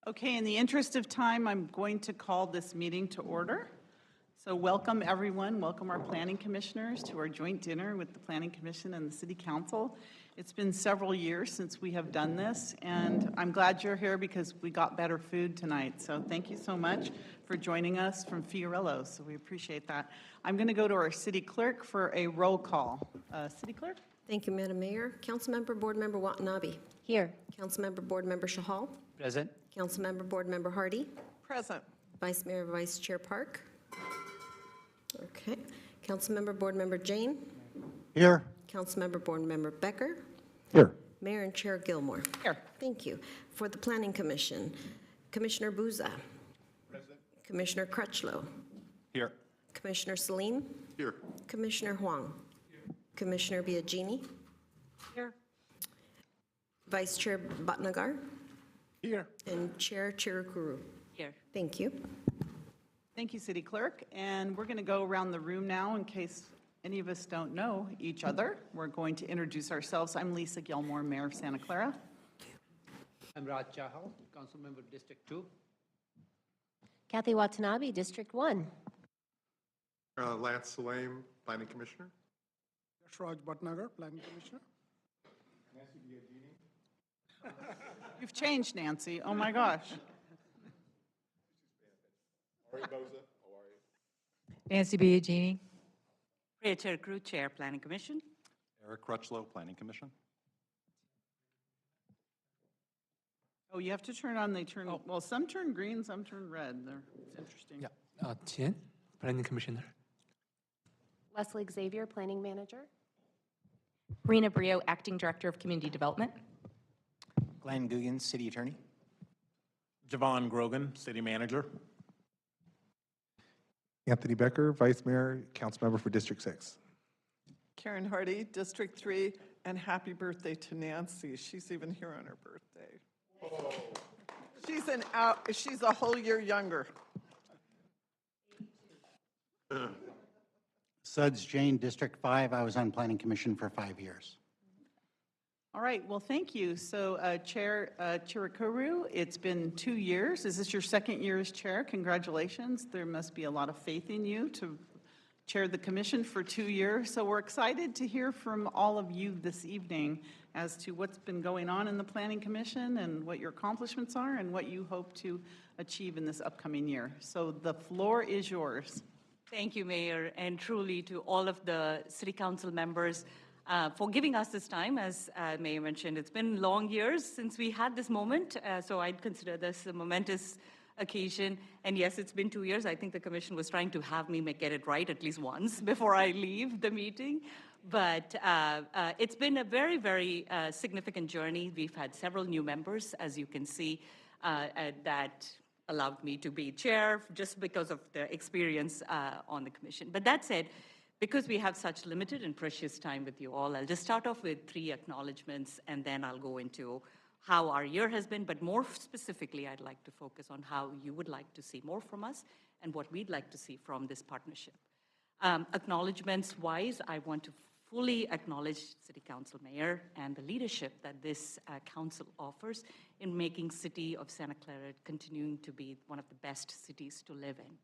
Okay, in the interest of time, I'm going to call this meeting to order. So welcome, everyone. Welcome our planning commissioners to our joint dinner with the Planning Commission and the City Council. It's been several years since we have done this, and I'm glad you're here because we got better food tonight. So thank you so much for joining us from Fiorillo's. So we appreciate that. I'm going to go to our city clerk for a roll call. City clerk? Thank you, Madam Mayor. Councilmember Board Member Watanabe. Here. Councilmember Board Member Shahal. Present. Councilmember Board Member Hardy. Present. Vice Mayor, Vice Chair Park. Okay. Councilmember Board Member Jane. Here. Councilmember Board Member Becker. Here. Mayor and Chair Gilmore. Here. Thank you. For the Planning Commission, Commissioner Bouza. Present. Commissioner Crutchlow. Here. Commissioner Salim. Here. Commissioner Huang. Commissioner Biagini. Here. Vice Chair Bhatnagar. Here. And Chair Chirukuru. Here. Thank you. Thank you, City Clerk. And we're going to go around the room now in case any of us don't know each other. We're going to introduce ourselves. I'm Lisa Gilmore, Mayor of Santa Clara. I'm Raj Chahal, Council Member District 2. Kathy Watanabe, District 1. Lance Salim, Planning Commissioner. Raj Bhatnagar, Planning Commissioner. You've changed, Nancy. Oh, my gosh. Nancy Biagini. Chair Crew, Chair, Planning Commission. Eric Crutchlow, Planning Commission. Oh, you have to turn on, well, some turn green, some turn red. It's interesting. Yeah. Tien, Planning Commissioner. Leslie Xavier, Planning Manager. Rena Brio, Acting Director of Community Development. Glenn Guggen, City Attorney. Javon Grogan, City Manager. Anthony Becker, Vice Mayor, Council Member for District 6. Karen Hardy, District 3, and happy birthday to Nancy. She's even here on her birthday. She's a whole year younger. Suds Jane, District 5. I was on Planning Commission for 5 years. All right, well, thank you. So, Chair Chirukuru, it's been 2 years. Is this your second year as chair? Congratulations. There must be a lot of faith in you to chair the commission for 2 years. So we're excited to hear from all of you this evening as to what's been going on in the Planning Commission and what your accomplishments are and what you hope to achieve in this upcoming year. So the floor is yours. Thank you, Mayor, and truly to all of the City Council members for giving us this time. As Mayor mentioned, it's been long years since we had this moment, so I'd consider this a momentous occasion. And yes, it's been 2 years. I think the Commission was trying to have me get it right at least once before I leave the meeting. But it's been a very, very significant journey. We've had several new members, as you can see, that allowed me to be chair just because of the experience on the Commission. But that said, because we have such limited and precious time with you all, I'll just start off with 3 acknowledgements, and then I'll go into how our year has been, but more specifically, I'd like to focus on how you would like to see more from us and what we'd like to see from this partnership. Acknowledgements-wise, I want to fully acknowledge City Council Mayor and the leadership that this council offers in making City of Santa Clara continuing to be one of the best cities to live in,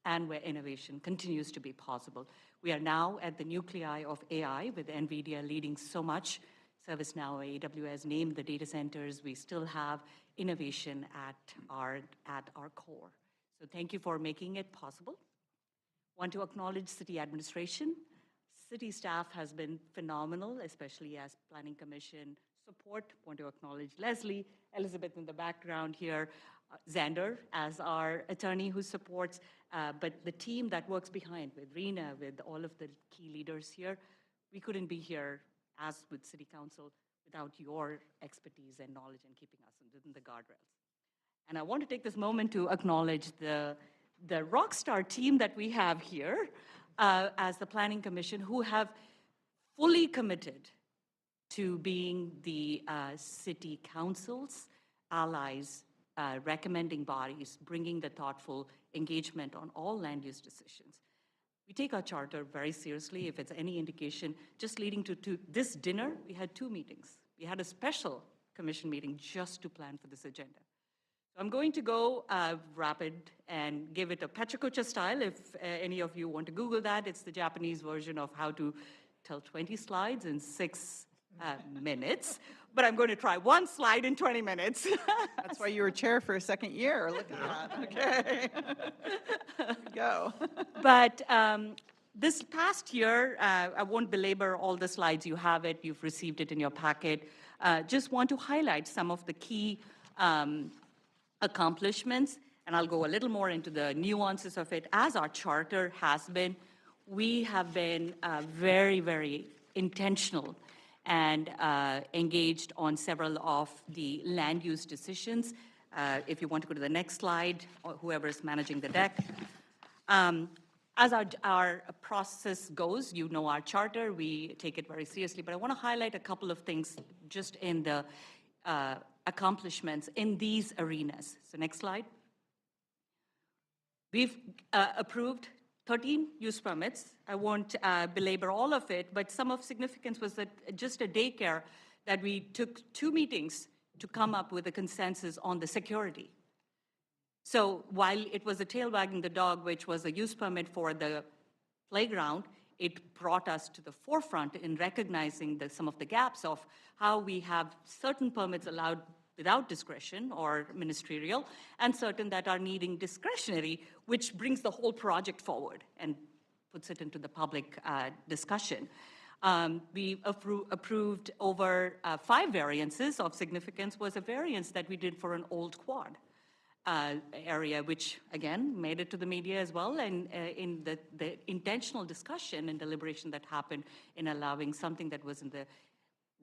and where innovation continues to be possible. We are now at the nuclei of AI, with NVIDIA leading so much. ServiceNow, AWS named the data centers. We still have innovation at our core. So thank you for making it possible. Want to acknowledge city administration. City staff has been phenomenal, especially as Planning Commission support. Want to acknowledge Leslie, Elizabeth in the background here, Xander as our attorney who supports, but the team that works behind with Rena, with all of the key leaders here. We couldn't be here as with City Council without your expertise and knowledge and keeping us within the guardrails. And I want to take this moment to acknowledge the rock star team that we have here as the Planning Commission, who have fully committed to being the City Council's allies, recommending bodies, bringing the thoughtful engagement on all land use decisions. We take our charter very seriously. If it's any indication, just leading to this dinner, we had 2 meetings. We had a special commission meeting just to plan for this agenda. I'm going to go rapid and give it a Pachacucha style. If any of you want to Google that, it's the Japanese version of how to tell 20 slides in 6 minutes. But I'm going to try 1 slide in 20 minutes. That's why you were chair for a second year. Look at that. Okay. There we go. But this past year, I won't belabor all the slides. You have it. You've received it in your packet. Just want to highlight some of the key accomplishments, and I'll go a little more into the nuances of it. As our charter has been, we have been very, very intentional and engaged on several of the land use decisions. If you want to go to the next slide, or whoever is managing the deck. As our process goes, you know our charter, we take it very seriously, but I want to highlight a couple of things just in the accomplishments in these arenas. So next slide. We've approved 13 use permits. I won't belabor all of it, but some of significance was that just a daycare that we took 2 meetings to come up with a consensus on the security. So while it was a tail wagging the dog, which was a use permit for the playground, it brought us to the forefront in recognizing some of the gaps of how we have certain permits allowed without discretion or ministerial, and certain that are needing discretionary, which brings the whole project forward and puts it into the public discussion. We approved over 5 variances. Of significance was a variance that we did for an old quad area, which again made it to the media as well, and in the intentional discussion and deliberation that happened in allowing something that was in the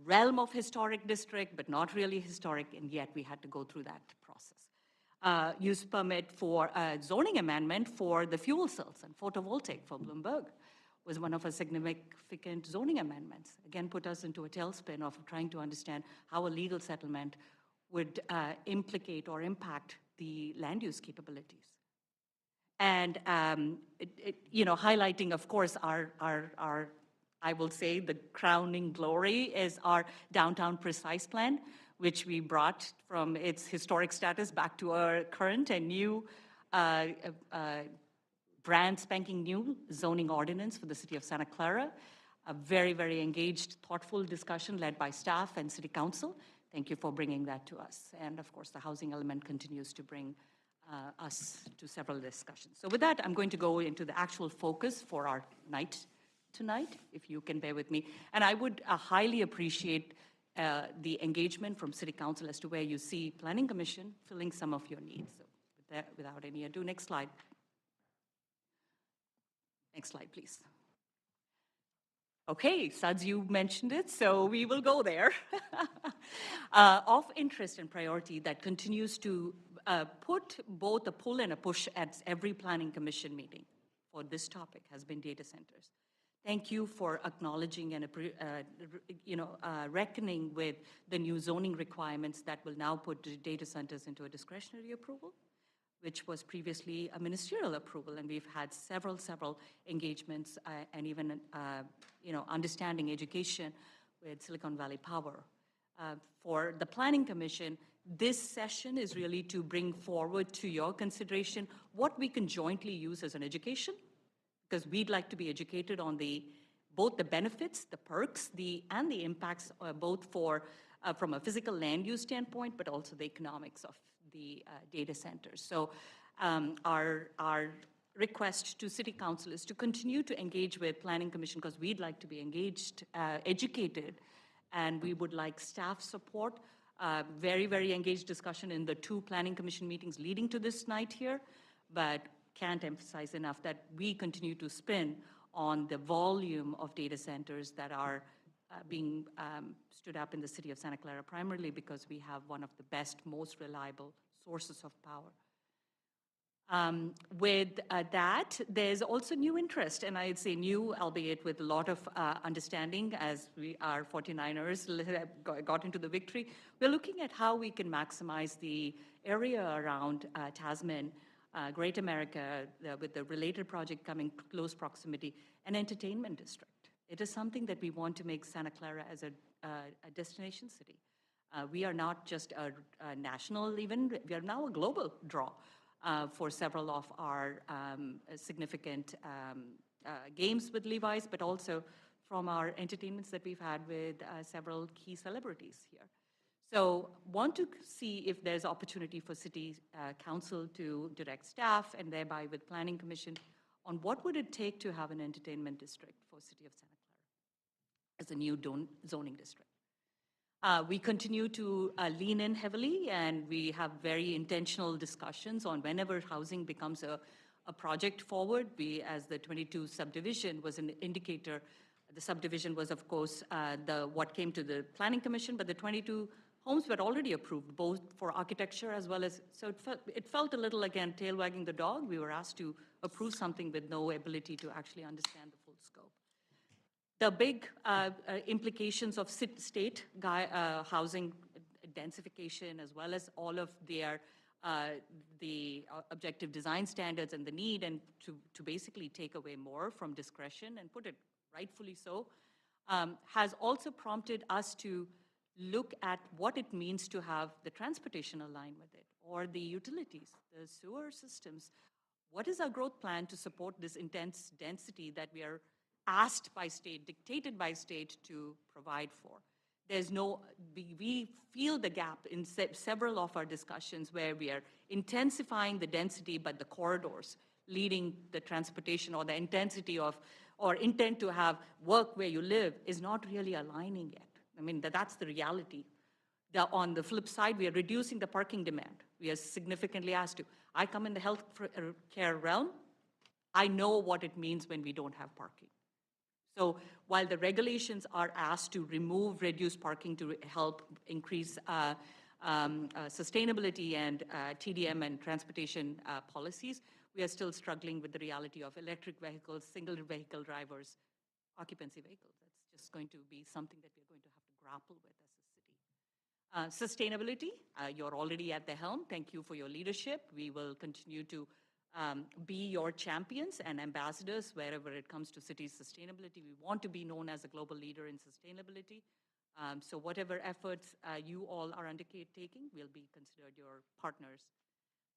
realm of historic district, but not really historic, and yet we had to go through that process. Use permit for zoning amendment for the fuel cells and photovoltaic for Bloomberg was one of our significant zoning amendments. Again, put us into a tailspin of trying to understand how a legal settlement would implicate or impact the land use capabilities. And highlighting, of course, our I will say the crowning glory is our downtown precise plan, which we brought from its historic status back to our current and new brand spanking new zoning ordinance for the city of Santa Clara. A very, very engaged, thoughtful discussion led by staff and city council. Thank you for bringing that to us. And of course, the housing element continues to bring us to several discussions. So with that, I'm going to go into the actual focus for our night tonight, if you can bear with me. And I would highly appreciate the engagement from City Council as to where you see Planning Commission filling some of your needs. So with that, without any ado, next slide. Next slide, please. Okay, Suds, you mentioned it, so we will go there. Of interest and priority that continues to put both a pull and a push at every Planning Commission meeting for this topic has been data centers. Thank you for acknowledging and reckoning with the new zoning requirements that will now put data centers into a discretionary approval, which was previously a ministerial approval, and we've had several engagements and even understanding education with Silicon Valley Power. For the Planning Commission, this session is really to bring forward to your consideration what we can jointly use as an education, because we'd like to be educated on both the benefits, the perks, and the impacts, both from a physical land use standpoint, but also the economics of the data centers. So our request to City Council is to continue to engage with Planning Commission, because we'd like to be engaged, educated, and we would like staff support. Very, very engaged discussion in the 2 Planning Commission meetings leading to this night here, but can't emphasize enough that we continue to spin on the volume of data centers that are being stood up in the city of Santa Clara, primarily because we have one of the best, most reliable sources of power. With that, there's also new interest, and I'd say new, albeit with a lot of understanding as we are 49ers got into the victory. We're looking at how we can maximize the area around Tasman, Great America, with the related project coming close proximity, an entertainment district. It is something that we want to make Santa Clara as a destination city. We are not just a national even, we are now a global draw for several of our significant games with Levi's, but also from our entertainments that we've had with several key celebrities here. So want to see if there's opportunity for City Council to direct staff and thereby with Planning Commission on what would it take to have an entertainment district for City of Santa Clara as a new zoning district. We continue to lean in heavily, and we have very intentional discussions on whenever housing becomes a project forward. We, as the 22 subdivision was an indicator, the subdivision was, of course, what came to the Planning Commission, but the 22 homes were already approved, both for architecture as well as, so it felt a little, again, tail wagging the dog. We were asked to approve something with no ability to actually understand the full scope. The big implications of state housing densification, as well as all of their the objective design standards and the need, and to basically take away more from discretion and put it rightfully so, has also prompted us to look at what it means to have the transportation aligned with it, or the utilities, the sewer systems. What is our growth plan to support this intense density that we are asked by state, dictated by state to provide for? There's no, we feel the gap in several of our discussions where we are intensifying the density, but the corridors leading the transportation or the intensity of, or intent to have work where you live is not really aligning yet. I mean, that's the reality. On the flip side, we are reducing the parking demand. We are significantly asked to. I come in the health care realm. I know what it means when we don't have parking. So while the regulations are asked to reduce parking to help increase sustainability and TDM and transportation policies, we are still struggling with the reality of electric vehicles, single vehicle drivers, occupancy vehicles. That's just going to be something that we're going to have to grapple with as a city. Sustainability, you're already at the helm. Thank you for your leadership. We will continue to be your champions and ambassadors wherever it comes to cities' sustainability. We want to be known as a global leader in sustainability. So whatever efforts you all are undertaking, we'll be considered your partners.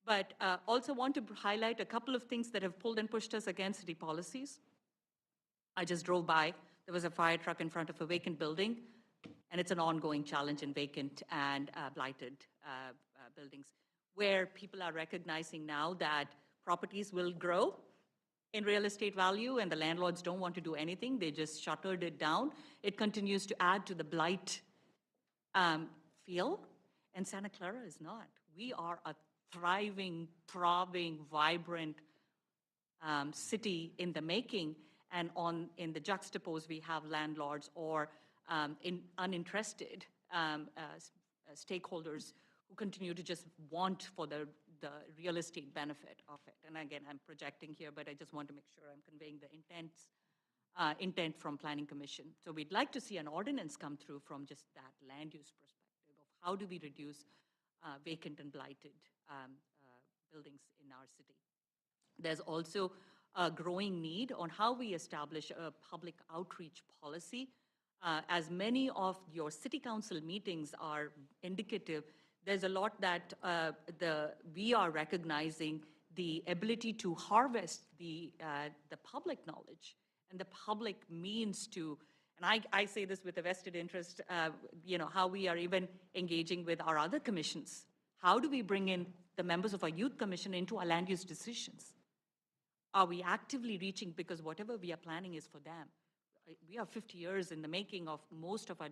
But also want to highlight a couple of things that have pulled and pushed us against city policies. I just drove by. There was a fire truck in front of a vacant building, and it's an ongoing challenge in vacant and blighted buildings, where people are recognizing now that properties will grow in real estate value, and the landlords don't want to do anything. They just shuttered it down. It continues to add to the blight feel, and Santa Clara is not. We are a thriving, throbbing, vibrant city in the making, and in the juxtapose, we have landlords or uninterested stakeholders who continue to just want for the real estate benefit of it. And again, I'm projecting here, but I just want to make sure I'm conveying the intent from Planning Commission. So we'd like to see an ordinance come through from just that land use perspective of how do we reduce vacant and blighted buildings in our city. There's also a growing need on how we establish a public outreach policy. As many of your city council meetings are indicative, there's a lot that we are recognizing the ability to harvest the public knowledge and the public means to, and I say this with a vested interest, how we are even engaging with our other commissions. How do we bring in the members of our youth commission into our land use decisions? Are we actively reaching, because whatever we are planning is for them. We are 50 years in the making of most of our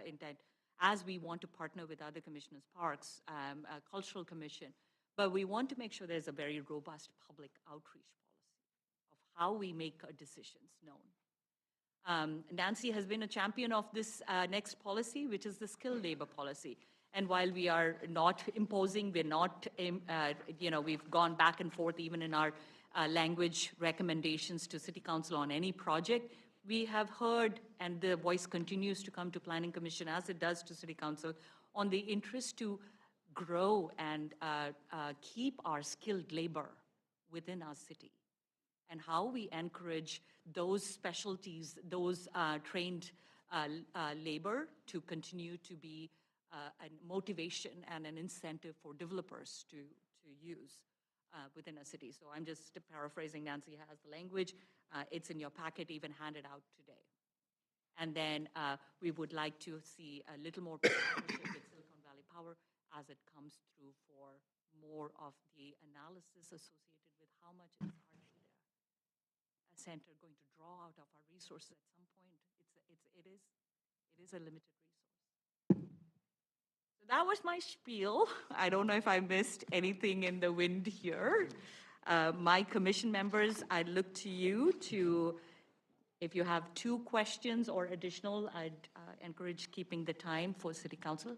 intent, as we want to partner with other commissioners, parks, cultural commission, but we want to make sure there's a very robust public outreach policy of how we make our decisions known. Nancy has been a champion of this next policy, which is the skilled labor policy. And while we are not imposing, we're not, we've gone back and forth even in our language recommendations to City Council on any project, we have heard, and the voice continues to come to Planning Commission as it does to City Council, on the interest to grow and keep our skilled labor within our city, and how we encourage those specialties, those trained labor to continue to be a motivation and an incentive for developers to use within a city. So I'm just paraphrasing. Nancy has the language. It's in your packet, even handed out today. And then we would like to see a little more partnership with Silicon Valley Power as it comes through for more of the analysis associated with how much is our data center going to draw out of our resources at some point. It is a limited resource. So that was my spiel. I don't know if I missed anything in the wind here. My commission members, I look to you to, if you have 2 questions or additional, I'd encourage keeping the time for City Council.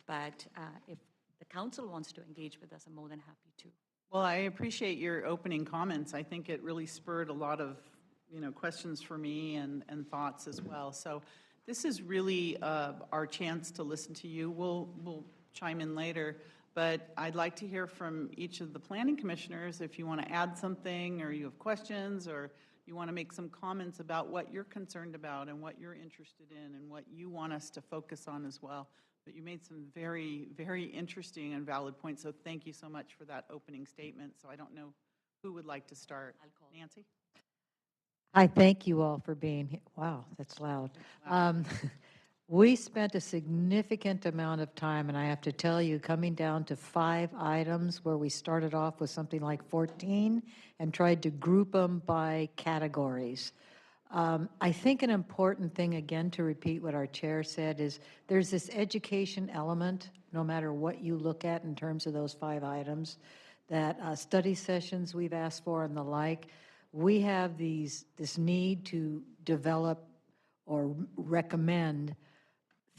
But if the council wants to engage with us, I'm more than happy to. Well, I appreciate your opening comments. I think it really spurred a lot of, questions for me and thoughts as well. So this is really our chance to listen to you. We'll chime in later, but I'd like to hear from each of the planning commissioners if you want to add something or you have questions or you want to make some comments about what you're concerned about and what you're interested in and what you want us to focus on as well. But you made some very, very interesting and valid points, so thank you so much for that opening statement. So I don't know who would like to start. Nancy? I thank you all for being here. Wow, that's loud. We spent a significant amount of time, and I have to tell you, coming down to 5 items where we started off with something like 14 and tried to group them by categories. I think an important thing, again, to repeat what our chair said, is there's this education element, no matter what you look at in terms of those 5 items, that study sessions we've asked for and the like. We have this need to develop or recommend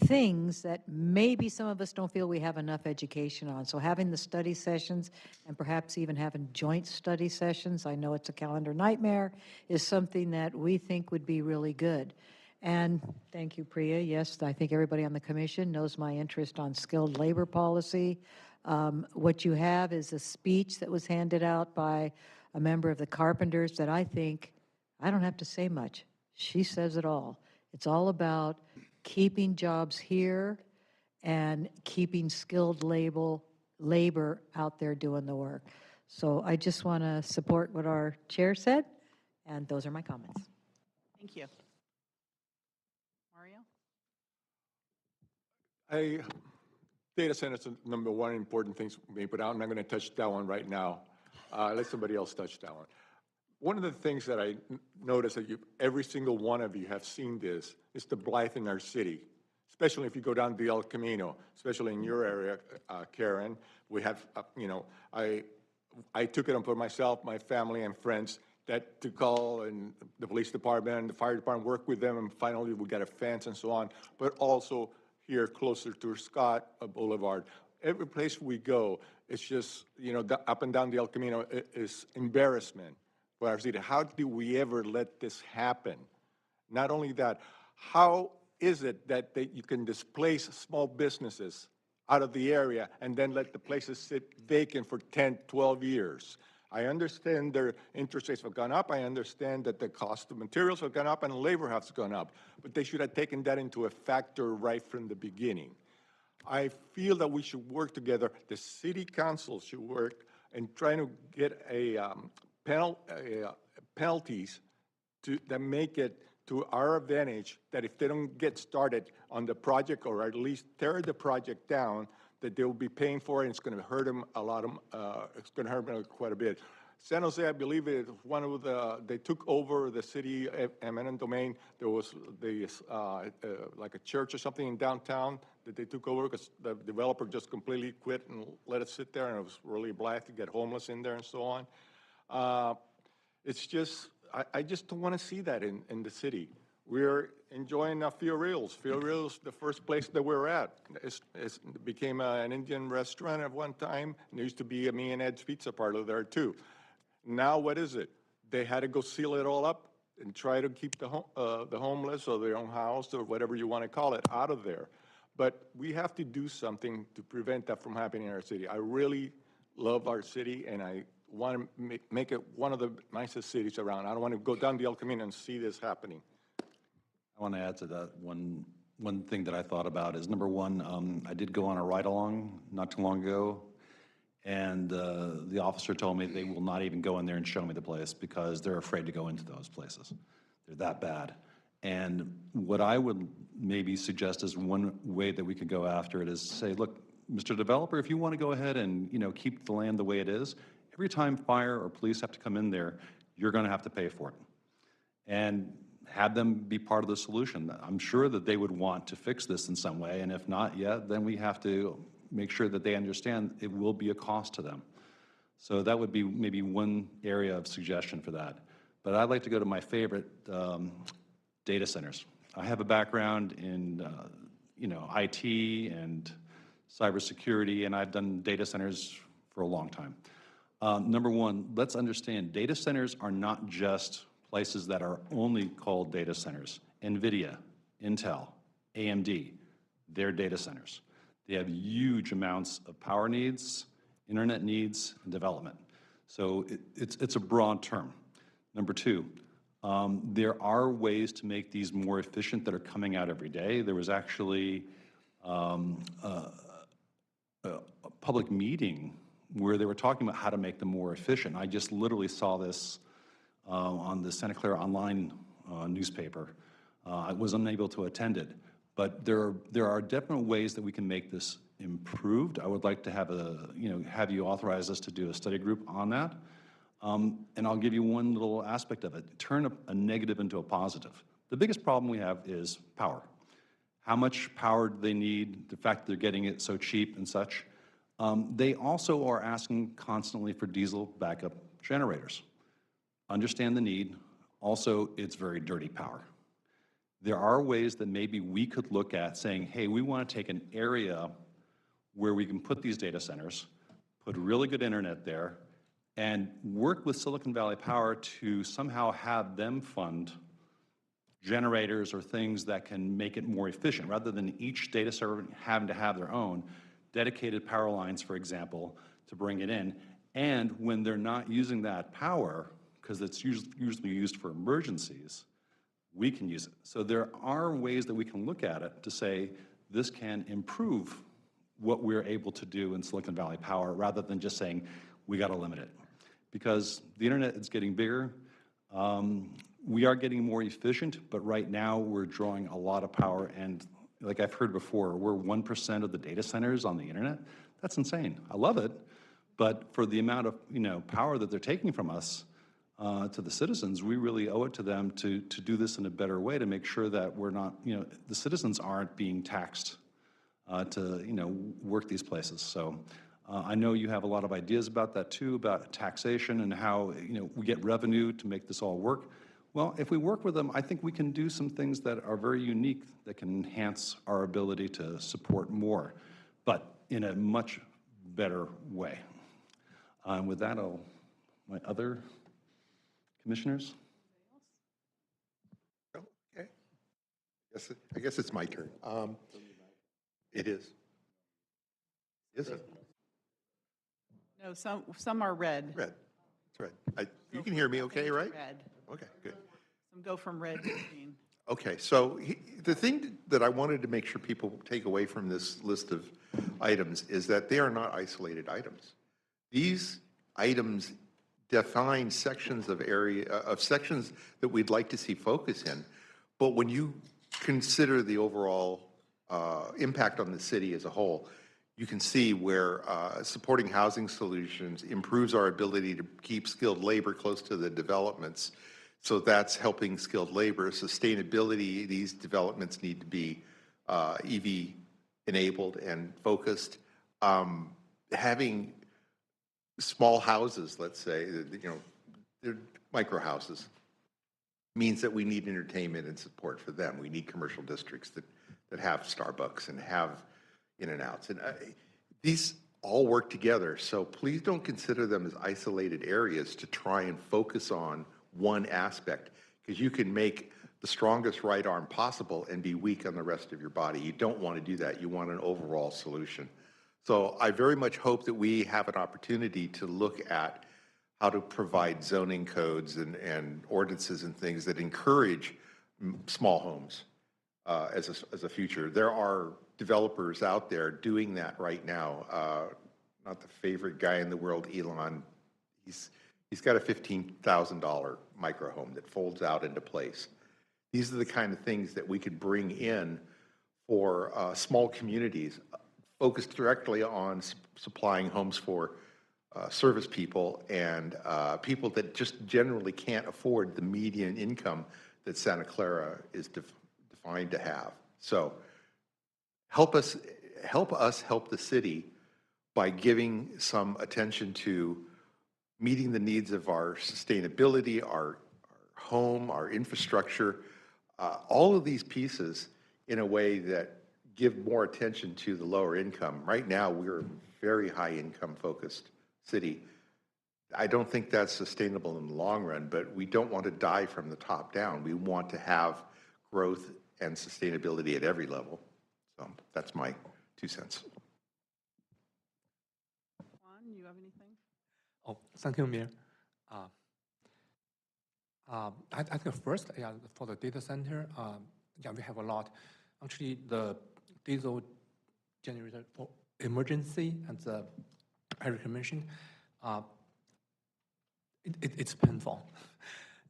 things that maybe some of us don't feel we have enough education on. So having the study sessions and perhaps even having joint study sessions, I know it's a calendar nightmare, is something that we think would be really good. And thank you, Priya. Yes, I think everybody on the commission knows my interest on skilled labor policy. What you have is a speech that was handed out by a member of the Carpenters that I think, I don't have to say much. She says it all. It's all about keeping jobs here and keeping skilled labor out there doing the work. So I just want to support what our chair said, and those are my comments. Thank you. Mario? Data centers are number 1 important things for me, but I'm not going to touch that one right now. Let somebody else touch that one. One of the things that I noticed that every single one of you have seen this is the blight in our city, especially if you go down the El Camino, especially in your area, Karen. We have, I took it upon myself, my family and friends, that to call and the police department, the fire department, work with them, and finally we got a fence and so on. But also here closer to Scott Boulevard, every place we go, it's just, up and down the El Camino is embarrassment. Our city. How do we ever let this happen? Not only that, how is it that you can displace small businesses out of the area and then let the places sit vacant for 10, 12 years? I understand their interest rates have gone up. I understand that the cost of materials have gone up and labor has gone up, but they should have taken that into a factor right from the beginning. I feel that we should work together. The city council should work in trying to get penalties that make it to our advantage, that if they don't get started on the project or at least tear the project down, that they will be paying for it, and it's going to hurt them a lot. It's going to hurt them quite a bit. San Jose, I believe, is one of they took over the city eminent domain. There was like a church or something in downtown that they took over because the developer just completely quit and let it sit there, and it was really black to get homeless in there and so on. It's just, I just don't want to see that in the city. We're enjoying Fiorillo's. Fiorillo's, the first place that we're at. It became an Indian restaurant at one time. And there used to be a Me and Ed's Pizza Parlor there too. Now what is it? They had to go seal it all up and try to keep the homeless or their own house or whatever you want to call it out of there. But we have to do something to prevent that from happening in our city. I really love our city, and I want to make it one of the nicest cities around. I don't want to go down the El Camino and see this happening. I want to add to that one one thing that I thought about is, number one, I did go on a ride-along not too long ago, and the officer told me they will not even go in there and show me the place because they're afraid to go into those places. They're that bad. And what I would maybe suggest is one way that we could go after it is say, look, Mr. Developer, if you want to go ahead and, keep the land the way it is, every time fire or police have to come in there, you're going to have to pay for it. And have them be part of the solution. I'm sure that they would want to fix this in some way, and if not yet, then we have to make sure that they understand it will be a cost to them. So that would be maybe one area of suggestion for that. But I'd like to go to my favorite, data centers. I have a background in, IT and cybersecurity, and I've done data centers for a long time. Number one, let's understand data centers are not just places that are only called data centers. NVIDIA, Intel, AMD, they're data centers. They have huge amounts of power needs, internet needs, and development. So it's a broad term. Number two, there are ways to make these more efficient that are coming out every day. There was actually a public meeting where they were talking about how to make them more efficient. I just literally saw this on the Santa Clara Online newspaper. I was unable to attend it, but there are definite ways that we can make this improved. I would like to have have you authorize us to do a study group on that. And I'll give you one little aspect of it. Turn a negative into a positive. The biggest problem we have is power. How much power do they need, the fact that they're getting it so cheap and such. They also are asking constantly for diesel backup generators. Understand the need. Also, it's very dirty power. There are ways that maybe we could look at saying, hey, we want to take an area where we can put these data centers, put really good internet there, and work with Silicon Valley Power to somehow have them fund generators or things that can make it more efficient, rather than each data server having to have their own dedicated power lines, for example, to bring it in. And when they're not using that power, because it's usually used for emergencies, we can use it. So there are ways that we can look at it to say, this can improve what we're able to do in Silicon Valley Power, rather than just saying, we got to limit it. Because the internet is getting bigger. We are getting more efficient, but right now we're drawing a lot of power, and like I've heard before, we're 1% of the data centers on the internet. That's insane. I love it, but for the amount of power that they're taking from us to the citizens, we really owe it to them to do this in a better way, to make sure that we're not, the citizens aren't being taxed to work these places. So I know you have a lot of ideas about that too, about taxation and how we get revenue to make this all work. Well, if we work with them, I think we can do some things that are very unique that can enhance our ability to support more, but in a much better way. With that, my other commissioners. Okay. I guess it's my turn. It is. Is it? No, some are red. Red. That's right. You can hear me okay, right? Red. Okay, good. Some go from red to green. Okay, so the thing that I wanted to make sure people take away from this list of items is that they are not isolated items. These items define sections of sections that we'd like to see focus in, but when you consider the overall impact on the city as a whole, you can see where supporting housing solutions improves our ability to keep skilled labor close to the developments. So that's helping skilled labor. Sustainability, these developments need to be EV enabled and focused. Having small houses, let's say, they're micro houses, means that we need entertainment and support for them. We need commercial districts that have Starbucks and have In-N-Outs. And these all work together. So please don't consider them as isolated areas to try and focus on one aspect, because you can make the strongest right arm possible and be weak on the rest of your body. You don't want to do that. You want an overall solution. So I very much hope that we have an opportunity to look at how to provide zoning codes and ordinances and things that encourage small homes as a future. There are developers out there doing that right now. Not the favorite guy in the world, Elon. He's got a $15,000 micro home that folds out into place. These are the kind of things that we could bring in for small communities, focused directly on supplying homes for service people and people that just generally can't afford the median income that Santa Clara is defined to have. So help us help the city by giving some attention to meeting the needs of our sustainability, our home, our infrastructure, all of these pieces in a way that give more attention to the lower income. Right now, we're a very high income focused city. I don't think that's sustainable in the long run, but we don't want to die from the top down. We want to have growth and sustainability at every level. So that's my 2 cents. Juan, you have anything? Oh, thank you, Mayor. I think first, yeah, for the data center, yeah, we have a lot. Actually, the diesel generator for emergency and the Eric mentioned, it's painful.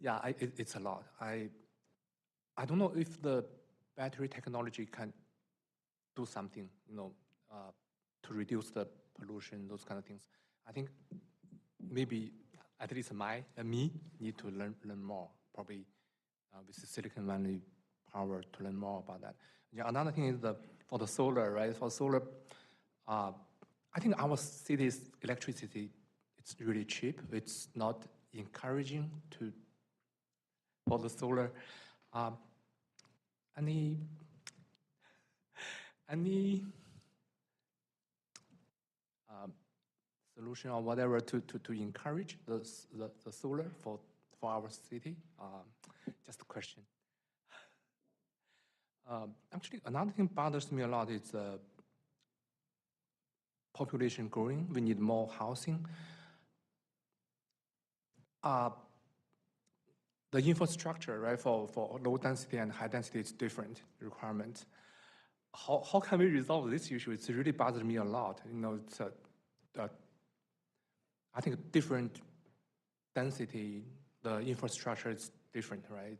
Yeah, it's a lot. I don't know if the battery technology can do something, to reduce the pollution, those kind of things. I think maybe at least me need to learn more, probably with the Silicon Valley power to learn more about that. Yeah, another thing is for the solar, right? For solar, I think our city's electricity, it's really cheap. It's not encouraging for the solar. Any solution or whatever to encourage the solar for our city? Just a question. Actually, another thing bothers me a lot is population growing. We need more housing. The infrastructure, right, for low density and high density is different requirements. How can we resolve this issue? It's really bothers me a lot. It's I think different density, the infrastructure is different, right?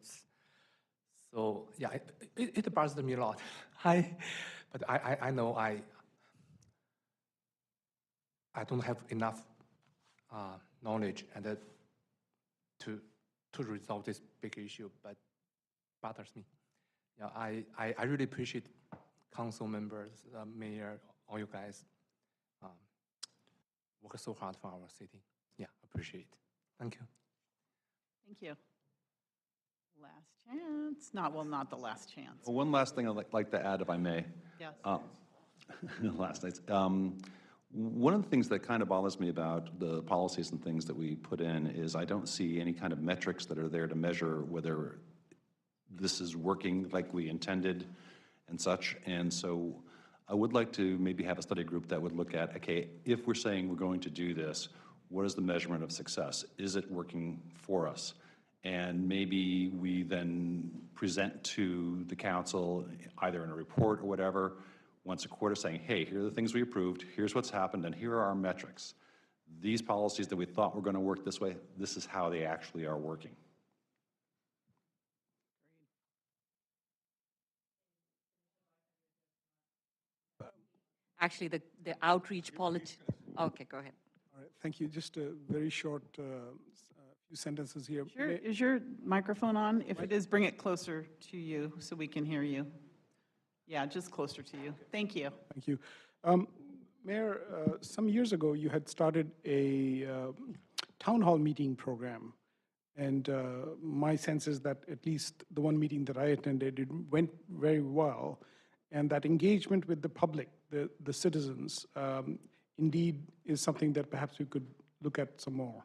So yeah, it bothers me a lot. But I know I don't have enough knowledge and to resolve this big issue, but bothers me. Yeah, I really appreciate council members, mayor, all you guys work so hard for our city. Yeah, appreciate it. Thank you. Thank you. Last chance. Not the last chance. Well, one last thing I'd like to add, if I may. Yes. Last night. One of the things that kind of bothers me about the policies and things that we put in is I don't see any kind of metrics that are there to measure whether this is working like we intended and such. And so I would like to maybe have a study group that would look at, okay, if we're saying we're going to do this, what is the measurement of success? Is it working for us? And maybe we then present to the council, either in a report or whatever, once a quarter saying, hey, here are the things we approved, here's what's happened, and here are our metrics. These policies that we thought were going to work this way, this is how they actually are working. Actually, the outreach policy. Okay, go ahead. All right, thank you. Just a very short few sentences here. Is your microphone on? If it is, bring it closer to you so we can hear you. Yeah, just closer to you. Thank you. Thank you. Mayor, some years ago, you had started a town hall meeting program. And my sense is that at least the one meeting that I attended, it went very well. And that engagement with the public, the citizens, indeed is something that perhaps we could look at some more.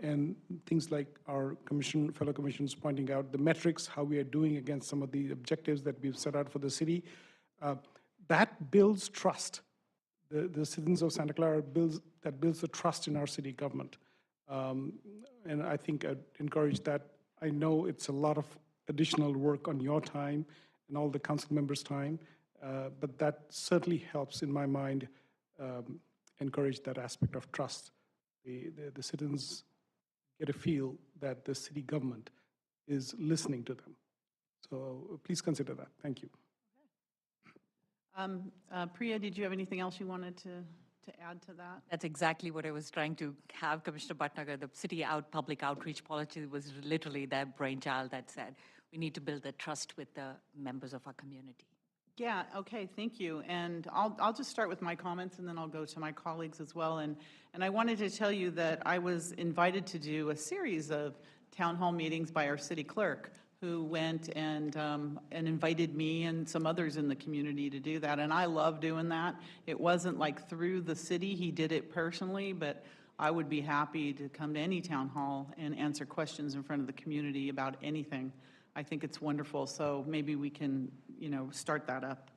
And things like our fellow commissioners pointing out the metrics, how we are doing against some of the objectives that we've set out for the city, that builds trust. The citizens of Santa Clara builds the trust in our city government. And I think I'd encourage that. I know it's a lot of additional work on your time and all the council members' time, but that certainly helps, in my mind, encourage that aspect of trust. The citizens get a feel that the city government is listening to them. So please consider that. Thank you. Priya, did you have anything else you wanted to add to that? That's exactly what I was trying to have, Commissioner Bhatnagar. The public outreach policy was literally their brainchild that said, we need to build that trust with the members of our community. Yeah, okay, thank you. And I'll just start with my comments, and then I'll go to my colleagues as well. And I wanted to tell you that I was invited to do a series of town hall meetings by our city clerk, who went and invited me and some others in the community to do that. And I love doing that. It wasn't like through the city, he did it personally, but I would be happy to come to any town hall and answer questions in front of the community about anything. I think it's wonderful. So maybe we can, start that up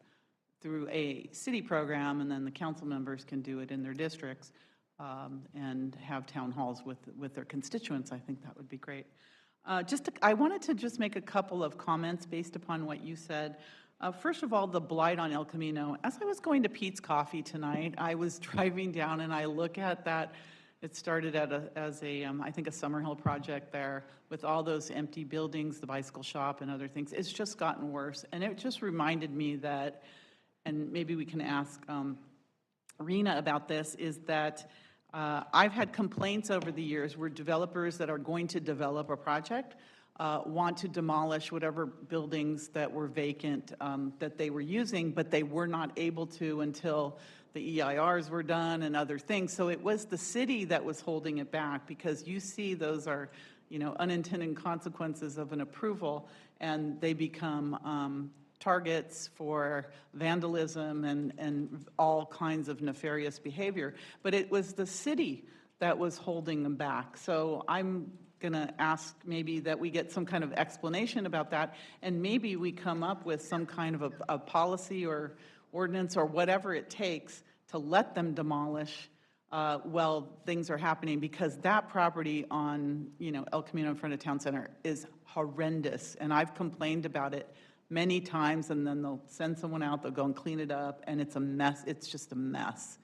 through a city program, and then the council members can do it in their districts and have town halls with their constituents. I think that would be great. I wanted to just make a couple of comments based upon what you said. First of all, the blight on El Camino. As I was going to Pete's Coffee tonight, I was driving down and I look at that. It started as I think a Summerhill project there with all those empty buildings, the bicycle shop and other things. It's just gotten worse. And it just reminded me that, and maybe we can ask Rena about this, is that I've had complaints over the years where developers that are going to develop a project want to demolish whatever buildings that were vacant that they were using, but they were not able to until the EIRs were done and other things. So it was the city that was holding it back, because you see those are, unintended consequences of an approval, and they become targets for vandalism and all kinds of nefarious behavior. But it was the city that was holding them back. So I'm going to ask maybe that we get some kind of explanation about that, and maybe we come up with some kind of a policy or ordinance or whatever it takes to let them demolish while things are happening, because that property on, El Camino in front of Town Center is horrendous, and I've complained about it many times, and then they'll send someone out, they'll go and clean it up, and it's a mess. It's just a mess.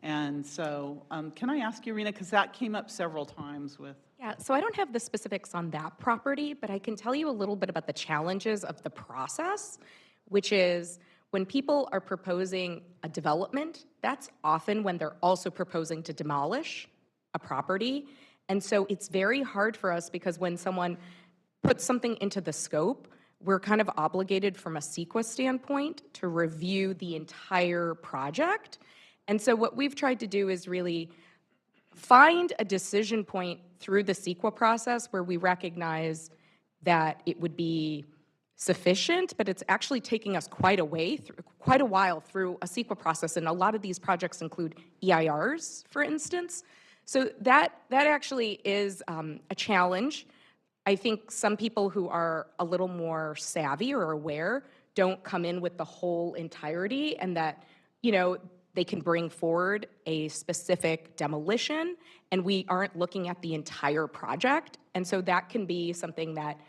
And so can I ask you, Rena, because that came up several times with... Yeah, so I don't have the specifics on that property, but I can tell you a little bit about the challenges of the process, which is when people are proposing a development, that's often when they're also proposing to demolish a property. And so it's very hard for us, because when someone puts something into the scope, we're kind of obligated from a CEQA standpoint to review the entire project. And so what we've tried to do is really find a decision point through the CEQA process where we recognize that it would be sufficient, but it's actually taking us quite a while through a CEQA process, and a lot of these projects include EIRs, for instance. So that actually is a challenge. I think some people who are a little more savvy or aware don't come in with the whole entirety, and that, they can bring forward a specific demolition, and we aren't looking at the entire project. And so that can be something that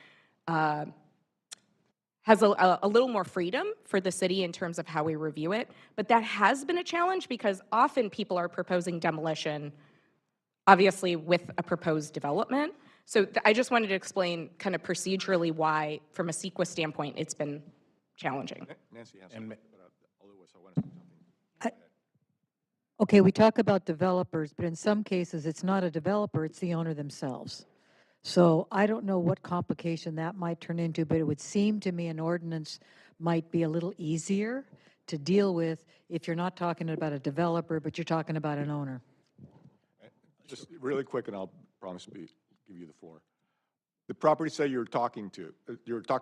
has a little more freedom for the city in terms of how we review it. But that has been a challenge, because often people are proposing demolition, obviously, with a proposed development. So I just wanted to explain kind of procedurally why, from a CEQA standpoint, it's been challenging. Nancy has something, but otherwise I want to say something. Okay, we talk about developers, but in some cases, it's not a developer, it's the owner themselves. So I don't know what complication that might turn into, but it would seem to me an ordinance might be a little easier to deal with if you're not talking about a developer, but you're talking about an owner. Just really quick, and I'll promise to give you the floor. The properties that you're talking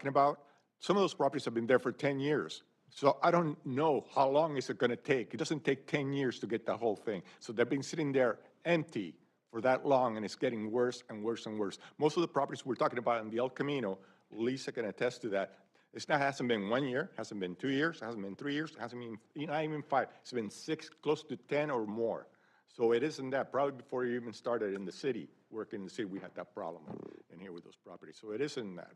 about, some of those properties have been there for 10 years. So I don't know how long is it going to take. It doesn't take 10 years to get the whole thing. So they've been sitting there empty for that long, and it's getting worse and worse and worse. Most of the properties we're talking about in the El Camino, Lisa can attest to that. Hasn't been 1 year, hasn't been 2 years, hasn't been 3 years, hasn't been not even 5. It's been 6, close to 10 or more. So it isn't that. Probably before you even started in the city, working in the city, we had that problem in here with those properties. So it isn't that.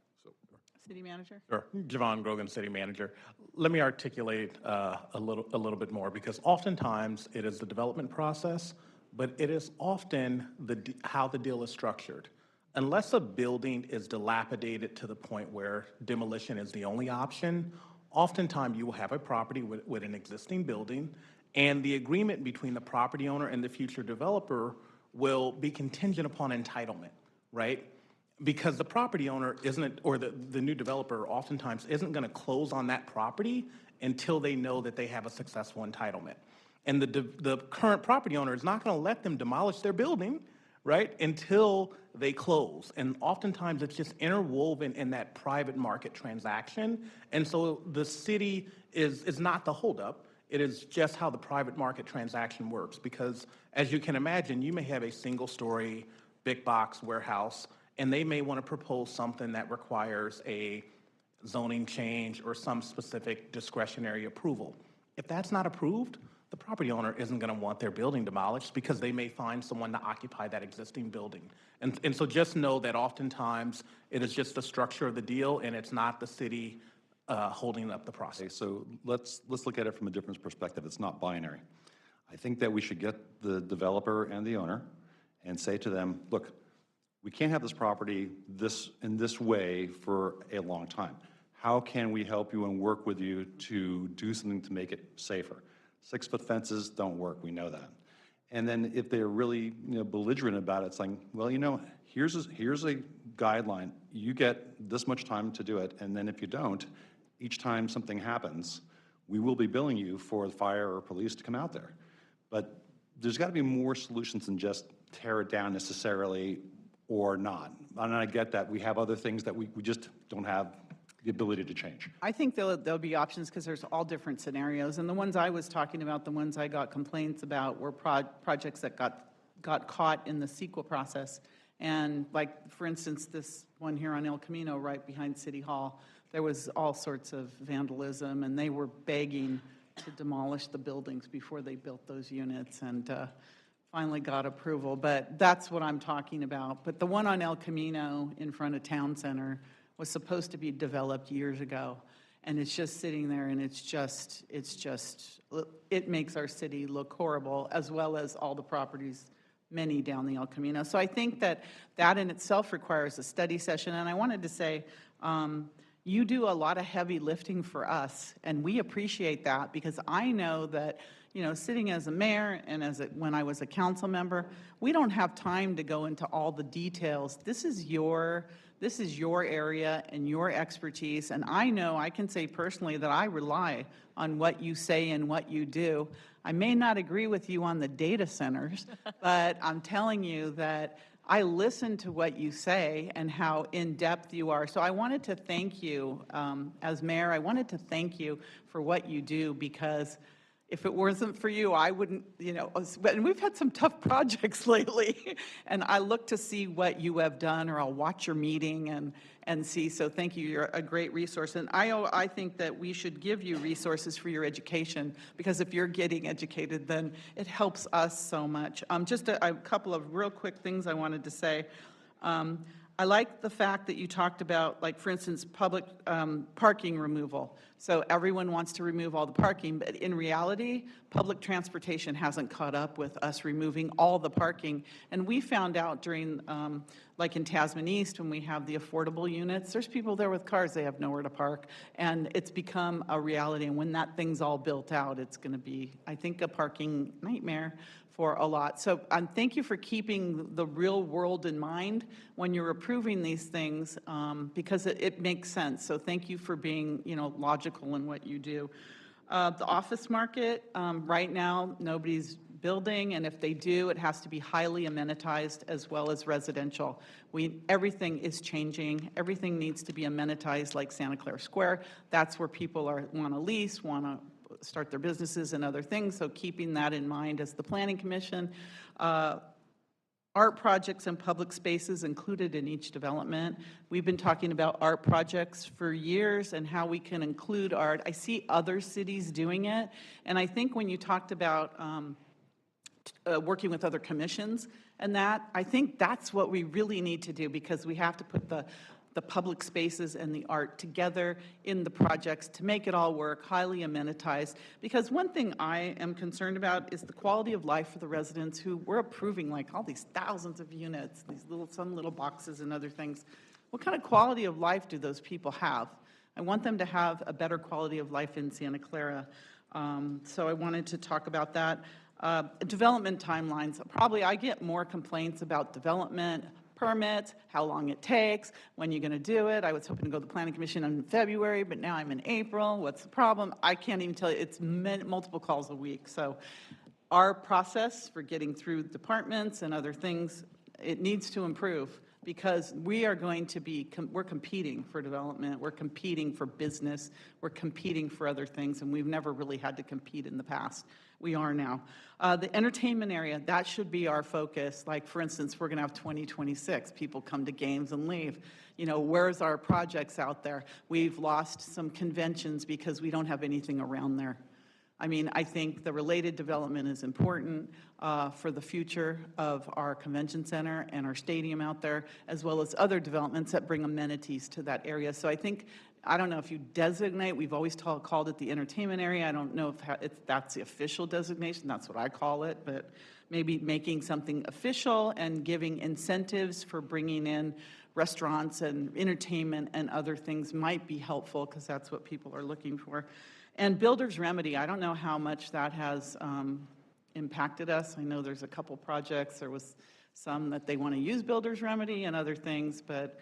City Manager? Sure. Javon Grogan, City Manager. Let me articulate a little bit more, because oftentimes it is the development process, but it is often how the deal is structured. Unless a building is dilapidated to the point where demolition is the only option, oftentimes you will have a property with an existing building, and the agreement between the property owner and the future developer will be contingent upon entitlement, right? Because the property owner isn't, or the new developer oftentimes isn't going to close on that property until they know that they have a successful entitlement. And the current property owner is not going to let them demolish their building, right, until they close. And oftentimes it's just interwoven in that private market transaction. And so the city is not the holdup. It is just how the private market transaction works. Because as you can imagine, you may have a single-story big box warehouse, and they may want to propose something that requires a zoning change or some specific discretionary approval. If that's not approved, the property owner isn't going to want their building demolished, because they may find someone to occupy that existing building. And so just know that oftentimes it is just the structure of the deal, and it's not the city holding up the process. Okay, so let's look at it from a different perspective. It's not binary. I think that we should get the developer and the owner and say to them, look, we can't have this property in this way for a long time. How can we help you and work with you to do something to make it safer? 6-foot fences don't work, we know that. And then if they're really belligerent about it, it's like, well, here's a guideline. You get this much time to do it, and then if you don't, each time something happens, we will be billing you for the fire or police to come out there. But there's got to be more solutions than just tear it down necessarily or not. And I get that we have other things that we just don't have the ability to change. I think there'll be options, because there's all different scenarios. And the ones I was talking about, the ones I got complaints about, were projects that got caught in the CEQA process. And like, for instance, this one here on El Camino right behind City Hall, there was all sorts of vandalism, and they were begging to demolish the buildings before they built those units, and finally got approval. But that's what I'm talking about. But the one on El Camino in front of Town Center was supposed to be developed years ago, and it's just sitting there, and it makes our city look horrible, as well as all the properties, many down the El Camino. So I think that in itself requires a study session. And I wanted to say, you do a lot of heavy lifting for us, and we appreciate that, because I know that, sitting as a mayor and when I was a council member, we don't have time to go into all the details. This is your area and your expertise, and I can say personally that I rely on what you say and what you do. I may not agree with you on the data centers, but I'm telling you that I listen to what you say and how in-depth you are. So I wanted to thank you, as mayor, I wanted to thank you for what you do, because if it wasn't for you, I wouldn't, and we've had some tough projects lately, and I look to see what you have done, or I'll watch your meeting and see. So thank you. You're a great resource. And I think that we should give you resources for your education, because if you're getting educated, then it helps us so much. Just a couple of real quick things I wanted to say. I like the fact that you talked about, like, for instance, public parking removal. So everyone wants to remove all the parking, but in reality, public transportation hasn't caught up with us removing all the parking. And we found out during, like in Tasman East, when we have the affordable units, there's people there with cars, they have nowhere to park. And it's become a reality. And when that thing's all built out, it's going to be, I think, a parking nightmare for a lot. So thank you for keeping the real world in mind when you're approving these things, because it makes sense. So thank you for being, logical in what you do. The office market, right now, nobody's building, and if they do, it has to be highly amenitized as well as residential. Everything is changing. Everything needs to be amenitized, like Santa Clara Square. That's where people want to lease, want to start their businesses and other things, so keeping that in mind as the Planning Commission. Art projects and public spaces included in each development. We've been talking about art projects for years and how we can include art. I see other cities doing it, and I think when you talked about working with other commissions and that, I think that's what we really need to do, because we have to put the the public spaces and the art together in the projects to make it all work, highly amenitized. Because one thing I am concerned about is the quality of life for the residents who we're approving like all these thousands of units, these some little boxes and other things. What kind of quality of life do those people have? I want them to have a better quality of life in Santa Clara. So I wanted to talk about that. Development timelines. Probably I get more complaints about development permits, how long it takes, when you're going to do it. I was hoping to go to the Planning Commission in February, but now I'm in April. What's the problem? I can't even tell you. It's multiple calls a week. So our process for getting through departments and other things, it needs to improve because we are going to be, we're competing for development, we're competing for business, we're competing for other things, and we've never really had to compete in the past. We are now. The entertainment area, that should be our focus. Like, for instance, we're going to have 2026. People come to games and leave. You know, where's our projects out there? We've lost some conventions because we don't have anything around there. I mean, I think the related development is important for the future of our convention center and our stadium out there, as well as other developments that bring amenities to that area. So I think, I don't know if you designate, we've always called it the entertainment area. I don't know if that's the official designation, that's what I call it, but maybe making something official and giving incentives for bringing in restaurants and entertainment and other things might be helpful because that's what people are looking for. And builder's remedy, I don't know how much that has impacted us. I know there's a couple projects. There was some that they want to use builder's remedy and other things, but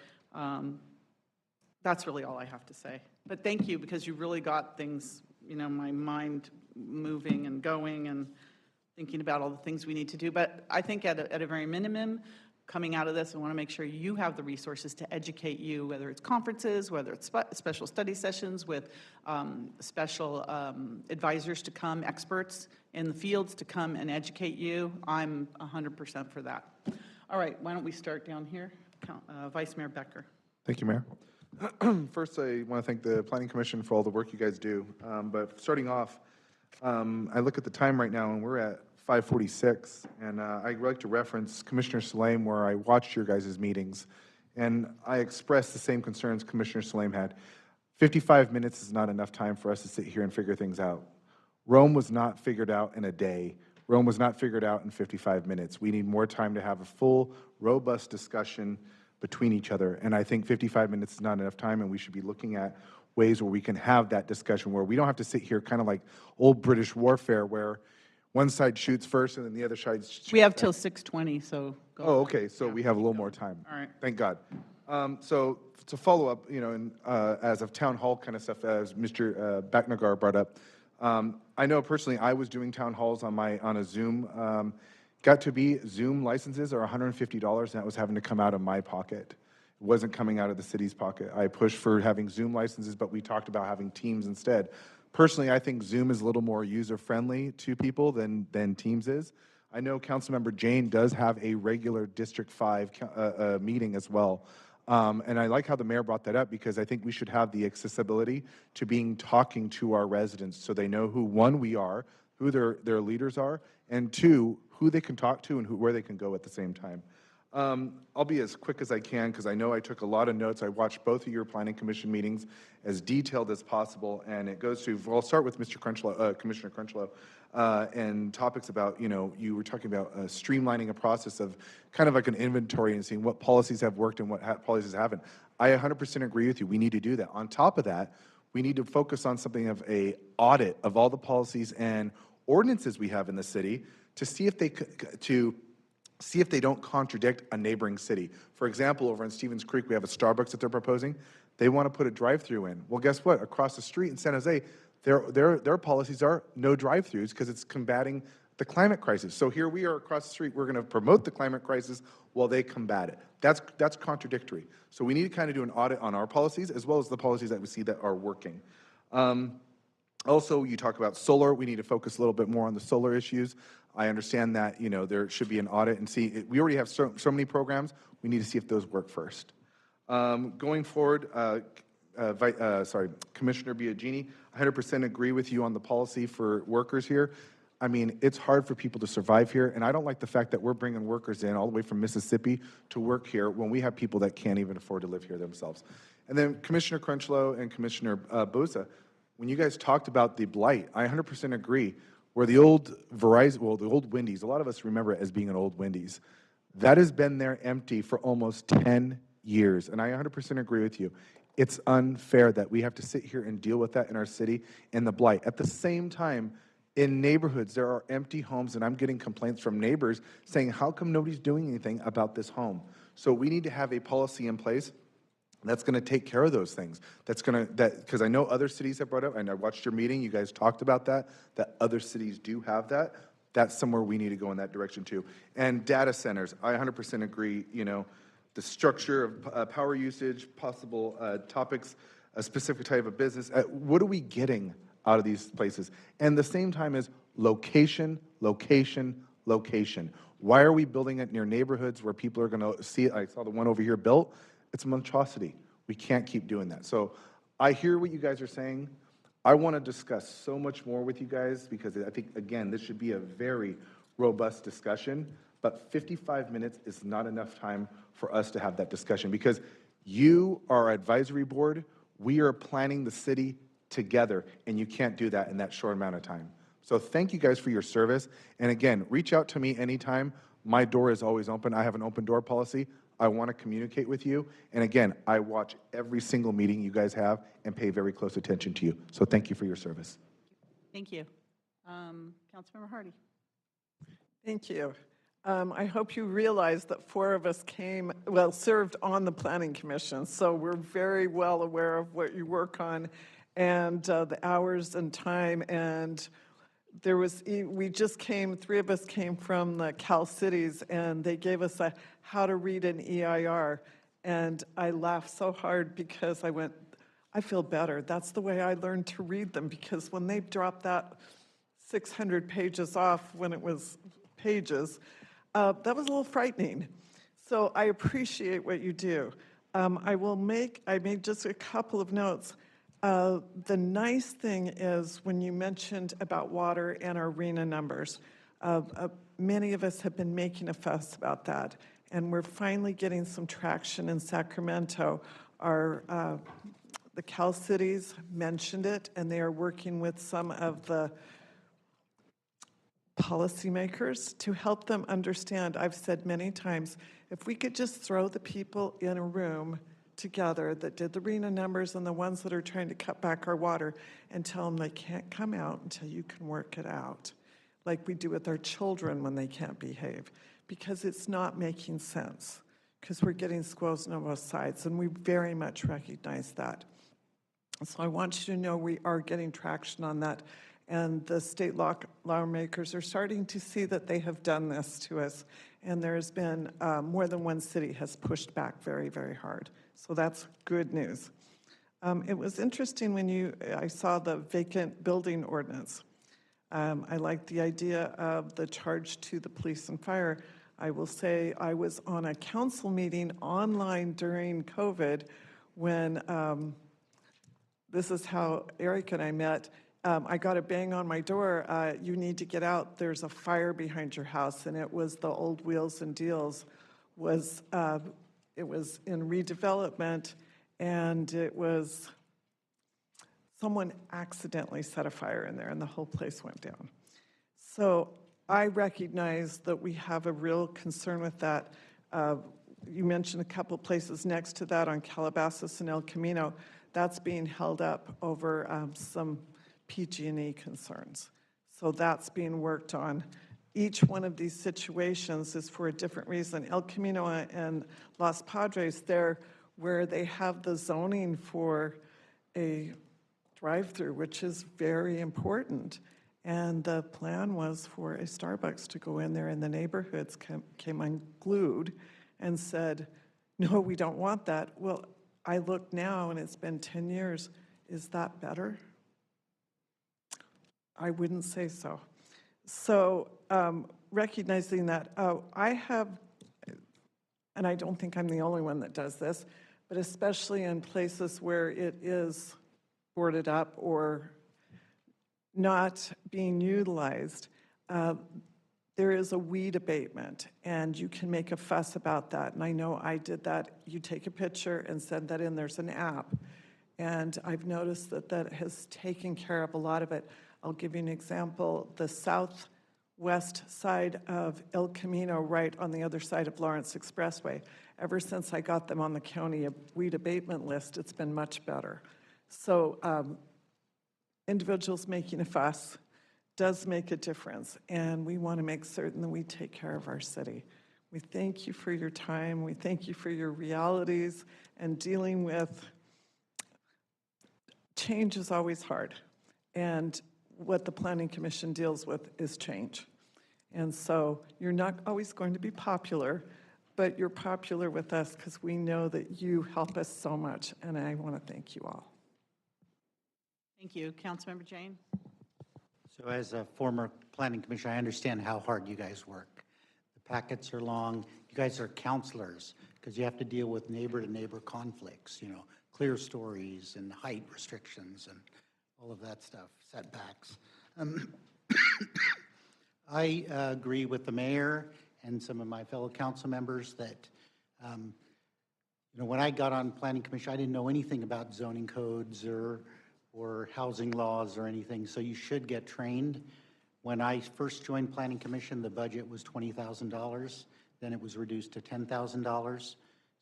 that's really all I have to say. But thank you, because you really got things, you know, my mind moving and going and thinking about all the things we need to do. But I think at a very minimum, coming out of this, I want to make sure you have the resources to educate you, whether it's conferences, whether it's special study sessions with special advisors to come, experts in the fields to come and educate you. I'm 100% for that. All right, why don't we start down here? Vice Mayor Becker. Thank you, Mayor. First, I want to thank the Planning Commission for all the work you guys do. But starting off, I look at the time right now, and we're at 5:46, and I'd like to reference Commissioner Salame, where I watched your guys' meetings, and I expressed the same concerns Commissioner Salame had. 55 minutes is not enough time for us to sit here and figure things out. Rome was not figured out in a day. Rome was not figured out in 55 minutes. We need more time to have a full, robust discussion between each other, and I think 55 minutes is not enough time, and we should be looking at ways where we can have that discussion where we don't have to sit here kind of like old British warfare where one side shoots first and then the other side shoots. We have till 6:20, so go. Oh, okay, so we have a little more time. All right. Thank God. So to follow up, you know, and as of town hall kind of stuff, as Mr. Bhatnagar brought up, I know personally I was doing town halls on a Zoom. Got to be Zoom licenses are $150, and that was having to come out of my pocket. It wasn't coming out of the city's pocket. I pushed for having Zoom licenses, but we talked about having Teams instead. Personally, I think Zoom is a little more user-friendly to people than Teams is. I know Councilmember Jane does have a regular District 5 meeting as well. And I like how the mayor brought that up because I think we should have the accessibility to talking to our residents so they know who, one, we are, who their leaders are, and two, who they can talk to and where they can go at the same time. I'll be as quick as I can because I know I took a lot of notes. I watched both of your Planning Commission meetings as detailed as possible, and it goes to, well, I'll start with Mr. Crunchlow, Commissioner Crunchlow, and topics about, you know, you were talking about streamlining a process of kind of like an inventory and seeing what policies have worked and what policies haven't. I 100% agree with you. We need to do that. On top of that, we need to focus on something of a audit of all the policies and ordinances we have in the city to see if they don't contradict a neighboring city. For example, over in Stevens Creek, we have a Starbucks that they're proposing. They want to put a drive-through in. Well, guess what? Across the street in San Jose, their policies are no drive-throughs because it's combating the climate crisis. So here we are across the street. We're going to promote the climate crisis while they combat it. That's contradictory. So we need to kind of do an audit on our policies as well as the policies that we see that are working. Also, you talk about solar. We need to focus a little bit more on the solar issues. I understand that, you know, there should be an audit and see. We already have so many programs. We need to see if those work first. Going forward, Commissioner Biagini, 100% agree with you on the policy for workers here. I mean, it's hard for people to survive here, and I don't like the fact that we're bringing workers in all the way from Mississippi to work here when we have people that can't even afford to live here themselves. And then Commissioner Crunchlow and Commissioner Boza, when you guys talked about the blight, I 100% agree. Where the old Verizon, well, the old Wendy's, a lot of us remember it as being an old Wendy's. That has been there empty for almost 10 years, and I 100% agree with you. It's unfair that we have to sit here and deal with that in our city and the blight. At the same time, in neighborhoods, there are empty homes, and I'm getting complaints from neighbors saying, how come nobody's doing anything about this home? So we need to have a policy in place that's going to take care of those things. Because I know other cities have brought up, and I watched your meeting, you guys talked about that other cities do have that. That's somewhere we need to go in that direction too. And data centers, I 100% agree, you know, the structure of power usage, possible topics, a specific type of business. What are we getting out of these places? And the same time is location, location, location. Why are we building it near neighborhoods where people are going to see it? I saw the one over here built. It's a monstrosity. We can't keep doing that. So I hear what you guys are saying. I want to discuss so much more with you guys because I think, again, this should be a very robust discussion, but 55 minutes is not enough time for us to have that discussion because you are our advisory board. We are planning the city together, and you can't do that in that short amount of time. So thank you guys for your service. And again, reach out to me anytime. My door is always open. I have an open door policy. I want to communicate with you. And again, I watch every single meeting you guys have and pay very close attention to you. So thank you for your service. Thank you. Councilmember Hardy. Thank you. I hope you realize that 4 of us served on the Planning Commission, so we're very well aware of what you work on and the hours and time. And we just came, 3 of us came from the Cal Cities, and they gave us a how to read an EIR. And I laughed so hard because I went, I feel better. That's the way I learned to read them, because when they dropped that 600 pages off when it was pages, that was a little frightening. So I appreciate what you do. I made just a couple of notes. The nice thing is when you mentioned about water and our RENA numbers, many of us have been making a fuss about that, and we're finally getting some traction in Sacramento. The Cal Cities mentioned it, and they are working with some of the policymakers to help them understand. I've said many times, if we could just throw the people in a room together that did the RENA numbers and the ones that are trying to cut back our water and tell them they can't come out until you can work it out, like we do with our children when they can't behave, because it's not making sense, because we're getting squozen on both sides, and we very much recognize that. So I want you to know we are getting traction on that, and the state lawmakers are starting to see that they have done this to us, and there's been more than one city has pushed back very, very hard. So that's good news. It was interesting when I saw the vacant building ordinance. I like the idea of the charge to the police and fire. I will say I was on a council meeting online during COVID when this is how Eric and I met. I got a bang on my door. You need to get out. There's a fire behind your house. And it was the old Wheels and Deals. It was in redevelopment, and it was someone accidentally set a fire in there, and the whole place went down. So I recognize that we have a real concern with that. You mentioned a couple places next to that on Calabasas and El Camino. That's being held up over some PG&E concerns. So that's being worked on. Each one of these situations is for a different reason. El Camino and Los Padres, they're where they have the zoning for a drive-through, which is very important. And the plan was for a Starbucks to go in there, and the neighborhoods came unglued and said, no, we don't want that. Well, I look now, and it's been 10 years. Is that better? I wouldn't say so. So recognizing that, I have, and I don't think I'm the only one that does this, but especially in places where it is boarded up or not being utilized, there is a weed abatement, and you can make a fuss about that. And I know I did that. You take a picture and send that in. There's an app. And I've noticed that that has taken care of a lot of it. I'll give you an example. The southwest side of El Camino, right on the other side of Lawrence Expressway, ever since I got them on the county weed abatement list, it's been much better. So individuals making a fuss does make a difference, and we want to make certain that we take care of our city. We thank you for your time. We thank you for your realities, and dealing with change is always hard. And what the Planning Commission deals with is change. And so you're not always going to be popular, but you're popular with us because we know that you help us so much, and I want to thank you all. Thank you. Councilmember Jane? So as a former planning commissioner, I understand how hard you guys work. The packets are long. You guys are counselors because you have to deal with neighbor-to-neighbor conflicts, you know, clear stories and height restrictions and all of that stuff, setbacks. I agree with the mayor and some of my fellow council members that, you know, when I got on planning commission, I didn't know anything about zoning codes or housing laws or anything, so you should get trained. When I first joined Planning Commission, the budget was $20,000. Then it was reduced to $10,000.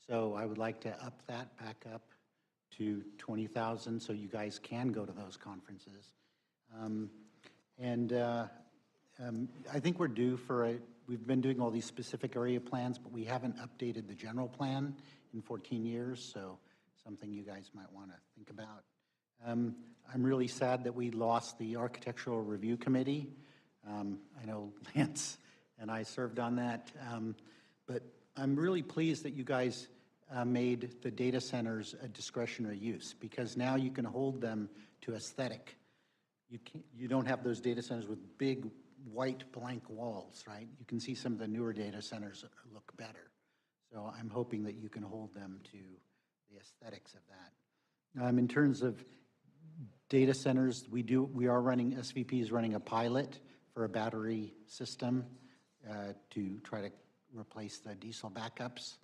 So I would like to up that back up to $20,000 so you guys can go to those conferences. I think we're due for we've been doing all these specific area plans, but we haven't updated the general plan in 14 years, so something you guys might want to think about. I'm really sad that we lost the Architectural Review Committee. I know Lance and I served on that, but I'm really pleased that you guys made the data centers a discretionary use, because now you can hold them to aesthetic. You don't have those data centers with big white blank walls, right? You can see some of the newer data centers look better. So I'm hoping that you can hold them to the aesthetics of that. In terms of data centers, SVP is running a pilot for a battery system to try to replace the diesel backups.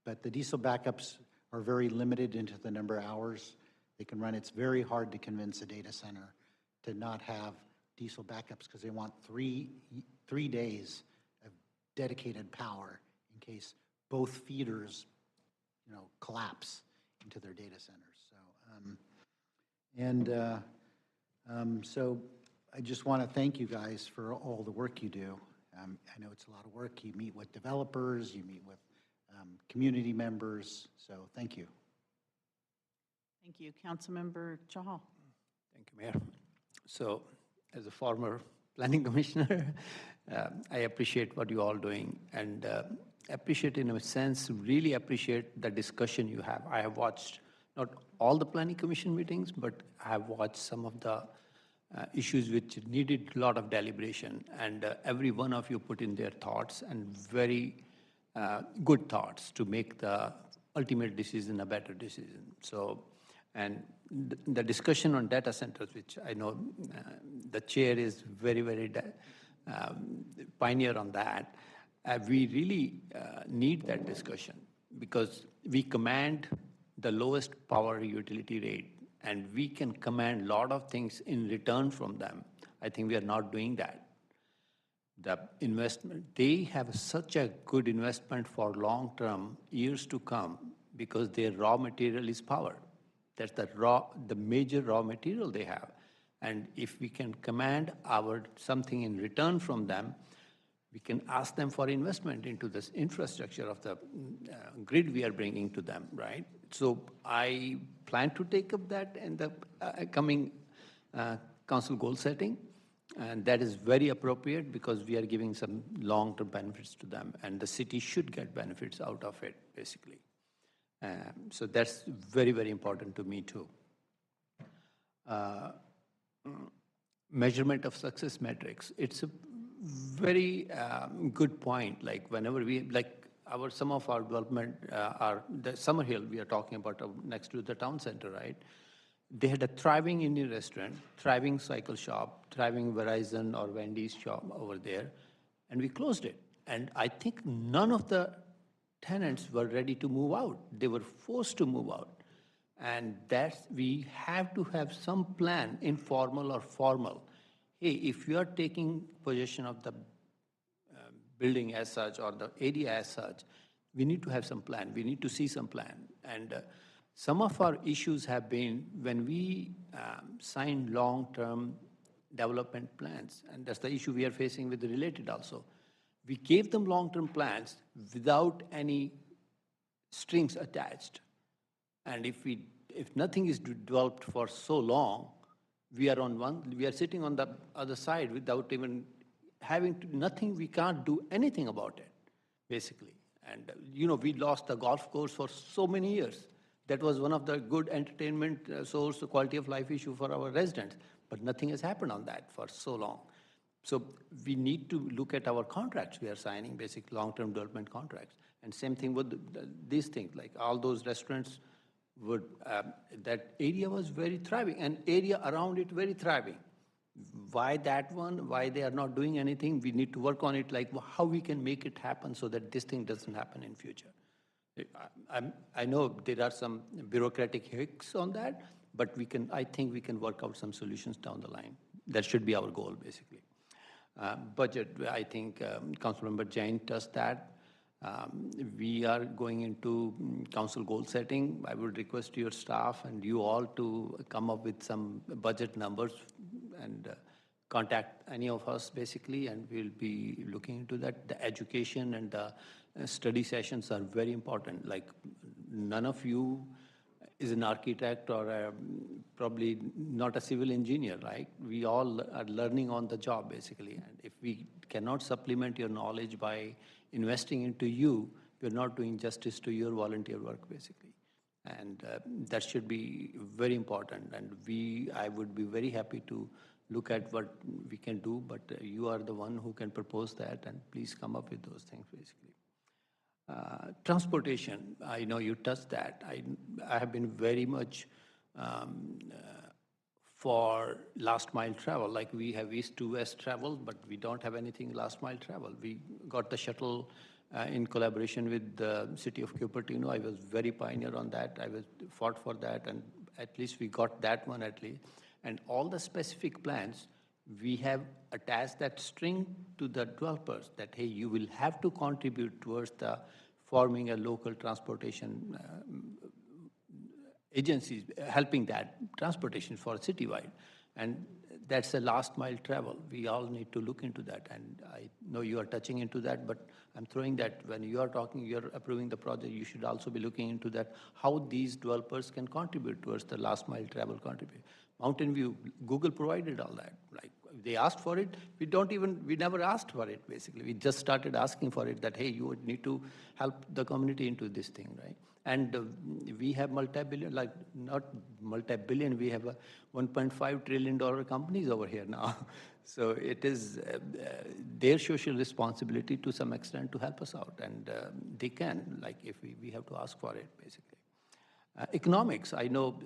But the diesel backups are very limited into the number of hours they can run. It's very hard to convince a data center to not have diesel backups because they want three days of dedicated power in case both feeders, you know, collapse into their data centers. So I just want to thank you guys for all the work you do. I know it's a lot of work. You meet with developers, you meet with community members, so thank you. Thank you. Councilmember Chahal. Thank you, Mayor. So, as a former planning commissioner, I appreciate what you all doing, and appreciate, in a sense, really appreciate the discussion you have. I have watched not all the planning commission meetings, but I have watched some of the issues which needed a lot of deliberation, and every one of you put in their thoughts, and very good thoughts to make the ultimate decision a better decision. So, and the discussion on data centers, which I know the chair is very, very pioneer on that, we really need that discussion, because we command the lowest power utility rate, and we can command a lot of things in return from them. I think we are not doing that. The investment, they have such a good investment for long-term, years to come, because their raw material is power. That's the major raw material they have. And if we can command something in return from them, we can ask them for investment into this infrastructure of the grid we are bringing to them, right? So I plan to take up that in the coming council goal setting. And that is very appropriate because we are giving some long-term benefits to them, and the city should get benefits out of it, basically. So that's very, very important to me, too. Measurement of success metrics. It's a very good point. Like whenever some of our development are the Summer Hill we are talking about next to the town center, right? They had a thriving Indian restaurant, thriving cycle shop, thriving Verizon or Wendy's shop over there, and we closed it. And I think none of the tenants were ready to move out. They were forced to move out. And that's, we have to have some plan, informal or formal. Hey, if you are taking possession of the building as such or the area as such, we need to have some plan. We need to see some plan. And some of our issues have been when we sign long-term development plans, and that's the issue we are facing with the related also. We gave them long-term plans without any strings attached. And if nothing is developed for so long, we are sitting on the other side without even nothing, we can't do anything about it, basically. And, we lost the golf course for so many years. That was one of the good entertainment source, quality of life issue for our residents. But nothing has happened on that for so long. So we need to look at our contracts we are signing, basic long-term development contracts. And same thing with these things, like all those restaurants that area was very thriving, and area around it very thriving. Why that one? Why they are not doing anything? We need to work on it, like how we can make it happen so that this thing doesn't happen in future. I know there are some bureaucratic hiccups on that, but I think we can work out some solutions down the line. That should be our goal, basically. Budget, I think Councilmember Jain touched that. We are going into council goal setting. I would request your staff and you all to come up with some budget numbers and contact any of us, basically, and we'll be looking into that. The education and the study sessions are very important. Like, none of you is an architect or probably not a civil engineer, right? We all are learning on the job, basically. And if we cannot supplement your knowledge by investing into you, we're not doing justice to your volunteer work, basically. And that should be very important. And I would be very happy to look at what we can do, but you are the one who can propose that, and please come up with those things, basically. Transportation, I know you touched that. I have been very much for last mile travel. Like, we have east to west travel, but we don't have anything last mile travel. We got the shuttle in collaboration with the city of Cupertino. I was very pioneer on that. I fought for that, and at least we got that one at least. And all the specific plans, we have attached that string to the developers that, hey, you will have to contribute towards the forming a local transportation agencies, helping that transportation for citywide. And that's a last mile travel. We all need to look into that. And I know you are touching into that, but I'm throwing that when you are talking, you're approving the project, you should also be looking into that, how these developers can contribute towards the last mile travel contribute. Mountain View, Google provided all that. Like, they asked for it. We never asked for it, basically. We just started asking for it that, hey, you would need to help the community into this thing, right? And we have multi-billion, like not multi-billion, we have a $1.5 trillion companies over here now. So it is their social responsibility to some extent to help us out. And they can, like, if we have to ask for it, basically. Economics, I know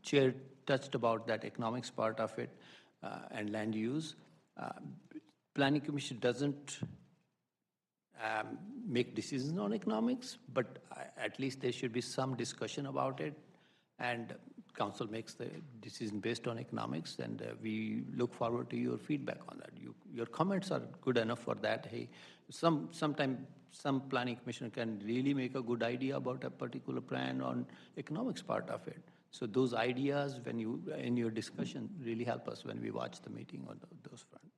Chair touched about that economics part of it and land use. Planning Commission doesn't make decisions on economics, but at least there should be some discussion about it, and council makes the decision based on economics, and we look forward to your feedback on that. Your comments are good enough for that. Hey, sometimes some planning commissioner can really make a good idea about a particular plan on economics part of it. So those ideas, when you in your discussion, really help us when we watch the meeting on those fronts.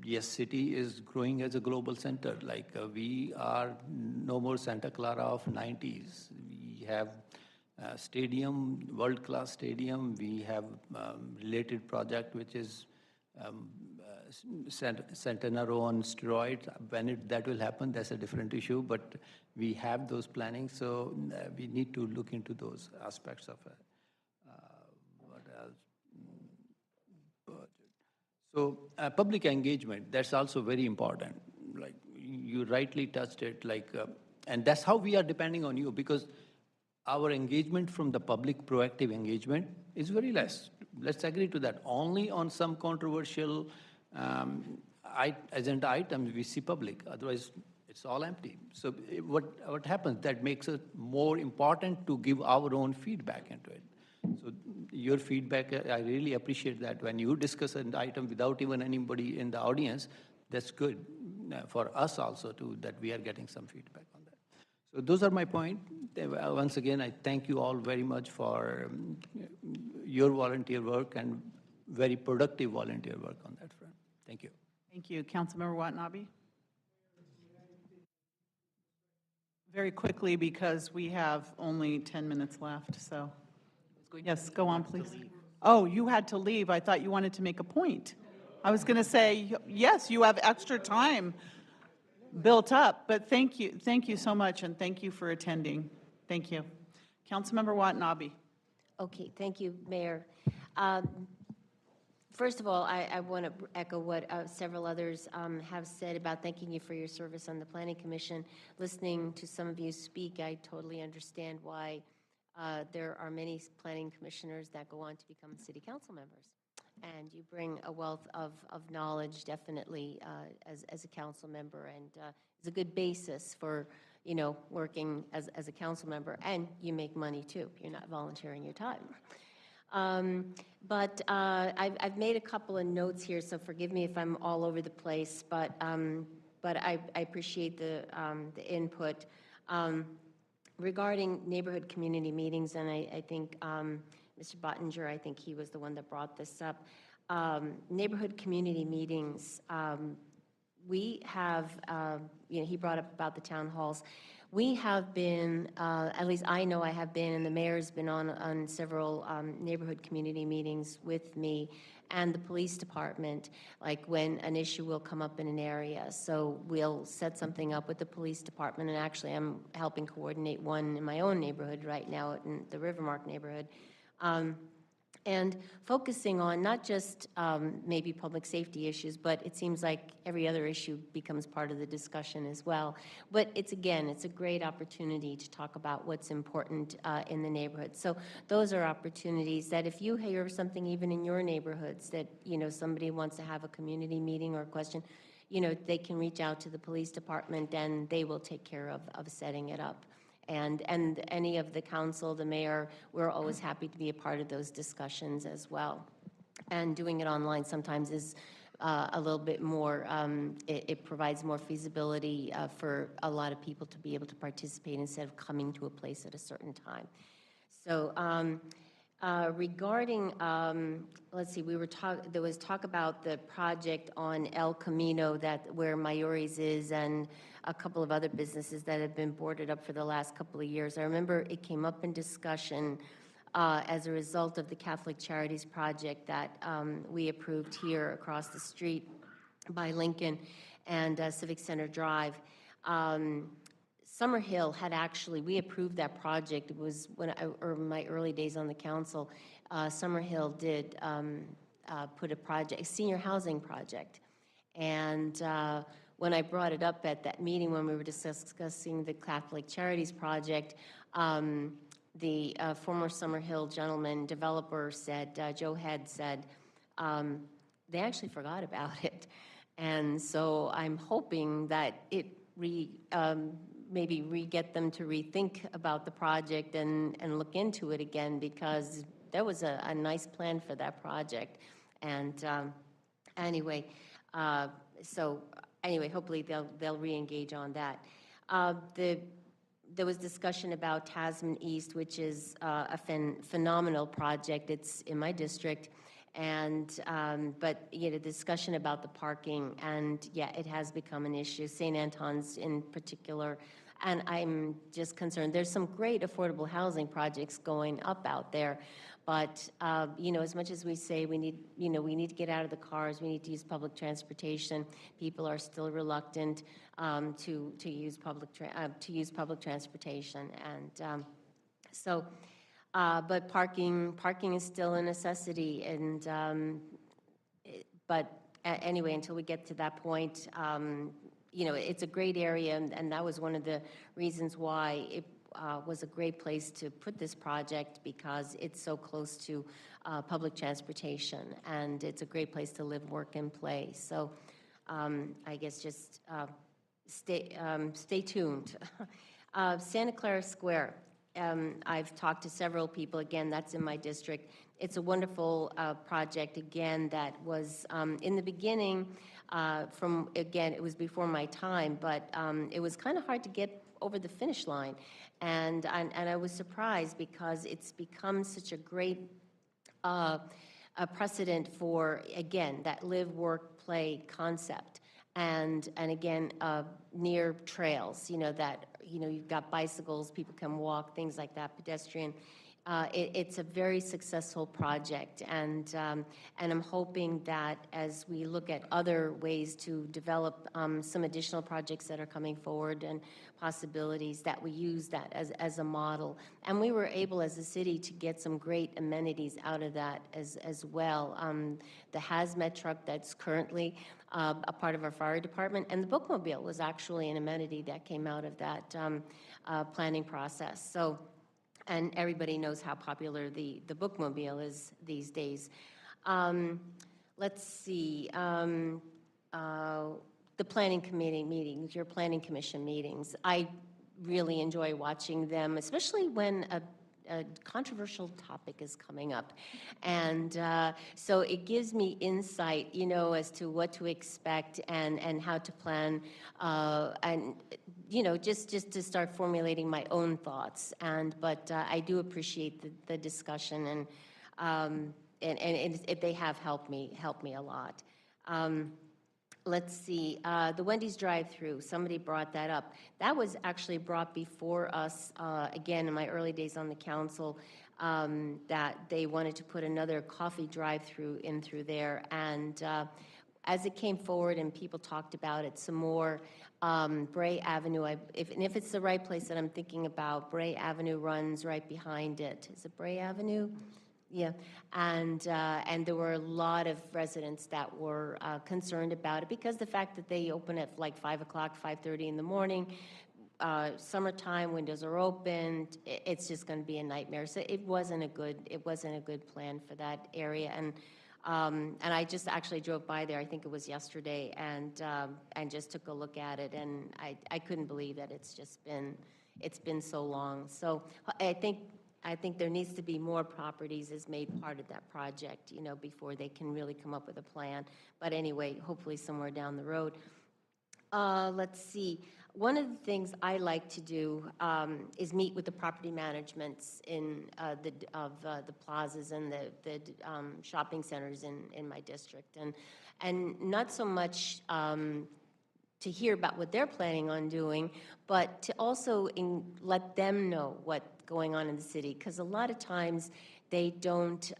Yes, city is growing as a global center. Like we are no more Santa Clara of 90s. We have stadium, world-class stadium. We have related project which is Centenaro on steroids. When that will happen, that's a different issue. But we have those planning, so we need to look into those aspects of it. What else? Budget. So public engagement, that's also very important. Like you rightly touched it, like, and that's how we are depending on you, because our engagement from the public, proactive engagement, is very less. Let's agree to that. Only on some controversial agenda items we see public. Otherwise, it's all empty. So what happens? That makes it more important to give our own feedback into it. So your feedback, I really appreciate that. When you discuss an item without even anybody in the audience, that's good for us also too, that we are getting some feedback on that. So those are my point. Once again, I thank you all very much for your volunteer work and very productive volunteer work on that front. Thank you. Thank you. Councilmember Watanabe? Very quickly, because we have only 10 minutes left, so. Yes, go on, please. Oh, you had to leave. I thought you wanted to make a point. I was going to say, yes, you have extra time built up, but thank you so much, and thank you for attending. Thank you. Councilmember Watanabe. Okay, thank you, Mayor. First of all, I want to echo what several others have said about thanking you for your service on the Planning Commission. Listening to some of you speak, I totally understand why there are many planning commissioners that go on to become city council members. And you bring a wealth of knowledge, definitely, as a council member, and it's a good basis for, working as a council member. And you make money, too. You're not volunteering your time. But I've made a couple of notes here, so forgive me if I'm all over the place, but I appreciate the input. Regarding neighborhood community meetings, and I think Mr. Bottinger, I think he was the one that brought this up. Neighborhood community meetings, we have, he brought up about the town halls. We have been, at least I know I have been, and the mayor's been on several neighborhood community meetings with me and the police department, like when an issue will come up in an area. So we'll set something up with the police department, and actually I'm helping coordinate one in my own neighborhood right now, in the Rivermark neighborhood. And focusing on not just maybe public safety issues, but it seems like every other issue becomes part of the discussion as well. But it's a great opportunity to talk about what's important in the neighborhood. So those are opportunities that if you hear something even in your neighborhoods that, somebody wants to have a community meeting or a question, they can reach out to the police department and they will take care of setting it up. And any of the council, the mayor, we're always happy to be a part of those discussions as well. And doing it online sometimes is a little bit more, it provides more feasibility for a lot of people to be able to participate instead of coming to a place at a certain time. So regarding, let's see, there was talk about the project on El Camino where Mayori's is, and a couple of other businesses that have been boarded up for the last couple of years. I remember it came up in discussion as a result of the Catholic Charities project that we approved here across the street by Lincoln and Civic Center Drive. Summerhill had actually, we approved that project. It was my early days on the council. Summerhill did put a project, a senior housing project. And when I brought it up at that meeting when we were discussing the Catholic Charities project, the former Summerhill gentleman developer said, Joe Head said, they actually forgot about it. And so I'm hoping that it maybe get them to rethink about the project and look into it again, because there was a nice plan for that project. And anyway, hopefully they'll re-engage on that. There was discussion about Tasman East, which is a phenomenal project. It's in my district. And, but, discussion about the parking, and yeah, it has become an issue, St. Anton's in particular. And I'm just concerned. There's some great affordable housing projects going up out there, but, as much as we say we need to get out of the cars, we need to use public transportation, people are still reluctant to use public transportation. And but parking is still a necessity, and but anyway, until we get to that point, it's a great area, and that was one of the reasons why was a great place to put this project because it's so close to public transportation, and it's a great place to live, work, and play. So I guess just stay tuned. Santa Clara Square. I've talked to several people. Again, that's in my district. It's a wonderful project, again, that was in the beginning, again, it was before my time, but it was kind of hard to get over the finish line. And I was surprised because it's become such a great a precedent for, again, that live, work, play concept. And again, near trails, that, you've got bicycles, people can walk, things like that, pedestrian. It's a very successful project, and I'm hoping that as we look at other ways to develop some additional projects that are coming forward and possibilities, that we use that as a model. And we were able as a city to get some great amenities out of that as well. The hazmat truck that's currently a part of our fire department, and the bookmobile was actually an amenity that came out of that planning process. So. And everybody knows how popular the bookmobile is these days. Let's see, the planning committee meetings, your planning commission meetings. I really enjoy watching them, especially when a controversial topic is coming up. And so it gives me insight, as to what to expect and how to plan, and, just to start formulating my own thoughts. But I do appreciate the discussion, and they have helped me a lot. Let's see, the Wendy's drive-through, somebody brought that up. That was actually brought before us, again, in my early days on the council, that they wanted to put another coffee drive-through in through there. And as it came forward and people talked about it some more, Bray Avenue, if it's the right place that I'm thinking about, Bray Avenue runs right behind it. Is it Bray Avenue? Yeah, and there were a lot of residents that were concerned about it because the fact that they open at like 5 o'clock, 5:30 in the morning, summertime, windows are open, it's just going to be a nightmare. So it wasn't a good plan for that area. And I just actually drove by there, I think it was yesterday, and just took a look at it, and I couldn't believe that it's been so long. So I think there needs to be more properties as made part of that project, before they can really come up with a plan. But anyway, hopefully somewhere down the road. Let's see. One of the things I like to do is meet with the property managements in the plazas and the shopping centers in my district, and not so much to hear about what they're planning on doing, but to also let them know what's going on in the city. Because a lot of times they don't,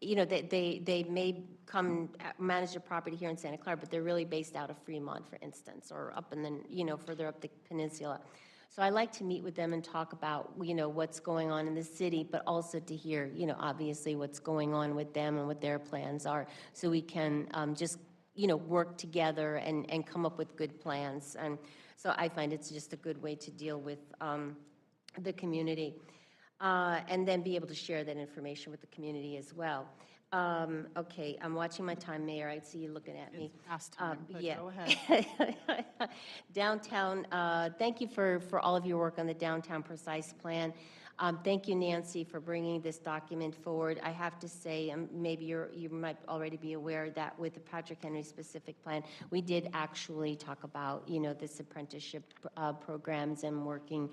they may come manage a property here in Santa Clara, but they're really based out of Fremont, for instance, or up in the, further up the peninsula. So I like to meet with them and talk about, what's going on in the city, but also to hear, obviously what's going on with them and what their plans are, so we can just work together and come up with good plans. And so I find it's just a good way to deal with the community, and then be able to share that information with the community as well. Okay, I'm watching my time, Mayor. I see you looking at me. It's past time, but yeah. go ahead. Downtown, thank you for all of your work on the downtown precise plan. Thank you, Nancy, for bringing this document forward. I have to say, maybe you might already be aware that with the Patrick Henry specific plan, we did actually talk about, this apprenticeship programs and working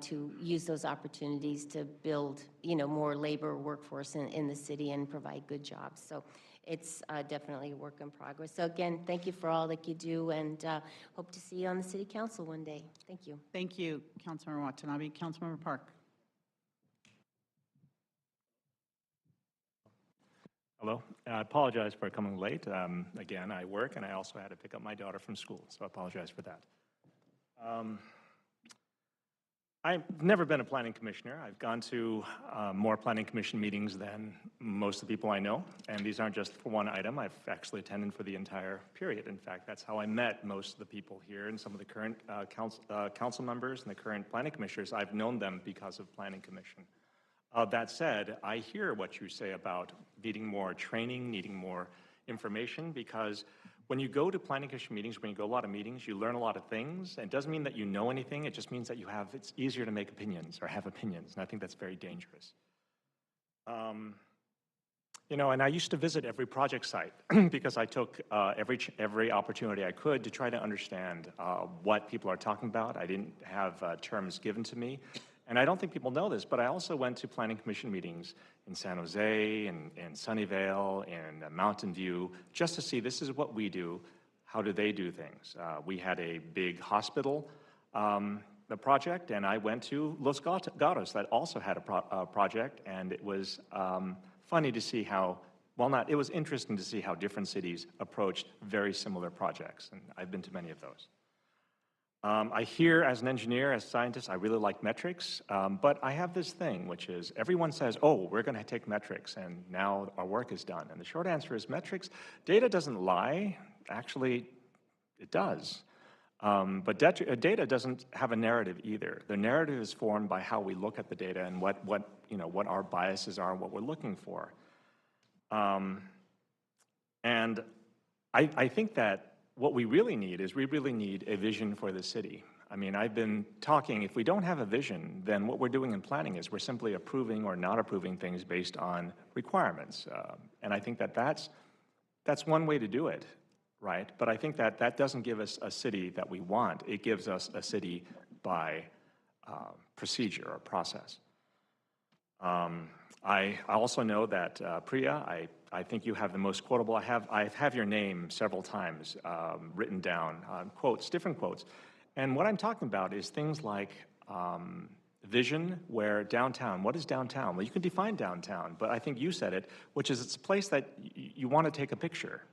to use those opportunities to build, more labor workforce in the city and provide good jobs. So it's definitely a work in progress. So again, thank you for all that you do, and hope to see you on the City Council one day. Thank you. Thank you, Councilmember Watanabe. Councilmember Park. Hello. I apologize for coming late. Again, I work, and I also had to pick up my daughter from school, so I apologize for that. I've never been a planning commissioner. I've gone to more planning commission meetings than most of the people I know, and these aren't just for one item. I've actually attended for the entire period. In fact, that's how I met most of the people here and some of the current council members and the current planning commissioners. I've known them because of planning commission. That said, I hear what you say about needing more training, needing more information, because when you go to planning commission meetings, when you go to a lot of meetings, you learn a lot of things. And it doesn't mean that you know anything. It just means that it's easier to make opinions or have opinions. And I think that's very dangerous. You know, and I used to visit every project site because I took every opportunity I could to try to understand what people are talking about. I didn't have terms given to me. And I don't think people know this, but I also went to planning commission meetings in San Jose, in Sunnyvale, in Mountain View, just to see this is what we do, how do they do things. We had a big hospital the project, and I went to Los Gatos that also had a project, and it was funny to see how, it was interesting to see how different cities approached very similar projects, and I've been to many of those. I hear as an engineer, as a scientist, I really like metrics, but I have this thing, which is everyone says, oh, we're going to take metrics, and now our work is done. And the short answer is metrics, data doesn't lie. Actually, it does. But data doesn't have a narrative either. The narrative is formed by how we look at the data and what our biases are and what we're looking for. And I think that what we really need is we really need a vision for the city. I mean, I've been talking, if we don't have a vision, then what we're doing in planning is we're simply approving or not approving things based on requirements. And I think that that's one way to do it, right? But I think that that doesn't give us a city that we want. It gives us a city by procedure or process. I also know that, Priya, I think you have the most quotable. I have your name several times written down on quotes, different quotes. And what I'm talking about is things like vision, where downtown, what is downtown? Well, you can define downtown, but I think you said it, which is it's a place that you want to take a picture.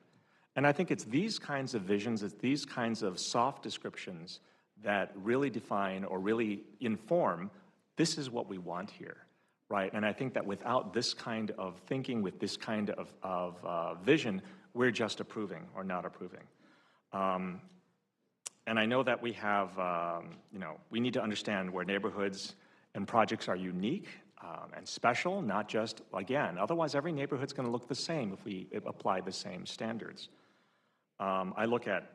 And I think it's these kinds of visions, it's these kinds of soft descriptions that really define or really inform, this is what we want here. Right, and I think that without this kind of thinking, with this kind of vision, we're just approving or not approving. And I know that we have, we need to understand where neighborhoods and projects are unique and special, not just, again, otherwise every neighborhood's going to look the same if we apply the same standards. I look at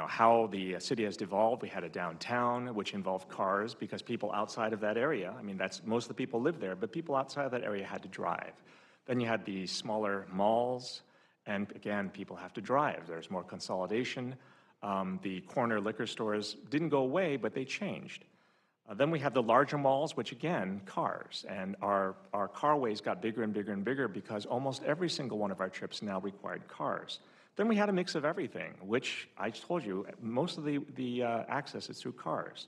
how the city has devolved. We had a downtown, which involved cars, because people outside of that area, I mean, most of the people live there, but people outside of that area had to drive. Then you had the smaller malls, and again, people have to drive. There's more consolidation. The corner liquor stores didn't go away, but they changed. Then we had the larger malls, which again, cars, and our carways got bigger and bigger and bigger because almost every single one of our trips now required cars. Then we had a mix of everything, which I told you, most of the access is through cars.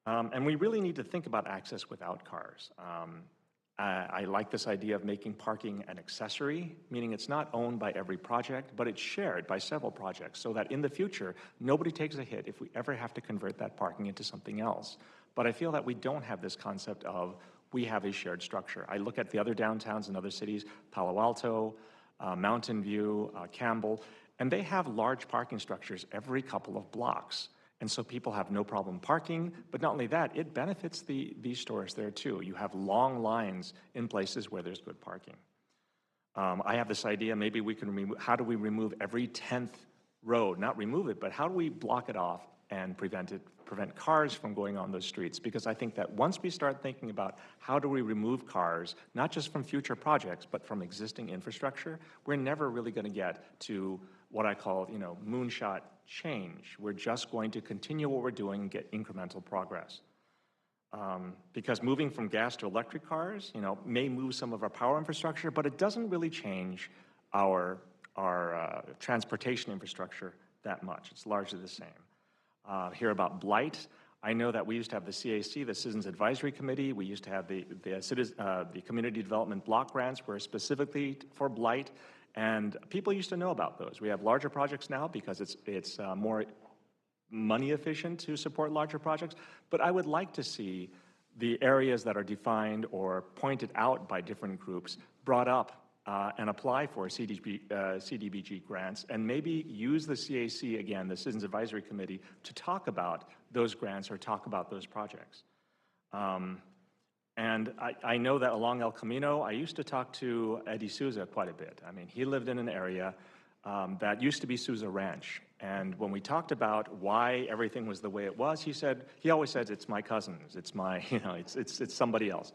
And we really need to think about access without cars. I like this idea of making parking an accessory, meaning it's not owned by every project, but it's shared by several projects, so that in the future, nobody takes a hit if we ever have to convert that parking into something else. But I feel that we don't have this concept of we have a shared structure. I look at the other downtowns in other cities, Palo Alto, Mountain View, Campbell, and they have large parking structures every couple of blocks. And so people have no problem parking, but not only that, it benefits these stores there too. You have long lines in places where there's good parking. I have this idea, maybe we can how do we remove every 10th road? Not remove it, but how do we block it off and prevent cars from going on those streets? Because I think that once we start thinking about how do we remove cars, not just from future projects, but from existing infrastructure, we're never really going to get to what I call, moonshot change. We're just going to continue what we're doing and get incremental progress. Because moving from gas to electric cars, may move some of our power infrastructure, but it doesn't really change our transportation infrastructure that much. It's largely the same. Hear about blight. I know that we used to have the CAC, the Citizens Advisory Committee. We used to have the Community Development Block Grants were specifically for blight, and people used to know about those. We have larger projects now because it's more money efficient to support larger projects, but I would like to see the areas that are defined or pointed out by different groups brought up and apply for CDBG grants, and maybe use the CAC, again, the Citizens Advisory Committee, to talk about those grants or talk about those projects. And I know that along El Camino, I used to talk to Eddie Souza quite a bit. I mean, he lived in an area that used to be Souza Ranch. And when we talked about why everything was the way it was, he always says, it's my cousins, it's my, it's somebody else.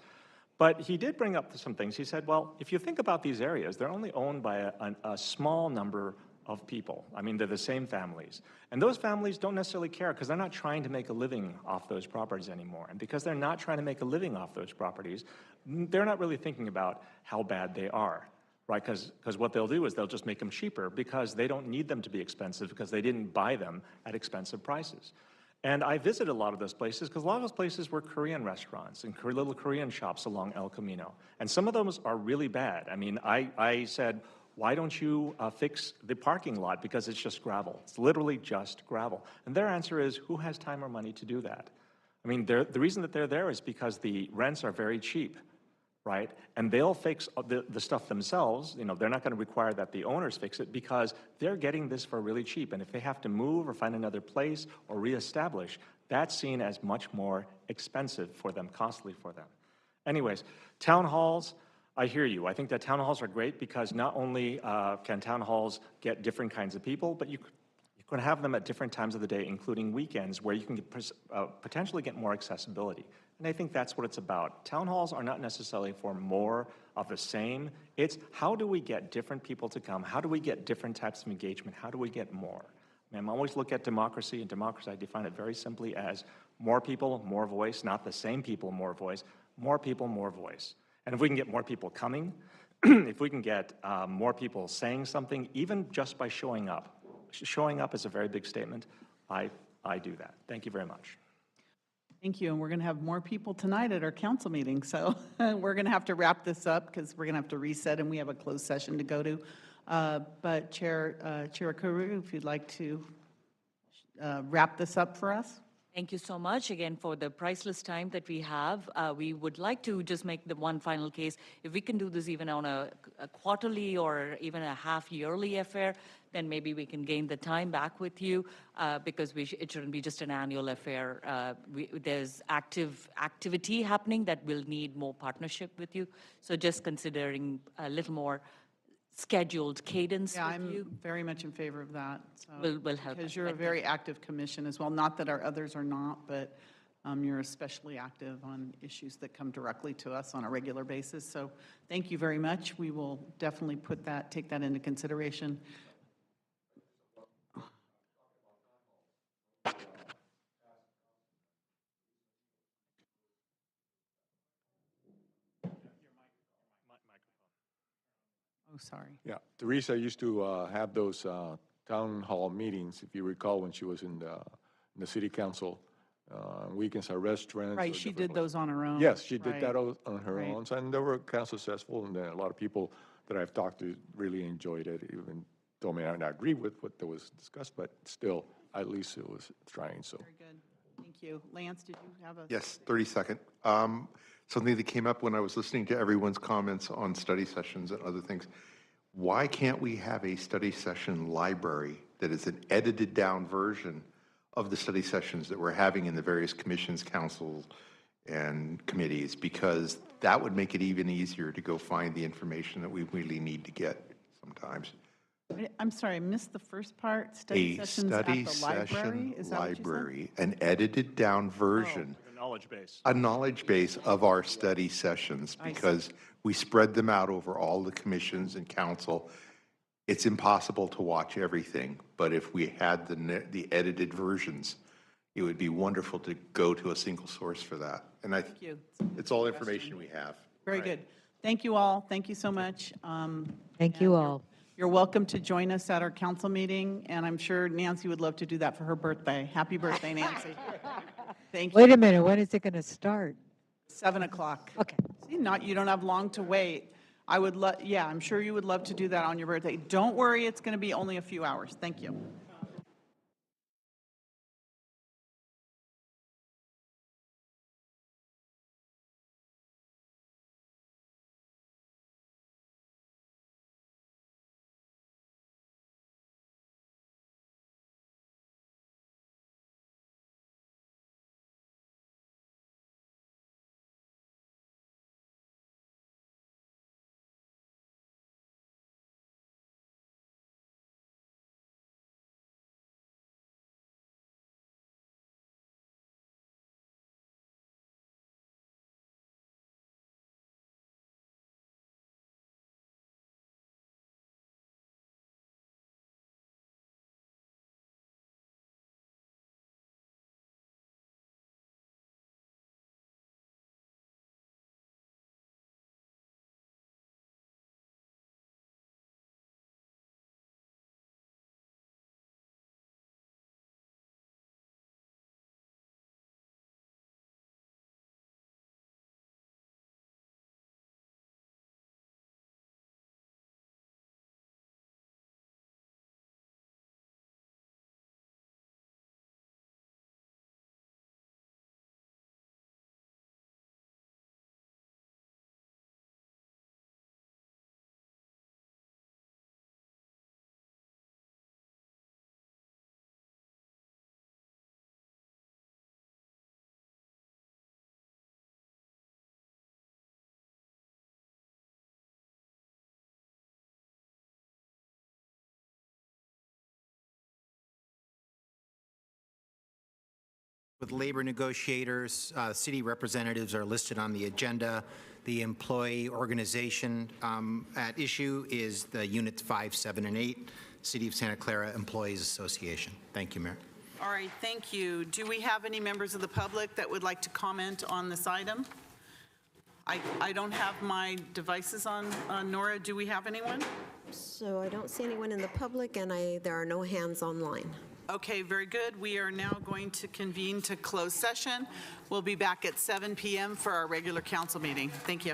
But he did bring up some things. He said, well, if you think about these areas, they're only owned by a small number of people. I mean, they're the same families. And those families don't necessarily care because they're not trying to make a living off those properties anymore. And because they're not trying to make a living off those properties, they're not really thinking about how bad they are, right? Because what they'll do is they'll just make them cheaper because they don't need them to be expensive because they didn't buy them at expensive prices. And I visited a lot of those places because a lot of those places were Korean restaurants and little Korean shops along El Camino. And some of those are really bad. I mean, I said, why don't you fix the parking lot because it's just gravel? It's literally just gravel. And their answer is, who has time or money to do that? I mean, the reason that they're there is because the rents are very cheap, right? And they'll fix the stuff themselves. You know, they're not going to require that the owners fix it because they're getting this for really cheap. And if they have to move or find another place or reestablish, that's seen as much more expensive for them, costly for them. Anyways, town halls, I hear you. I think that town halls are great because not only can town halls get different kinds of people, but you can have them at different times of the day, including weekends, where you can potentially get more accessibility. And I think that's what it's about. Town halls are not necessarily for more of the same. It's how do we get different people to come? How do we get different types of engagement? How do we get more? I always look at democracy, and democracy, I define it very simply as more people, more voice, not the same people, more voice, more people, more voice. And if we can get more people coming, if we can get more people saying something, even just by showing up is a very big statement. I do that. Thank you very much. Thank you, and we're going to have more people tonight at our council meeting, so we're going to have to wrap this up because we're going to have to reset, and we have a closed session to go to. But Chair Chirikuru, if you'd like to wrap this up for us. Thank you so much again for the priceless time that we have. We would like to just make the one final case. If we can do this even on a quarterly or even a half-yearly affair, then maybe we can gain the time back with you because it shouldn't be just an annual affair. There's activity happening that will need more partnership with you. So just considering a little more scheduled cadence Yeah, with you. I'm very much in favor of that. So, Will help. because you're a very active commission as well. Not that our others are not, but you're especially active on issues that come directly to us on a regular basis. So thank you very much. We will definitely take that into consideration. Oh, sorry. Yeah, Teresa used to have those town hall meetings, if you recall, when she was in the city council. Weekends at restaurants. Right, she did those on her own. Yes, she did Right. that on her Right. own, and they were kind of successful, and a lot of people that I've talked to really enjoyed it, even though I may not agree with what was discussed, but still, at least it was trying, so. Very good. Thank you. Lance, did you have a? Yes, 30-second. Something that came up when I was listening to everyone's comments on study sessions and other things. Why can't we have a study session library that is an edited down version of the study sessions that we're having in the various commissions, councils, and committees? Because that would make it even easier to go find the information that we really need to get sometimes. I'm sorry, I missed the first part. Study A sessions at study the library? session Is that what you said? library, an edited down version. Like a knowledge base. A knowledge base of our study sessions, I see. because we spread them out over all the commissions and council. It's impossible to watch everything, but if we had the edited versions, it would be wonderful to go to a single source for that. And Thank you. it's all information we have. Very good. Thank you all. Thank you so much. Thank you all. You're welcome to join us at our council meeting, and I'm sure Nancy would love to do that for her birthday. Happy birthday, Nancy. Thank you. Wait a minute, when is it going to start? 7 o'clock. Okay. See, you don't have long to wait. Yeah, I'm sure you would love to do that on your birthday. Don't worry, it's going to be only a few hours. Thank you. with labor negotiators. City representatives are listed on the agenda. The employee organization at issue is the Units 5, 7, and 8, City of Santa Clara Employees Association. Thank you, Mayor. All right, thank you. Do we have any members of the public that would like to comment on this item? I don't have my devices on. Nora, do we have anyone? So I don't see anyone in the public, and there are no hands online. Okay, very good. We are now going to convene to close session. We'll be back at 7 p.m. for our regular council meeting. Thank you.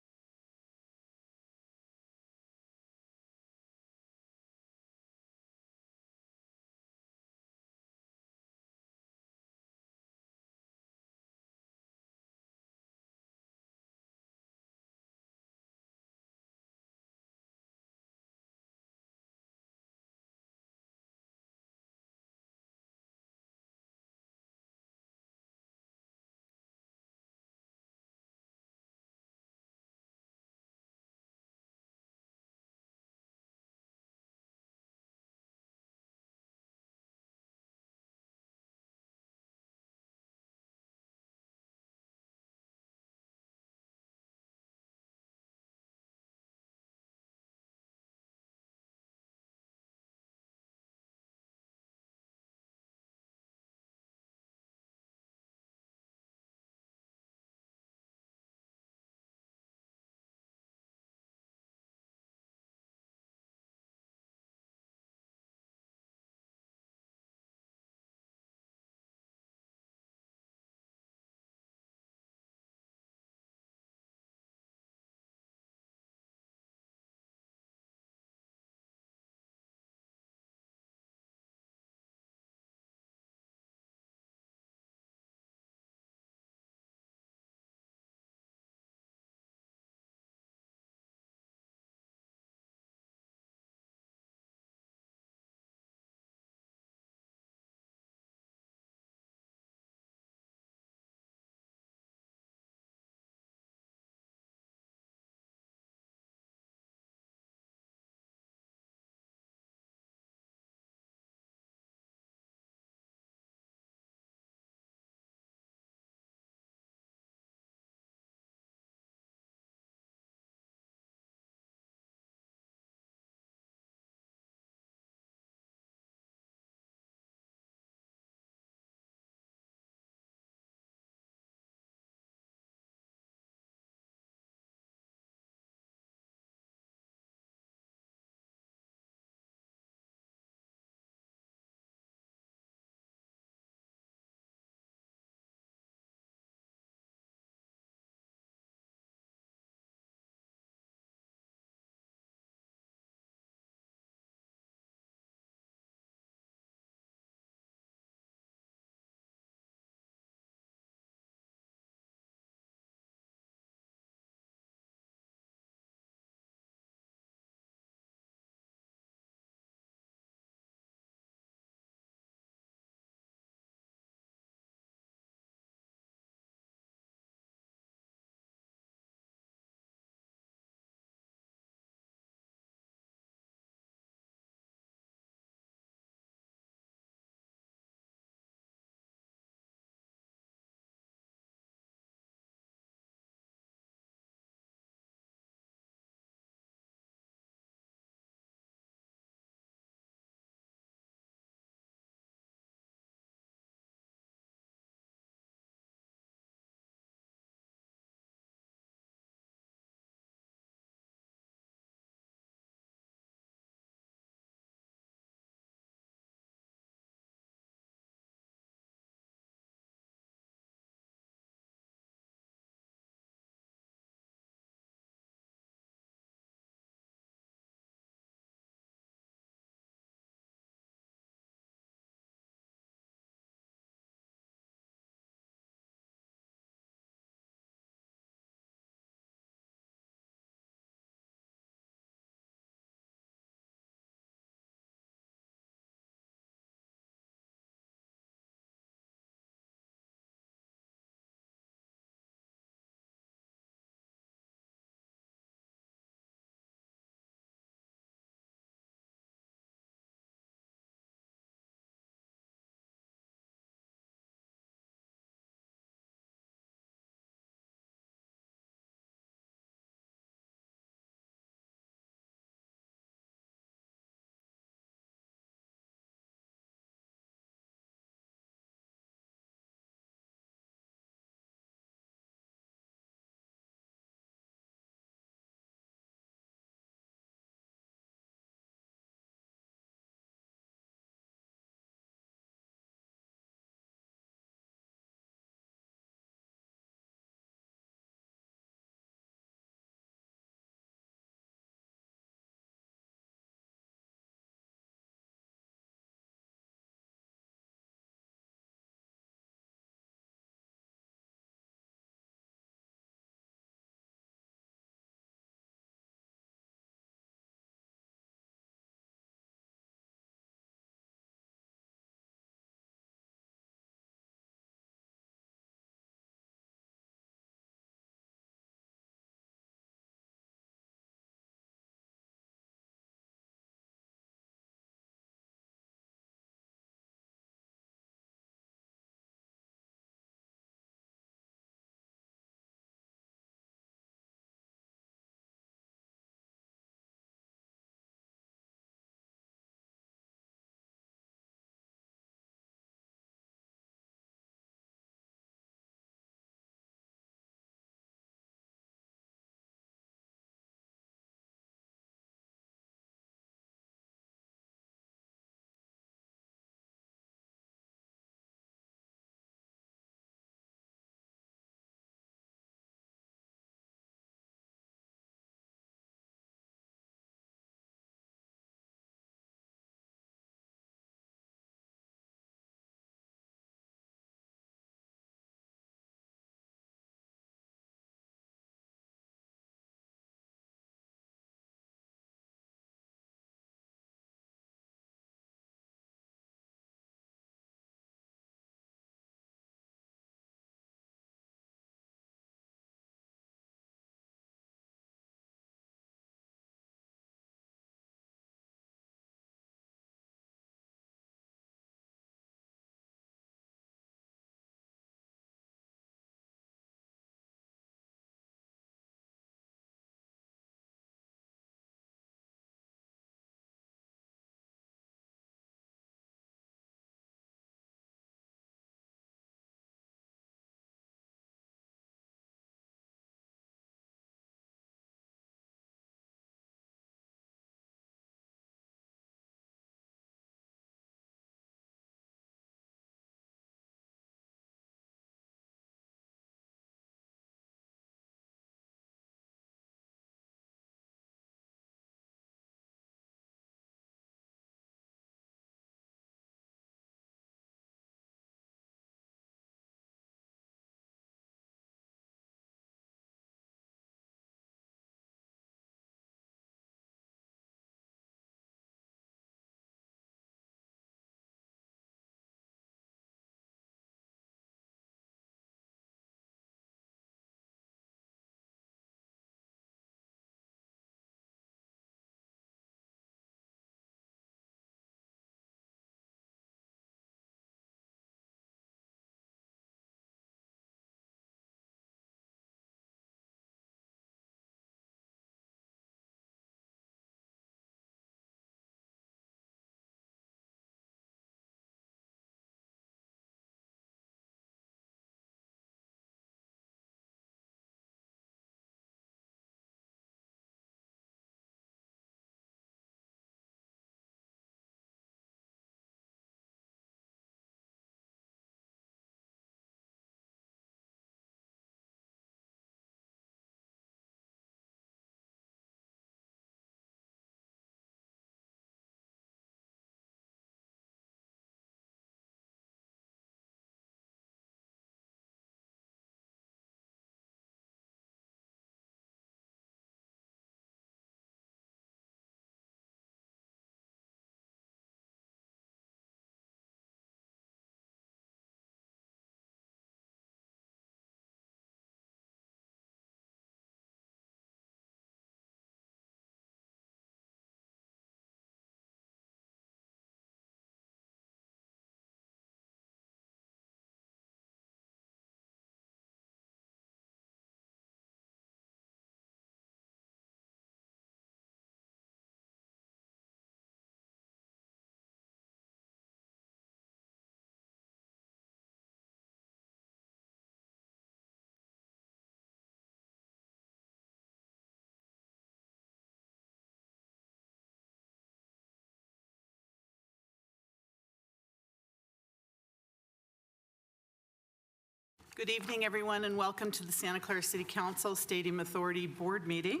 Good evening, everyone, and welcome to the Santa Clara City Council Stadium Authority Board meeting.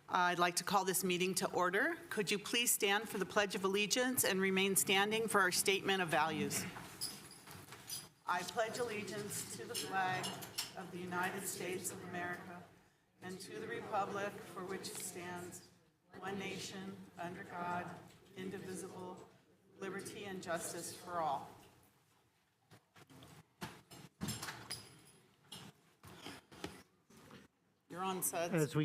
I'd like to call this meeting to order. Could you please stand for the Pledge of Allegiance and remain standing for our statement of values? I pledge allegiance to the flag of the United States of America and to the republic for which it stands, one nation, under God, indivisible, liberty and justice for all. You're on, Suds.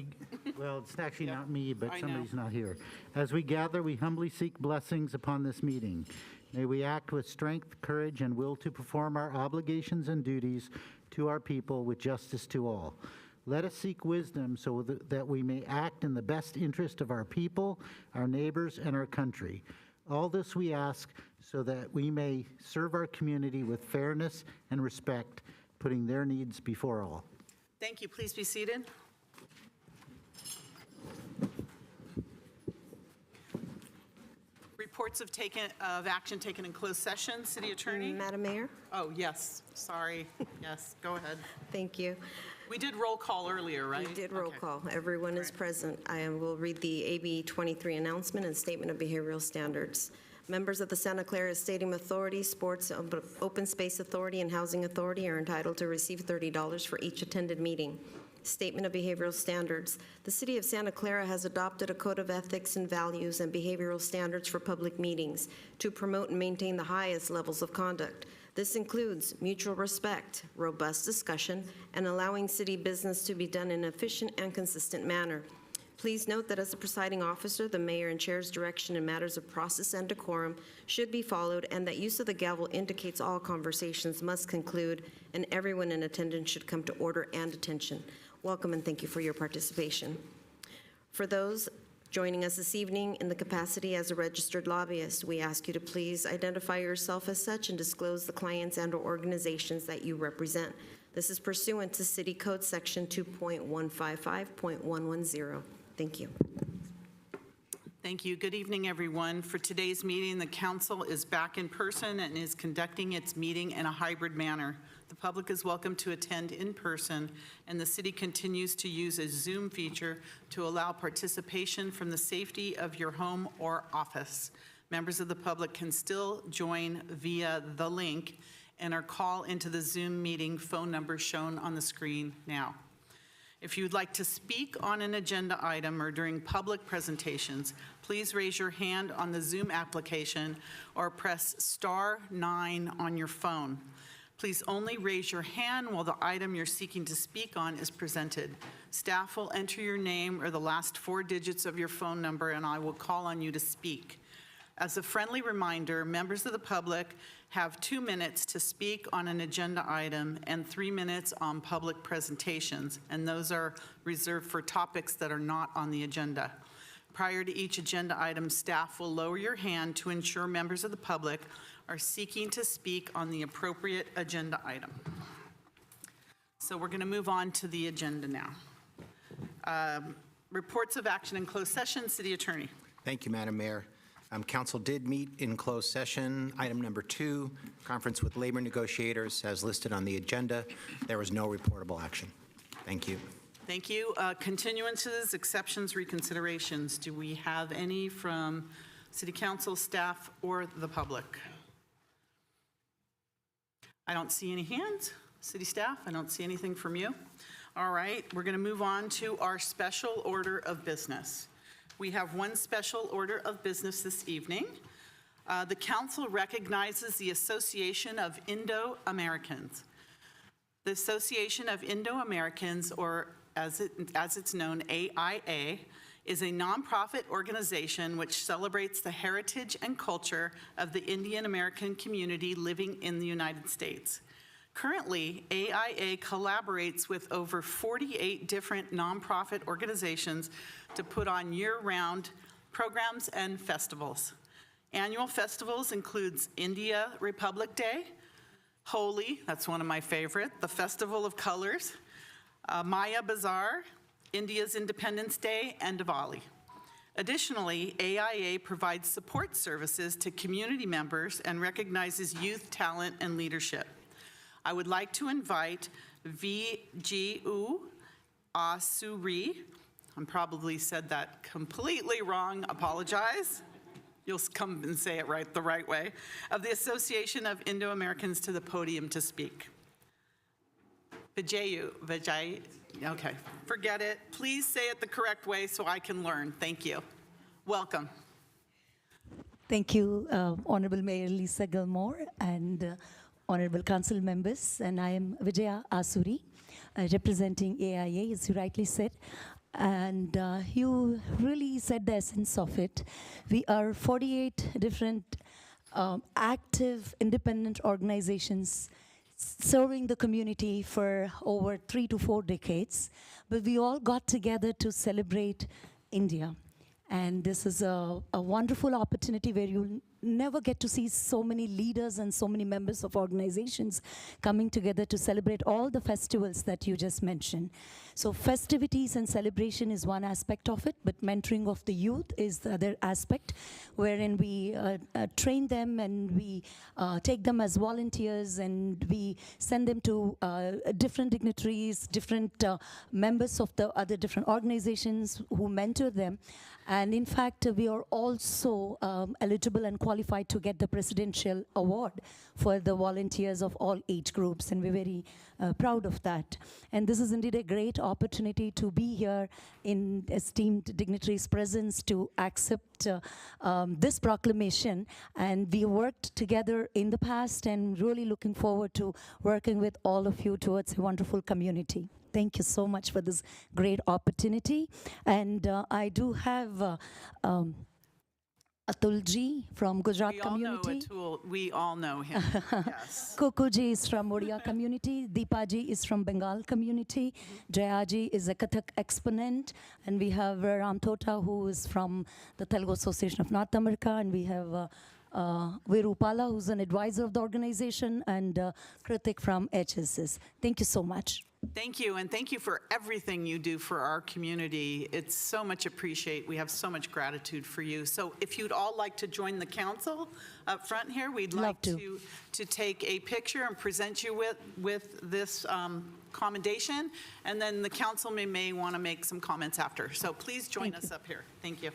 Well, it's actually not me, but I know. somebody's not here. As we gather, we humbly seek blessings upon this meeting. May we act with strength, courage, and will to perform our obligations and duties to our people with justice to all. Let us seek wisdom so that we may act in the best interest of our people, our neighbors, and our country. All this we ask so that we may serve our community with fairness and respect, putting their needs before all. Thank you. Please be seated. Reports of action taken in closed session. City Attorney? Madam Mayor? Oh, yes. Sorry. Yes, go ahead. Thank you. We did roll call earlier, right? We did roll Okay. call. Everyone is present. I will read the AB 23 announcement and statement of behavioral standards. Members of the Santa Clara Stadium Authority, Sports Open Space Authority, and Housing Authority are entitled to receive $30 for each attended meeting. Statement of behavioral standards. The City of Santa Clara has adopted a code of ethics and values and behavioral standards for public meetings to promote and maintain the highest levels of conduct. This includes mutual respect, robust discussion, and allowing city business to be done in an efficient and consistent manner. Please note that as the presiding officer, the mayor and chair's direction in matters of process and decorum should be followed, and that use of the gavel indicates all conversations must conclude and everyone in attendance should come to order and attention. Welcome and thank you for your participation. For those joining us this evening in the capacity as a registered lobbyist, we ask you to please identify yourself as such and disclose the clients and/or organizations that you represent. This is pursuant to City Code Section 2.155.110. Thank you. Thank you. Good evening, everyone. For today's meeting, the council is back in person and is conducting its meeting in a hybrid manner. The public is welcome to attend in person, and the city continues to use a Zoom feature to allow participation from the safety of your home or office. Members of the public can still join via the link and or call into the Zoom meeting phone number shown on the screen now. If you'd like to speak on an agenda item or during public presentations, please raise your hand on the Zoom application or press *9 on your phone. Please only raise your hand while the item you're seeking to speak on is presented. Staff will enter your name or the last 4 digits of your phone number, and I will call on you to speak. As a friendly reminder, members of the public have 2 minutes to speak on an agenda item and 3 minutes on public presentations, and those are reserved for topics that are not on the agenda. Prior to each agenda item, staff will lower your hand to ensure members of the public are seeking to speak on the appropriate agenda item. So we're going to move on to the agenda now. Reports of action in closed session. City Attorney. Thank you, Madam Mayor. Council did meet in closed session. Item number 2, conference with labor negotiators as listed on the agenda. There was no reportable action. Thank you. Thank you. Continuances, exceptions, reconsiderations. Do we have any from City Council, staff, or the public? I don't see any hands. City staff, I don't see anything from you. All right, we're going to move on to our special order of business. We have one special order of business this evening. The council recognizes the Association of Indo-Americans. The Association of Indo-Americans, or as it's known, AIA, is a nonprofit organization which celebrates the heritage and culture of the Indian American community living in the United States. Currently, AIA collaborates with over 48 different nonprofit organizations to put on year-round programs and festivals. Annual festivals includes India Republic Day, Holi, that's one of my favorite, the Festival of Colors, Maya Bazaar, India's Independence Day, and Diwali. Additionally, AIA provides support services to community members and recognizes youth talent and leadership. I would like to invite Viju Asuri. I probably said that completely wrong, apologize. You'll come and say it right the right way, of the Association of Indo-Americans to the podium to speak. Vijay, okay, forget it. Please say it the correct way so I can learn. Thank you. Welcome. Thank you, Honorable Mayor Lisa Gilmore and Honorable Council members. And I am Vijaya Asuri, representing AIA, as you rightly said. And you really said the essence of it. We are 48 different active independent organizations serving the community for over 3 to 4 decades. But we all got together to celebrate India. And this is a wonderful opportunity where you'll never get to see so many leaders and so many members of organizations coming together to celebrate all the festivals that you just mentioned. So festivities and celebration is one aspect of it, but mentoring of the youth is the other aspect, wherein we train them and we take them as volunteers and we send them to different dignitaries, different members of the other different organizations who mentor them. And in fact, we are also eligible and qualified to get the Presidential Award for the volunteers of all age groups, and we're very proud of that. And this is indeed a great opportunity to be here in esteemed dignitaries' presence to accept this proclamation. And we worked together in the past and really looking forward to working with all of you towards a wonderful community. Thank you so much for this great opportunity. And I do have Atulji from Gujarat community. We all know him, yes. Kokoji is from Odia community. Deepaji is from Bengal community. Jayaji is a Kathak exponent. And we have Ram Tota, who is from the Telugu Association of North America. And we have Virupala, who's an advisor of the organization, and Kritik from HSS. Thank you so much. Thank you, and thank you for everything you do for our community. It's so much appreciated. We have so much gratitude for you. So if you'd all like to join the council up front here, we'd like to take a picture and present you with this commendation, and then the council may want to make some comments after. So please join us up here. Thank you.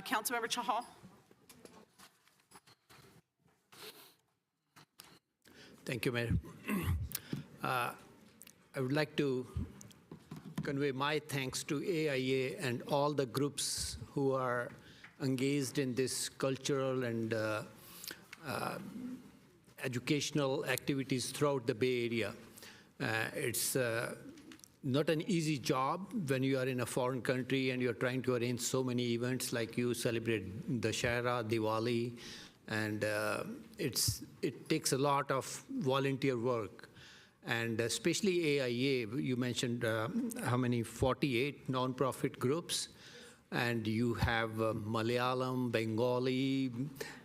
Councilmember Chahal. Thank you, Mayor. I would like to convey my thanks to AIA and all the groups who are engaged in this cultural and educational activities throughout the Bay Area. It's not an easy job when you are in a foreign country and you're trying to arrange so many events, like you celebrate Dussehra, Diwali, and it takes a lot of volunteer work. And especially AIA, you mentioned how many, 48 nonprofit groups, and you have Malayalam, Bengali,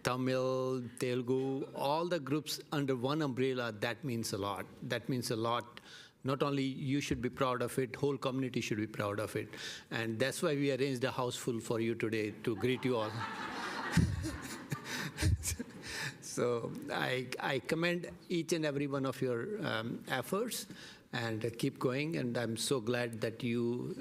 Tamil, Telugu, all the groups under one umbrella. That means a lot. That means a lot. Not only you should be proud of it, whole community should be proud of it. And that's why we arranged a house full for you today to greet you all. So I commend each and every one of your efforts, and keep going. And I'm so glad that you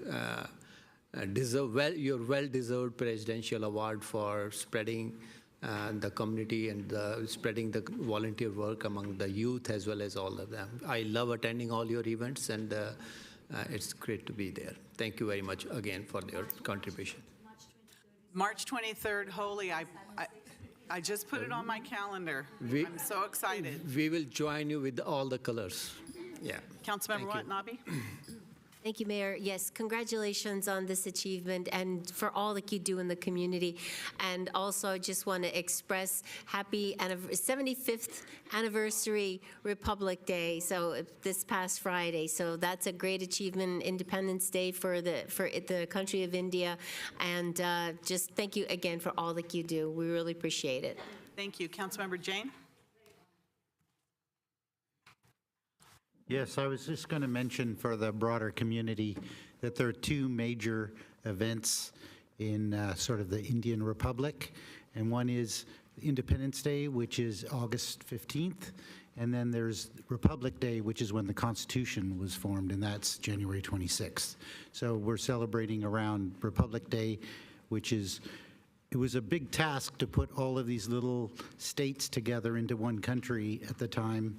deserve your well-deserved presidential award for spreading the community and spreading the volunteer work among the youth as well as all of them. I love attending all your events, and it's great to be there. Thank you very much again for your contribution. March 23rd, Holy, I just put it on my calendar. I'm so excited. We will join you with all the colors. Yeah. Councilmember Watanabe? Thank you, Mayor. Yes, congratulations on this achievement and for all that you do in the community. And also, I just want to express happy 75th anniversary Republic Day, so this past Friday. So that's a great achievement, Independence Day for the country of India. And just thank you again for all that you do. We really appreciate it. Thank you. Councilmember Jane? Yes, I was just going to mention for the broader community that there are two major events in sort of the Indian Republic, and one is Independence Day, which is August 15th, and then there's Republic Day, which is when the Constitution was formed, and that's January 26th. So we're celebrating around Republic Day, which is, it was a big task to put all of these little states together into one country at the time.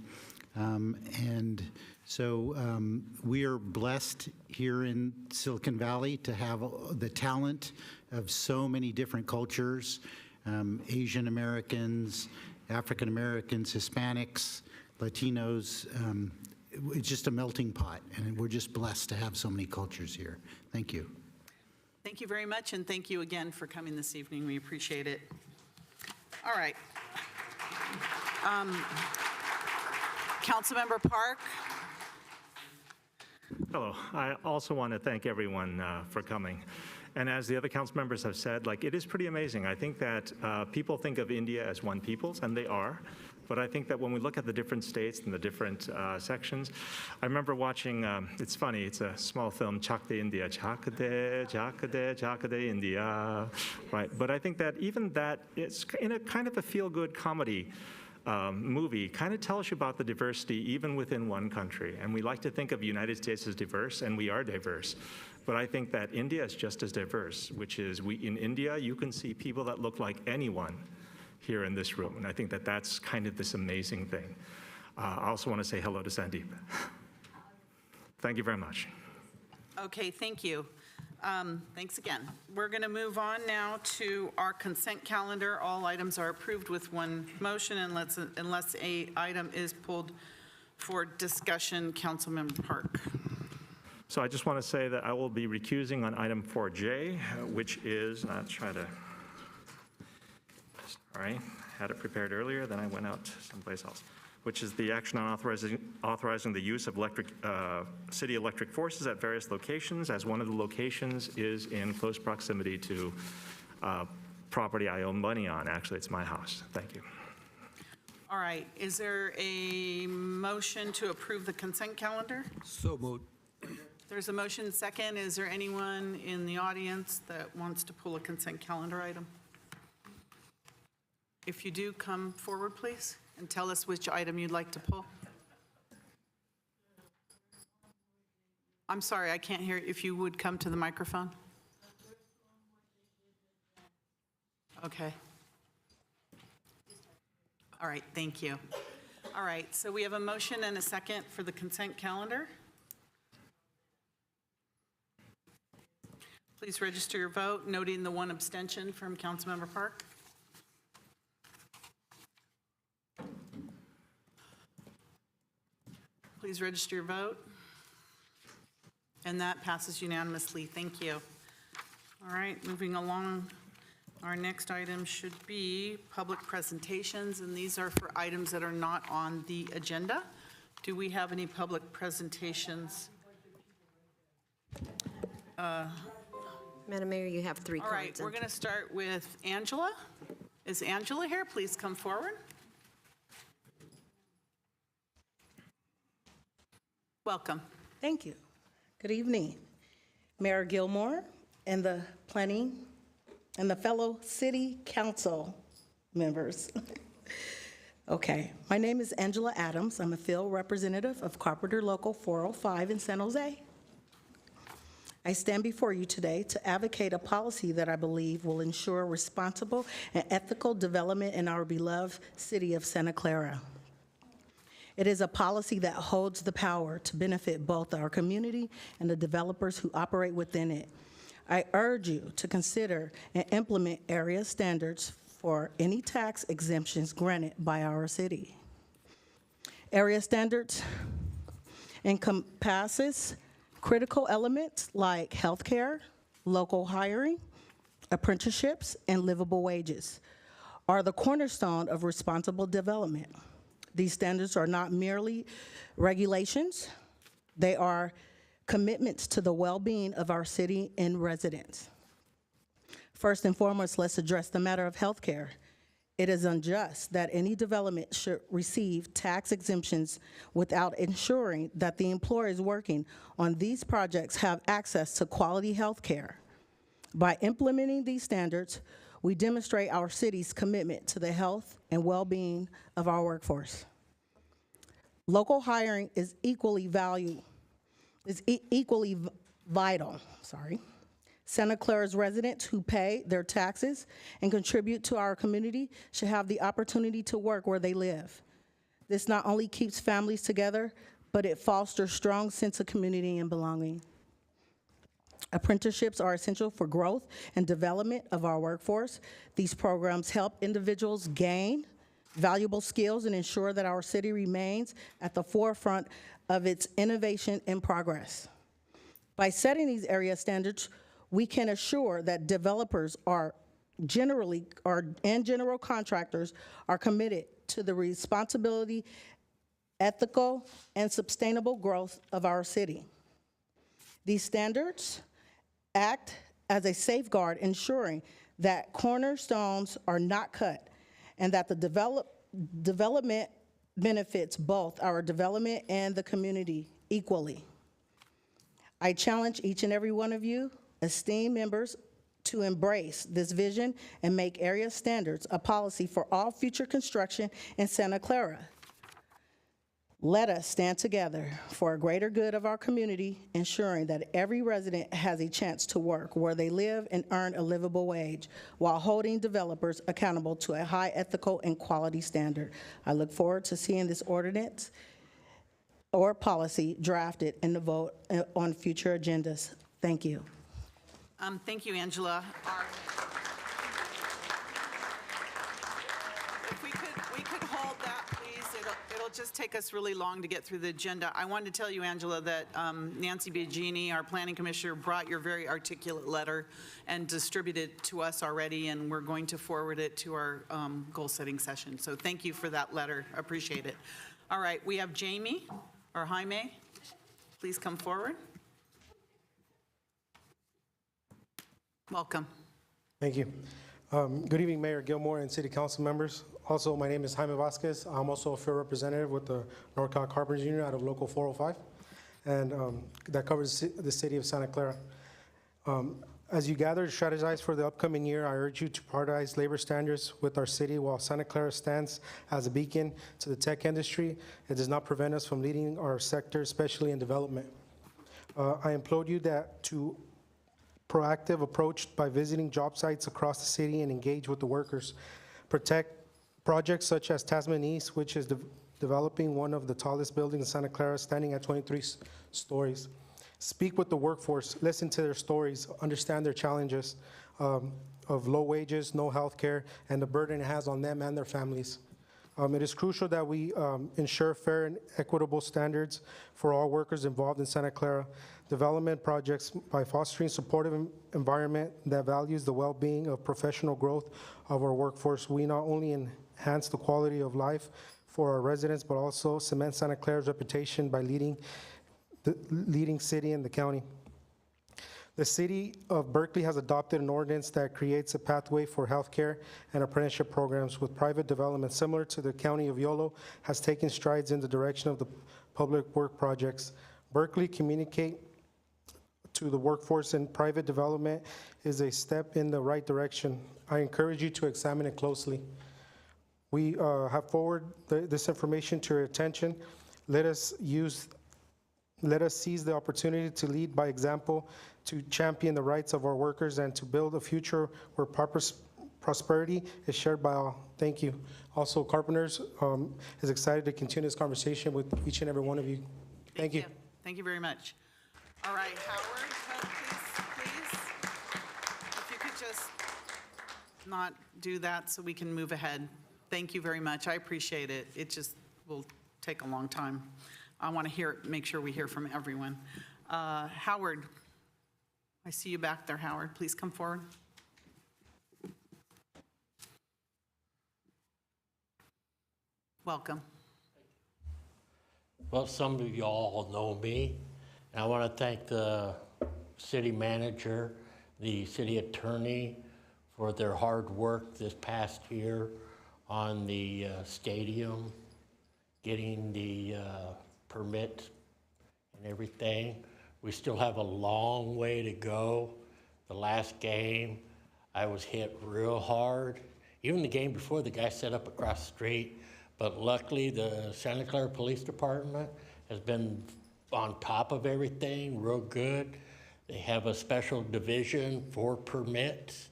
And so we are blessed here in Silicon Valley to have the talent of so many different cultures, Asian Americans, African Americans, Hispanics, Latinos. It's just a melting pot, and we're just blessed to have so many cultures here. Thank you. Thank you very much, and thank you again for coming this evening. We appreciate it. All right. Councilmember Park. Hello. I also want to thank everyone for coming. And as the other council members have said, it is pretty amazing. I think that people think of India as one people, and they are. But I think that when we look at the different states and the different sections, I remember watching, it's funny, it's a small film, Chak De India, Chak De, Chak De, Chak De India, right? But I think that even that, it's in a kind of a feel-good comedy movie kind of tells you about the diversity even within one country. And we like to think of the United States as diverse, and we are diverse. But I think that India is just as diverse, which is in India, you can see people that look like anyone here in this room. And I think that that's kind of this amazing thing. I also want to say hello to Sandeep. Thank you very much. Okay, thank you. Thanks again. We're going to move on now to our consent calendar. All items are approved with one motion unless a item is pulled for discussion. Councilmember Park. So I just want to say that I will be recusing on item 4J, which is, let's try to, sorry, had it prepared earlier, then I went out someplace else, which is the action on authorizing the use of city electric forces at various locations, as one of the locations is in close proximity to property I own money on. Actually, it's my house. Thank you. All right. Is there a motion to approve the consent calendar? So moved. There's a motion second. Is there anyone in the audience that wants to pull a consent calendar item? If you do, come forward, please, and tell us which item you'd like to pull. I'm sorry, I can't hear. If you would come to the microphone. Okay. All right, thank you. All right, so we have a motion and a second for the consent calendar. Please register your vote, noting the one abstention from Councilmember Park. Please please register your vote. And that passes unanimously. Thank you. All right, moving along. Our next item should be public presentations, and these are for items that are not on the agenda. Do we have any public presentations? Madam Mayor, you have 3 All right, cards. we're going to start with Angela. Is Angela here? Please come forward. Welcome. Thank you. Good evening, Mayor Gilmore and the planning and the fellow city council members. Okay, my name is Angela Adams. I'm a field representative of Carpenter Local 405 in San Jose. I stand before you today to advocate a policy that I believe will ensure responsible and ethical development in our beloved city of Santa Clara. It is a policy that holds the power to benefit both our community and the developers who operate within it. I urge you to consider and implement area standards for any tax exemptions granted by our city. Area standards encompasses critical elements like healthcare, local hiring, apprenticeships, and livable wages are the cornerstone of responsible development. These standards are not merely regulations, they are commitments to the well-being of our city and residents. First and foremost, let's address the matter of healthcare. It is unjust that any development should receive tax exemptions without ensuring that the employers working on these projects have access to quality health care. By implementing these standards, we demonstrate our city's commitment to the health and well-being of our workforce. Local hiring is equally vital. Santa Clara's residents who pay their taxes and contribute to our community should have the opportunity to work where they live. This not only keeps families together, but it fosters a strong sense of community and belonging. Apprenticeships are essential for growth and development of our workforce. These programs help individuals gain valuable skills and ensure that our city remains at the forefront of its innovation and progress. By setting these area standards, we can assure that developers and general contractors are committed to the responsibility, ethical, and sustainable growth of our city. These standards act as a safeguard, ensuring that cornerstones are not cut and that the development benefits both our development and the community equally. I challenge each and every one of you, esteemed members, to embrace this vision and make area standards a policy for all future construction in Santa Clara. Let us stand together for a greater good of our community, ensuring that every resident has a chance to work where they live and earn a livable wage, while holding developers accountable to a high ethical and quality standard. I look forward to seeing this ordinance or policy drafted and the vote on future agendas. Thank you. Thank you, Angela. If we could hold that, please. It'll just take us really long to get through the agenda. I wanted to tell you, Angela, that Nancy Biagini, our planning commissioner, brought your very articulate letter and distributed it to us already, and we're going to forward it to our goal-setting session. So thank you for that letter. Appreciate it. All right, we have Jamie, or Jaime. Please come forward. Welcome. Thank you. Good evening, Mayor Gilmore and City Council members. Also, my name is Jaime Vasquez. I'm also a field representative with the Norcalc Carpenters Union out of Local 405, and that covers the city of Santa Clara. As you gather to strategize for the upcoming year, I urge you to prioritize labor standards with our city. While Santa Clara stands as a beacon to the tech industry, it does not prevent us from leading our sector, especially in development. I implore you to proactive approach by visiting job sites across the city and engage with the workers. Protect projects such as Tasman East, which is developing one of the tallest buildings in Santa Clara, standing at 23 stories. Speak with the workforce, listen to their stories, understand their challenges of low wages, no health care, and the burden it has on them and their families. It is crucial that we ensure fair and equitable standards for all workers involved in Santa Clara development projects by fostering supportive environment that values the well-being of professional growth of our workforce. We not only enhance the quality of life for our residents, but also cement Santa Clara's reputation by leading city in the county. The city of Berkeley has adopted an ordinance that creates a pathway for healthcare and apprenticeship programs with private development, similar to the county of Yolo, has taken strides in the direction of the public work projects. Berkeley communicate to the workforce and private development is a step in the right direction. I encourage you to examine it closely. We have forwarded this information to your attention. Let us seize the opportunity to lead by example, to champion the rights of our workers, and to build a future where prosperity is shared by all. Thank you. Also, Carpenters is excited to continue this conversation with each and every one of you. Thank you. Thank you very much. All right, Howard, please. If you could just not do that so we can move ahead. Thank you very much. I appreciate it. It just will take a long time. I want to make sure we hear from everyone. Howard, I see you back there, Howard. Please come forward. Welcome. Well, some of you all know me, and I want to thank the city manager, the city attorney for their hard work this past year on the stadium, getting the permit and everything. We still have a long way to go. The last game, I was hit real hard. Even the game before, the guy set up across the street. But luckily, the Santa Clara Police Department has been on top of everything, real good. They have a special division for permits,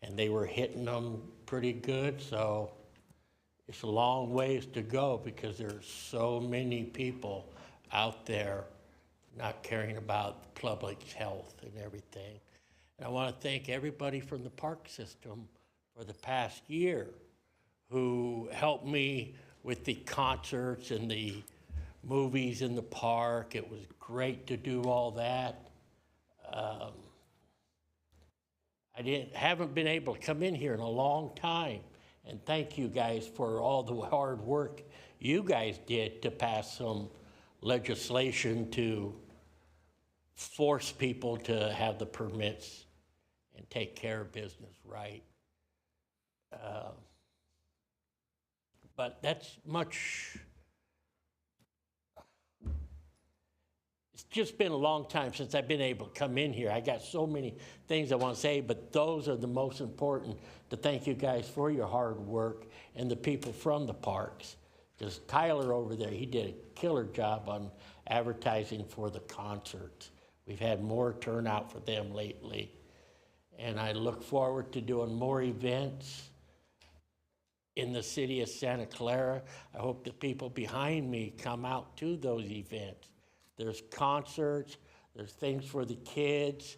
and they were hitting them pretty good. So it's a long ways to go because there's so many people out there not caring about public health and everything. And I want to thank everybody from the park system for the past year who helped me with the concerts and the movies in the park. It was great to do all that. I haven't been able to come in here in a long time. And thank you guys for all the hard work you guys did to pass some legislation to force people to have the permits and take care of business right. But that's much, it's just been a long time since I've been able to come in here. I got so many things I want to say, but those are the most important, to thank you guys for your hard work and the people from the parks. Because Tyler over there, he did a killer job on advertising for the concerts. We've had more turnout for them lately. And I look forward to doing more events in the city of Santa Clara. I hope the people behind me come out to those events. There's concerts, there's things for the kids.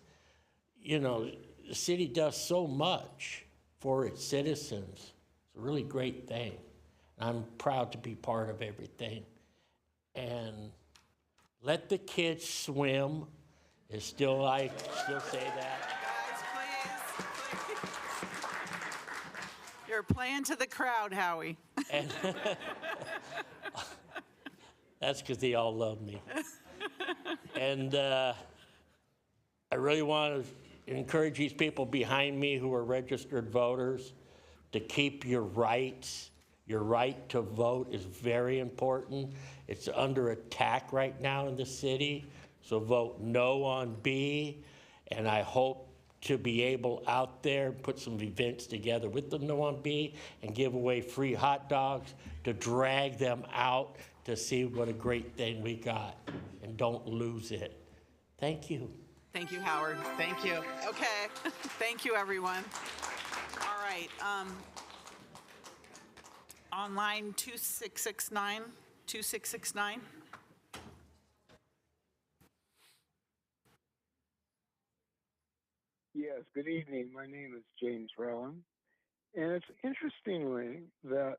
You know, the city does so much for its citizens. It's a really great thing. I'm proud to be part of everything. And let the kids swim is still, I still say that. Guys, please. You're playing to the crowd, Howie. And that's because they all love me. And I really want to encourage these people behind me who are registered voters to keep your rights. Your right to vote is very important. It's under attack right now in the city, so vote no on B. And I hope to be able out there, put some events together with the no on B and give away free hot dogs to drag them out to see what a great thing we got, and don't lose it. Thank you. Thank you, Howard. Thank you. Okay. Thank you, everyone. All right. On line 2669. Yes, good evening. My name is James Rowan. And it's interestingly that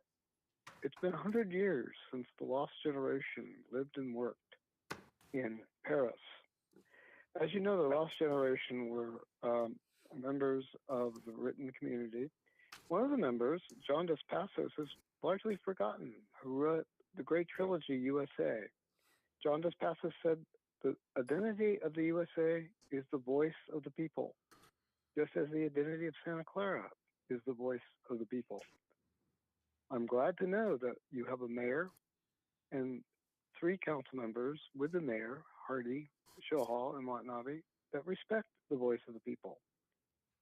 It's been 100 years since the lost generation lived and worked in Paris. As you know, the lost generation were members of the written community. One of the members, John Dos Passos, is largely forgotten, who wrote the great trilogy USA. John Dos Passos said, the identity of the USA is the voice of the people, just as the identity of Santa Clara is the voice of the people. I'm glad to know that you have a mayor and 3 council members with the mayor, Hardy, Shohal, and Watanabe, that respect the voice of the people.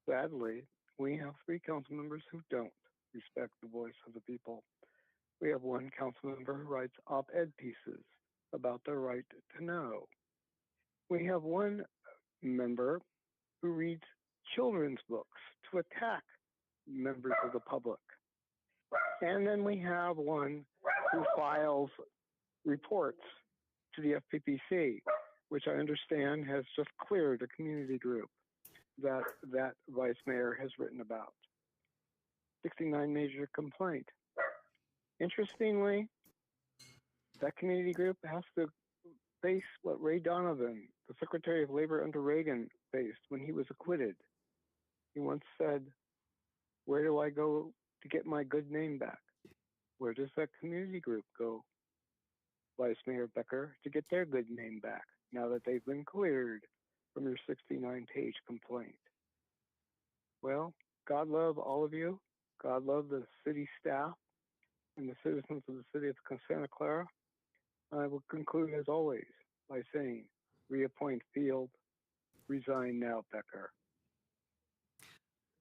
Sadly, we have 3 council members who don't respect the voice of the people. We have 1 council member who writes op-ed pieces about the right to know. We have 1 member who reads children's books to attack members of the public. And then we have 1 who files reports to the FPPC, which I understand has just cleared a community group that vice mayor has written about. 69 major complaint. Interestingly, that community group has to face what Ray Donovan, the Secretary of Labor under Reagan, faced when he was acquitted. He once said, "Where do I go to get my good name back?" Where does that community group go, Vice Mayor Becker, to get their good name back now that they've been cleared from your 69-page complaint? Well, God love all of you. God love the city staff and the citizens of the city of Santa Clara. I will conclude, as always, by saying, reappoint Field, resign now, Becker.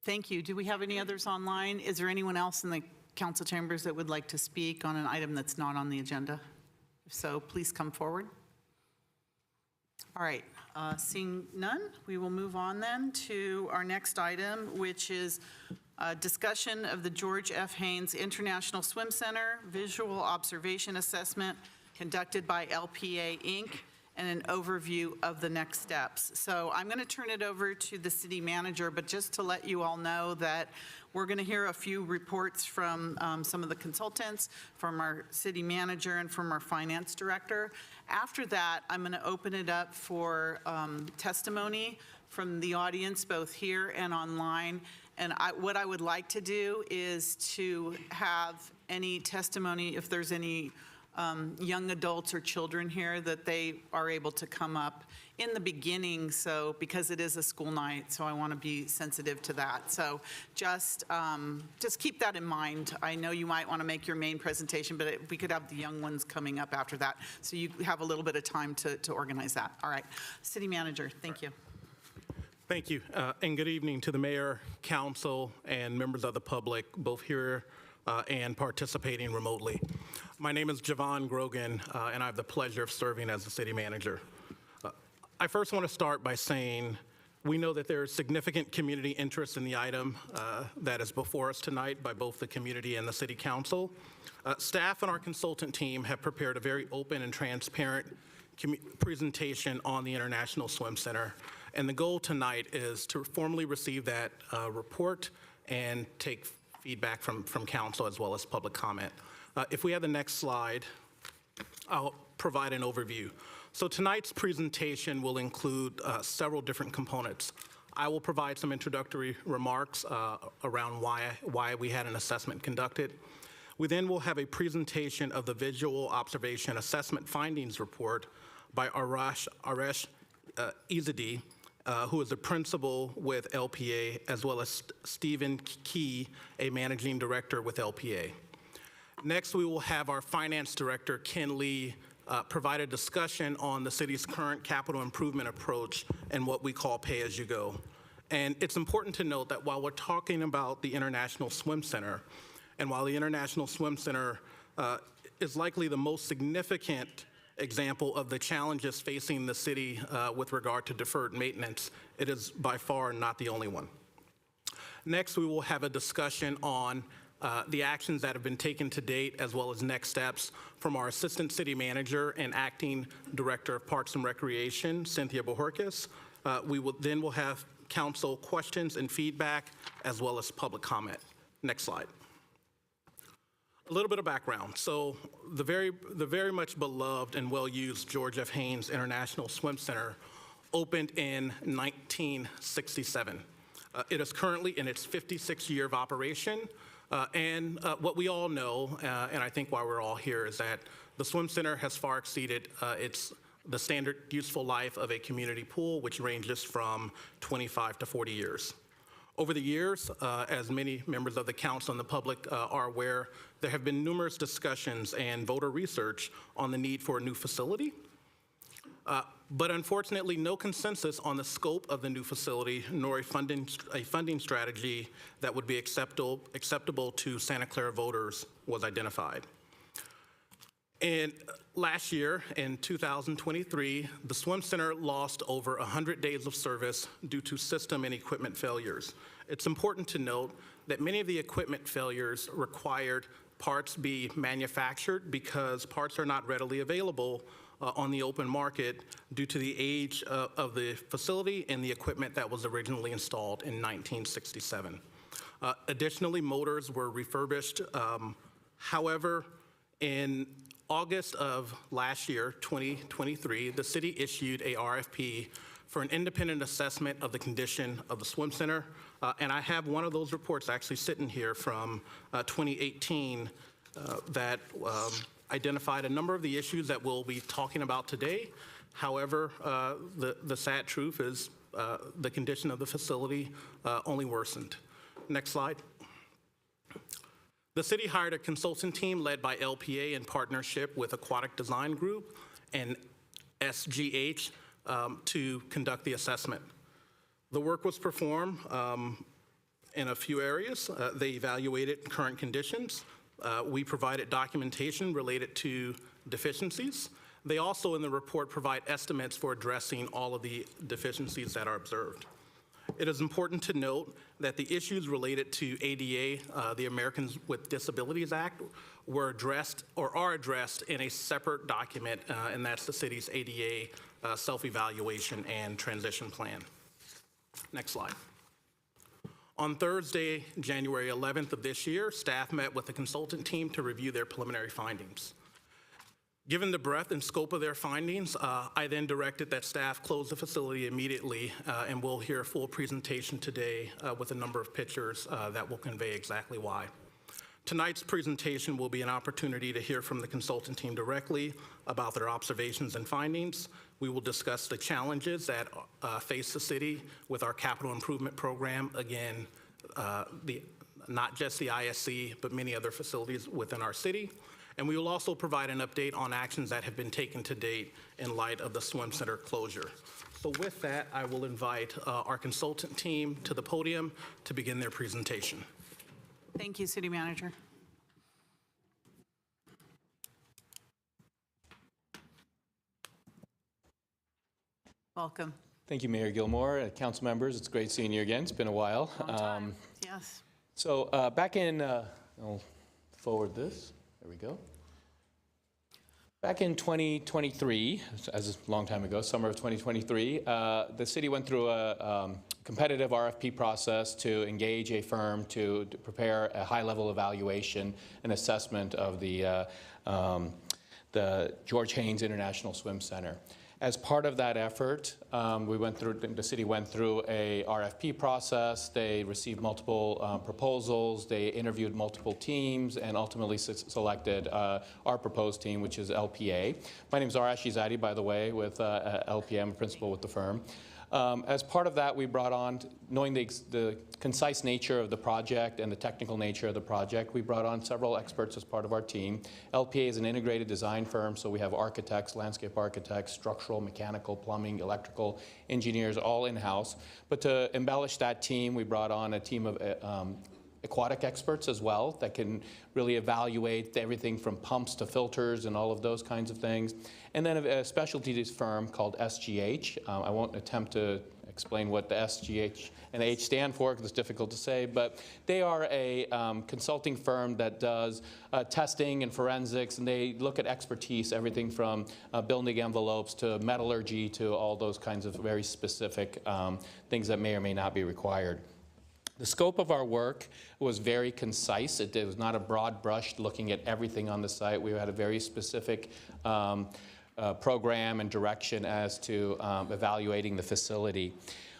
Thank you. Do we have any others online? Is there anyone else in the council chambers that would like to speak on an item that's not on the agenda? If so, please come forward. All right, seeing none, we will move on then to our next item, which is discussion of the George F. Haynes International Swim Center Visual Observation Assessment conducted by LPA Inc., and an overview of the next steps. So I'm going to turn it over to the city manager, but just to let you all know that we're going to hear a few reports from some of the consultants, from our city manager, and from our finance director. After that, I'm going to open it up for testimony from the audience, both here and online. And what I would like to do is to have any testimony, if there's any young adults or children here, that they are able to come up in the beginning, so because it is a school night, so I want to be sensitive to that. So just keep that in mind. I know you might want to make your main presentation, but if we could have the young ones coming up after that, so you have a little bit of time to organize that. All right, city manager, thank you. Thank you, and good evening to the mayor, council, and members of the public, both here and participating remotely. My name is Javon Grogan, and I have the pleasure of serving as the city manager. I first want to start by saying we know that there is significant community interest in the item that is before us tonight by both the community and the city council. Staff and our consultant team have prepared a very open and transparent presentation on the International Swim Center, and the goal tonight is to formally receive that report and take feedback from council as well as public comment. If we have the next slide, I'll provide an overview. So tonight's presentation will include several different components. I will provide some introductory remarks around why we had an assessment conducted. We then will have a presentation of the Visual Observation Assessment Findings Report by Arash Izzadi, who is a principal with LPA, as well as Stephen Key, a managing director with LPA. Next, we will have our finance director, Ken Lee, provide a discussion on the city's current capital improvement approach and what we call pay-as-you-go. And it's important to note that while we're talking about the International Swim Center, and while the International Swim Center is likely the most significant example of the challenges facing the city with regard to deferred maintenance, it is by far not the only one. Next, we will have a discussion on the actions that have been taken to date, as well as next steps from our Assistant City Manager and Acting Director of Parks and Recreation, Cynthia Bojorquez. We will then have council questions and feedback, as well as public comment. Next slide. A little bit of background. So the very much beloved and well-used George F. Haynes International Swim Center opened in 1967. It is currently in its 56th year of operation. And what we all know, and I think why we're all here, is that the swim center has far exceeded the standard useful life of a community pool, which ranges from 25 to 40 years. Over the years, as many members of the council and the public are aware, there have been numerous discussions and voter research on the need for a new facility. But unfortunately, no consensus on the scope of the new facility nor a funding strategy that would be acceptable to Santa Clara voters was identified. And last year, in 2023, the Swim Center lost over 100 days of service due to system and equipment failures. It's important to note that many of the equipment failures required parts be manufactured because parts are not readily available on the open market due to the age of the facility and the equipment that was originally installed in 1967. Additionally, motors were refurbished. However, in August of last year, 2023, the city issued a RFP for an independent assessment of the condition of the swim center. And I have one of those reports actually sitting here from 2018 that identified a number of the issues that we'll be talking about today. However, the sad truth is the condition of the facility only worsened. Next slide. The city hired a consultant team led by LPA in partnership with Aquatic Design Group and SGH to conduct the assessment. The work was performed in a few areas. They evaluated current conditions. We provided documentation related to deficiencies. They also, in the report, provide estimates for addressing all of the deficiencies that are observed. It is important to note that the issues related to ADA, the Americans with Disabilities Act, were addressed or are addressed in a separate document, and that's the city's ADA self-evaluation and transition plan. Next slide. On Thursday, January 11th of this year, staff met with the consultant team to review their preliminary findings. Given the breadth and scope of their findings, I then directed that staff close the facility immediately, and we'll hear a full presentation today with a number of pictures that will convey exactly why. Tonight's presentation will be an opportunity to hear from the consultant team directly about their observations and findings. We will discuss the challenges that face the city with our capital improvement program, again, not just the ISC, but many other facilities within our city. And we will also provide an update on actions that have been taken to date in light of the swim center closure. So with that, I will invite our consultant team to the podium to begin their presentation. Thank you, City Manager. Welcome. Thank you, Mayor Gilmore, council members. It's great seeing you again. It's been a while. Long time. Yes. So back in, I'll forward this. There we go. Back in 2023, as a long time ago, summer of 2023, the city went through a competitive RFP process to engage a firm to prepare a high-level evaluation and assessment of the George Haynes International Swim Center. As part of that effort, the city went through a RFP process. They received multiple proposals. They interviewed multiple teams and ultimately selected our proposed team, which is LPA. My name is Arash Izadi, by the way, with LPA. I'm a principal with the firm. As part of that, we brought on, knowing the concise nature of the project and the technical nature of the project, we brought on several experts as part of our team. LPA is an integrated design firm, so we have architects, landscape architects, structural, mechanical, plumbing, electrical engineers, all in-house. But to embellish that team, we brought on a team of aquatic experts as well that can really evaluate everything from pumps to filters and all of those kinds of things. And then a specialties firm called SGH. I won't attempt to explain what the SGH and H stand for because it's difficult to say, but they are a consulting firm that does testing and forensics, and they look at expertise, everything from building envelopes to metallurgy to all those kinds of very specific things that may or may not be required. The scope of our work was very concise. It was not a broad brush looking at everything on the site. We had a very specific program and direction as to evaluating the facility.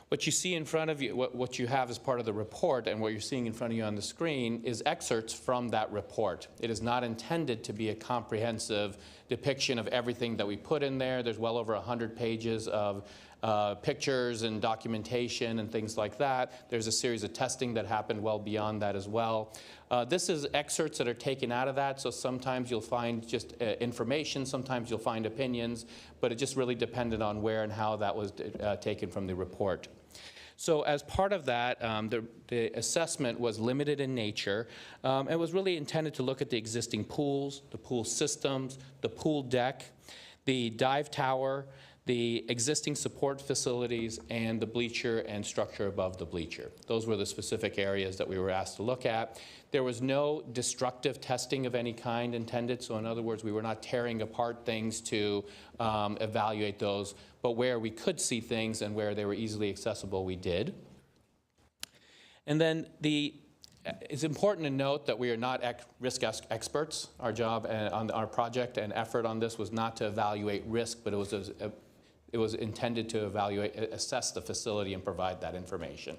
What you see in front of you, what you have as part of the report and what you're seeing in front of you on the screen is excerpts from that report. It is not intended to be a comprehensive depiction of everything that we put in there. There's well over 100 pages of pictures and documentation and things like that. There's a series of testing that happened well beyond that as well. This is excerpts that are taken out of that, so sometimes you'll find just information, sometimes you'll find opinions, but it just really depended on where and how that was taken from the report. So as part of that, the assessment was limited in nature. It was really intended to look at the existing pools, the pool systems, the pool deck, the dive tower, the existing support facilities, and the bleacher and structure above the bleacher. Those were the specific areas that we were asked to look at. There was no destructive testing of any kind intended, so in other words, we were not tearing apart things to evaluate those, but where we could see things and where they were easily accessible, we did. And then it's important to note that we are not risk experts. Our job on our project and effort on this was not to evaluate risk, but it was intended to assess the facility and provide that information.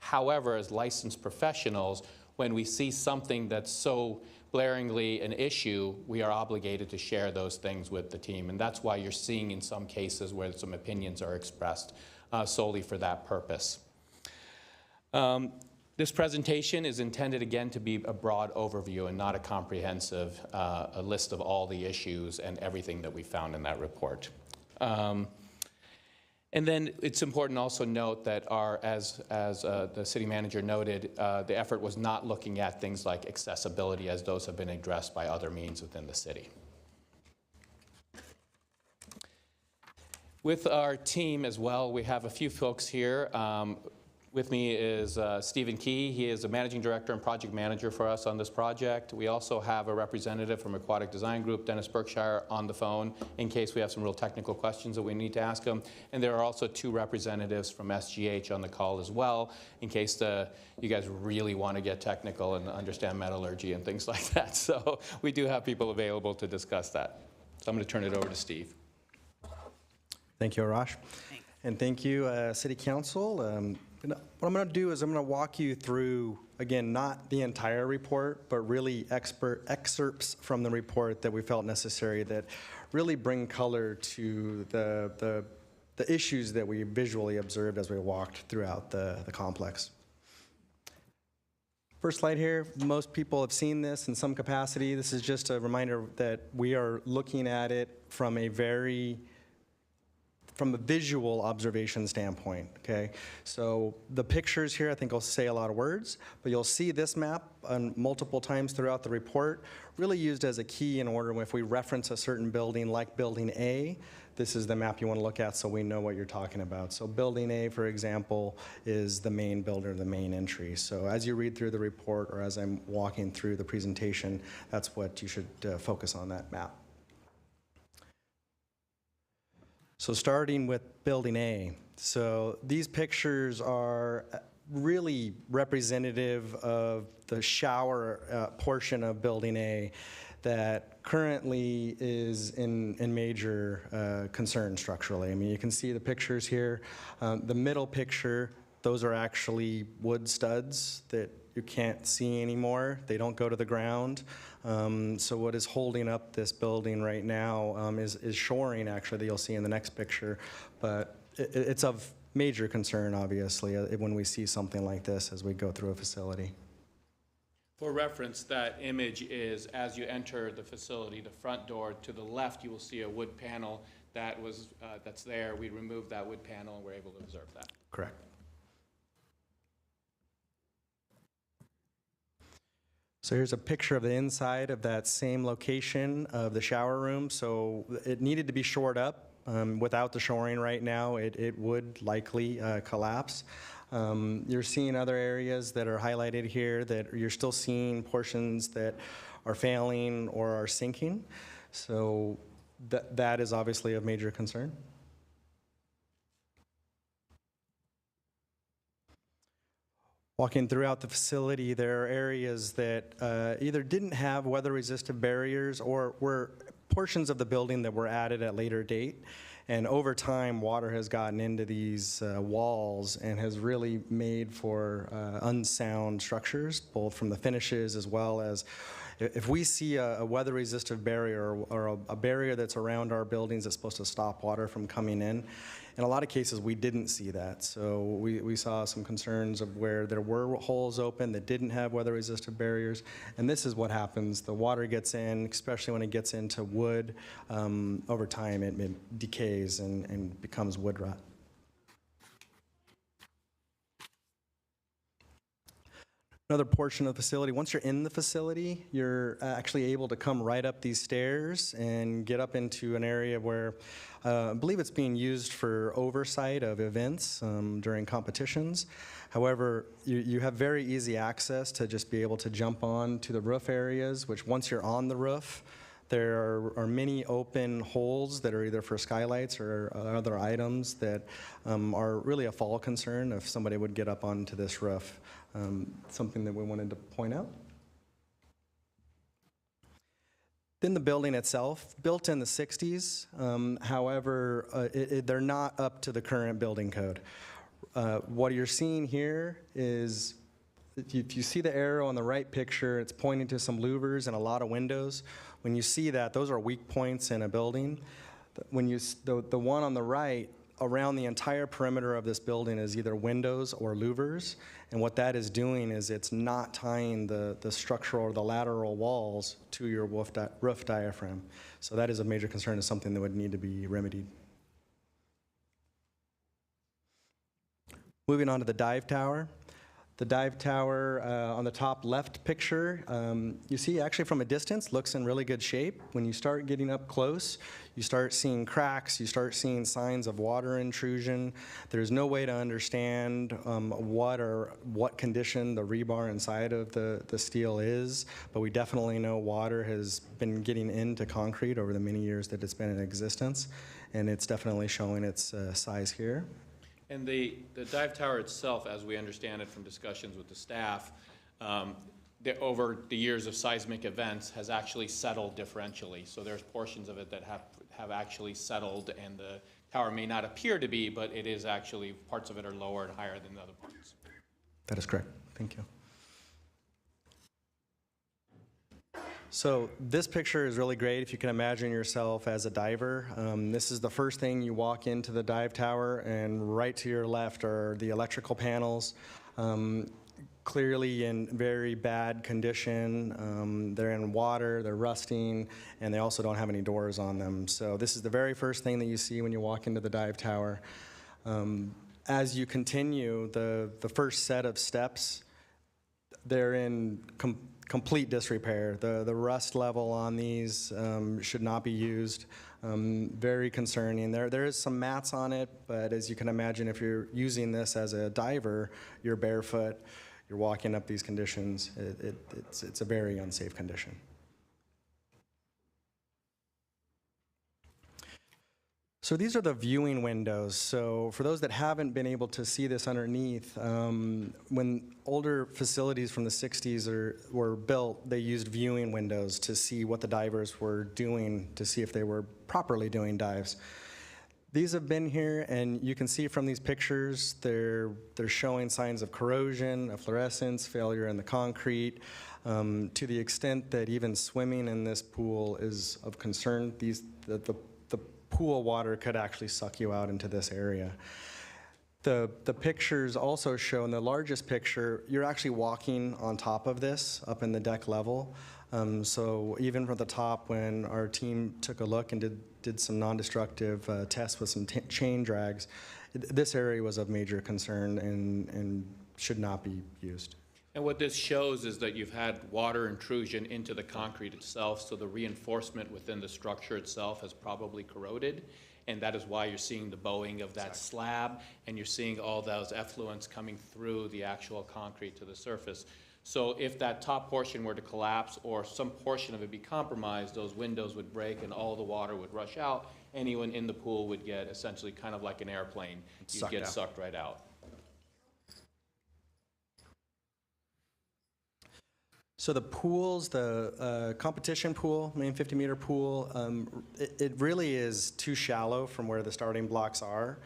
However, as licensed professionals, when we see something that's so blaringly an issue, we are obligated to share those things with the team. And that's why you're seeing in some cases where some opinions are expressed solely for that purpose. This presentation is intended, again, to be a broad overview and not a comprehensive a list of all the issues and everything that we found in that report. And then it's important also note that as the city manager noted, the effort was not looking at things like accessibility, as those have been addressed by other means within the city. With our team as well, we have a few folks here. With me is Stephen Key. He is a managing director and project manager for us on this project. We also have a representative from Aquatic Design Group, Dennis Berkshire, on the phone in case we have some real technical questions that we need to ask him. And there are also 2 representatives from SGH on the call as well, in case you guys really want to get technical and understand metallurgy and things like that. So we do have people available to discuss that. So I'm going to turn it over to Steve. Thank you, Arash. And thank you, City Council. What I'm going to do is I'm going to walk you through, again, not the entire report, but really excerpts from the report that we felt necessary that really bring color to the issues that we visually observed as we walked throughout the complex. First slide here, most people have seen this in some capacity. This is just a reminder that we are looking at it from a visual observation standpoint, okay? So the pictures here, I think will say a lot of words, but you'll see this map multiple times throughout the report, really used as a key in order if we reference a certain building like Building A, this is the map you want to look at so we know what you're talking about. So Building A, for example, is the main building, the main entry. So as you read through the report or as I'm walking through the presentation, that's what you should focus on, that map. So starting with Building A. So these pictures are really representative of the shower portion of Building A that currently is in major concern structurally. I mean, you can see the pictures here. The middle picture, those are actually wood studs that you can't see anymore. They don't go to the ground. So what is holding up this building right now is shoring, actually, that you'll see in the next picture. But it's of major concern, obviously, when we see something like this as we go through a facility. For reference, that image is as you enter the facility, the front door, to the left you will see a wood panel that's there. We removed that wood panel and we're able to observe that. Correct. So here's a picture of the inside of that same location of the shower room. So it needed to be shored up. Without the shoring right now, it would likely collapse. You're seeing other areas that are highlighted here that you're still seeing portions that are failing or are sinking. So that is obviously of major concern. Walking throughout the facility, there are areas that either didn't have weather-resistant barriers or were portions of the building that were added at later date. And over time, water has gotten into these walls and has really made for unsound structures, both from the finishes as well as if we see a weather-resistant barrier or a barrier that's around our buildings that's supposed to stop water from coming in a lot of cases, we didn't see that. So we saw some concerns of where there were holes open that didn't have weather-resistant barriers. And this is what happens. The water gets in, especially when it gets into wood. Over time, it decays and becomes wood rot. Another portion of the facility, once you're in the facility, you're actually able to come right up these stairs and get up into an area where I believe it's being used for oversight of events during competitions. However, you have very easy access to just be able to jump on to the roof areas, which once you're on the roof, there are many open holes that are either for skylights or other items that are really a fall concern if somebody would get up onto this roof. Something that we wanted to point out. Then the building itself, built in the 60s, however, they're not up to the current building code. What you're seeing here is, if you see the arrow on the right picture, it's pointing to some louvers and a lot of windows. When you see that, those are weak points in a building. The one on the right, around the entire perimeter of this building is either windows or louvers, and what that is doing is it's not tying the structural or the lateral walls to your roof diaphragm. So that is a major concern and something that would need to be remedied. Moving on to the dive tower. The dive tower on the top left picture, you see actually from a distance looks in really good shape. When you start getting up close, you start seeing cracks, you start seeing signs of water intrusion. There's no way to understand what condition the rebar inside of the steel is, but we definitely know water has been getting into concrete over the many years that it's been in existence, and it's definitely showing its size here. And the dive tower itself, as we understand it from discussions with the staff, over the years of seismic events has actually settled differentially. So there's portions of it that have actually settled, and the tower may not appear to be, but it is actually, parts of it are lower and higher than the other parts. That is correct. Thank you. So this picture is really great if you can imagine yourself as a diver. This is the first thing you walk into the dive tower, and right to your left are the electrical panels. Clearly in very bad condition. They're in water, they're rusting, and they also don't have any doors on them. So this is the very first thing that you see when you walk into the dive tower. As you continue, the first set of steps, they're in complete disrepair. The rust level on these should not be used. Very concerning. There is some mats on it, but as you can imagine, if you're using this as a diver, you're barefoot, you're walking up these conditions. It's a very unsafe condition. So these are the viewing windows. So for those that haven't been able to see this underneath, when older facilities from the 60s were built, they used viewing windows to see what the divers were doing, to see if they were properly doing dives. These have been here, and you can see from these pictures, they're showing signs of corrosion, of fluorescence, failure in the concrete, to the extent that even swimming in this pool is of concern. The pool water could actually suck you out into this area. The pictures also show, in the largest picture, you're actually walking on top of this, up in the deck level. So even from the top, when our team took a look and did some non-destructive tests with some chain drags, this area was of major concern and should not be used. And what this shows is that you've had water intrusion into the concrete itself, so the reinforcement within the structure itself has probably corroded, and that is why you're seeing the bowing of that slab, and you're seeing all those effluents coming through the actual concrete to the surface. So if that top portion were to collapse or some portion of it be compromised, those windows would break and all the water would rush out. Anyone in the pool would get essentially kind of like an airplane. You'd get sucked right out. So the pools, the competition pool, main 50-meter pool, it really is too shallow from where the starting blocks are.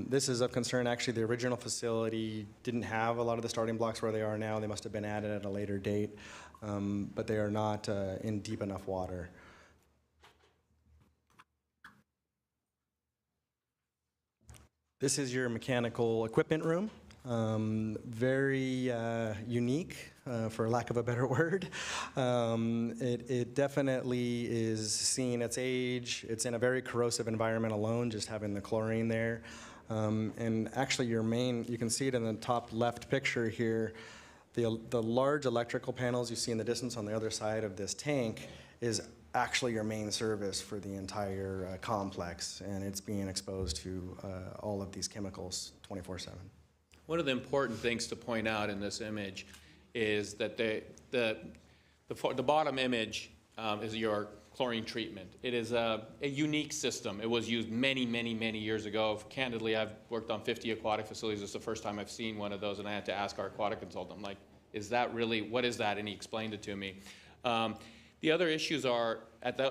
This is of concern. Actually, the original facility didn't have a lot of the starting blocks where they are now. They must have been added at a later date, but they are not in deep enough water. This is your mechanical equipment room. Very unique, for lack of a better word. It definitely is seeing its age. It's in a very corrosive environment alone, just having the chlorine there. And actually you can see it in the top left picture here, the large electrical panels you see in the distance on the other side of this tank is actually your main service for the entire complex, and it's being exposed to all of these chemicals 24/7. One of the important things to point out in this image is that the bottom image is your chlorine treatment. It is a unique system. It was used many, many, many years ago. Candidly, I've worked on 50 aquatic facilities. It's the first time I've seen one of those, and I had to ask our aquatic consultant, I'm like, is that really, what is that? And he explained it to me. The other issues are,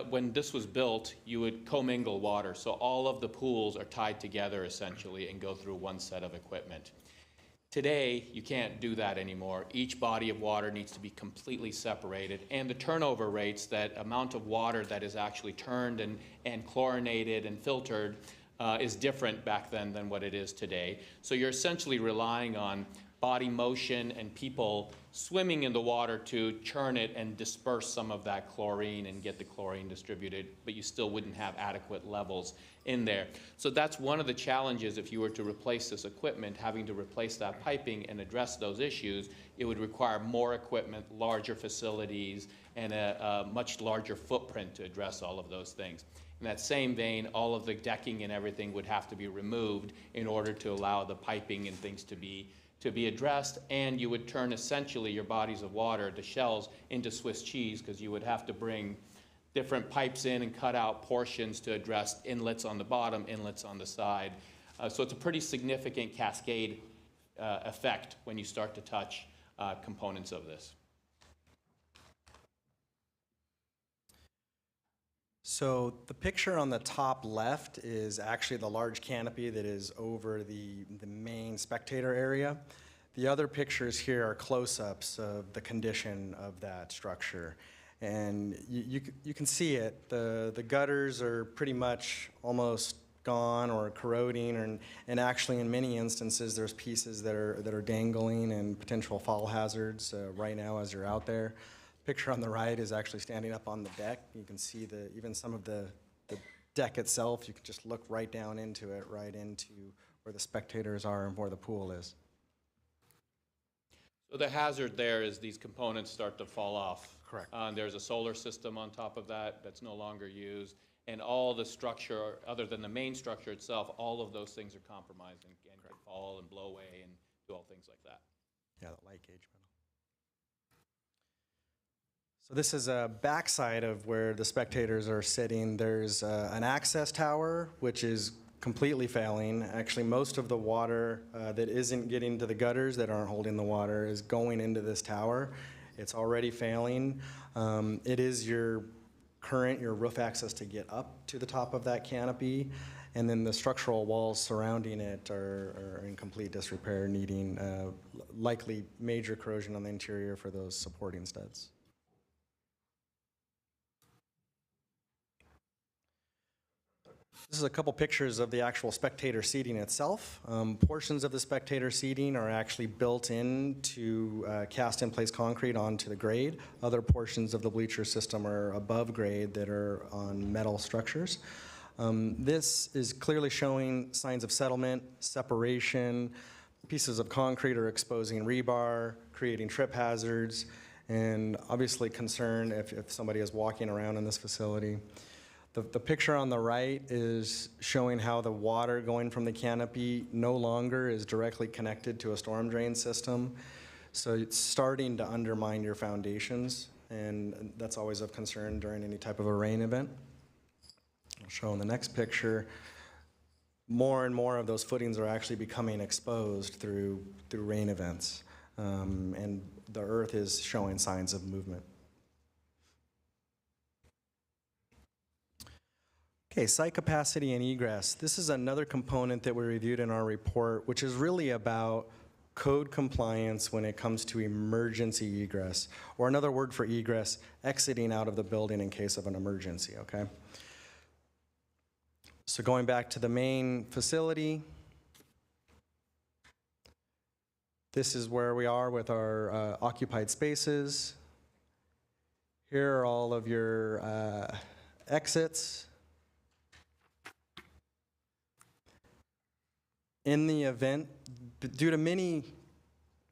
when this was built, you would commingle water. So all of the pools are tied together, essentially, and go through one set of equipment. Today, you can't do that anymore. Each body of water needs to be completely separated, and the turnover rates, that amount of water that is actually turned and chlorinated and filtered, is different back then than what it is today. So you're essentially relying on body motion and people swimming in the water to churn it and disperse some of that chlorine and get the chlorine distributed, but you still wouldn't have adequate levels in there. So that's one of the challenges if you were to replace this equipment, having to replace that piping and address those issues. It would require more equipment, larger facilities, and a much larger footprint to address all of those things. In that same vein, all of the decking and everything would have to be removed in order to allow the piping and things to be addressed, and you would turn essentially your bodies of water, the shells, into Swiss cheese, because you would have to bring different pipes in and cut out portions to address inlets on the bottom, inlets on the side. So it's a pretty significant cascade effect when you start to touch components of this. So the picture on the top left is actually the large canopy that is over the main spectator area. The other pictures here are close-ups of the condition of that structure. And you can see it. The gutters are pretty much almost gone or corroding, and actually in many instances there's pieces that are dangling and potential fall hazards right now as you're out there. Picture on the right is actually standing up on the deck. You can see even some of the deck itself. You can just look right down into it, right into where the spectators are and where the pool is. So the hazard there is these components start to fall off. Correct. There's a solar system on top of that's no longer used, and all the structure, other than the main structure itself, all of those things are compromised and can fall and blow away and do all things like that. Yeah, the light gauge metal. So this is a backside of where the spectators are sitting. There's an access tower, which is completely failing. Actually, most of the water that isn't getting to the gutters that aren't holding the water is going into this tower. It's already failing. It is your roof access to get up to the top of that canopy, and then the structural walls surrounding it are in complete disrepair, needing likely major corrosion on the interior for those supporting studs. This is a couple pictures of the actual spectator seating itself. Portions of the spectator seating are actually built into cast-in-place concrete onto the grade. Other portions of the bleacher system are above grade that are on metal structures. This is clearly showing signs of settlement, separation. Pieces of concrete are exposing rebar, creating trip hazards, and obviously concern if somebody is walking around in this facility. The picture on the right is showing how the water going from the canopy no longer is directly connected to a storm drain system. So it's starting to undermine your foundations, and that's always of concern during any type of a rain event. I'll show in the next picture, more and more of those footings are actually becoming exposed through rain events. and the earth is showing signs of movement. Okay, site capacity and egress. This is another component that we reviewed in our report, which is really about code compliance when it comes to emergency egress, or another word for egress, exiting out of the building in case of an emergency, okay? So going back to the main facility, this is where we are with our occupied spaces. Here are all of your exits. In the event, due to many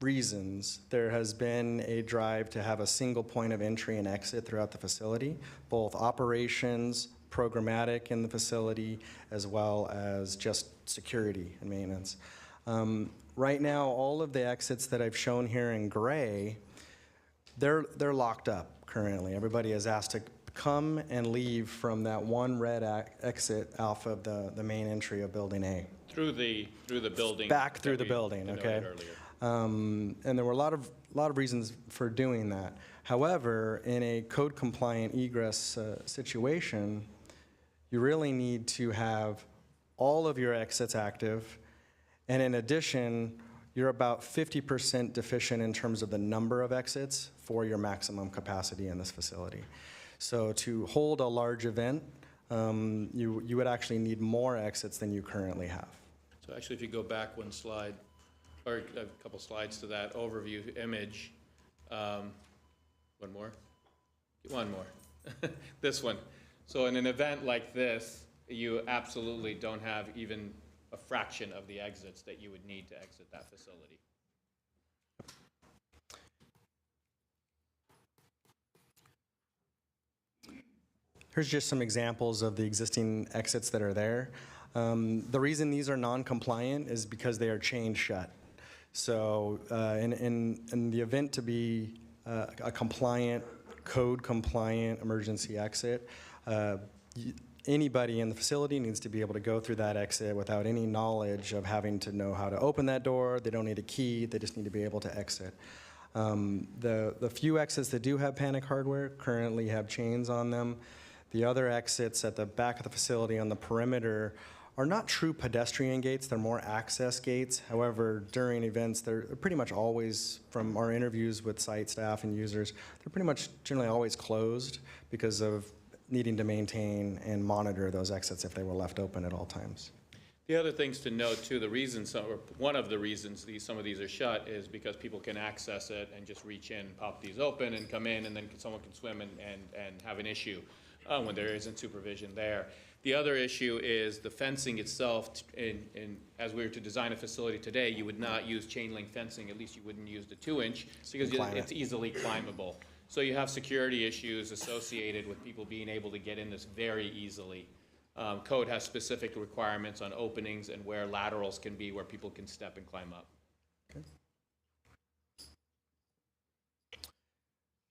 reasons, there has been a drive to have a single point of entry and exit throughout the facility, both operations, programmatic in the facility, as well as just security and maintenance. Right now, all of the exits that I've shown here in gray, they're locked up currently. Everybody is asked to come and leave from that one red exit off of the main entry of Building A. Through the building. Back through the building, okay? And there were a lot of reasons for doing that. However, in a code-compliant egress situation, you really need to have all of your exits active, and in addition, you're about 50% deficient in terms of the number of exits for your maximum capacity in this facility. So to hold a large event, you would actually need more exits than you currently have. So actually, if you go back one slide, or a couple slides to that overview image, one more, this one. So in an event like this, you absolutely don't have even a fraction of the exits that you would need to exit that facility. Here's just some examples of the existing exits that are there. The reason these are non-compliant is because they are chained shut. So in the event to be a compliant, code-compliant emergency exit, anybody in the facility needs to be able to go through that exit without any knowledge of having to know how to open that door. They don't need a key. They just need to be able to exit. The few exits that do have panic hardware currently have chains on them. The other exits at the back of the facility on the perimeter are not true pedestrian gates. They're more access gates. However, during events, they're pretty much always, from our interviews with site staff and users, they're pretty much generally always closed because of needing to maintain and monitor those exits if they were left open at all times. The other things to note too, one of the reasons some of these are shut is because people can access it and just reach in, pop these open and come in, and then someone can swim and have an issue when there isn't supervision there. The other issue is the fencing itself. As we were to design a facility today, you would not use chain link fencing, at least you wouldn't use the 2-inch, because it's easily climbable. So you have security issues associated with people being able to get in this very easily. Code has specific requirements on openings and where laterals can be, where people can step and climb up. Okay.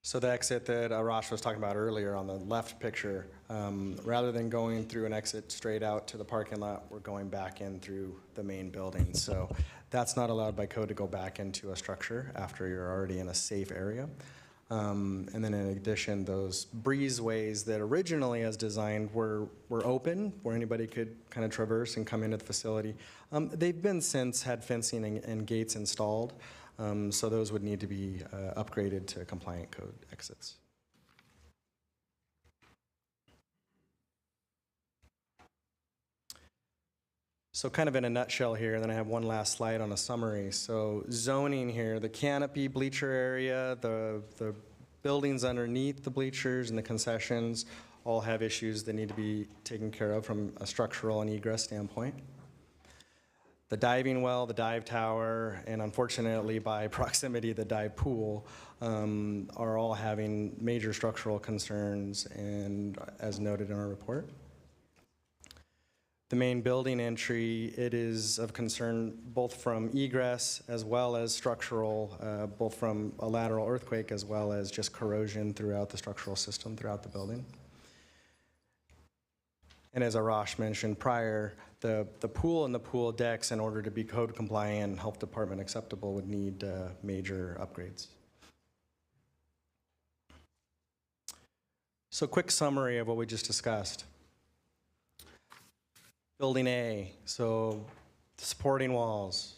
So the exit that Arash was talking about earlier on the left picture, rather than going through an exit straight out to the parking lot, we're going back in through the main building. So that's not allowed by code to go back into a structure after you're already in a safe area. And then in addition, those breezeways that originally as designed were open, where anybody could kind of traverse and come into the facility. They've been since had fencing and gates installed, so those would need to be upgraded to compliant code exits. So kind of in a nutshell here, and then I have one last slide on a summary. So zoning here, the canopy bleacher area, the buildings underneath the bleachers and the concessions all have issues that need to be taken care of from a structural and egress standpoint. The diving well, the dive tower, and unfortunately by proximity, the dive pool are all having major structural concerns, and as noted in our report. The main building entry, it is of concern both from egress as well as structural, both from a lateral earthquake as well as just corrosion throughout the structural system throughout the building. And as Arash mentioned prior, the pool and the pool decks, in order to be code compliant and health department acceptable, would need major upgrades. So quick summary of what we just discussed. Building A, so supporting walls.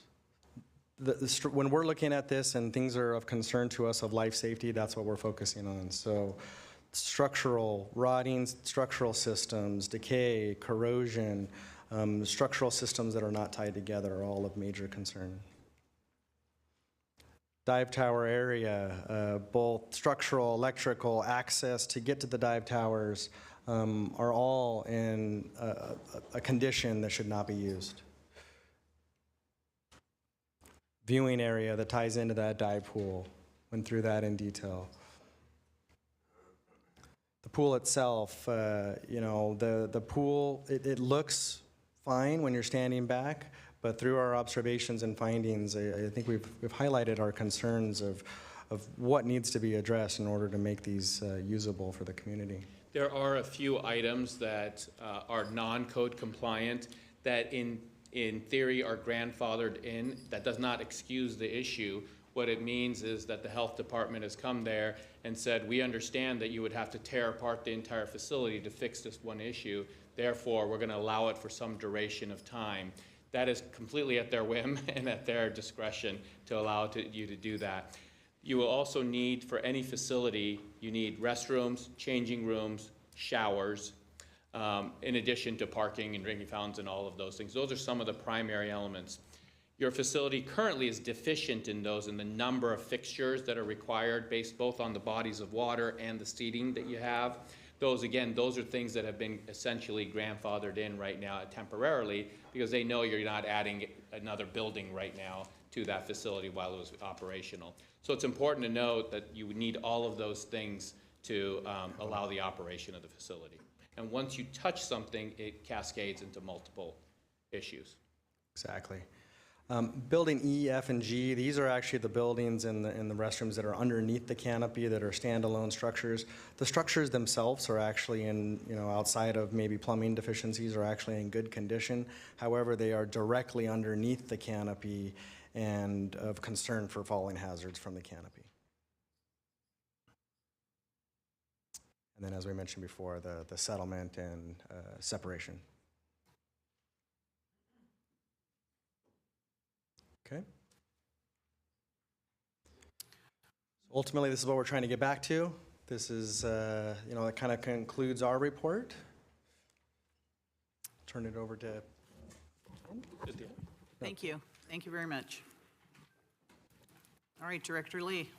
When we're looking at this and things are of concern to us of life safety, that's what we're focusing on. So structural, rotting structural systems, decay, corrosion, structural systems that are not tied together are all of major concern. Dive tower area, both structural, electrical, access to get to the dive towers are all in a condition that should not be used. Viewing area that ties into that dive pool, went through that in detail. The pool itself, the pool, it looks fine when you're standing back, but through our observations and findings, I think we've highlighted our concerns of what needs to be addressed in order to make these usable for the community. There are a few items that are non-code compliant that in theory are grandfathered in. That does not excuse the issue. What it means is that the health department has come there and said, we understand that you would have to tear apart the entire facility to fix this one issue. Therefore, we're going to allow it for some duration of time. That is completely at their whim and at their discretion to allow you to do that. You will also need, for any facility, you need restrooms, changing rooms, showers, in addition to parking and drinking fountains and all of those things. Those are some of the primary elements. Your facility currently is deficient in those, in the number of fixtures that are required based both on the bodies of water and the seating that you have. Those, again, those are things that have been essentially grandfathered in right now temporarily because they know you're not adding another building right now to that facility while it was operational. So it's important to note that you would need all of those things to allow the operation of the facility. And once you touch something, it cascades into multiple issues. Exactly. Building E, F, and G, these are actually the buildings and the restrooms that are underneath the canopy that are standalone structures. The structures themselves are actually in, outside of maybe plumbing deficiencies, are actually in good condition. However, they are directly underneath the canopy and of concern for falling hazards from the canopy. And then, as we mentioned before, the settlement and separation. Okay. So ultimately, this is what we're trying to get back to. This is, that kind of concludes our report. Turn it over to. Thank you. Thank you very much. All right, Director Lee.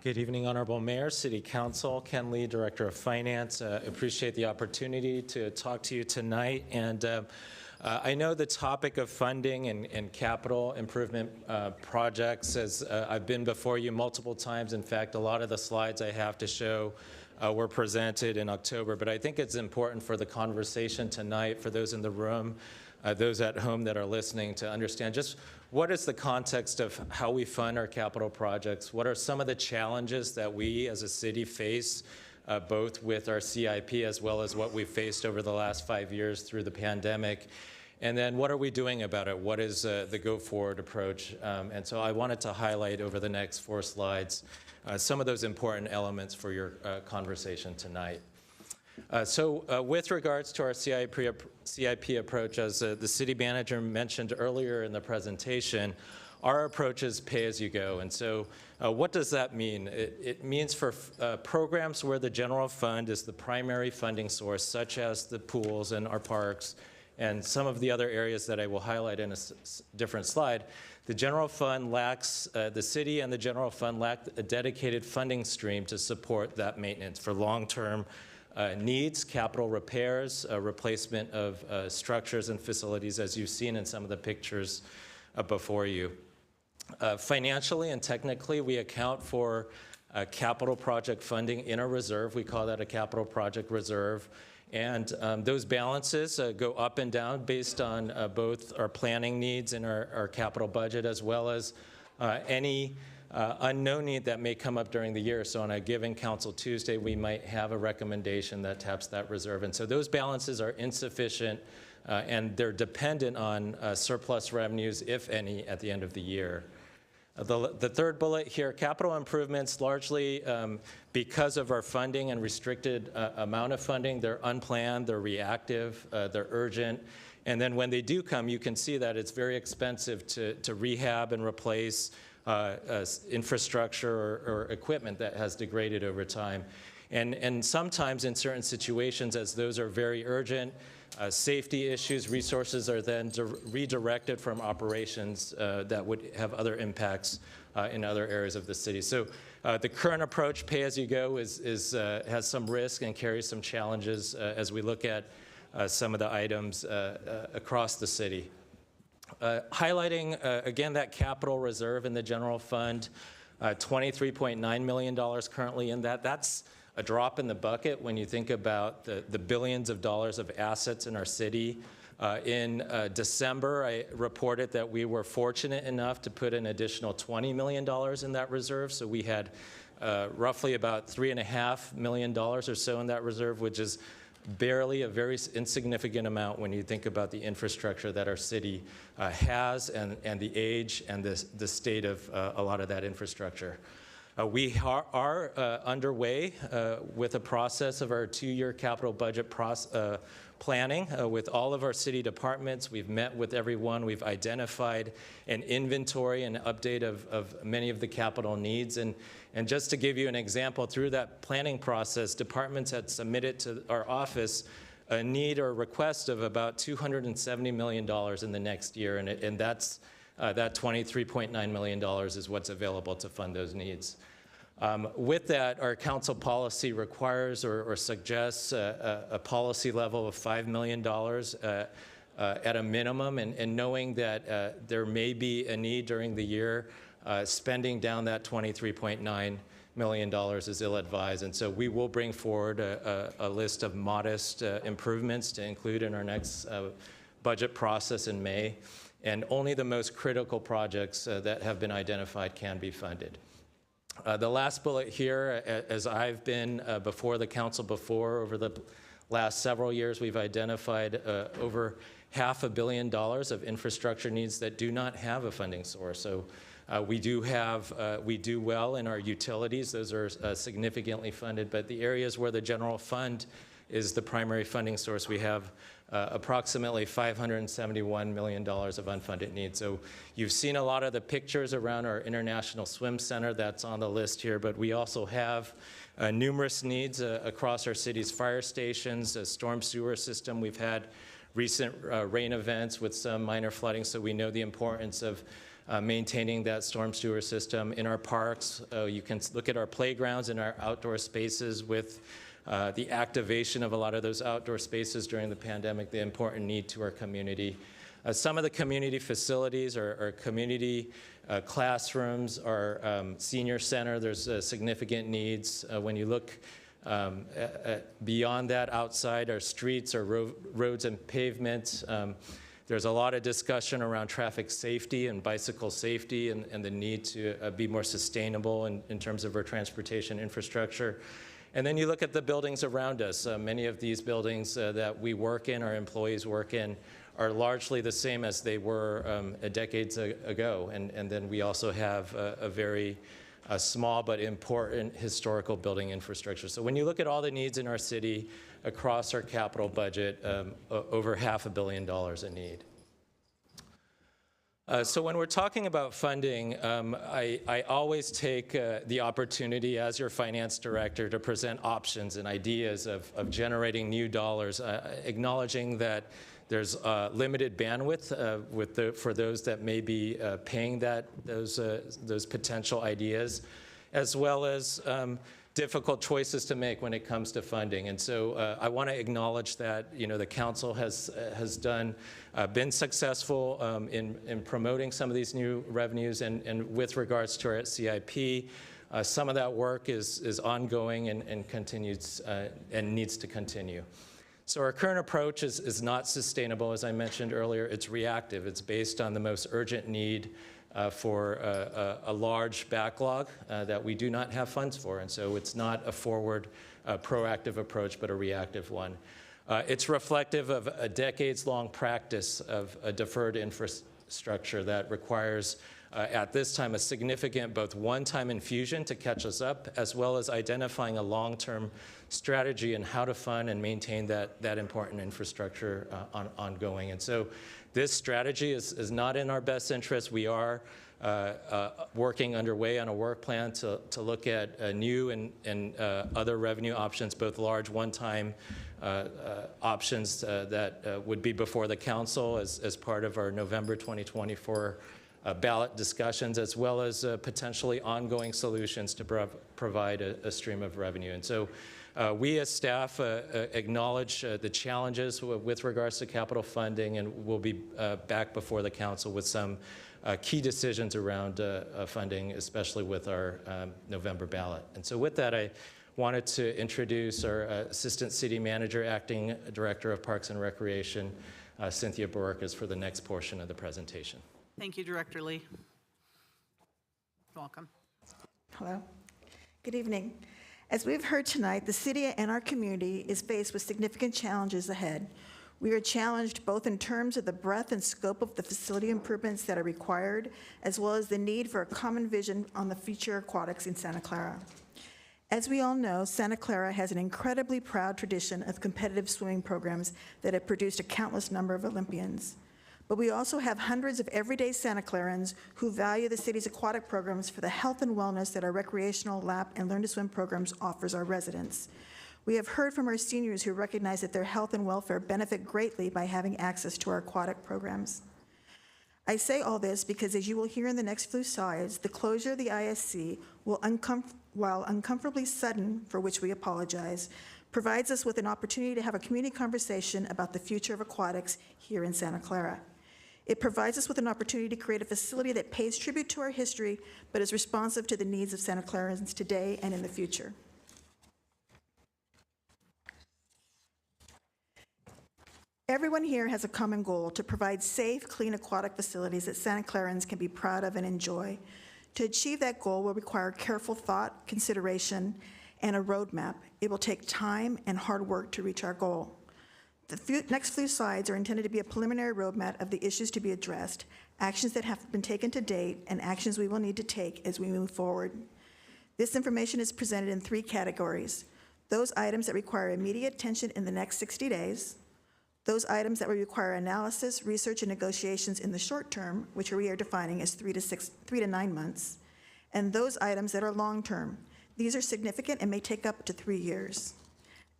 Good evening, Honorable Mayor, City Council. Ken Lee, Director of Finance. Appreciate the opportunity to talk to you tonight. And I know the topic of funding and capital improvement projects, as I've been before you multiple times. In fact, a lot of the slides I have to show were presented in October. But I think it's important for the conversation tonight, for those in the room, those at home that are listening, to understand just what is the context of how we fund our capital projects. What are some of the challenges that we as a city face, both with our CIP as well as what we've faced over the last 5 years through the pandemic. And then what are we doing about it? What is the go-forward approach? And so I wanted to highlight over the next 4 slides some of those important elements for your conversation tonight. So with regards to our CIP approach, as the city manager mentioned earlier in the presentation, our approach is pay-as-you-go. And so what does that mean? It means for programs where the general fund is the primary funding source, such as the pools and our parks, and some of the other areas that I will highlight in a different slide, the general fund lacks, the city and the general fund lack a dedicated funding stream to support that maintenance for long-term needs, capital repairs, replacement of structures and facilities, as you've seen in some of the pictures before you. Financially and technically, we account for capital project funding in a reserve. We call that a capital project reserve. And those balances go up and down based on both our planning needs and our capital budget, as well as any unknown need that may come up during the year. So on a given council Tuesday, we might have a recommendation that taps that reserve. And so those balances are insufficient and they're dependent on surplus revenues, if any, at the end of the year. The third bullet here, capital improvements, largely because of our funding and restricted amount of funding, they're unplanned, they're reactive, they're urgent. And then when they do come, you can see that it's very expensive to rehab and replace infrastructure or equipment that has degraded over time. And sometimes in certain situations, as those are very urgent, safety issues, resources are then redirected from operations that would have other impacts in other areas of the city. So the current approach, pay-as-you-go, has some risk and carries some challenges as we look at some of the items across the city. Highlighting, again, that capital reserve in the general fund, $23.9 million currently in that. That's a drop in the bucket when you think about the billions of dollars of assets in our city. In December, I reported that we were fortunate enough to put an additional $20 million in that reserve. So we had roughly about $3.5 million or so in that reserve, which is barely a very insignificant amount when you think about the infrastructure that our city has and the age and the state of a lot of that infrastructure. We are underway with a process of our 2-year capital budget planning with all of our city departments. We've met with everyone. We've identified an inventory and update of many of the capital needs. And just to give you an example, through that planning process, departments had submitted to our office a need or request of about $270 million in the next year. And that's that $23.9 million is what's available to fund those needs. With that, our council policy requires or suggests a policy level of $5 million at a minimum, and knowing that there may be a need during the year, spending down that $23.9 million is ill-advised. And so we will bring forward a list of modest improvements to include in our next budget process in May. And only the most critical projects that have been identified can be funded. The last bullet here, as I've been before the council over the last several years, we've identified over $500 million of infrastructure needs that do not have a funding source. So we do well in our utilities. Those are significantly funded, but the areas where the general fund is the primary funding source, we have approximately $571 million of unfunded needs. So you've seen a lot of the pictures around our International Swim Center that's on the list here, but we also have numerous needs across our city's fire stations, a storm sewer system. We've had recent rain events with some minor flooding, so we know the importance of maintaining that storm sewer system. In our parks, you can look at our playgrounds and our outdoor spaces with the activation of a lot of those outdoor spaces during the pandemic, the important need to our community. Some of the community facilities are community classrooms, our senior center, there's significant needs. When you look beyond that, outside our streets, our roads and pavements, there's a lot of discussion around traffic safety and bicycle safety and the need to be more sustainable in terms of our transportation infrastructure. And then you look at the buildings around us. Many of these buildings that we work in, our employees work in, are largely the same as they were decades ago. And then we also have a very small but important historical building infrastructure. So when you look at all the needs in our city across our capital budget, over $500 million in need. So when we're talking about funding, I always take the opportunity as your finance director to present options and ideas of generating new dollars, acknowledging that there's limited bandwidth for those that may be paying those potential ideas, as well as difficult choices to make when it comes to funding. And so I want to acknowledge that the council has been successful in promoting some of these new revenues, and with regards to our CIP, some of that work is ongoing and continues and needs to continue. So our current approach is not sustainable, as I mentioned earlier. It's reactive. It's based on the most urgent need for a large backlog that we do not have funds for. And so it's not a forward, proactive approach, but a reactive one. It's reflective of a decades-long practice of a deferred infrastructure that requires, at this time, a significant both one-time infusion to catch us up, as well as identifying a long-term strategy in how to fund and maintain that important infrastructure ongoing. And so this strategy is not in our best interest. We are working underway on a work plan to look at new and other revenue options, both large one-time options that would be before the council as part of our November 2024 ballot discussions, as well as potentially ongoing solutions to provide a stream of revenue. And so we as staff acknowledge the challenges with regards to capital funding, and we'll be back before the council with some key decisions around funding, especially with our November ballot. And so with that, I wanted to introduce our Assistant City Manager, Acting Director of Parks and Recreation, Cynthia Boricas, for the next portion of the presentation. Thank you, Director Lee. Welcome. Hello. Good evening. As we've heard tonight, the city and our community is faced with significant challenges ahead. We are challenged both in terms of the breadth and scope of the facility improvements that are required, as well as the need for a common vision on the future aquatics in Santa Clara. As we all know, Santa Clara has an incredibly proud tradition of competitive swimming programs that have produced a countless number of Olympians. But we also have hundreds of everyday Santa Clarans who value the city's aquatic programs for the health and wellness that our recreational lap and learn to swim programs offers our residents. We have heard from our seniors who recognize that their health and welfare benefit greatly by having access to our aquatic programs. I say all this because, as you will hear in the next few slides, the closure of the ISC, while uncomfortably sudden, for which we apologize, provides us with an opportunity to have a community conversation about the future of aquatics here in Santa Clara. It provides us with an opportunity to create a facility that pays tribute to our history, but is responsive to the needs of Santa Clarans today and in the future. Everyone here has a common goal: to provide safe, clean aquatic facilities that Santa Clarans can be proud of and enjoy. To achieve that goal will require careful thought, consideration, and a roadmap. It will take time and hard work to reach our goal. The next few slides are intended to be a preliminary roadmap of the issues to be addressed, actions that have been taken to date, and actions we will need to take as we move forward. This information is presented in 3 categories: those items that require immediate attention in the next 60 days, those items that will require analysis, research, and negotiations in the short term, which we are defining as 3 to 9 months, and those items that are long-term. These are significant and may take up to 3 years.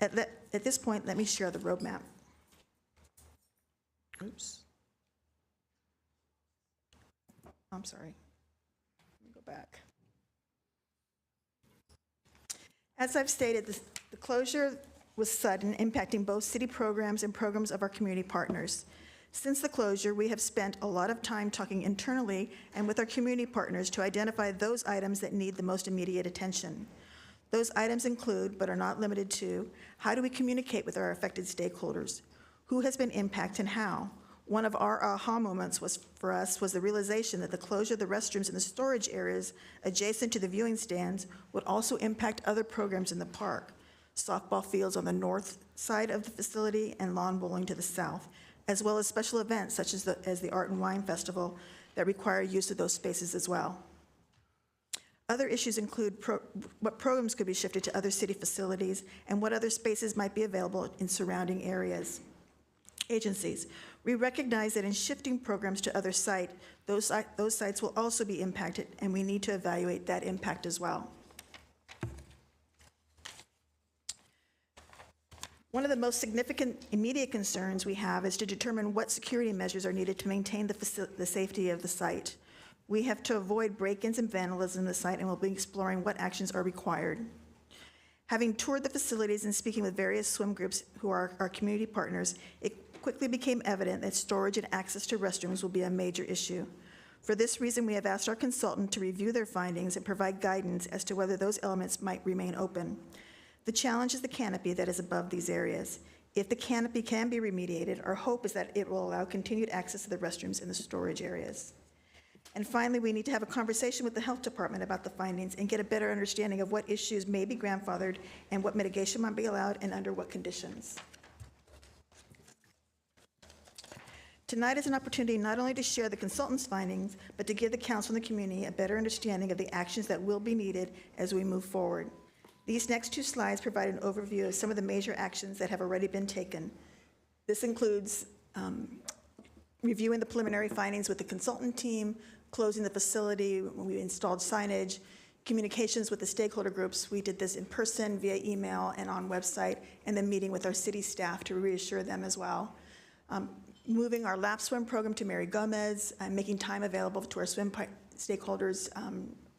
At this point, let me share the roadmap. Oops. I'm sorry. Let me go back. As I've stated, the closure was sudden, impacting both city programs and programs of our community partners. Since the closure, we have spent a lot of time talking internally and with our community partners to identify those items that need the most immediate attention. Those items include, but are not limited to, how do we communicate with our affected stakeholders? Who has been impacted and how? One of our aha moments for us was the realization that the closure of the restrooms in the storage areas adjacent to the viewing stands would also impact other programs in the park: softball fields on the north side of the facility and lawn bowling to the south, as well as special events such as the Art and Wine Festival that require use of those spaces as well. Other issues include what programs could be shifted to other city facilities and what other spaces might be available in surrounding agencies. We recognize that in shifting programs to other sites, those sites will also be impacted, and we need to evaluate that impact as well. One of the most significant immediate concerns we have is to determine what security measures are needed to maintain the safety of the site. We have to avoid break-ins and vandalism in the site, and we'll be exploring what actions are required. Having toured the facilities and speaking with various swim groups who are our community partners, it quickly became evident that storage and access to restrooms will be a major issue. For this reason, we have asked our consultant to review their findings and provide guidance as to whether those elements might remain open. The challenge is the canopy that is above these areas. If the canopy can be remediated, our hope is that it will allow continued access to the restrooms in the storage areas. And finally, we need to have a conversation with the health department about the findings and get a better understanding of what issues may be grandfathered and what mitigation might be allowed and under what conditions. Tonight is an opportunity not only to share the consultant's findings, but to give the council and the community a better understanding of the actions that will be needed as we move forward. These next two slides provide an overview of some of the major actions that have already been taken. This includes reviewing the preliminary findings with the consultant team, closing the facility when we installed signage, communications with the stakeholder groups. We did this in person, via email, and on website, and then meeting with our city staff to reassure them as well. Moving our lap swim program to Mary Gomez, making time available to our swim stakeholders,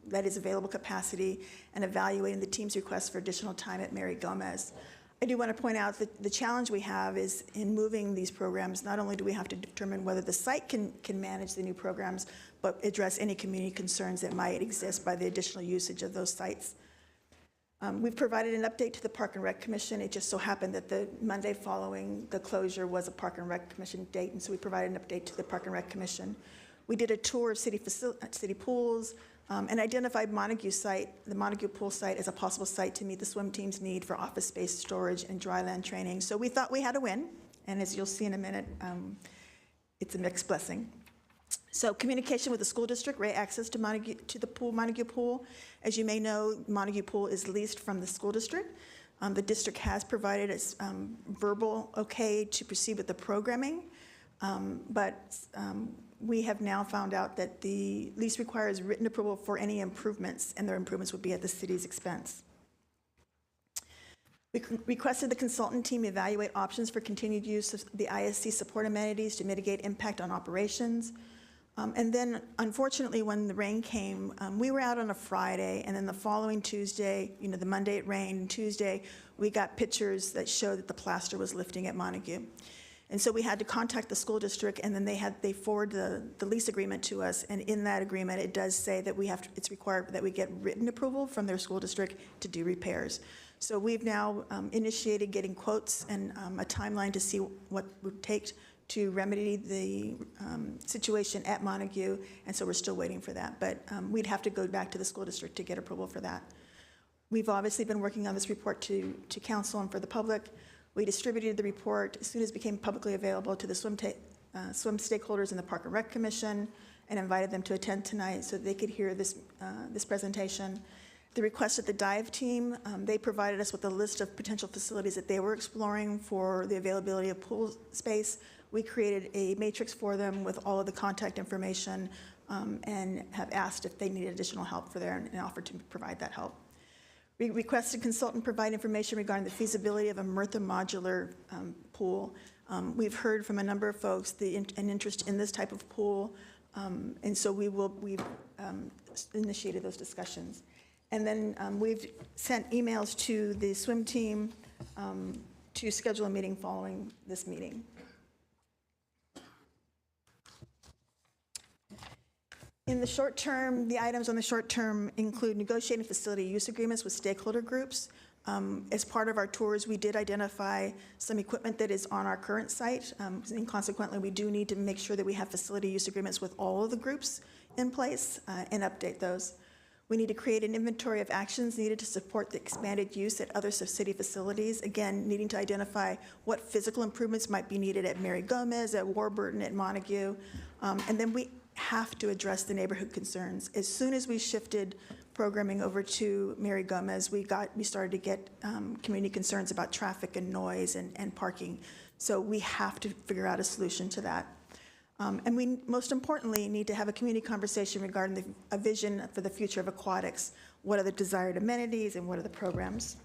that is available capacity, and evaluating the team's requests for additional time at Mary Gomez. I do want to point out that the challenge we have is in moving these programs, not only do we have to determine whether the site can manage the new programs, but address any community concerns that might exist by the additional usage of those sites. We've provided an update to the Park and Rec Commission. It just so happened that the Monday following the closure was a Park and Rec Commission date, and so we provided an update to the Park and Rec Commission. We did a tour of city pools and identified Montague site, the Montague pool site, as a possible site to meet the swim team's need for office space storage and dry land training. So we thought we had a win, and as you'll see in a minute, it's a mixed blessing. So communication with the school district, access to the pool, Montague Pool. As you may know, Montague Pool is leased from the school district. The district has provided its verbal okay to proceed with the programming, but we have now found out that the lease requires written approval for any improvements, and their improvements would be at the city's expense. We requested the consultant team evaluate options for continued use of the ISC support amenities to mitigate impact on operations. And then, unfortunately, when the rain came, we were out on a Friday, and then the following Tuesday, the Monday it rained, and Tuesday we got pictures that showed that the plaster was lifting at Montague. And so we had to contact the school district, and then they forwarded the lease agreement to us, and in that agreement it does say that it's required that we get written approval from their school district to do repairs. So we've now initiated getting quotes and a timeline to see what it would take to remedy the situation at Montague, and so we're still waiting for that. But we'd have to go back to the school district to get approval for that. We've obviously been working on this report to council and for the public. We distributed the report as soon as it became publicly available to the swim stakeholders in the Park and Rec Commission, and invited them to attend tonight so they could hear this presentation. The request at the dive team, they provided us with a list of potential facilities that they were exploring for the availability of pool space. We created a matrix for them with all of the contact information and have asked if they needed additional help for there and offered to provide that help. We requested consultant provide information regarding the feasibility of a Murtha modular pool. We've heard from a number of folks an interest in this type of pool, and so we've initiated those discussions. And then we've sent emails to the swim team to schedule a meeting following this meeting. In the short term, the items on the short term include negotiating facility use agreements with stakeholder groups. As part of our tours, we did identify some equipment that is on our current site, and consequently, we do need to make sure that we have facility use agreements with all of the groups in place and update those. We need to create an inventory of actions needed to support the expanded use at other city facilities, again, needing to identify what physical improvements might be needed at Mary Gomez, at Warburton, at Montague, and then we have to address the neighborhood concerns. As soon as we shifted programming over to Mary Gomez, we started to get community concerns about traffic and noise and parking. So we have to figure out a solution to that. And we, most importantly, need to have a community conversation regarding a vision for the future of aquatics. What are the desired amenities and what are the programs?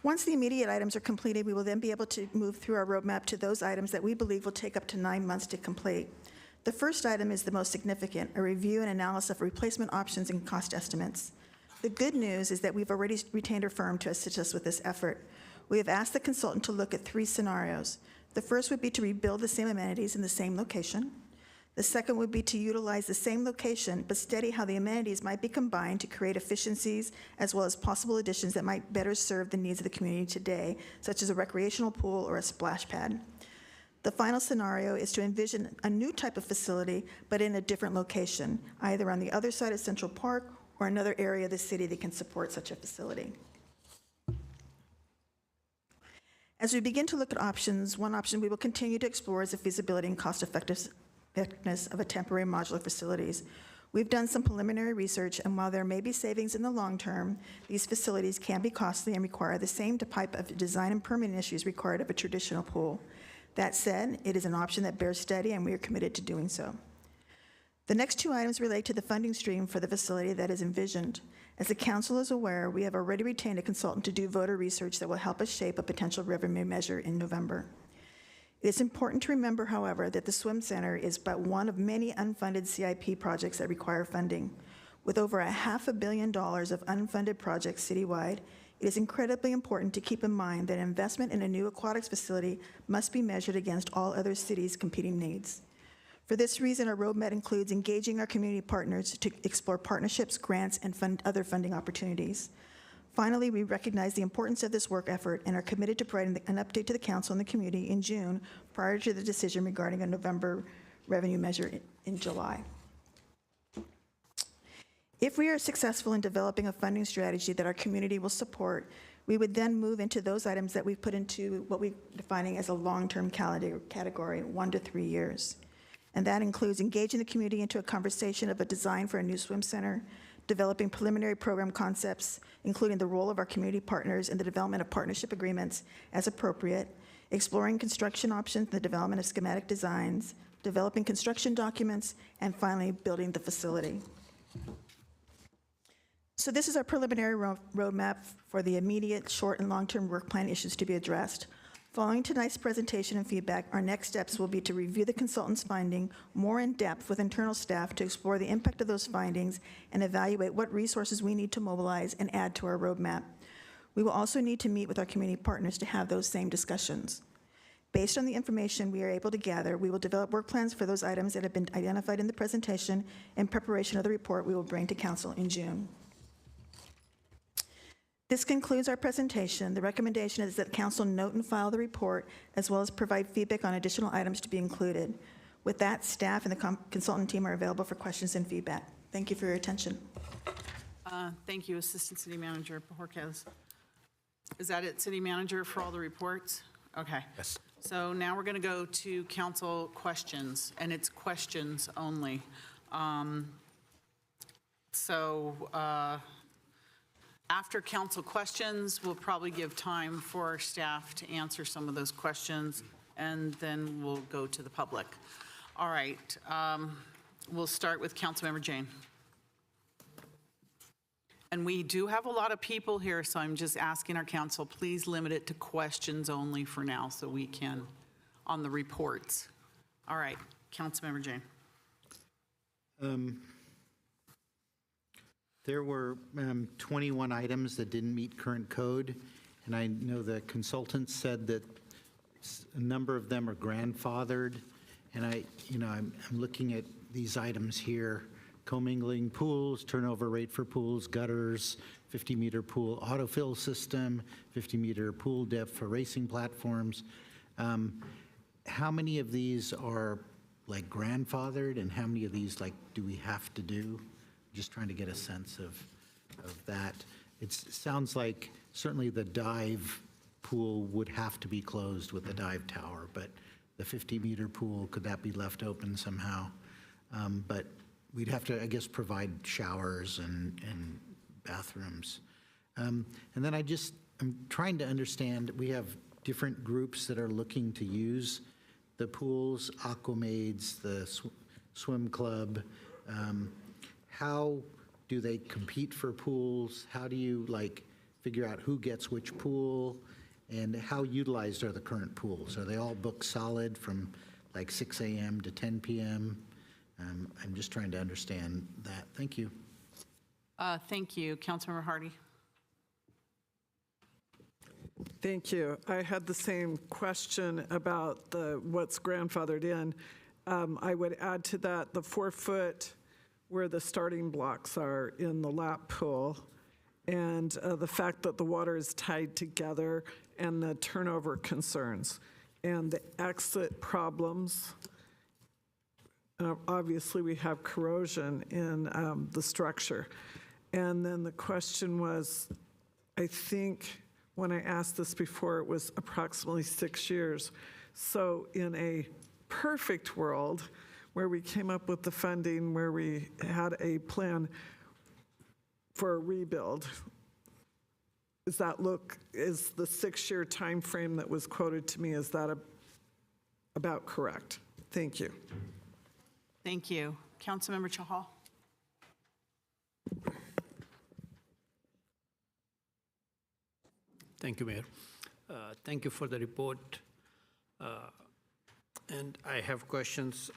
Once the immediate items are completed, we will then be able to move through our roadmap to those items that we believe will take up to 9 months to complete. The first item is the most significant, a review and analysis of replacement options and cost estimates. The good news is that we've already retained a firm to assist us with this effort. We have asked the consultant to look at 3 scenarios. The first would be to rebuild the same amenities in the same location. The second would be to utilize the same location, but study how the amenities might be combined to create efficiencies, as well as possible additions that might better serve the needs of the community today, such as a recreational pool or a splash pad. The final scenario is to envision a new type of facility, but in a different location, either on the other side of Central Park or another area of the city that can support such a facility. As we begin to look at options, one option we will continue to explore is the feasibility and cost-effectiveness of a temporary modular facilities. We've done some preliminary research, and while there may be savings in the long term, these facilities can be costly and require the same type of design and permitting issues required of a traditional pool. That said, it is an option that bears study, and we are committed to doing so. The next two items relate to the funding stream for the facility that is envisioned. As the council is aware, we have already retained a consultant to do voter research that will help us shape a potential revenue measure in November. It is important to remember, however, that the Swim Center is but one of many unfunded CIP projects that require funding. With over $500 million of unfunded projects citywide, it is incredibly important to keep in mind that investment in a new aquatics facility must be measured against all other cities' competing needs. For this reason, our roadmap includes engaging our community partners to explore partnerships, grants, and other funding opportunities. Finally, we recognize the importance of this work effort and are committed to providing an update to the council and the community in June prior to the decision regarding a November revenue measure in July. If we are successful in developing a funding strategy that our community will support, we would then move into those items that we've put into what we're defining as a long-term category, 1 to 3 years. And that includes engaging the community into a conversation of a design for a new swim center, developing preliminary program concepts, including the role of our community partners in the development of partnership agreements as appropriate, exploring construction options, the development of schematic designs, developing construction documents, and finally, building the facility. So this is our preliminary roadmap for the immediate, short, and long-term work plan issues to be addressed. Following tonight's presentation and feedback, our next steps will be to review the consultant's finding more in depth with internal staff to explore the impact of those findings and evaluate what resources we need to mobilize and add to our roadmap. We will also need to meet with our community partners to have those same discussions. Based on the information we are able to gather, we will develop work plans for those items that have been identified in the presentation in preparation of the report we will bring to council in June. This concludes our presentation. The recommendation is that council note and file the report, as well as provide feedback on additional items to be included. With that, staff and the consultant team are available for questions and feedback. Thank you for your attention. Thank you, Assistant City Manager Bojorquez. Is that it, City Manager, for all the reports? Okay. Yes. So now we're going to go to council questions, and it's questions only. After council questions, we'll probably give time for our staff to answer some of those questions, and then we'll go to the public. All right, we'll start with Councilmember Jane. And we do have a lot of people here, so I'm just asking our council, please limit it to questions only for now so we can, on the reports. All right, Councilmember Jane. There were 21 items that didn't meet current code, and I know the consultants said that a number of them are grandfathered, and I'm looking at these items here: commingling pools, turnover rate for pools, gutters, 50-meter pool autofill system, 50-meter pool depth for racing platforms. How many of these are like grandfathered, and how many of these do we have to do? Just trying to get a sense of that. It sounds like certainly the dive pool would have to be closed with the dive tower, but the 50-meter pool, could that be left open somehow? But we'd have to, I guess, provide showers and bathrooms. And then I'm trying to understand, we have different groups that are looking to use the pools, Aquamaids, the swim club. How do they compete for pools? How do you figure out who gets which pool? And how utilized are the current pools? Are they all booked solid from 6 a.m. to 10 p.m.? I'm just trying to understand that. Thank you. Thank you. Councilmember Hardy. Thank you. I had the same question about what's grandfathered in. I would add to that the 4-foot where the starting blocks are in the lap pool, and the fact that the water is tied together and the turnover concerns. and the exit problems. Obviously, we have corrosion in the structure. And then the question was, I think when I asked this before, it was approximately 6 years. So in a perfect world, where we came up with the funding, where we had a plan for a rebuild, is the 6-year time frame that was quoted to me, is that about correct? Thank you. Thank you. Councilmember Chahal. Thank you, Mayor. Thank you for the report. And I have questions.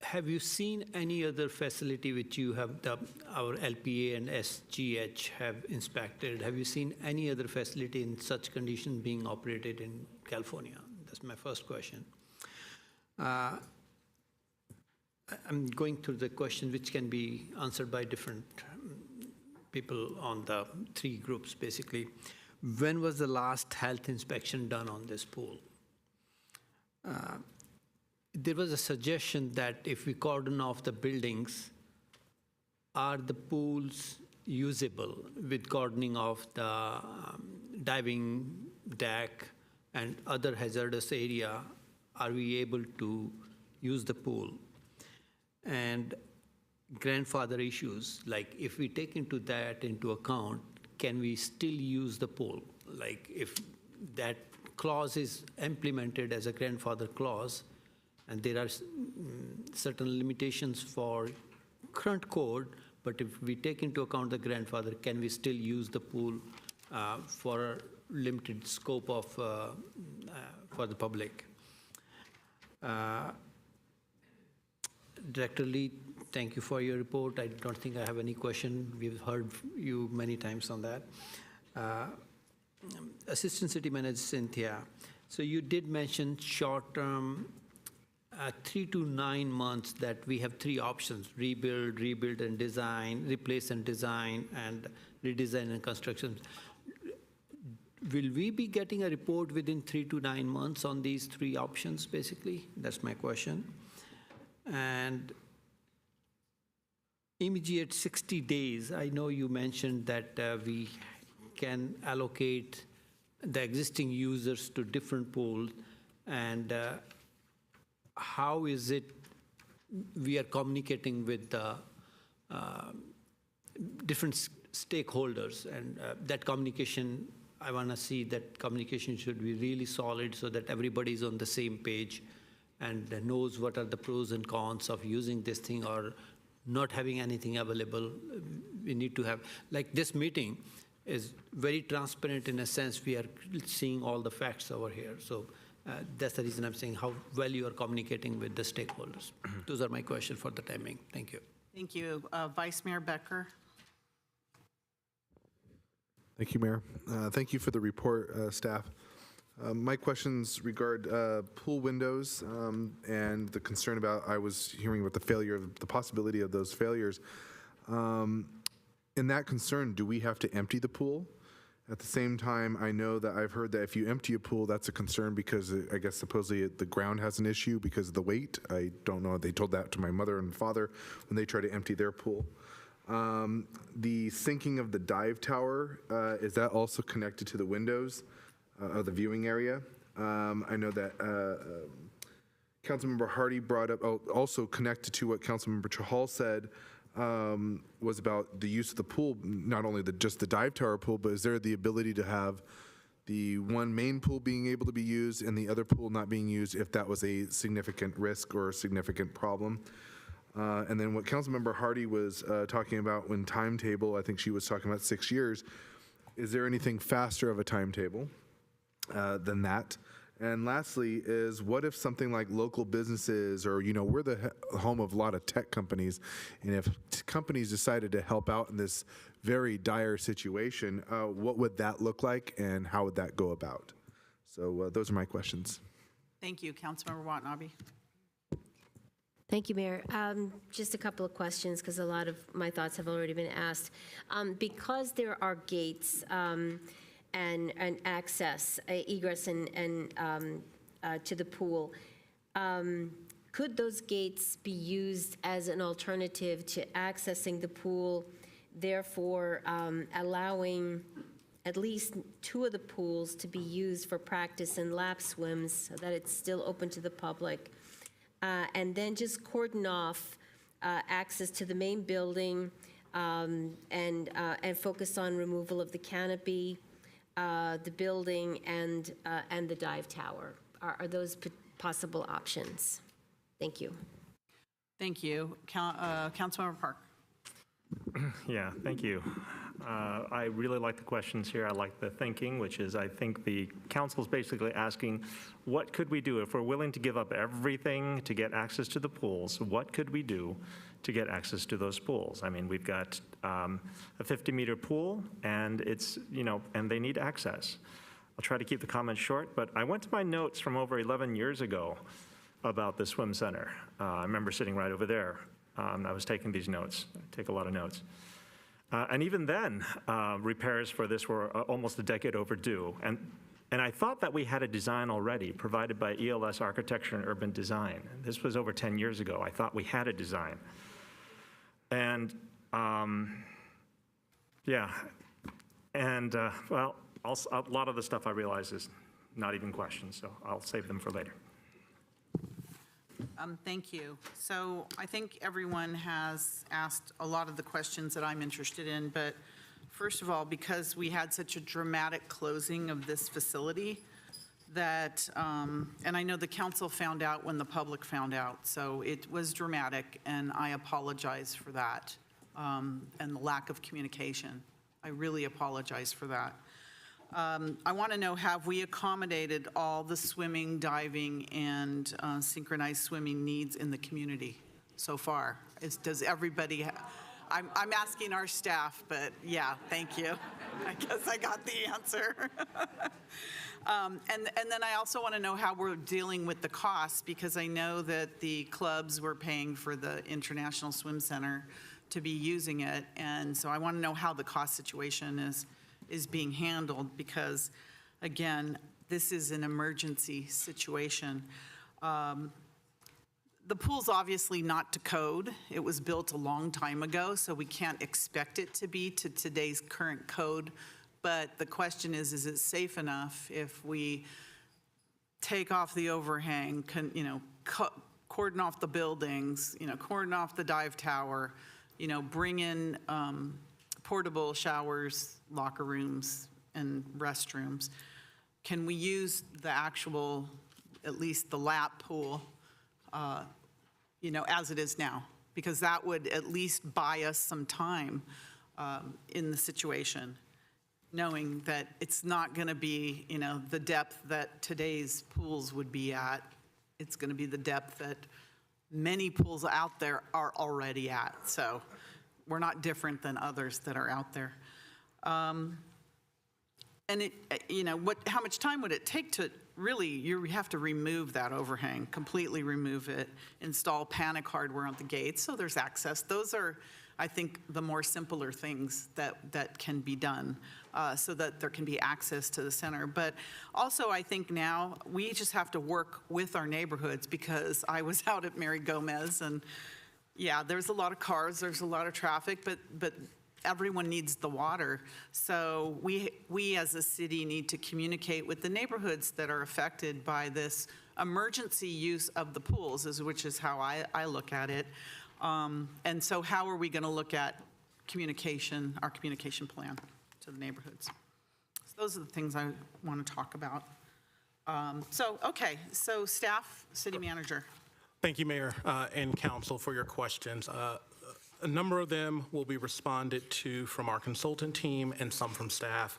Have you seen any other facility which you have, our LPA and SGH have inspected? Have you seen any other facility in such condition being operated in California? That's my first question. I'm going through the question which can be answered by different people on the 3 groups, basically. When was the last health inspection done on this pool? There was a suggestion that if we cordon off the buildings, are the pools usable with cordoning off the diving deck and other hazardous area? Are we able to use the pool? And grandfather issues, like if we take into account, can we still use the pool? Like if that clause is implemented as a grandfather clause, and there are certain limitations for current code, but if we take into account the grandfather, can we still use the pool for a limited scope of for the public? Director Lee, thank you for your report. I don't think I have any question. We've heard you many times on that. Assistant City Manager Cynthia, so you did mention short-term, 3 to 9 months, that we have 3 options: rebuild, rebuild and design, replace and design, and redesign and construction. Will we be getting a report within 3 to 9 months on these 3 options, basically? That's my question. And immediate 60 days, I know you mentioned that we can allocate the existing users to different pools, and how is it we are communicating with the different stakeholders? And that communication, I want to see that communication should be really solid so that everybody's on the same page and knows what are the pros and cons of using this thing or not having anything available. We need to have, like this meeting is very transparent in a sense. We are seeing all the facts over here. So that's the reason I'm saying how well you are communicating with the stakeholders. Those are my questions for the timing. Thank you. Thank you. Vice Mayor Becker. Thank you, Mayor. Thank you for the report, staff. My questions regard pool windows and the concern about, I was hearing about the possibility of those failures. In that concern, do we have to empty the pool? At the same time, I know that I've heard that if you empty a pool, that's a concern because I guess supposedly the ground has an issue because of the weight. I don't know. They told that to my mother and father when they tried to empty their pool. The sinking of the dive tower, is that also connected to the windows of the viewing area? I know that Councilmember Hardy brought up, also connected to what Councilmember Chahal said, was about the use of the pool, not only just the dive tower pool, but is there the ability to have the one main pool being able to be used and the other pool not being used if that was a significant risk or a significant problem? And then what Councilmember Hardy was talking about when timetable, I think she was talking about 6 years. Is there anything faster of a timetable than that? And lastly is, what if something like local businesses, or, you know, we're the home of a lot of tech companies, and if companies decided to help out in this very dire situation, what would that look like and how would that go about? So those are my questions. Thank you. Councilmember Watanabe. Thank you, Mayor. Just a couple of questions, because a lot of my thoughts have already been asked. Because there are gates, and access, egress and to the pool. Could those gates be used as an alternative to accessing the pool, therefore allowing at least 2 of the pools to be used for practice and lap swims so that it's still open to the public? And then just cordon off access to the main building and focus on removal of the canopy, the building, and the dive tower. Are those possible options? Thank you. Thank you. Councilmember Park. Yeah, thank you. I really like the questions here. I like the thinking, which is I think the council's basically asking, what could we do if we're willing to give up everything to get access to the pools? What could we do to get access to those pools? I mean, we've got a 50-meter pool, and it's, and they need access. I'll try to keep the comments short, but I went to my notes from over 11 years ago about the swim center. I remember sitting right over there. I was taking these notes. I take a lot of notes. And even then, repairs for this were almost a decade overdue. And I thought that we had a design already provided by ELS Architecture and Urban Design. This was over 10 years ago. I thought we had a design. And yeah, and well, a lot of the stuff I realize is not even questions, so I'll save them for later. Thank you. So I think everyone has asked a lot of the questions that I'm interested in, but first of all, because we had such a dramatic closing of this facility that, and I know the council found out when the public found out, so it was dramatic, and I apologize for that, and the lack of communication. I really apologize for that. I want to know, have we accommodated all the swimming, diving, and synchronized swimming needs in the community so far? Does everybody, I'm asking our staff, but yeah, thank you. I guess I got the answer. And then I also want to know how we're dealing with the costs, because I know that the clubs were paying for the International Swim Center to be using it, and so I want to know how the cost situation is being handled, because, again, this is an emergency situation. The pool's obviously not to code. It was built a long time ago, so we can't expect it to be to today's current code. But the question is it safe enough if we take off the overhang, cordon off the buildings, cordon off the dive tower, bring in portable showers, locker rooms, and restrooms? Can we use the actual, at least the lap pool, as it is now? Because that would at least buy us some time in the situation, knowing that it's not going to be, the depth that today's pools would be at. It's going to be the depth that many pools out there are already at. So we're not different than others that are out there. And how much time would it take to really, you have to remove that overhang, completely remove it, install panic hardware on the gates so there's access. Those are, I think, the more simpler things that can be done so that there can be access to the center. But also, I think now we just have to work with our neighborhoods, because I was out at Mary Gomez, and yeah, there's a lot of cars, there's a lot of traffic, but everyone needs the water. So we as a city need to communicate with the neighborhoods that are affected by this emergency use of the pools, which is how I look at it. And so how are we going to look at our communication plan to the neighborhoods? So those are the things I want to talk about. So staff, city manager. Thank you, Mayor and Council, for your questions. A number of them will be responded to from our consultant team and some from staff.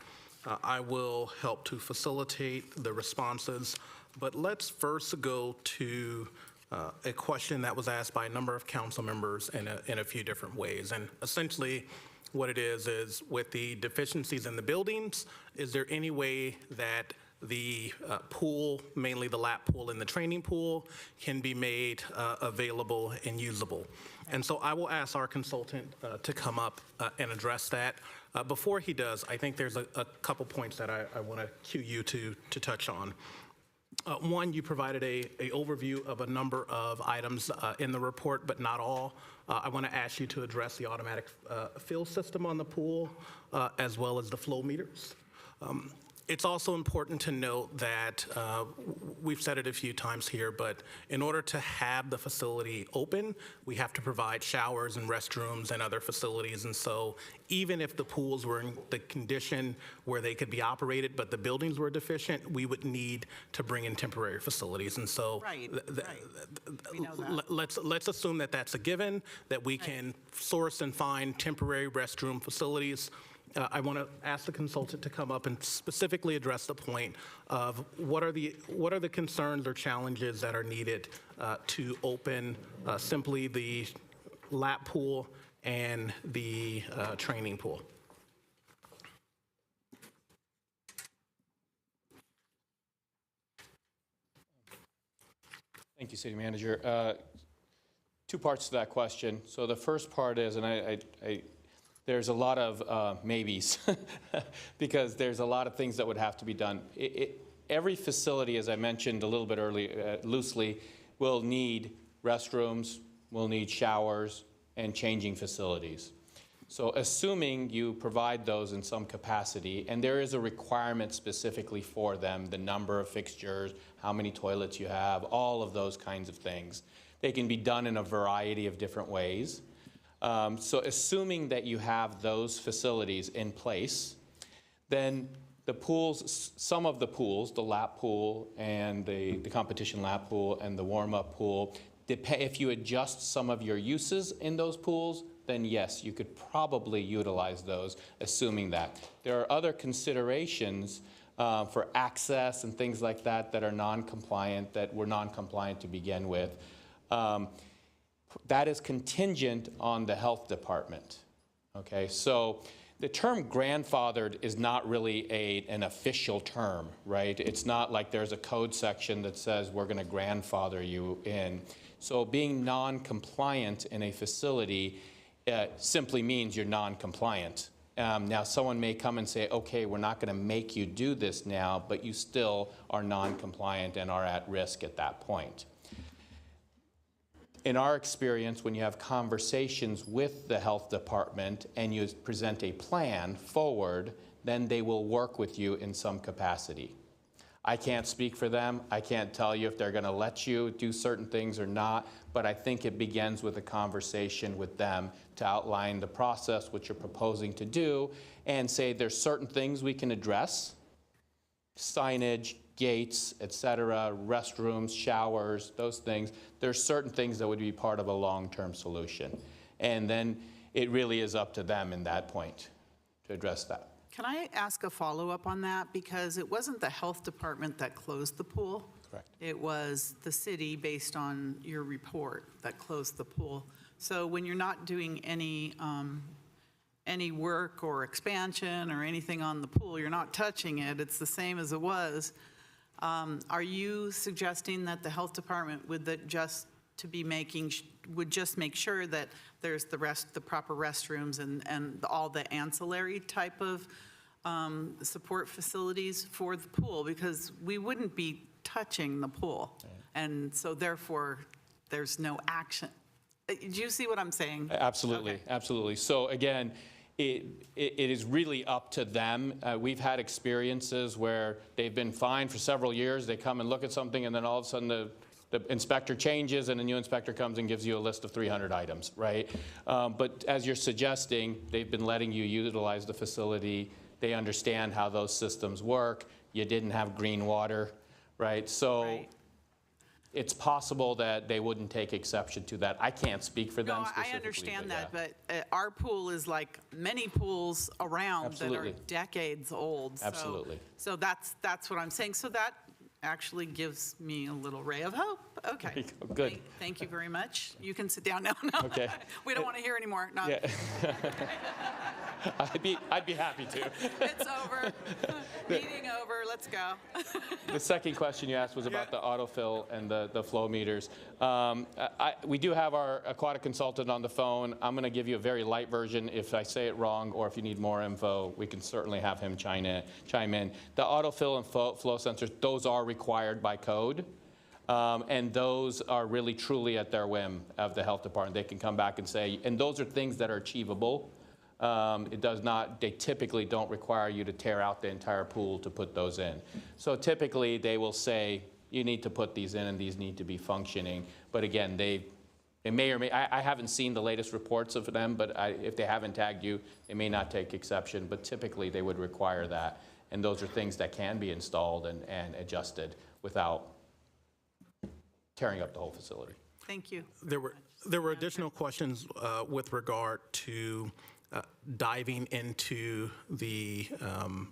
I will help to facilitate the responses, but let's first go to a question that was asked by a number of council members in a few different ways. And essentially what it is with the deficiencies in the buildings, is there any way that the pool, mainly the lap pool and the training pool, can be made available and usable. And so I will ask our consultant to come up and address that. Before he does, I think there's a couple points that I want to cue you to touch on. One, you provided a overview of a number of items in the report, but not all. I want to ask you to address the automatic fill system on the pool, as well as the flow meters. It's also important to note that we've said it a few times here, but in order to have the facility open, we have to provide showers and restrooms and other facilities. And so even if the pools were in the condition where they could be operated, but the buildings were deficient, we would need to bring in temporary facilities. And so We know that. let's assume that that's a given, that we can source and find temporary restroom facilities. I want to ask the consultant to come up and specifically address the point of what are the concerns or challenges that are needed to open simply the lap pool and the training pool. Thank you, City Manager. Two parts to that question. So the first part is, and there's a lot of maybes because there's a lot of things that would have to be done. Every facility, as I mentioned a little bit earlier, loosely, will need restrooms, will need showers, and changing facilities. So assuming you provide those in some capacity, and there is a requirement specifically for them, the number of fixtures, how many toilets you have, all of those kinds of things. They can be done in a variety of different ways. So assuming that you have those facilities in place, then the pools, some of the pools, the lap pool and the competition lap pool and the warm-up pool, if you adjust some of your uses in those pools, then yes, you could probably utilize those, assuming that. There are other considerations for access and things like that that are non-compliant, that were non-compliant to begin with. That is contingent on the health department, okay? So the term grandfathered is not really an official term, right? It's not like there's a code section that says we're gonna grandfather you in. So being non-compliant in a facility simply means you're non-compliant. Now someone may come and say, okay, we're not gonna make you do this now, but you still are non-compliant and are at risk at that point. In our experience, when you have conversations with the health department and you present a plan forward, then they will work with you in some capacity. I can't speak for them. I can't tell you if they're going to let you do certain things or not, but I think it begins with a conversation with them to outline the process, what you're proposing to do, and say there's certain things we can address, signage, gates, et cetera, restrooms, showers, those things. There's certain things that would be part of a long-term solution. And then it really is up to them in that point to address that. Can I ask a follow-up on that? Because it wasn't the health department that closed the pool. Correct. It was the city, based on your report, that closed the pool. So when you're not doing any work or expansion or anything on the pool, you're not touching it, it's the same as it was. Are you suggesting that the health department would just make sure that there's the proper restrooms and all the ancillary type of support facilities for the pool? Because we wouldn't be touching the pool, and so therefore there's no action. Do you see what I'm saying? Absolutely, okay. Absolutely. So again, it is really up to them. We've had experiences where they've been fined for several years. They come and look at something, and then all of a sudden the inspector changes, and a new inspector comes and gives you a list of 300 items, right? But as you're suggesting, they've been letting you utilize the facility. They understand how those systems work. You didn't have green water, right? So it's possible that they wouldn't take exception to that. I can't speak for them specifically. I understand that, but our pool is like many pools around that are decades old. Absolutely. So that's what I'm saying. So that actually gives me a little ray of hope. Okay. Good. Thank you very much. You can sit down now. No, okay. we don't want to hear anymore. No. Yeah. I'd be happy to. It's over. Meeting over, let's go. The second question you asked was about the autofill and the flow meters. We do have our aquatic consultant on the phone. I'm going to give you a very light version. If I say it wrong or if you need more info, we can certainly have him chime in. The autofill and flow sensors, those are required by code. And those are really truly at their whim of the health department. They can come back and say, and those are things that are achievable. They typically don't require you to tear out the entire pool to put those in. So typically they will say, you need to put these in and these need to be functioning. But again, they may or may, I haven't seen the latest reports of them, but if they haven't tagged you, they may not take exception, but typically they would require that. And those are things that can be installed and adjusted without tearing up the whole facility. Thank you. There were additional questions with regard to diving into the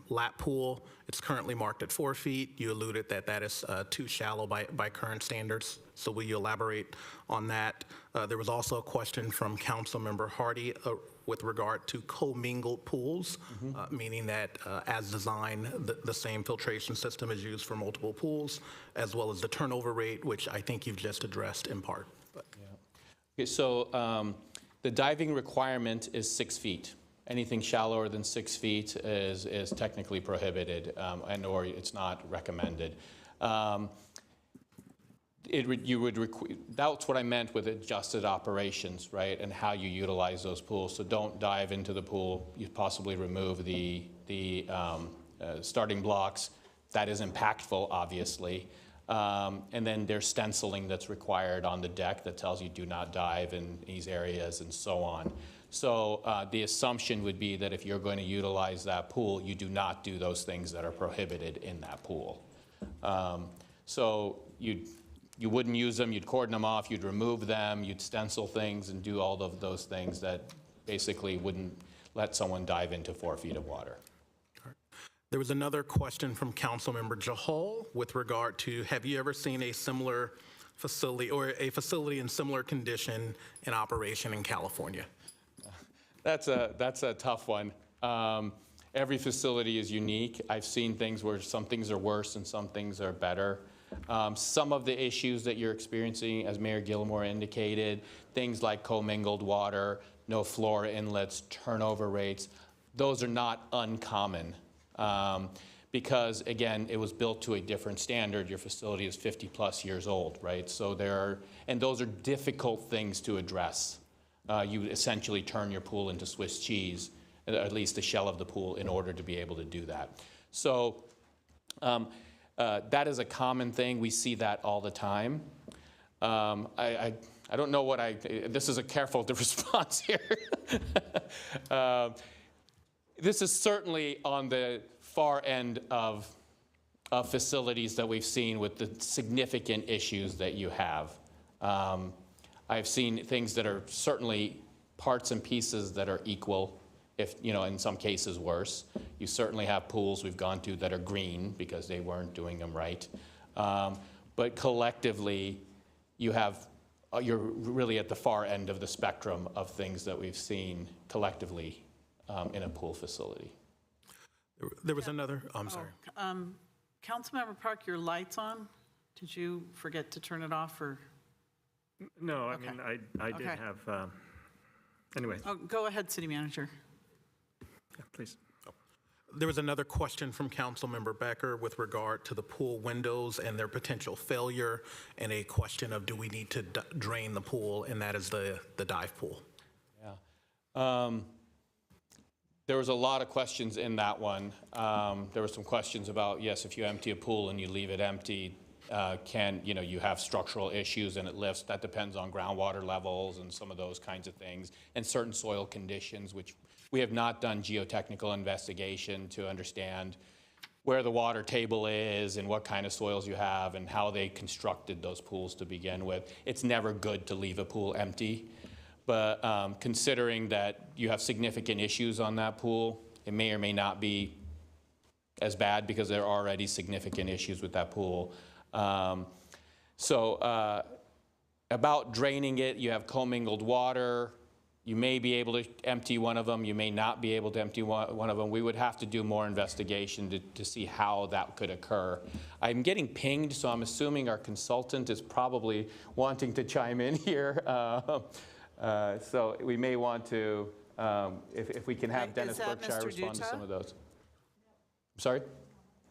lap pool. It's currently marked at 4 feet. You alluded that is too shallow by current standards. So will you elaborate on that? There was also a question from Councilmember Hardy with regard to commingled pools, meaning that as designed, the same filtration system is used for multiple pools, as well as the turnover rate, which I think you've just addressed in part. But. Okay, so the diving requirement is 6 feet. Anything shallower than 6 feet is technically prohibited or it's not recommended. That's what I meant with adjusted operations, right, and how you utilize those pools. So don't dive into the pool. You possibly remove the starting blocks. That is impactful, obviously. And then there's stenciling that's required on the deck that tells you do not dive in these areas and so on. So the assumption would be that if you're going to utilize that pool, you do not do those things that are prohibited in that pool. So you wouldn't use them, you'd cordon them off, you'd remove them, you'd stencil things and do all of those things that basically wouldn't let someone dive into 4 feet of water. There was another question from Councilmember Jahal with regard to, have you ever seen a similar facility or a facility in similar condition in operation in California? That's a tough one. Every facility is unique. I've seen things where some things are worse and some things are better. Some of the issues that you're experiencing, as Mayor Gilmore indicated, things like commingled water, no floor inlets, turnover rates, those are not uncommon. Because again, it was built to a different standard. Your facility is 50+ years old, right? So and those are difficult things to address. You essentially turn your pool into Swiss cheese, at least the shell of the pool, in order to be able to do that. So that is a common thing. We see that all the time. I don't know what this is a careful response here. This is certainly on the far end of facilities that we've seen with the significant issues that you have. I've seen things that are certainly parts and pieces that are equal, if in some cases worse. You certainly have pools we've gone to that are green because they weren't doing them right. But collectively, you're really at the far end of the spectrum of things that we've seen collectively in a pool facility. There was another, I'm sorry. Councilmember Park, your light's on. Did you forget to turn it off or? No, Okay. I mean, I did Okay. have, anyway. Oh, go ahead, City Manager. Yeah, please. There was another question from Councilmember Becker with regard to the pool windows and their potential failure, and a question of do we need to drain the pool, and that is the dive pool. Yeah. There was a lot of questions in that one. There were some questions about, yes, if you empty a pool and you leave it empty, you have structural issues and it lifts. That depends on groundwater levels and some of those kinds of things, and certain soil conditions, which we have not done geotechnical investigation to understand where the water table is and what kind of soils you have and how they constructed those pools to begin with. It's never good to leave a pool empty. But considering that you have significant issues on that pool, it may or may not be as bad because there are already significant issues with that pool. So about draining it, you have commingled water. You may be able to empty one of them, you may not be able to empty one of them. We would have to do more investigation to see how that could occur. I'm getting pinged, so I'm assuming our consultant is probably wanting to chime in here. So we may want to, if we can have Dennis Berkshire respond to some of those. I'm sorry?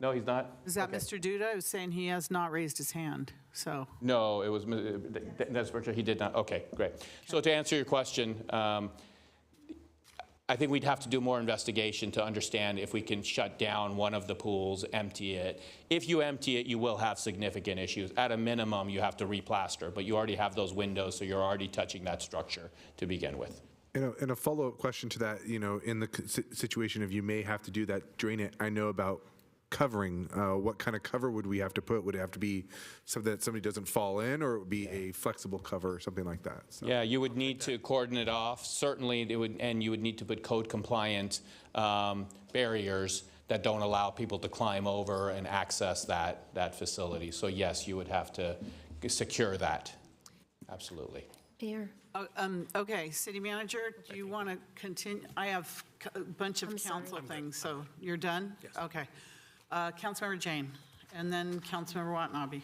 No, he's not? Is that Okay. Mr. Duda? I was saying he has not raised his hand, so. No, it was Dennis Berkshire. He did not. Okay, great. So to answer your question, I think we'd have to do more investigation to understand if we can shut down one of the pools, empty it. If you empty it, you will have significant issues. At a minimum, you have to replaster, but you already have those windows, so you're already touching that structure to begin with. And a follow-up question to that, in the situation of you may have to do that, drain it, I know about covering. What kind of cover would we have to put? Would it have to be something that somebody doesn't fall in, or it would be a flexible cover or something like that? So. Yeah, you would need to cordon it off. Certainly, and you would need to put code-compliant barriers that don't allow people to climb over and access that facility. So yes, you would have to secure that. Absolutely. Mayor. Okay, City Manager, do you want to continue? I have a bunch of council things, so you're done? Yes. Okay. Councilmember Jane, and then Councilmember Watanabe.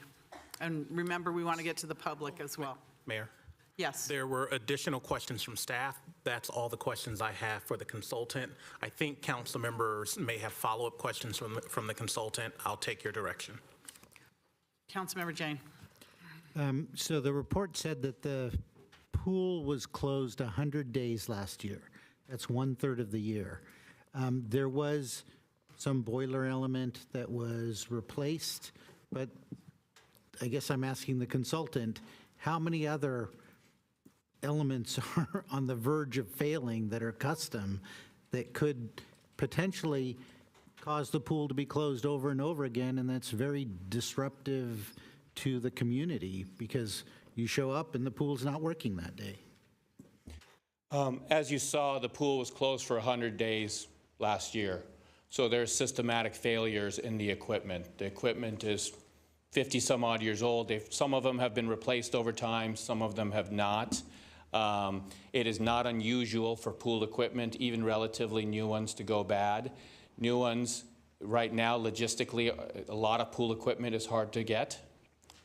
And remember, we want to get to the public as well. Mayor? Yes. There were additional questions from staff. That's all the questions I have for the consultant. I think council members may have follow-up questions from the consultant. I'll take your direction. Councilmember Jane. So the report said that the pool was closed 100 days last year. That's 1/3 of the year. There was some boiler element that was replaced, but I guess I'm asking the consultant, how many other elements are on the verge of failing that are custom that could potentially cause the pool to be closed over and over again, and that's very disruptive to the community because you show up and the pool's not working that day? As you saw, the pool was closed for 100 days last year. So there's systematic failures in the equipment. The equipment is 50 some odd years old. Some of them have been replaced over time, some of them have not. It is not unusual for pool equipment, even relatively new ones, to go bad. New ones, right now, logistically, a lot of pool equipment is hard to get.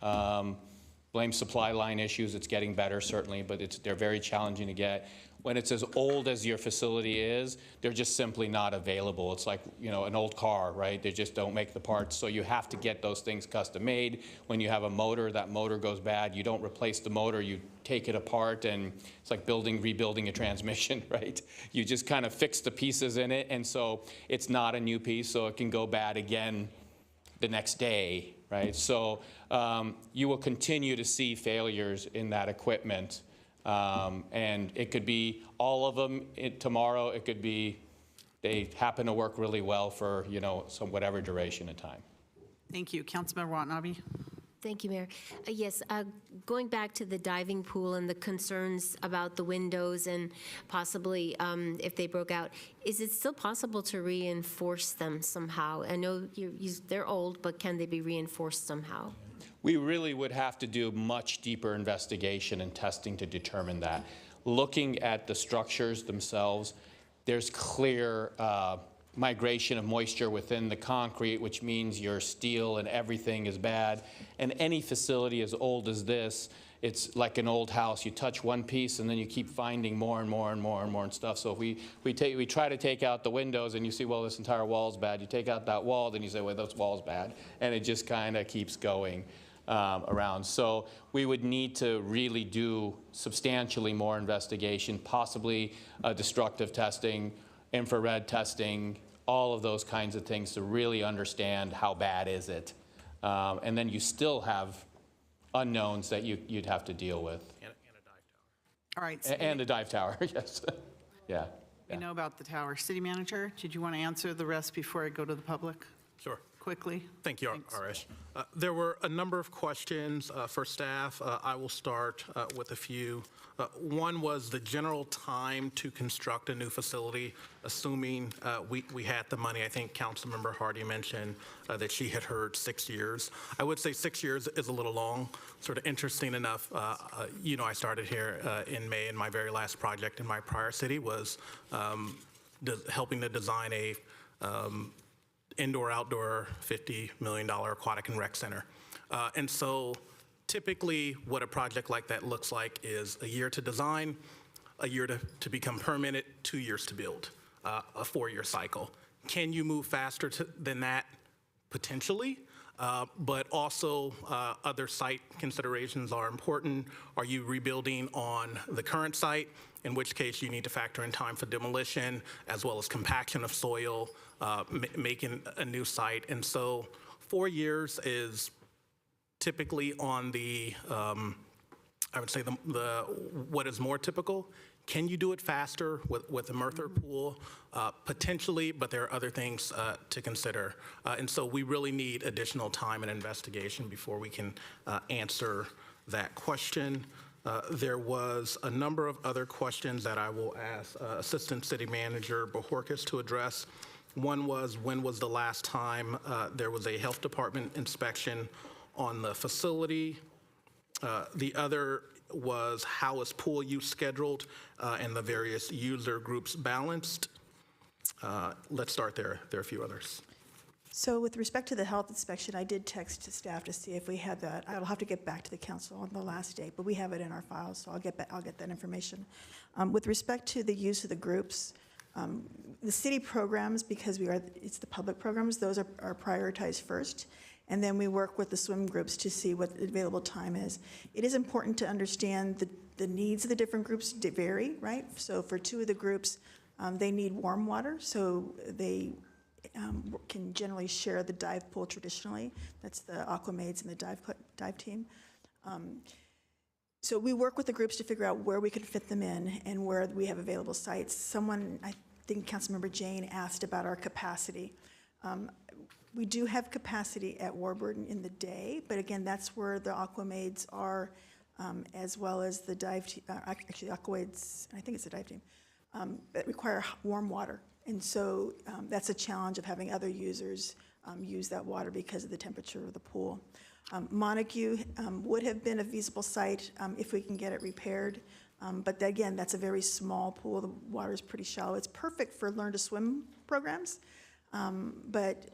Blame supply line issues. It's getting better, certainly, but they're very challenging to get. When it's as old as your facility is, they're just simply not available. It's like, an old car, right? They just don't make the parts, so you have to get those things custom made. When you have a motor, that motor goes bad, you don't replace the motor, you take it apart, and it's like rebuilding a transmission, right? You just kind of fix the pieces in it, and so it's not a new piece, so it can go bad again the next day, right? So you will continue to see failures in that equipment. And it could be all of them tomorrow. It could be they happen to work really well for, some whatever duration of time. Thank you. Councilmember Watanabe. Thank you, Mayor. Yes, going back to the diving pool and the concerns about the windows and possibly if they broke out, is it still possible to reinforce them somehow? I know they're old, but can they be reinforced somehow? We really would have to do much deeper investigation and testing to determine that. Looking at the structures themselves, there's clear migration of moisture within the concrete, which means your steel and everything is bad. And any facility as old as this, it's like an old house. You touch one piece and then you keep finding more and more and more and more and stuff. So if we try to take out the windows and you see, well, this entire wall's bad. You take out that wall, then you say, well, this wall's bad. And it just kind of keeps going around. So we would need to really do substantially more investigation, possibly destructive testing, infrared testing, all of those kinds of things to really understand how bad is it. And then you still have unknowns that you'd have to deal with. And a dive tower. All right. And the dive tower, yes. We know about the tower. City Manager, did you want to answer the rest before I go to the public? Sure. quickly. Thank you, Arish. There were a number of questions for staff. I will start with a few. One was the general time to construct a new facility, assuming we had the money. I think Councilmember Hardy mentioned that she had heard 6 years. I would say 6 years is a little long. Sort of interesting enough, I started here in May, and my very last project in my prior city was helping to design a indoor-outdoor $50 million aquatic and rec center. And so typically what a project like that looks like is a year to design, a year to become permitted, 2 years to build, a 4-year cycle. Can you move faster than that? Potentially. But also other site considerations are important. Are you rebuilding on the current site? In which case you need to factor in time for demolition as well as compaction of soil, making a new site. And so 4 years is typically on the, I would say what is more typical. Can you do it faster with a Merthyr pool? Potentially, but there are other things to consider. And so we really need additional time and investigation before we can answer that question. There was a number of other questions that I will ask Assistant City Manager Bojorquez to address. One was, when was the last time there was a health department inspection on the facility? The other was, how is pool use scheduled and the various user groups balanced? Let's start there. There are a few others. So with respect to the health inspection, I did text to staff to see if we had that. I'll have to get back to the council on the last date, but we have it in our files, so I'll get that information. With respect to the use of the groups, the city programs, because it's the public programs, those are prioritized first. And then we work with the swim groups to see what the available time is. It is important to understand the needs of the different groups vary, right? So for 2 of the groups, they need warm water, so they can generally share the dive pool traditionally. That's the Aquamaids and the dive team. So we work with the groups to figure out where we can fit them in and where we have available sites. Someone, I think Councilmember Jane, asked about our capacity. We do have capacity at Warburton in the day, but again, that's where the Aquamaids are, as well as the dive team, actually Aquamaids, I think it's the dive team, that require warm water. And so that's a challenge of having other users use that water because of the temperature of the pool. Montague would have been a feasible site if we can get it repaired. But again, that's a very small pool. The water is pretty shallow. It's perfect for learn to swim programs, but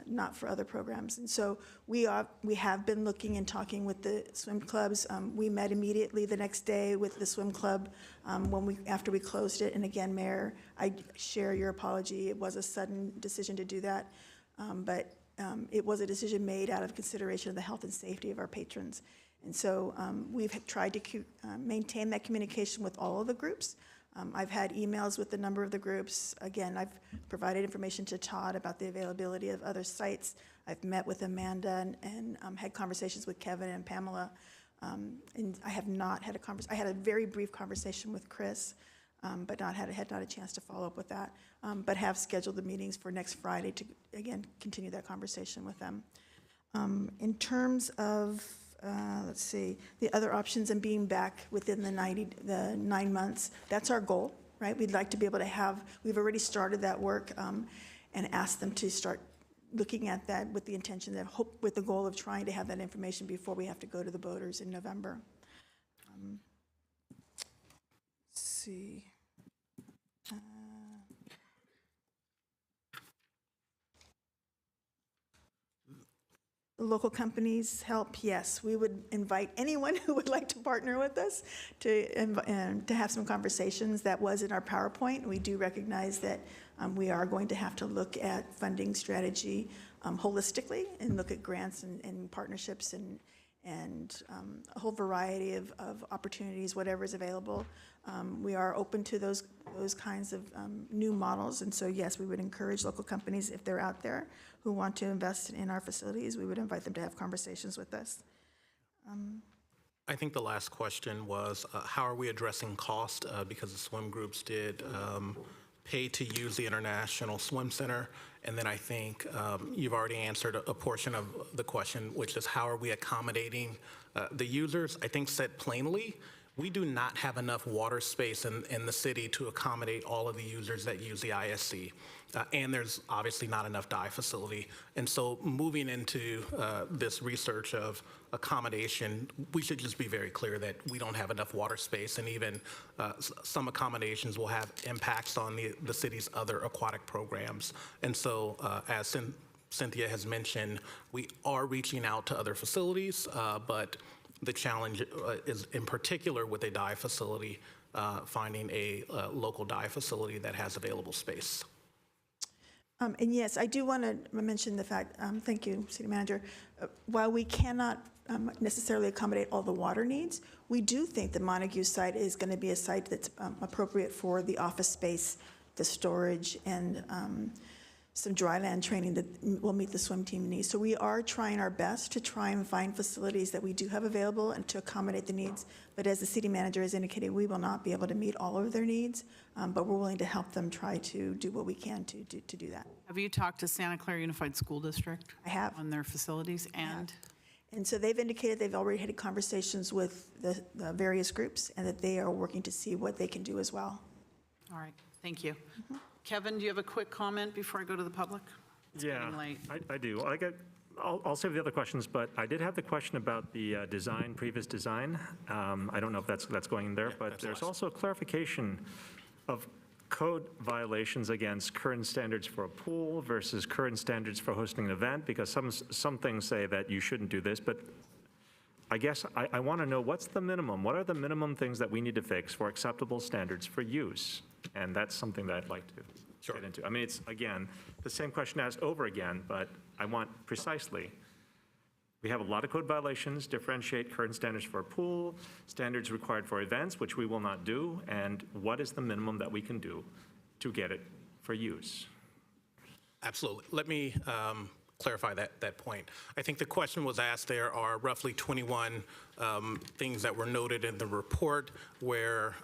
not for other programs. And so we have been looking and talking with the swim clubs. We met immediately the next day with the swim club after we closed it. And again, Mayor, I share your apology. It was a sudden decision to do that, but it was a decision made out of consideration of the health and safety of our patrons. And so we've tried to maintain that communication with all of the groups. I've had emails with a number of the groups. Again, I've provided information to Todd about the availability of other sites. I've met with Amanda and had conversations with Kevin and Pamela. And I have not had a conversation. I had a very brief conversation with Chris, but had not a chance to follow up with that. But have scheduled the meetings for next Friday to, again, continue that conversation with them. In terms of let's see, the other options and being back within the 9 months, that's our goal, right? We'd like to be able to we've already started that work and asked them to start looking at that with the intention with the goal of trying to have that information before we have to go to the voters in November. Let's see. The local companies help, yes. We would invite anyone who would like to partner with us to have some conversations. That was in our PowerPoint. We do recognize that we are going to have to look at funding strategy holistically and look at grants and partnerships and a whole variety of opportunities, whatever is available. We are open to those kinds of new models. And so, yes, we would encourage local companies, if they're out there, who want to invest in our facilities, we would invite them to have conversations with us. I think the last question was, how are we addressing cost? Because the swim groups did pay to use the International Swim Center. And then I think you've already answered a portion of the question, which is how are we accommodating the users? I think said plainly, we do not have enough water space in the city to accommodate all of the users that use the ISC. And there's obviously not enough dive facility. And so moving into this research of accommodation, we should just be very clear that we don't have enough water space, and even some accommodations will have impacts on the city's other aquatic programs. And so as Cynthia has mentioned, we are reaching out to other facilities, but the challenge is in particular with a dive facility, finding a local dive facility that has available space. And yes, I do want to mention the fact, thank you, City Manager, while we cannot necessarily accommodate all the water needs, we do think the Montague site is going to be a site that's appropriate for the office space, the storage, and some dry land training that will meet the swim team needs. So we are trying our best to try and find facilities that we do have available and to accommodate the needs. But as the city manager has indicated, we will not be able to meet all of their needs, but we're willing to help them try to do what we can to do that. Have you talked to Santa Clara Unified School District? I have. On their facilities and? And so they've indicated they've already had conversations with the various groups and that they are working to see what they can do as well. All right, thank you. Kevin, do you have a quick comment before I go to the public? It's getting late. I do. I'll save the other questions, but I did have the question about the design, previous design. I don't know if that's going in there, but there's also a clarification of code violations against current standards for a pool versus current standards for hosting an event, because some things say that you shouldn't do this, but I guess I want to know what's the minimum? What are the minimum things that we need to fix for acceptable standards for use? And that's something that I'd like to get into. I mean, it's, again, the same question asked over again, but I want precisely. We have a lot of code violations, differentiate current standards for a pool, standards required for events, which we will not do, and what is the minimum that we can do to get it for use? Absolutely. Let me clarify that point. I think the question was asked, there are roughly 21 things that were noted in the report where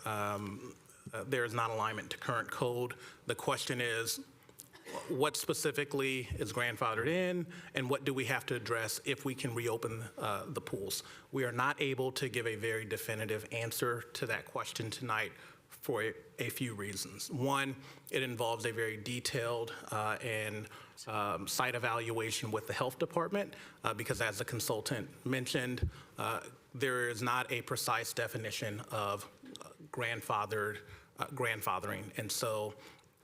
there is not alignment to current code. The question is, what specifically is grandfathered in, and what do we have to address if we can reopen the pools? We are not able to give a very definitive answer to that question tonight for a few reasons. One, it involves a very detailed and site evaluation with the health department, because as the consultant mentioned, there is not a precise definition of grandfathering. And so,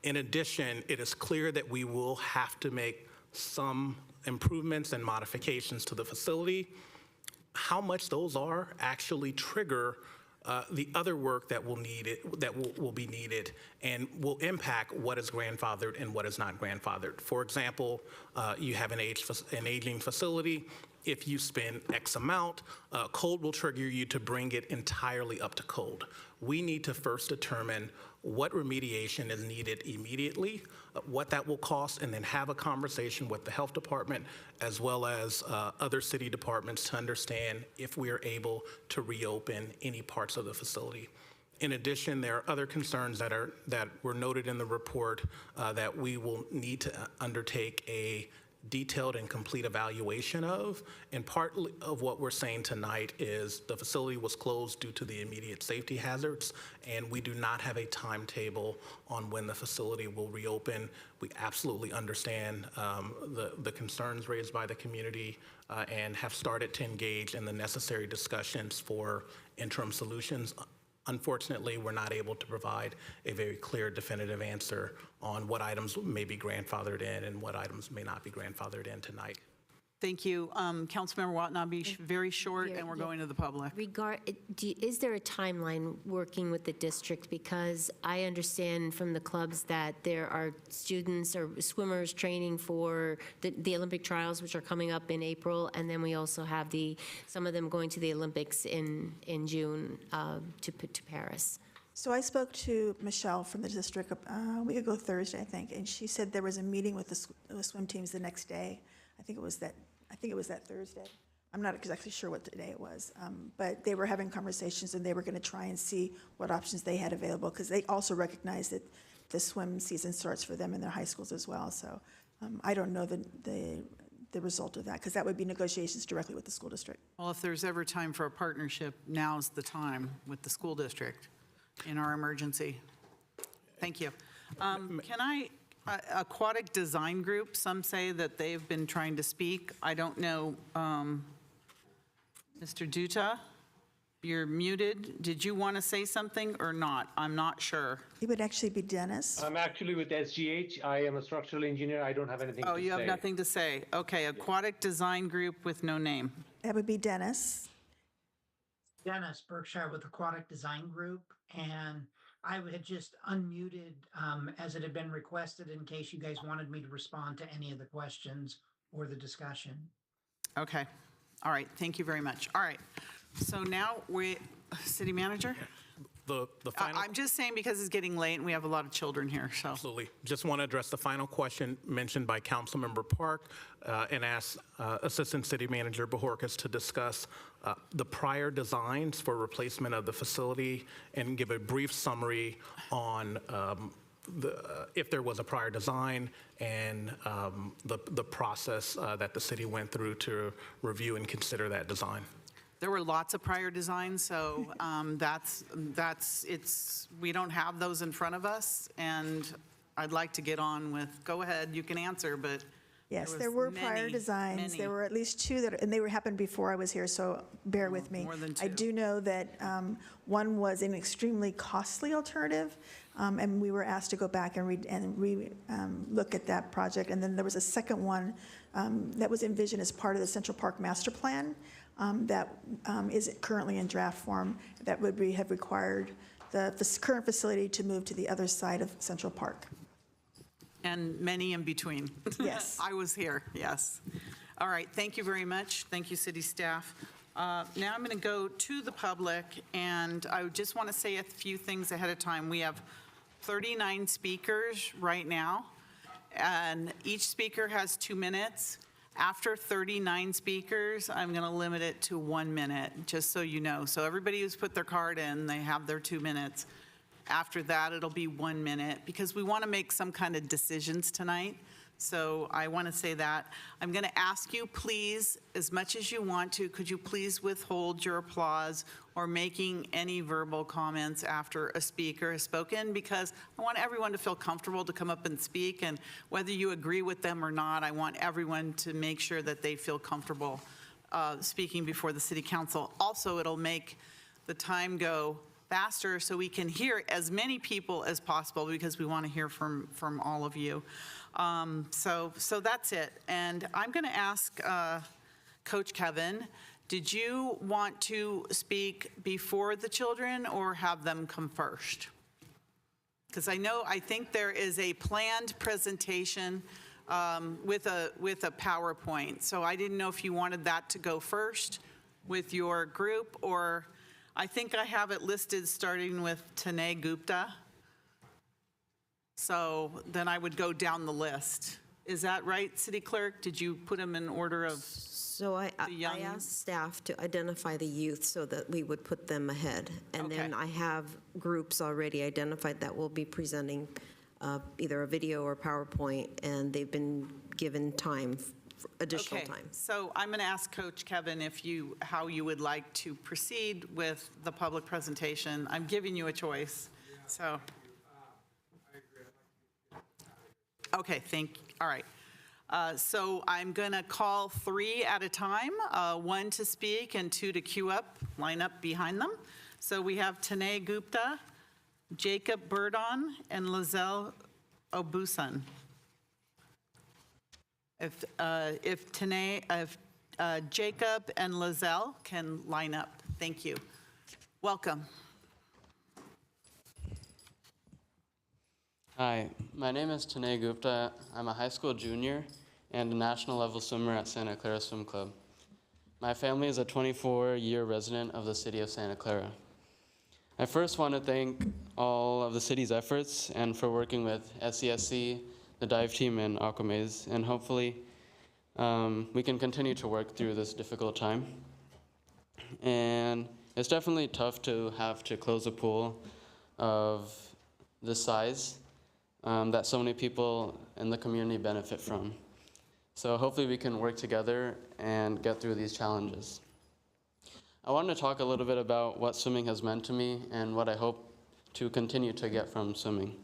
in addition, it is clear that we will have to make some improvements and modifications to the facility. How much those are actually trigger the other work that will be needed and will impact what is grandfathered and what is not grandfathered. For example, you have an aging facility. If you spend X amount, code will trigger you to bring it entirely up to code. We need to first determine what remediation is needed immediately, what that will cost, and then have a conversation with the health department as well as other city departments to understand if we are able to reopen any parts of the facility. In addition, there are other concerns that were noted in the report that we will need to undertake a detailed and complete evaluation of. And part of what we're saying tonight is the facility was closed due to the immediate safety hazards, and we do not have a timetable on when the facility will reopen. We absolutely understand the concerns raised by the community and have started to engage in the necessary discussions for interim solutions. Unfortunately, we're not able to provide a very clear, definitive answer on what items may be grandfathered in and what items may not be grandfathered in tonight. Thank you. Councilmember Watanabe, very short, and we're going to the public. Is there a timeline working with the district? Because I understand from the clubs that there are students or swimmers training for the Olympic trials, which are coming up in April, and then we also have some of them going to the Olympics in June to Paris. So I spoke to Michelle from the district a week ago Thursday, I think, and she said there was a meeting with the swim teams the next day. I think it was that Thursday. I'm not exactly sure what day it was, but they were having conversations and they were going to try and see what options they had available, because they also recognized that the swim season starts for them in their high schools as well. So I don't know the result of that, because that would be negotiations directly with the school district. Well, if there's ever time for a partnership, now's the time with the school district in our emergency. Thank you. Aquatic Design Group, some say that they've been trying to speak. I don't know. Mr. Duta, you're muted. Did you want to say something or not? I'm not sure. It would actually be Dennis. I'm actually with SGH. I am a structural engineer. I don't have anything to say. Oh, you have nothing to say. Okay, Aquatic Design Group with no name. That would be Dennis. Dennis Berkshire with Aquatic Design Group, and I had just unmuted as it had been requested in case you guys wanted me to respond to any of the questions or the discussion. Okay. All right. Thank you very much. All right. So now City Manager? The final. I'm just saying because it's getting late and we have a lot of children here, so. Absolutely. Just want to address the final question mentioned by Councilmember Park and ask Assistant City Manager Bojorquez to discuss the prior designs for replacement of the facility and give a brief summary on if there was a prior design and the process that the city went through to review and consider that design. There were lots of prior designs, so we don't have those in front of us, and I'd like to get on with, go ahead, you can answer, but. Yes, there were prior designs. There were at least two and they happened before I was here, so bear with me. More than two. I do know that one was an extremely costly alternative, and we were asked to go back and look at that project. And then there was a second one that was envisioned as part of the Central Park Master Plan that is currently in draft form that would have required the current facility to move to the other side of Central Park. And many in between. Yes. I was here, yes. All right, thank you very much. Thank you, city staff. Now I'm going to go to the public, and I just want to say a few things ahead of time. We have 39 speakers right now, and each speaker has 2 minutes. After 39 speakers, I'm going to limit it to 1 minute, just so you know. So everybody who's put their card in, they have their 2 minutes. After that, it'll be 1 minute, because we want to make some kind of decisions tonight. So I want to say that. I'm going to ask you, please, as much as you want to, could you please withhold your applause or making any verbal comments after a speaker has spoken, because I want everyone to feel comfortable to come up and speak, and whether you agree with them or not, I want everyone to make sure that they feel comfortable speaking before the city council. Also, it'll make the time go faster so we can hear as many people as possible, because we want to hear from all of you. So that's it. And I'm going to ask Coach Kevin, did you want to speak before the children or have them come first? Because I think there is a planned presentation with a PowerPoint. So I didn't know if you wanted that to go first with your group, or I think I have it listed starting with Tanay Gupta. So then I would go down the list. Is that right, City Clerk? Did you put them in order of So I asked staff to identify the youth so that we would put them ahead. And then I have groups already identified that will be presenting either a video or PowerPoint, and they've been given time, additional time. So I'm going to ask Coach Kevin how you would like to proceed with the public presentation. I'm giving you a choice. So. Okay, all right. So I'm going to call 3 at a time, 1 to speak and 2 to queue up, line up behind them. So we have Tanay Gupta, Jacob Burdon, and Lizelle Obusan. If Jacob and Lizelle can line up. Thank you. Welcome. Hi, my name is Tanay Gupta. I'm a high school junior and a national level swimmer at Santa Clara Swim Club. My family is a 24-year resident of the city of Santa Clara. I first want to thank all of the city's efforts and for working with SCSC, the dive team, and Aquamaze, and hopefully we can continue to work through this difficult time. And it's definitely tough to have to close a pool of this size. that so many people in the community benefit from. So hopefully we can work together and get through these challenges. I wanted to talk a little bit about what swimming has meant to me and what I hope to continue to get from swimming.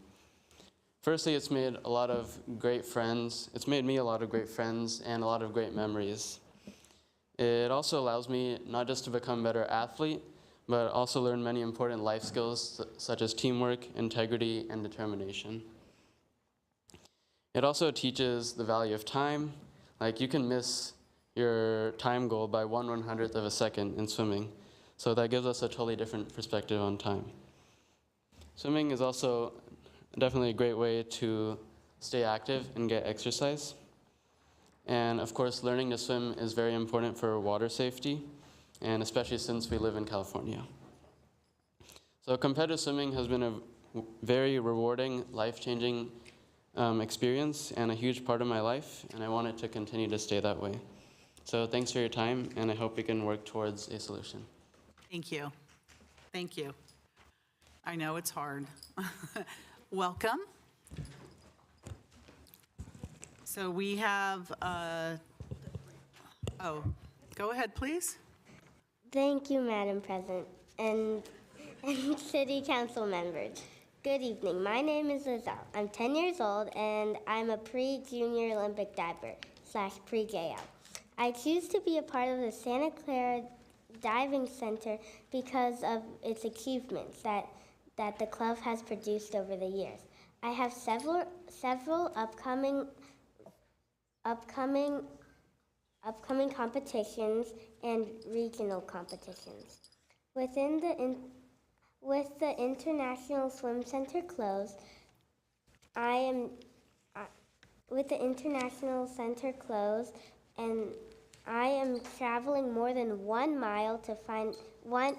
Firstly, it's made a lot of great friends. It's made me a lot of great friends and a lot of great memories. It also allows me not just to become a better athlete, but also learn many important life skills such as teamwork, integrity, and determination. It also teaches the value of time. Like, you can miss your time goal by 1/100th of a second in swimming. So that gives us a totally different perspective on time. Swimming is also definitely a great way to stay active and get exercise. And of course, learning to swim is very important for water safety, and especially since we live in California. So competitive swimming has been a very rewarding, life-changing experience and a huge part of my life, and I want it to continue to stay that way. So thanks for your time, and I hope we can work towards a solution. Thank you. Thank you. I know it's hard. Welcome. So we have, go ahead, please. Thank you, Madam President, and City Council members. Good evening. My name is Lizelle. I'm 10 years old, and I'm a pre-junior Olympic diver / pre-JL. I choose to be a part of the Santa Clara Diving Center because of its achievements that the club has produced over the years. I have several upcoming competitions and regional competitions. With the International Swim Center closed, and I am traveling more than 1 mile to find 1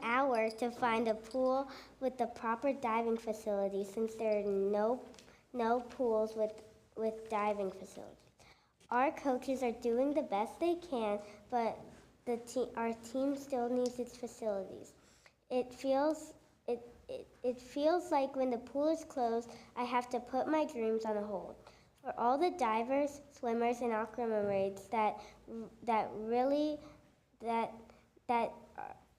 hour to find a pool with the proper diving facility, since there are no pools with diving facilities. Our coaches are doing the best they can, but our team still needs its facilities. It feels like when the pool is closed, I have to put my dreams on hold. For all the divers, swimmers, and aquamarines that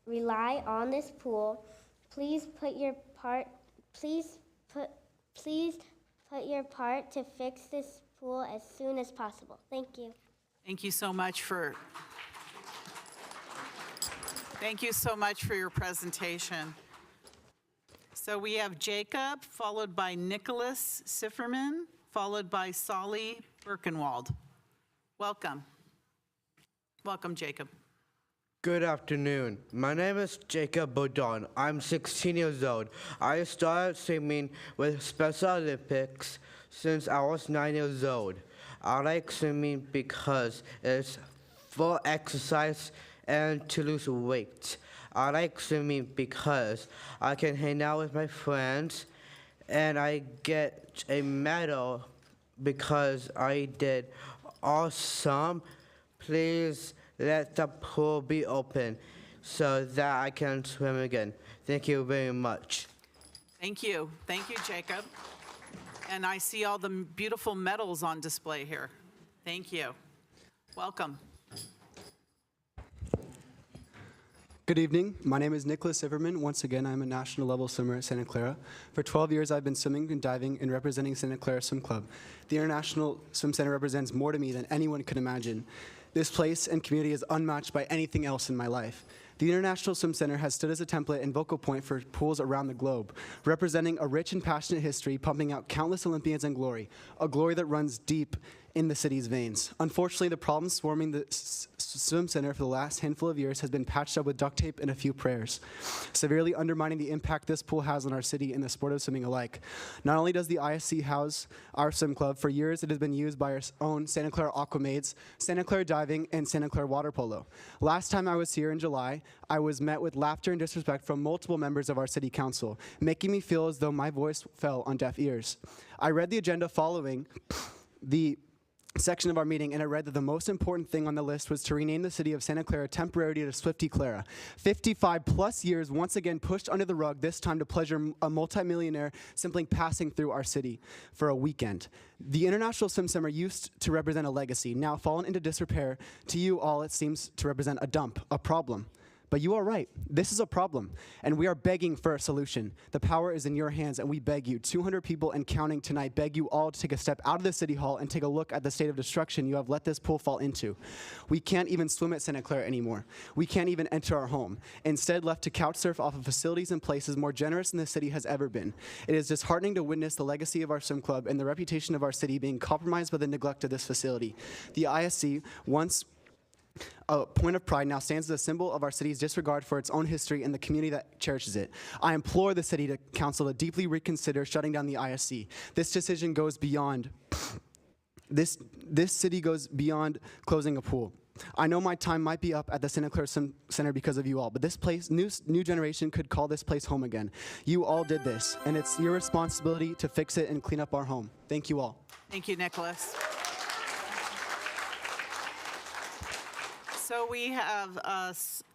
rely on this pool, please put your part to fix this pool as soon as possible. Thank you. Thank you so much for your presentation. So we have Jacob, followed by Nicholas Sifferman, followed by Solly Birkenwald. Welcome. Welcome, Jacob. Good afternoon. My name is Jacob Bodon. I'm 16 years old. I started swimming with Special Olympics since I was 9 years old. I like swimming because it's for exercise and to lose weight. I like swimming because I can hang out with my friends and I get a medal because I did awesome. Please let the pool be open so that I can swim again. Thank you very much. Thank you. Thank you, Jacob. And I see all the beautiful medals on display here. Thank you. Welcome. Good evening. My name is Nicholas Sifferman. Once again, I'm a national level swimmer at Santa Clara. For 12 years, I've been swimming and diving and representing Santa Clara Swim Club. The International Swim Center represents more to me than anyone could imagine. This place and community is unmatched by anything else in my life. The International Swim Center has stood as a template and vocal point for pools around the globe, representing a rich and passionate history, pumping out countless Olympians and glory, a glory that runs deep in the city's veins. Unfortunately, the problem swarming the swim center for the last handful of years has been patched up with duct tape and a few prayers, severely undermining the impact this pool has on our city and the sport of swimming alike. Not only does the ISC house our swim club, for years it has been used by our own Santa Clara Aquamaids, Santa Clara Diving, and Santa Clara Water Polo. Last time I was here in July, I was met with laughter and disrespect from multiple members of our city council, making me feel as though my voice fell on deaf ears. I read the agenda following the section of our meeting, and I read that the most important thing on the list was to rename the city of Santa Clara temporarily to Swifty Clara. 55 plus years once again pushed under the rug, this time to pleasure a multimillionaire simply passing through our city for a weekend. The International Swim Summer used to represent a legacy, now fallen into disrepair. To you all, it seems to represent a dump, a problem. But you are right. This is a problem, and we are begging for a solution. The power is in your hands, and we beg you, 200 people and counting tonight, beg you all to take a step out of the City Hall and take a look at the state of destruction you have let this pool fall into. We can't even swim at Santa Clara anymore. We can't even enter our home. Instead, left to couch surf off of facilities and places more generous than the city has ever been. It is disheartening to witness the legacy of our swim club and the reputation of our city being compromised by the neglect of this facility. The ISC, once a point of pride, now stands as a symbol of our city's disregard for its own history and the community that cherishes it. I implore the city council to deeply reconsider shutting down the ISC. This decision goes beyond, this city goes beyond closing a pool. I know my time might be up at the Santa Clara Swim Center because of you all, but this place, new generation could call this place home again. You all did this, and it's your responsibility to fix it and clean up our home. Thank you all. Thank you, Nicholas. So we have,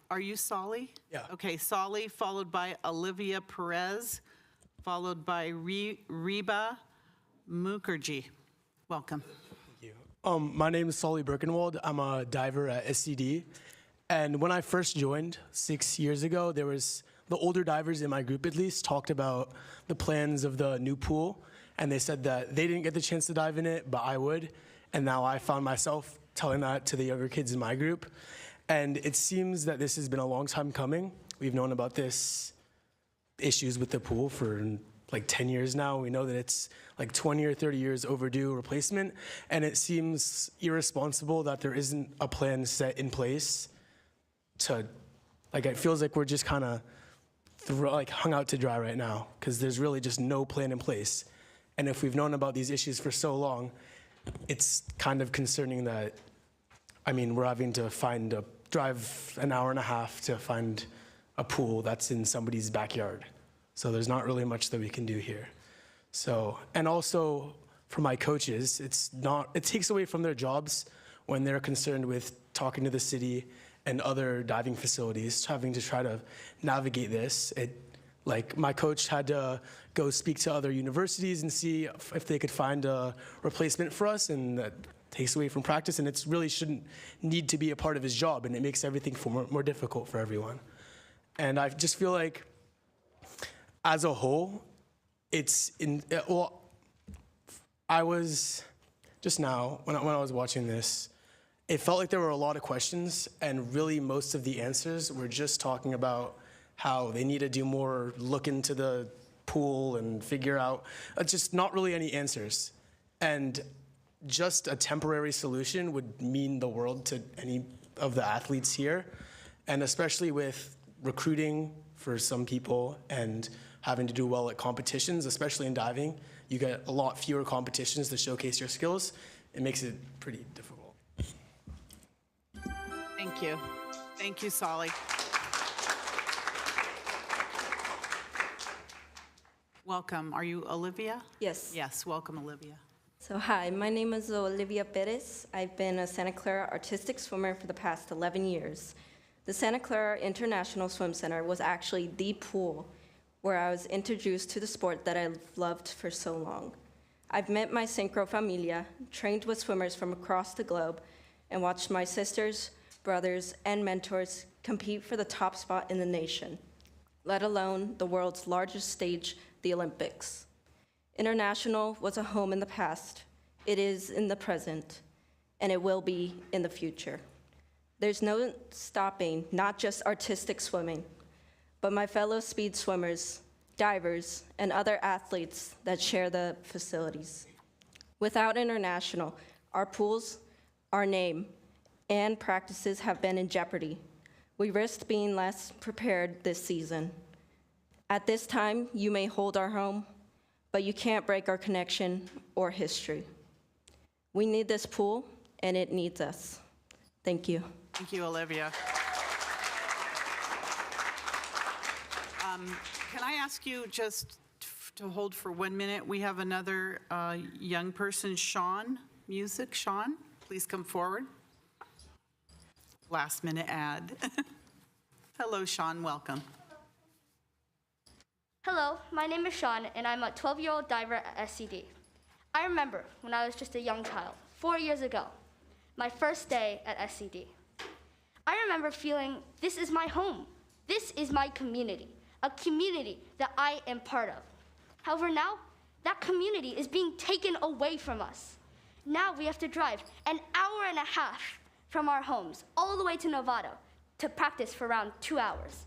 are you Solly? Yeah. Okay, Solly, followed by Olivia Perez, followed by Reba Mukherjee. Welcome. My name is Solly Birkenwald. I'm a diver at SCD. And when I first joined 6 years ago, there was, the older divers in my group at least, talked about the plans of the new pool. And they said that they didn't get the chance to dive in it, but I would. And now I found myself telling that to the younger kids in my group. And it seems that this has been a long time coming. We've known about this issues with the pool for like 10 years now. We know that it's like 20 or 30 years overdue replacement. And it seems irresponsible that there isn't a plan set in place to, like, it feels like we're just kind of hung out to dry right now because there's really just no plan in place. And if we've known about these issues for so long, it's kind of concerning that, I mean, we're having to drive an hour and a half to find a pool that's in somebody's backyard. So there's not really much that we can do here. So, and also for my coaches, it takes away from their jobs when they're concerned with talking to the city and other diving facilities, having to try to navigate this. Like, my coach had to go speak to other universities and see if they could find a replacement for us, and that takes away from practice, and it really shouldn't need to be a part of his job, and it makes everything more difficult for everyone. And I just feel like, as a whole, I was, just now, when I was watching this, it felt like there were a lot of questions, and really most of the answers were just talking about how they need to do more look into the pool and figure out, just not really any answers. And just a temporary solution would mean the world to any of the athletes here, and especially with recruiting for some people and having to do well at competitions, especially in diving. You get a lot fewer competitions to showcase your skills. It makes it pretty difficult. Thank you. Thank you, Solly. Welcome. Are you Olivia? Yes. Yes, welcome, Olivia. So hi, my name is Olivia Perez. I've been a Santa Clara artistic swimmer for the past 11 years. The Santa Clara International Swim Center was actually the pool where I was introduced to the sport that I loved for so long. I've met my Synchro Familia, trained with swimmers from across the globe, and watched my sisters, brothers, and mentors compete for the top spot in the nation, let alone the world's largest stage, the Olympics. International was a home in the past, it is in the present, and it will be in the future. There's no stopping, not just artistic swimming, but my fellow speed swimmers, divers, and other athletes that share the facilities. Without International, our pools, our name, and practices have been in jeopardy. We risked being less prepared this season. At this time, you may hold our home, but you can't break our connection or history. We need this pool, and it needs us. Thank you. Thank you, Olivia. Can I ask you just to hold for 1 minute? We have another young person, Sean. music. Sean, please come forward. Last minute ad. Hello, Sean, welcome. Hello, my name is Sean, and I'm a 12-year-old diver at SCD. I remember when I was just a young child, 4 years ago, my first day at SCD. I remember feeling, this is my home. This is my community, a community that I am part of. However, now, that community is being taken away from us. Now we have to drive an hour and a half from our homes all the way to Novato to practice for around 2 hours.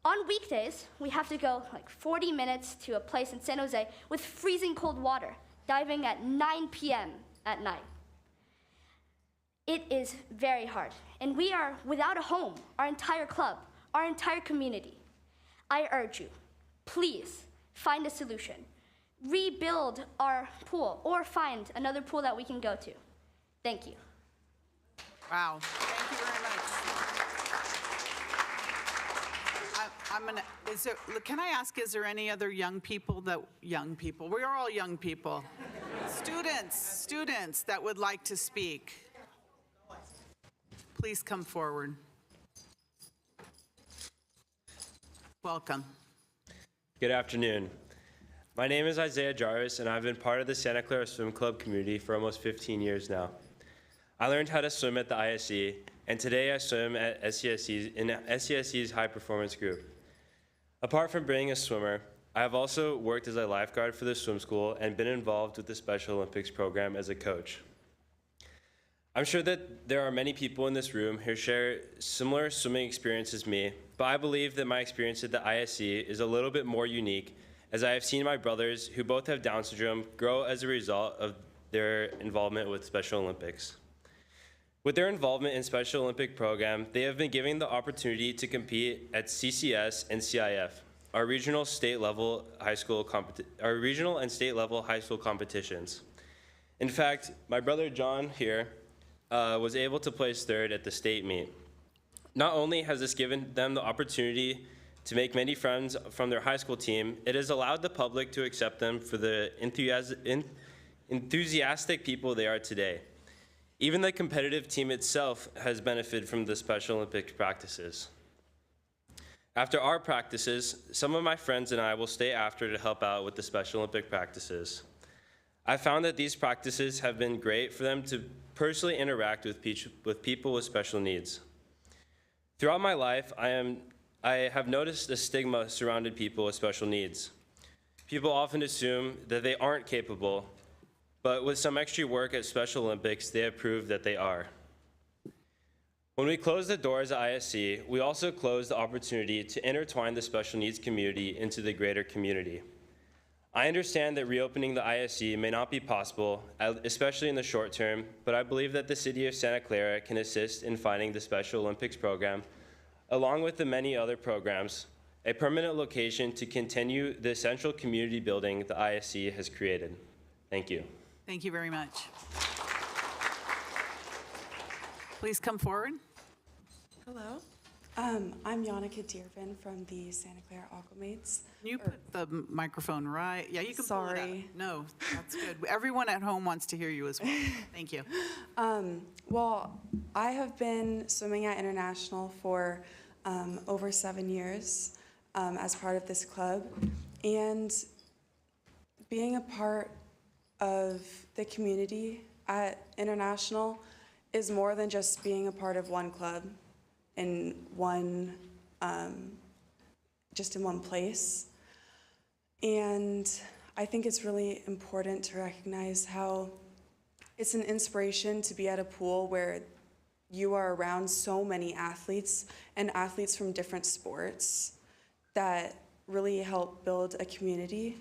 On weekdays, we have to go like 40 minutes to a place in San Jose with freezing cold water, diving at 9 p.m. at night. It is very hard, and we are without a home, our entire club, our entire community. I urge you, please find a solution. Rebuild our pool or find another pool that we can go to. Thank you. Wow, thank you very much. Can I ask, is there any other young people, we are all young people, students that would like to speak? Please come forward. Welcome. Good afternoon. My name is Isaiah Jarvis, and I've been part of the Santa Clara Swim Club community for almost 15 years now. I learned how to swim at the ISE, and today I swim at SCSE's high performance group. Apart from being a swimmer, I have also worked as a lifeguard for the swim school and been involved with the Special Olympics program as a coach. I'm sure that there are many people in this room who share similar swimming experience as me, but I believe that my experience at the ISE is a little bit more unique, as I have seen my brothers, who both have Down syndrome, grow as a result of their involvement with Special Olympics. With their involvement in Special Olympic program, they have been given the opportunity to compete at CCS and CIF, our regional and state level high school competitions. In fact, my brother John here was able to place third at the state meet. Not only has this given them the opportunity to make many friends from their high school team, it has allowed the public to accept them for the enthusiastic people they are today. Even the competitive team itself has benefited from the Special Olympics practices. After our practices, some of my friends and I will stay after to help out with the Special Olympic practices. I found that these practices have been great for them to personally interact with people with special needs. Throughout my life, I have noticed a stigma surrounding people with special needs. People often assume that they aren't capable, but with some extra work at Special Olympics, they have proved that they are. When we closed the doors at ISC, we also closed the opportunity to intertwine the special needs community into the greater community. I understand that reopening the ISC may not be possible, especially in the short term, but I believe that the City of Santa Clara can assist in finding the Special Olympics program, along with the many other programs, a permanent location to continue the essential community building the ISC has created. Thank you. Thank you very much. Please come forward. Hello. I'm Yannicka Dearvin from the Santa Clara Aquamates. Can you put the microphone right? Yeah, you can pull it Sorry. up. No, that's good. Everyone at home wants to hear you as well. Thank you. Well, I have been swimming at International for over 7 years as part of this club. And being a part of the community at International is more than just being a part of one club in one, just in one place. And I think it's really important to recognize how it's an inspiration to be at a pool where you are around so many athletes and athletes from different sports that really help build a community.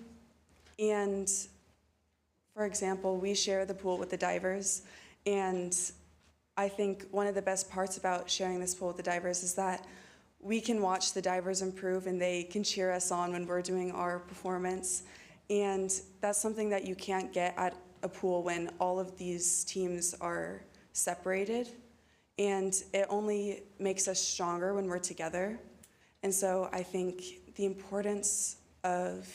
And for example, we share the pool with the divers, and I think one of the best parts about sharing this pool with the divers is that we can watch the divers improve and they can cheer us on when we're doing our performance. And that's something that you can't get at a pool when all of these teams are separated. And it only makes us stronger when we're together. And so I think the importance of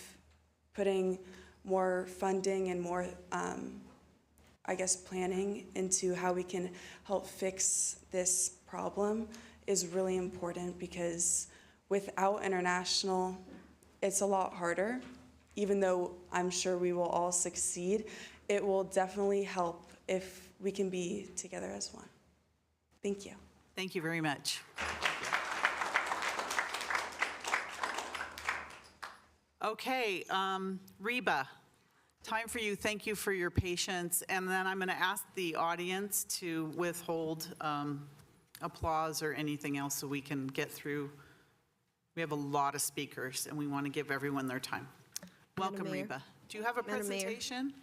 putting more funding and more I guess, planning into how we can help fix this problem is really important, because without international, it's a lot harder. Even though I'm sure we will all succeed, it will definitely help if we can be together as one. Thank you. Thank you very much. Okay, Reba, time for you. Thank you for your patience. And then I'm going to ask the audience to withhold applause or anything else so we can get through. We have a lot of speakers and we want to give everyone their time. Welcome, Mayor. Reba. Do you have a Madam Mayor. presentation?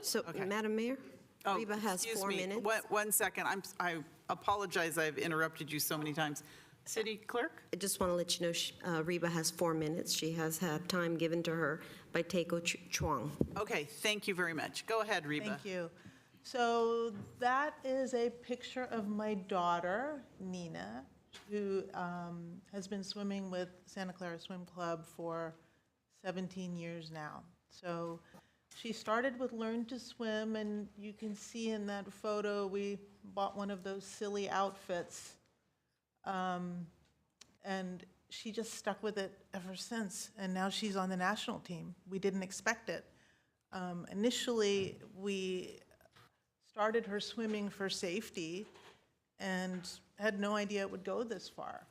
So, Okay. Madam Mayor, Oh, Reba has excuse 4 me. minutes. One second. I apologize. I've interrupted you so many times. City Clerk? I just want to let you know Reba has 4 minutes. She has had time given to her by Teiko Chuang. Okay, thank you very much. Go ahead, Reba. Thank you. So that is a picture of my daughter, Nina, who has been swimming with Santa Clara Swim Club for 17 years now. So she started with Learn to Swim, and you can see in that photo, we bought one of those silly outfits. And she just stuck with it ever since, and now she's on the national team. We didn't expect it. Initially, we started her swimming for safety and had no idea it would go this far.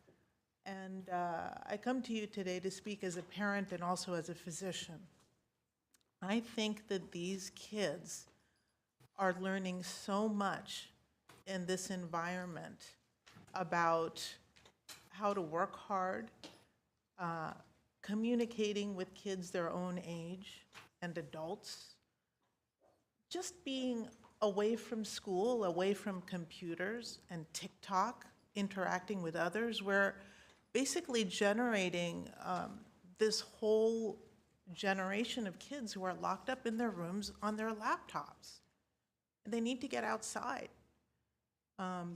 And I come to you today to speak as a parent and also as a physician. I think that these kids are learning so much in this environment about how to work hard, communicating with kids their own age and adults, just being away from school, away from computers and TikTok, interacting with others. We're basically generating this whole generation of kids who are locked up in their rooms on their laptops. And they need to get outside.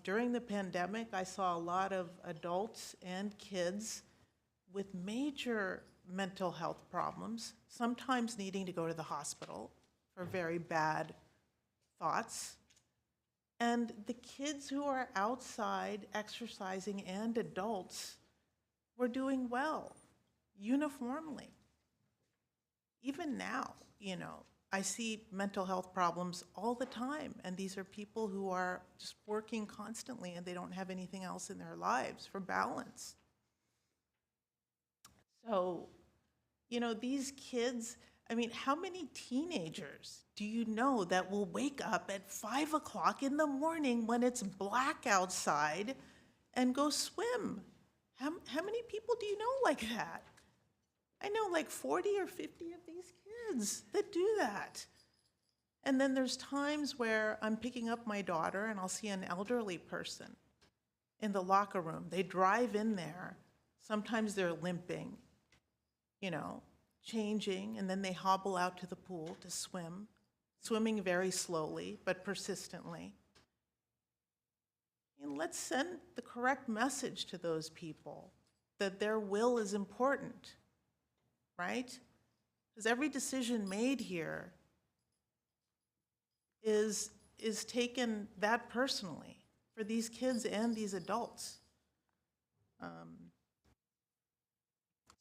During the pandemic, I saw a lot of adults and kids with major mental health problems, sometimes needing to go to the hospital for very bad thoughts. And the kids who are outside exercising and adults were doing well, uniformly. Even now, I see mental health problems all the time, and these are people who are just working constantly and they don't have anything else in their lives for balance. So, these kids, how many teenagers do you know that will wake up at 5 o'clock in the morning when it's black outside and go swim? How many people do you know like that? I know like 40 or 50 of these kids that do that. And then there's times where I'm picking up my daughter and I'll see an elderly person in the locker room. They drive in there. Sometimes they're limping, changing, and then they hobble out to the pool to swim, swimming very slowly but persistently. And let's send the correct message to those people that their will is important. Right? Because every decision made here is taken that personally for these kids and these adults.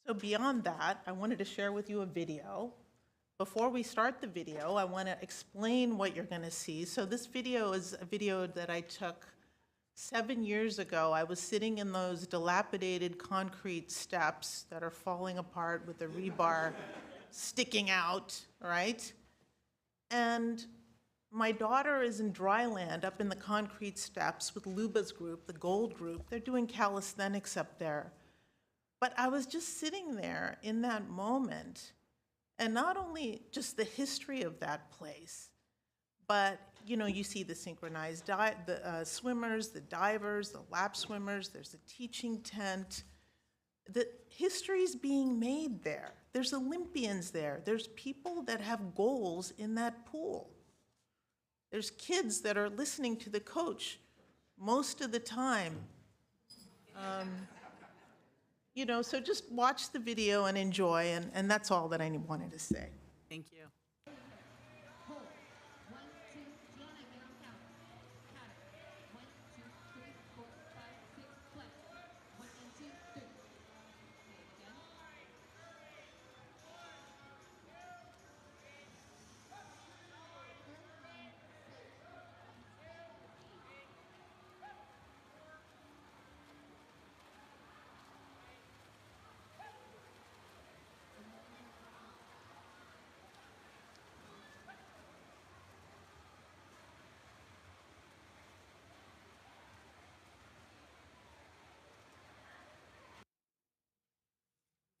So beyond that, I wanted to share with you a video. Before we start the video, I want to explain what you're going to see. So this video is a video that I took 7 years ago. I was sitting in those dilapidated concrete steps that are falling apart with the rebar sticking out, right? And my daughter is in dry land up in the concrete steps with Luba's group, the Gold group. They're doing calisthenics up there. But I was just sitting there in that moment, and not only just the history of that place, but you see the synchronized swimmers, the divers, the lap swimmers, there's a teaching tent. The history's being made there. There's Olympians there. There's people that have goals in that pool. There's kids that are listening to the coach most of the time. So just watch the video and enjoy, and that's all that I wanted to say. Thank you.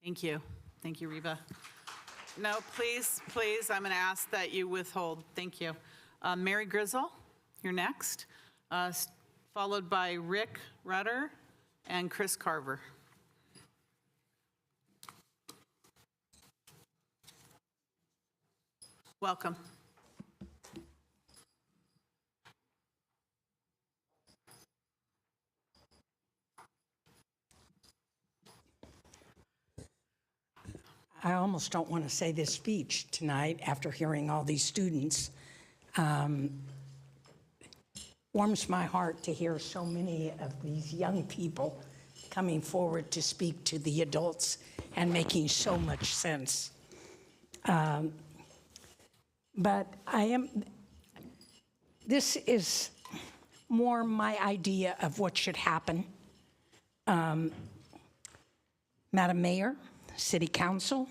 Thank you. Thank you, Reba. No, please, I'm going to ask that you withhold. Thank you. Mary Grizzle, you're next, followed by Rick Rudder and Chris Carver. Welcome. I almost don't want to say this speech tonight after hearing all these students. Warms my heart to hear so many of these young people coming forward to speak to the adults and making so much sense. But this is more my idea of what should happen. Madam Mayor, City Council,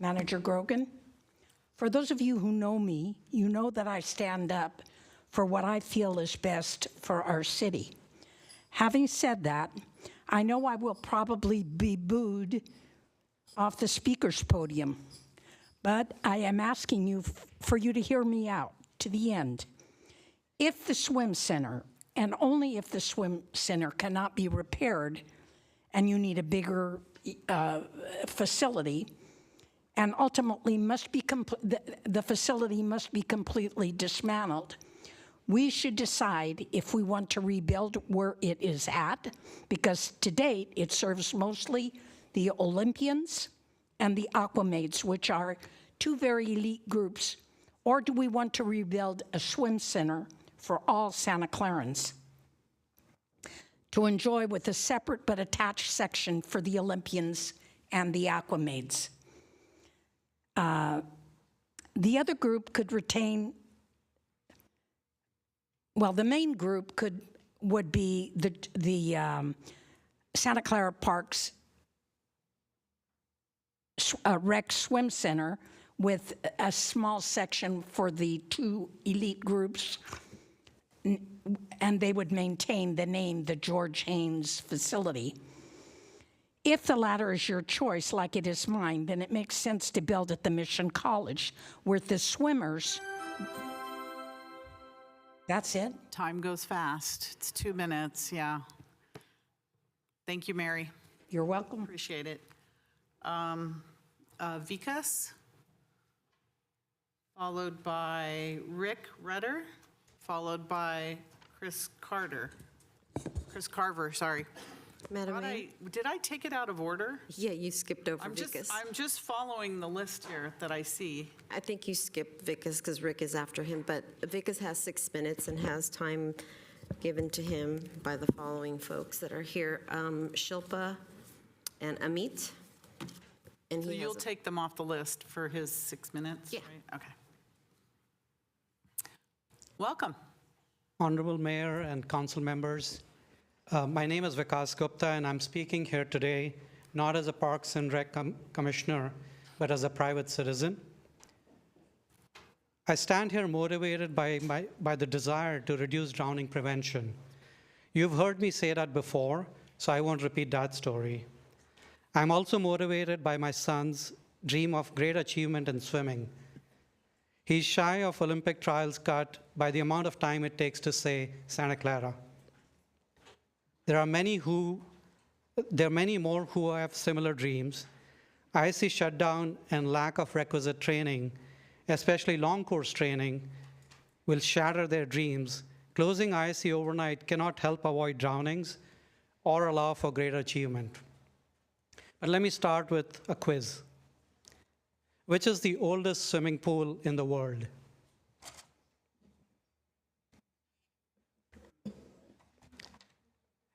Manager Grogan, for those of you who know me, you know that I stand up for what I feel is best for our city. Having said that, I know I will probably be booed off the speaker's podium, but I am asking you for you to hear me out to the end. If the swim center, and only if the swim center cannot be repaired and you need a bigger facility, and ultimately the facility must be completely dismantled. We should decide if we want to rebuild where it is at, because to date it serves mostly the Olympians and the Aquamaids, which are two very elite groups, or do we want to rebuild a swim center for all Santa Clarans to enjoy with a separate but attached section for the Olympians and the Aquamaids? The other group could retain, well, the main group would be the Santa Clara Parks Rec Swim Center with a small section for the two elite groups, and they would maintain the name, the George Haynes Facility. If the latter is your choice, like it is mine, then it makes sense to build at the Mission College, where the swimmers. That's it? Time goes fast. It's 2 minutes, yeah. Thank you, Mary. You're welcome. Appreciate it. Vikas, followed by Rick Rudder, followed by Chris Carver, sorry. Madam Mayor? Did I take it out of order? Yeah, you skipped over Vickers. I'm just following the list here that I see. I think you skipped Vickers because Rick is after him, but Vickers has 6 minutes and has time given to him by the following folks that are here. Shilpa and Amit. And So he you'll has take them off the list for his 6 minutes? Yeah. Right? Okay. Welcome. Honorable Mayor and council members, my name is Vikas Gupta, and I'm speaking here today not as a Parks and Rec Commissioner, but as a private citizen. I stand here motivated by the desire to reduce drowning prevention. You've heard me say that before, so I won't repeat that story. I'm also motivated by my son's dream of great achievement in swimming. He's shy of Olympic trials cut by the amount of time it takes to say Santa Clara. There are many more who have similar dreams. IC shutdown and lack of requisite training, especially long course training, will shatter their dreams. Closing IC overnight cannot help avoid drownings or allow for greater achievement. But let me start with a quiz. Which is the oldest swimming pool in the world?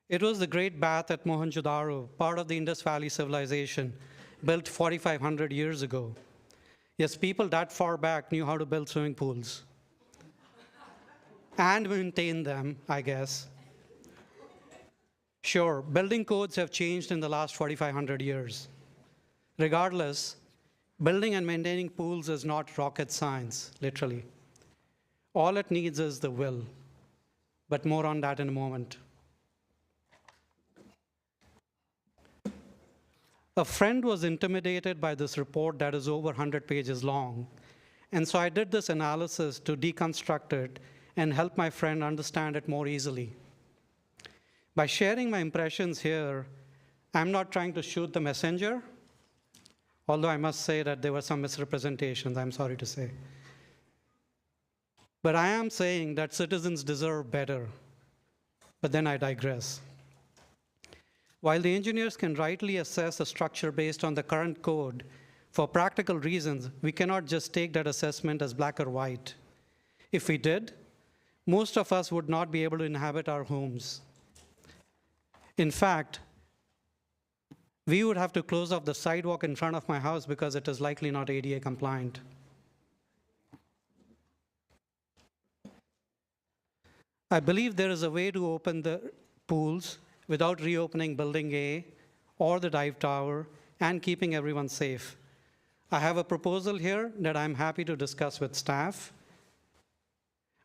It was the Great Bath at Mohenjo-daro, part of the Indus Valley civilization, built 4,500 years ago. Yes, people that far back knew how to build swimming pools. And maintain them, I guess. Sure, building codes have changed in the last 4,500 years. Regardless, building and maintaining pools is not rocket science, literally. All it needs is the will, but more on that in a moment. A friend was intimidated by this report that is over 100 pages long. And so I did this analysis to deconstruct it and help my friend understand it more easily. By sharing my impressions here, I'm not trying to shoot the messenger, although I must say that there were some misrepresentations, I'm sorry to say. But I am saying that citizens deserve better. But then I digress. While the engineers can rightly assess a structure based on the current code, for practical reasons, we cannot just take that assessment as black or white. If we did, most of us would not be able to inhabit our homes. In fact, we would have to close off the sidewalk in front of my house because it is likely not ADA compliant. I believe there is a way to open the pools without reopening Building A or the dive tower and keeping everyone safe. I have a proposal here that I'm happy to discuss with staff.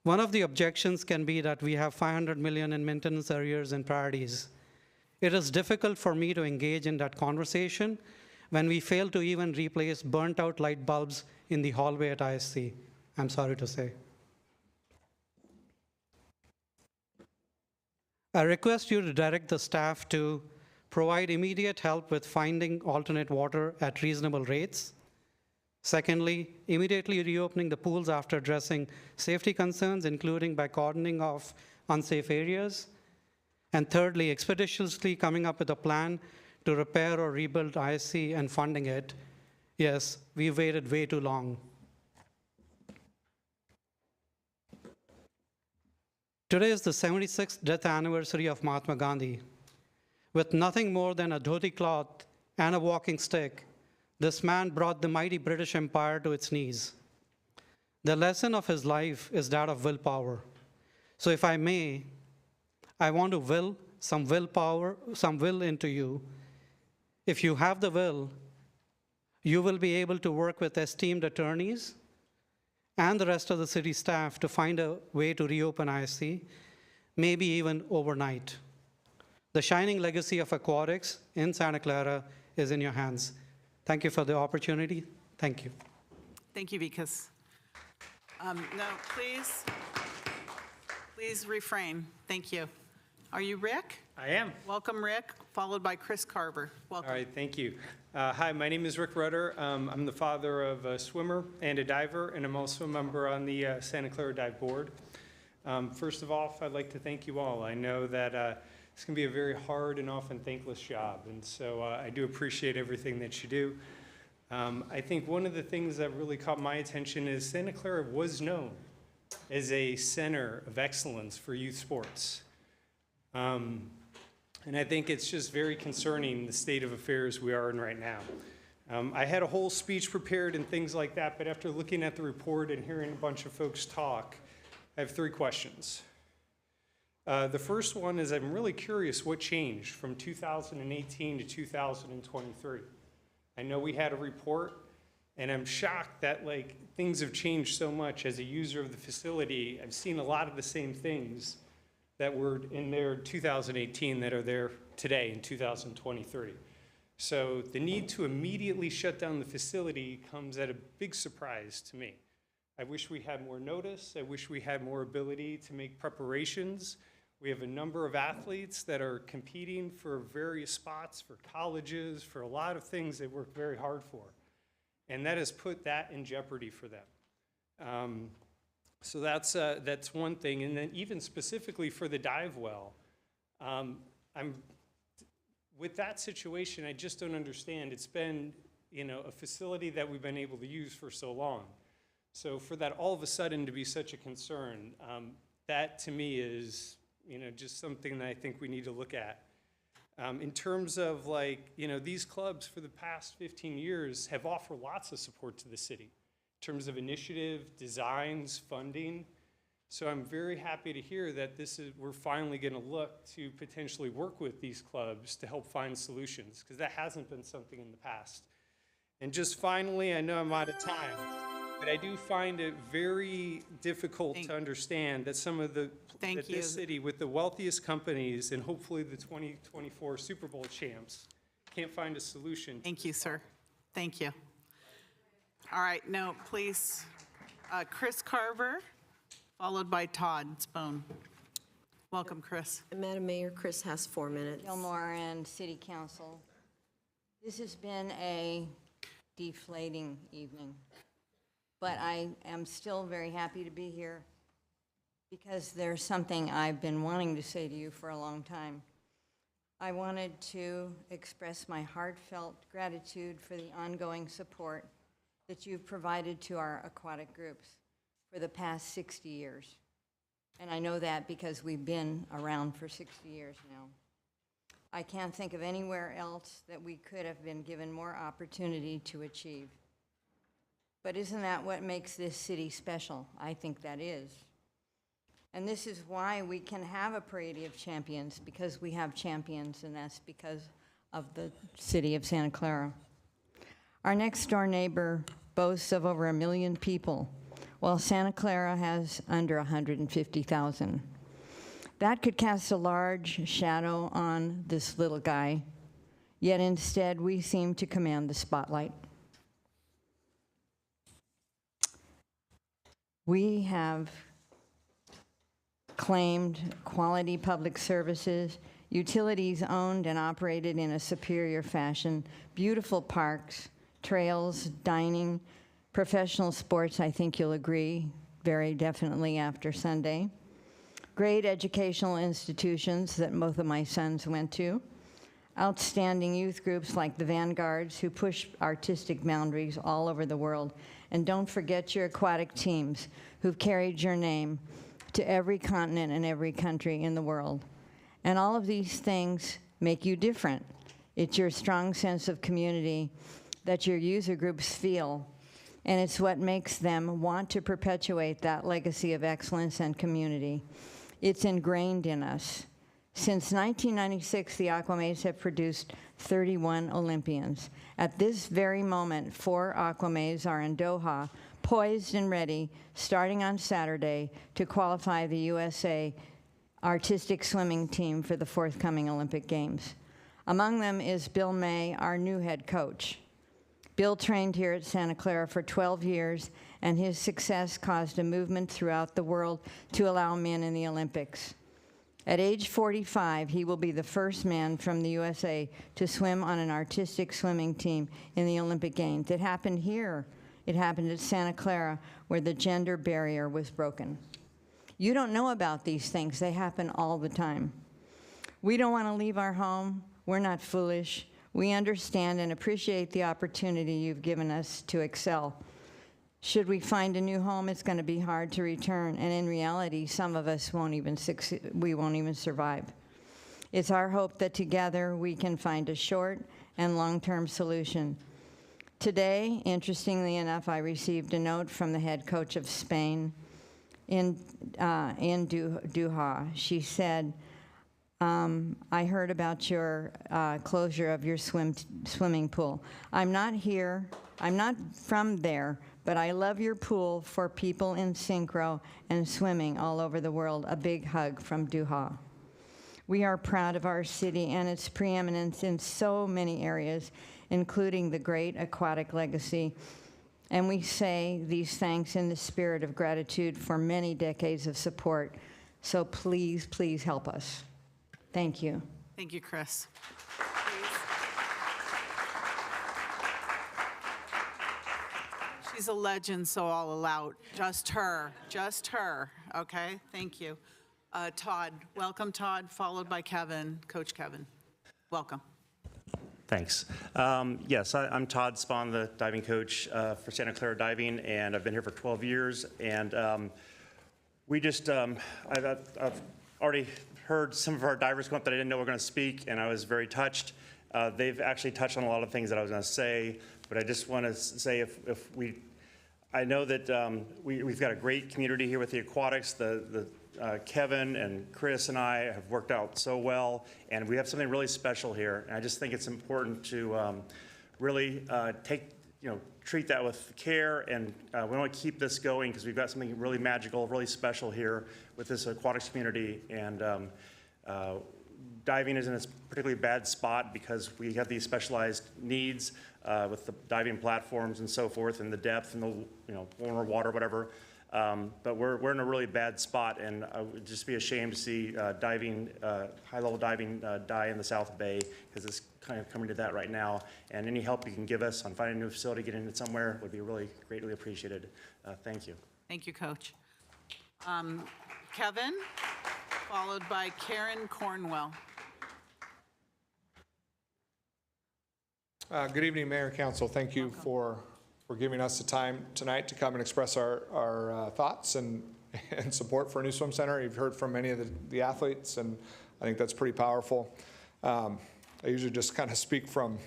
One of the objections can be that we have $500 million in maintenance arrears and priorities. It is difficult for me to engage in that conversation when we fail to even replace burnt-out light bulbs in the hallway at ISC, I'm sorry to say. I request you to direct the staff to provide immediate help with finding alternate water at reasonable rates. Secondly, immediately reopening the pools after addressing safety concerns, including by cordoning off unsafe areas. And thirdly, expeditiously coming up with a plan to repair or rebuild ISC and funding it. Yes, we waited way too long. Today is the 76th death anniversary of Mahatma Gandhi. With nothing more than a dhoti cloth and a walking stick, this man brought the mighty British Empire to its knees. The lesson of his life is that of willpower. So if I may, I want to will some willpower, some will into you. If you have the will, you will be able to work with esteemed attorneys and the rest of the city staff to find a way to reopen ISC, maybe even overnight. The shining legacy of aquatics in Santa Clara is in your hands. Thank you for the opportunity. Thank you. Thank you, Vikas. No, please refrain. Thank you. Are you Rick? I am. Welcome, Rick, followed by Chris Carver. Welcome. All right, thank you. Hi, my name is Rick Rudder. I'm the father of a swimmer and a diver, and I'm also a member on the Santa Clara Dive Board. First of all, I'd like to thank you all. I know that it's going to be a very hard and often thankless job, and so I do appreciate everything that you do. I think one of the things that really caught my attention is Santa Clara was known as a center of excellence for youth sports. And I think it's just very concerning, the state of affairs we are in right now. I had a whole speech prepared and things like that, but after looking at the report and hearing a bunch of folks talk, I have 3 questions. The first one is I'm really curious what changed from 2018 to 2023. I know we had a report, and I'm shocked that things have changed so much. As a user of the facility, I've seen a lot of the same things that were in there in 2018 that are there today in 2023. So the need to immediately shut down the facility comes at a big surprise to me. I wish we had more notice. I wish we had more ability to make preparations. We have a number of athletes that are competing for various spots, for colleges, for a lot of things they work very hard for. And that has put that in jeopardy for them. So that's one thing. And then even specifically for the dive well, with that situation, I just don't understand. It's been, a facility that we've been able to use for so long. So for that all of a sudden to be such a concern, that to me is, just something that I think we need to look at. In terms of these clubs for the past 15 years have offered lots of support to the city in terms of initiative, designs, funding. So I'm very happy to hear that we're finally going to look to potentially work with these clubs to help find solutions, because that hasn't been something in the past. And just finally, I know I'm out of time, but I do find it very difficult to understand that some of this city with the wealthiest companies and hopefully the 2024 Super Bowl champs can't find a solution. Thank you, sir. Thank you. All right, now, please, Chris Carver, followed by Todd Spohn. Welcome, Chris. Madam Mayor, Chris has 4 minutes. Gilmore and City Council. This has been a deflating evening, but I am still very happy to be here because there's something I've been wanting to say to you for a long time. I wanted to express my heartfelt gratitude for the ongoing support that you've provided to our aquatic groups for the past 60 years. And I know that because we've been around for 60 years now. I can't think of anywhere else that we could have been given more opportunity to achieve. But isn't that what makes this city special? I think that is. And this is why we can have a parade of champions, because we have champions, and that's because of the city of Santa Clara. Our next door neighbor boasts of over 1 million people, while Santa Clara has under 150,000. That could cast a large shadow on this little guy, yet instead we seem to command the spotlight. We have claimed quality public services, utilities owned and operated in a superior fashion, beautiful parks, trails, dining, professional sports, I think you'll agree, very definitely after Sunday. Great educational institutions that both of my sons went to. Outstanding youth groups like the Vanguards who push artistic boundaries all over the world. And don't forget your aquatic teams who've carried your name to every continent and every country in the world. And all of these things make you different. It's your strong sense of community that your user groups feel, and it's what makes them want to perpetuate that legacy of excellence and community. It's ingrained in us. Since 1996, the Aquamaids have produced 31 Olympians. At this very moment, 4 Aquamaids are in Doha, poised and ready, starting on Saturday, to qualify the USA artistic swimming team for the forthcoming Olympic Games. Among them is Bill May, our new head coach. Bill trained here at Santa Clara for 12 years, and his success caused a movement throughout the world to allow men in the Olympics. At age 45, he will be the first man from the USA to swim on an artistic swimming team in the Olympic Games. It happened here. It happened at Santa Clara, where the gender barrier was broken. You don't know about these things. They happen all the time. We don't want to leave our home. We're not foolish. We understand and appreciate the opportunity you've given us to excel. Should we find a new home, it's going to be hard to return, and in reality, some of us won't even succeed, we won't even survive. It's our hope that together we can find a short and long-term solution. Today, interestingly enough, I received a note from the head coach of Spain in Doha. She said, I heard about your closure of your swimming pool. I'm not from there, but I love your pool for people in synchro and swimming all over the world. A big hug from Doha. We are proud of our city and its preeminence in so many areas, including the great aquatic legacy. And we say these thanks in the spirit of gratitude for many decades of support. So please, please help us. Thank you. Thank you, Chris. She's a legend, so I'll allow just her, okay? Thank you. Todd, welcome, Todd, followed by Kevin, Coach Kevin. Welcome. Thanks. Yes, I'm Todd Spohn, the diving coach for Santa Clara Diving, and I've been here for 12 years. And we just, I've already heard some of our divers come up that I didn't know were going to speak, and I was very touched. They've actually touched on a lot of things that I was going to say, but I just want to say I know that we've got a great community here with the aquatics. Kevin and Chris and I have worked out so well, and we have something really special here. And I just think it's important to really treat that with care, and we want to keep this going because we've got something really magical, really special here with this aquatics community. And diving is in a particularly bad spot because we have these specialized needs with the diving platforms and so forth, and the depth and the warmer water, whatever. But we're in a really bad spot, and I would just be ashamed to see high-level diving die in the South Bay, because it's kind of coming to that right now. And any help you can give us on finding a new facility, getting it somewhere, would be really greatly appreciated. Thank you. Thank you, Coach. Kevin, followed by Karen Cornwell. Good evening, Mayor and Council. Thank you for giving us the time tonight to come and express our thoughts and support for a new swim center. You've heard from many of the athletes, and I think that's pretty powerful. I usually just kind of speak from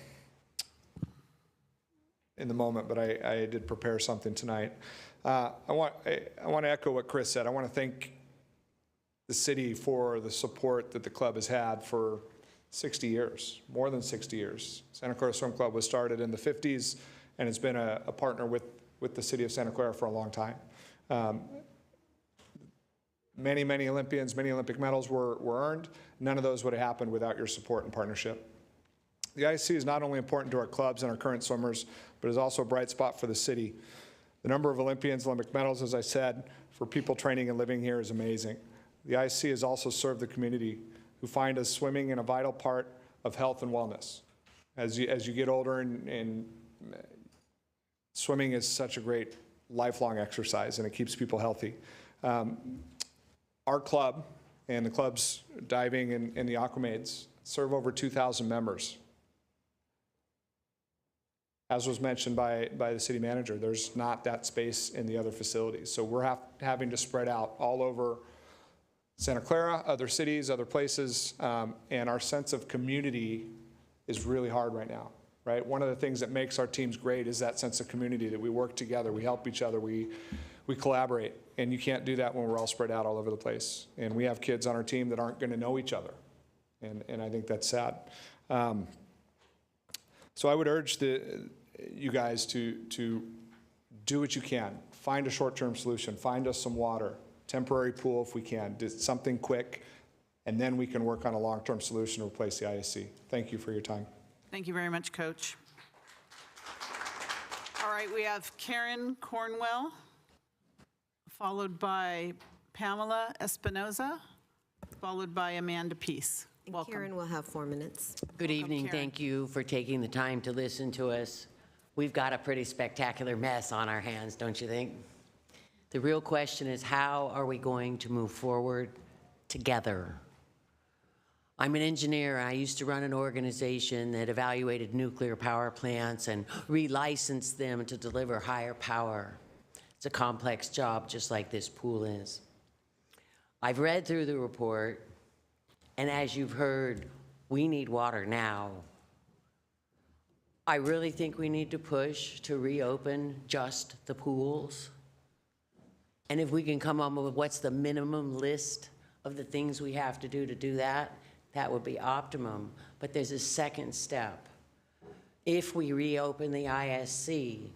in the moment, but I did prepare something tonight. I want to echo what Chris said. I want to thank the city for the support that the club has had for 60 years, more than 60 years. Santa Clara Swim Club was started in the 50s, and it's been a partner with the city of Santa Clara for a long time. Many Olympians, many Olympic medals were earned. None of those would have happened without your support and partnership. The IC is not only important to our clubs and our current swimmers, but is also a bright spot for the city. The number of Olympians, Olympic medals, as I said, for people training and living here is amazing. The IC has also served the community, who find us swimming in a vital part of health and wellness. As you get older, and swimming is such a great lifelong exercise, and it keeps people healthy. Our club and the club's diving and the Aquamaids serve over 2,000 members. As was mentioned by the city manager, there's not that space in the other facilities. So we're having to spread out all over Santa Clara, other cities, other places, and our sense of community is really hard right now, right? One of the things that makes our teams great is that sense of community, that we work together, we help each other, we collaborate, and you can't do that when we're all spread out all over the place. And we have kids on our team that aren't going to know each other, and I think that's sad. So I would urge you guys to do what you can. Find a short-term solution. Find us some water. Temporary pool if we can, do something quick, and then we can work on a long-term solution to replace the ISC. Thank you for your time. Thank you very much, Coach. All right, we have Karen Cornwell, followed by Pamela Espinoza, followed by Amanda Peace. And Karen will have 4 minutes. Good evening. Karen. Thank you for taking the time to listen to us. We've got a pretty spectacular mess on our hands, don't you think? The real question is, how are we going to move forward together? I'm an engineer. I used to run an organization that evaluated nuclear power plants and relicensed them to deliver higher power. It's a complex job, just like this pool is. I've read through the report, and as you've heard, we need water now. I really think we need to push to reopen just the pools. And if we can come up with what's the minimum list of the things we have to do that, that would be optimum. But there's a second step. If we reopen the ISC,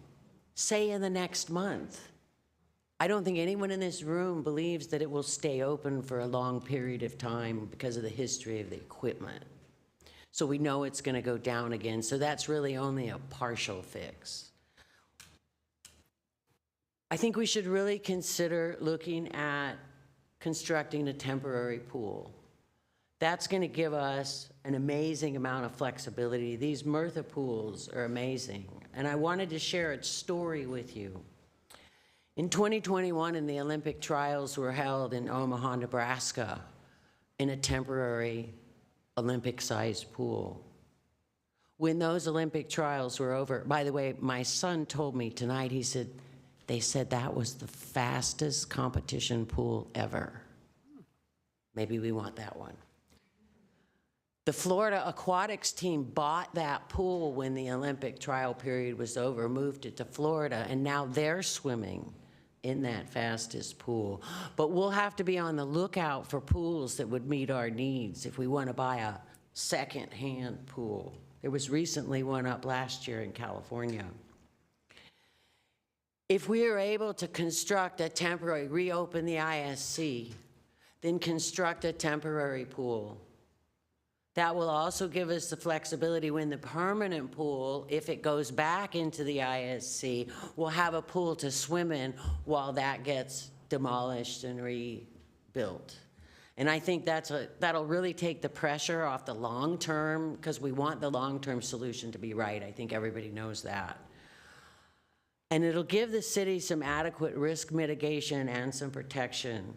say in the next month, I don't think anyone in this room believes that it will stay open for a long period of time because of the history of the equipment. So we know it's going to go down again. So that's really only a partial fix. I think we should really consider looking at constructing a temporary pool. That's going to give us an amazing amount of flexibility. These Murtha pools are amazing. And I wanted to share a story with you. In 2021, and the Olympic trials were held in Omaha, Nebraska, in a temporary Olympic-sized pool. When those Olympic trials were over, by the way, my son told me tonight, they said that was the fastest competition pool ever. Maybe we want that one. The Florida Aquatics team bought that pool when the Olympic trial period was over, moved it to Florida, and now they're swimming in that fastest pool. But we'll have to be on the lookout for pools that would meet our needs if we want to buy a second-hand pool. There was recently one up last year in California. If we are able to construct a temporary, reopen the ISC, then construct a temporary pool. That will also give us the flexibility when the permanent pool, if it goes back into the ISC, will have a pool to swim in while that gets demolished and rebuilt. And I think that'll really take the pressure off the long term, because we want the long-term solution to be right. I think everybody knows that. And it'll give the city some adequate risk mitigation and some protection.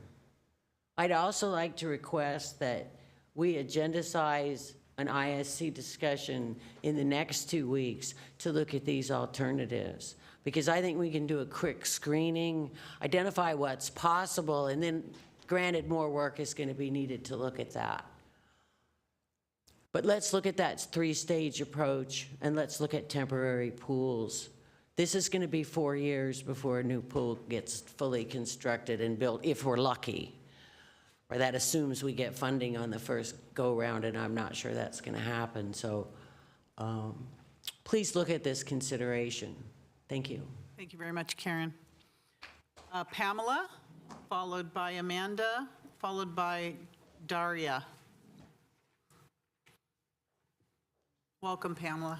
I'd also like to request that we agendacize an ISC discussion in the next 2 weeks to look at these alternatives, because I think we can do a quick screening, identify what's possible, and then granted more work is going to be needed to look at that. But let's look at that 3-stage approach, and let's look at temporary pools. This is going to be 4 years before a new pool gets fully constructed and built, if we're lucky. Or that assumes we get funding on the first go-round, and I'm not sure that's going to happen. So please look at this consideration. Thank you. Thank you very much, Karen. Pamela, followed by Amanda, followed by Daria. Welcome, Pamela.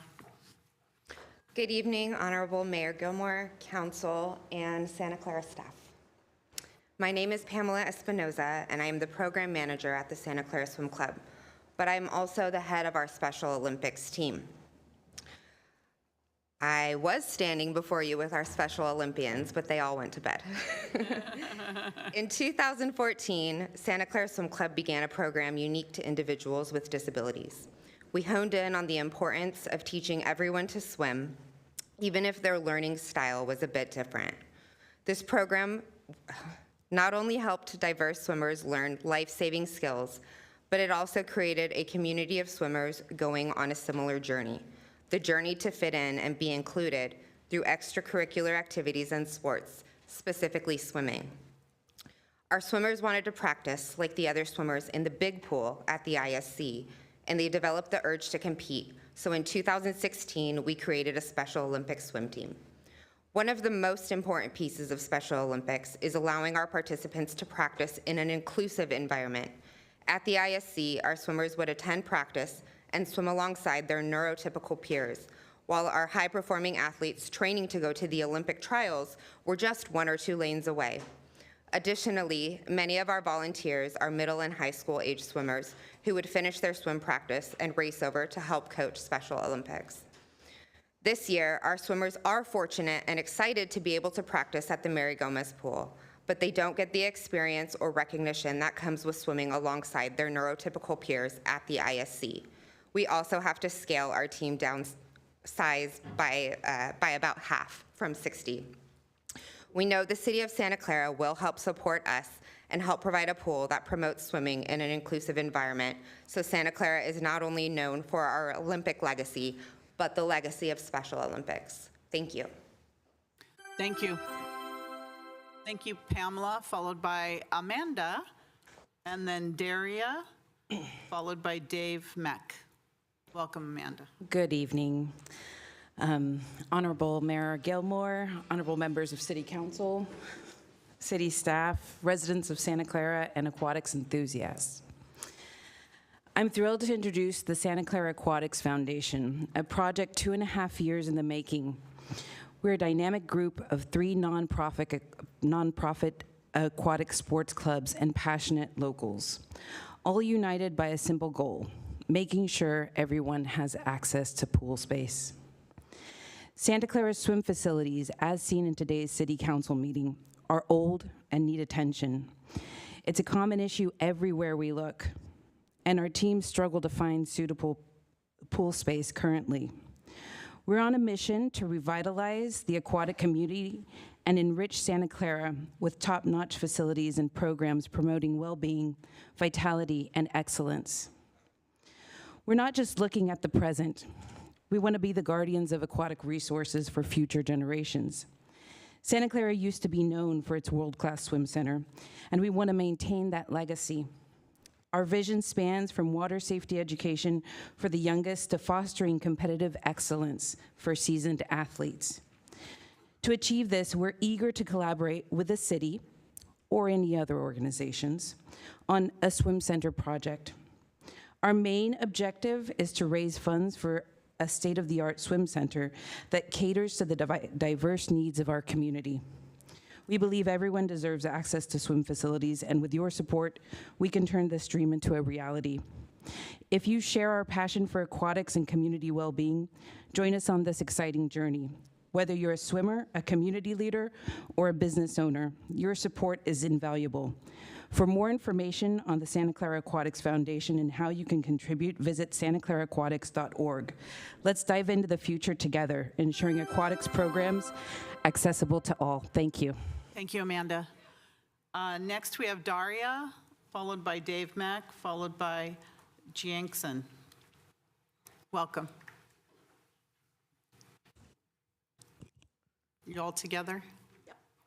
Good evening, Honorable Mayor Gilmore, Council, and Santa Clara staff. My name is Pamela Espinoza, and I am the program manager at the Santa Clara Swim Club, but I'm also the head of our Special Olympics team. I was standing before you with our Special Olympians, but they all went to bed. In 2014, Santa Clara Swim Club began a program unique to individuals with disabilities. We honed in on the importance of teaching everyone to swim, even if their learning style was a bit different. This program not only helped diverse swimmers learn life-saving skills, but it also created a community of swimmers going on a similar journey, the journey to fit in and be included through extracurricular activities and sports, specifically swimming. Our swimmers wanted to practice like the other swimmers in the big pool at the ISC, and they developed the urge to compete. So in 2016, we created a Special Olympics swim team. One of the most important pieces of Special Olympics is allowing our participants to practice in an inclusive environment. At the ISC, our swimmers would attend practice and swim alongside their neurotypical peers, while our high-performing athletes training to go to the Olympic trials were just 1 or 2 lanes away. Additionally, many of our volunteers are middle and high school age swimmers who would finish their swim practice and race over to help coach Special Olympics. This year, our swimmers are fortunate and excited to be able to practice at the Mary Gomez pool, but they don't get the experience or recognition that comes with swimming alongside their neurotypical peers at the ISC. We also have to scale our team down size by about half, from 60. We know the City of Santa Clara will help support us and help provide a pool that promotes swimming in an inclusive environment, so Santa Clara is not only known for our Olympic legacy, but the legacy of Special Olympics. Thank you. Thank you. Thank you, Pamela, followed by Amanda, and then Daria, followed by Dave Meck. Welcome, Amanda. Good evening. Honorable Mayor Gilmore, honorable members of City Council, city staff, residents of Santa Clara, and aquatics enthusiasts. I'm thrilled to introduce the Santa Clara Aquatics Foundation, a project 2.5 years in the making. We're a dynamic group of 3 nonprofit aquatic sports clubs and passionate locals, all united by a simple goal: making sure everyone has access to pool space. Santa Clara's swim facilities, as seen in today's City Council meeting, are old and need attention. It's a common issue everywhere we look, and our teams struggle to find suitable pool space currently. We're on a mission to revitalize the aquatic community and enrich Santa Clara with top-notch facilities and programs promoting well-being, vitality, and excellence. We're not just looking at the present. We want to be the guardians of aquatic resources for future generations. Santa Clara used to be known for its world-class swim center, and we want to maintain that legacy. Our vision spans from water safety education for the youngest to fostering competitive excellence for seasoned athletes. To achieve this, we're eager to collaborate with the city or any other organizations on a swim center project. Our main objective is to raise funds for a state-of-the-art swim center that caters to the diverse needs of our community. We believe everyone deserves access to swim facilities, and with your support, we can turn this dream into a reality. If you share our passion for aquatics and community well-being, join us on this exciting journey. Whether you're a swimmer, a community leader, or a business owner, your support is invaluable. For more information on the Santa Clara Aquatics Foundation and how you can contribute, visit santaclaraaquatics.org. Let's dive into the future together, ensuring aquatics programs accessible to all. Thank you. Thank you, Amanda. Next, we have Daria, followed by Dave Mack, followed by Jiangson. Welcome. You all together?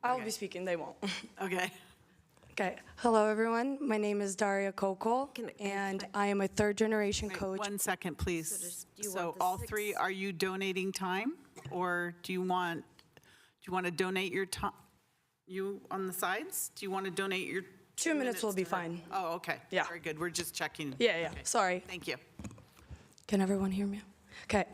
I'll be speaking, they won't. Okay. Okay. Hello, everyone. My name is Daria Kokol, and I am a third-generation coach. 1 second, please. So all three, are you donating time, or do you want to donate your time? You on the sides? Do you want to donate your 2 minutes will be fine. Oh, okay. Yeah. Very good. We're just checking. Yeah, yeah. Okay. Sorry. Thank you. Can everyone hear me? Okay.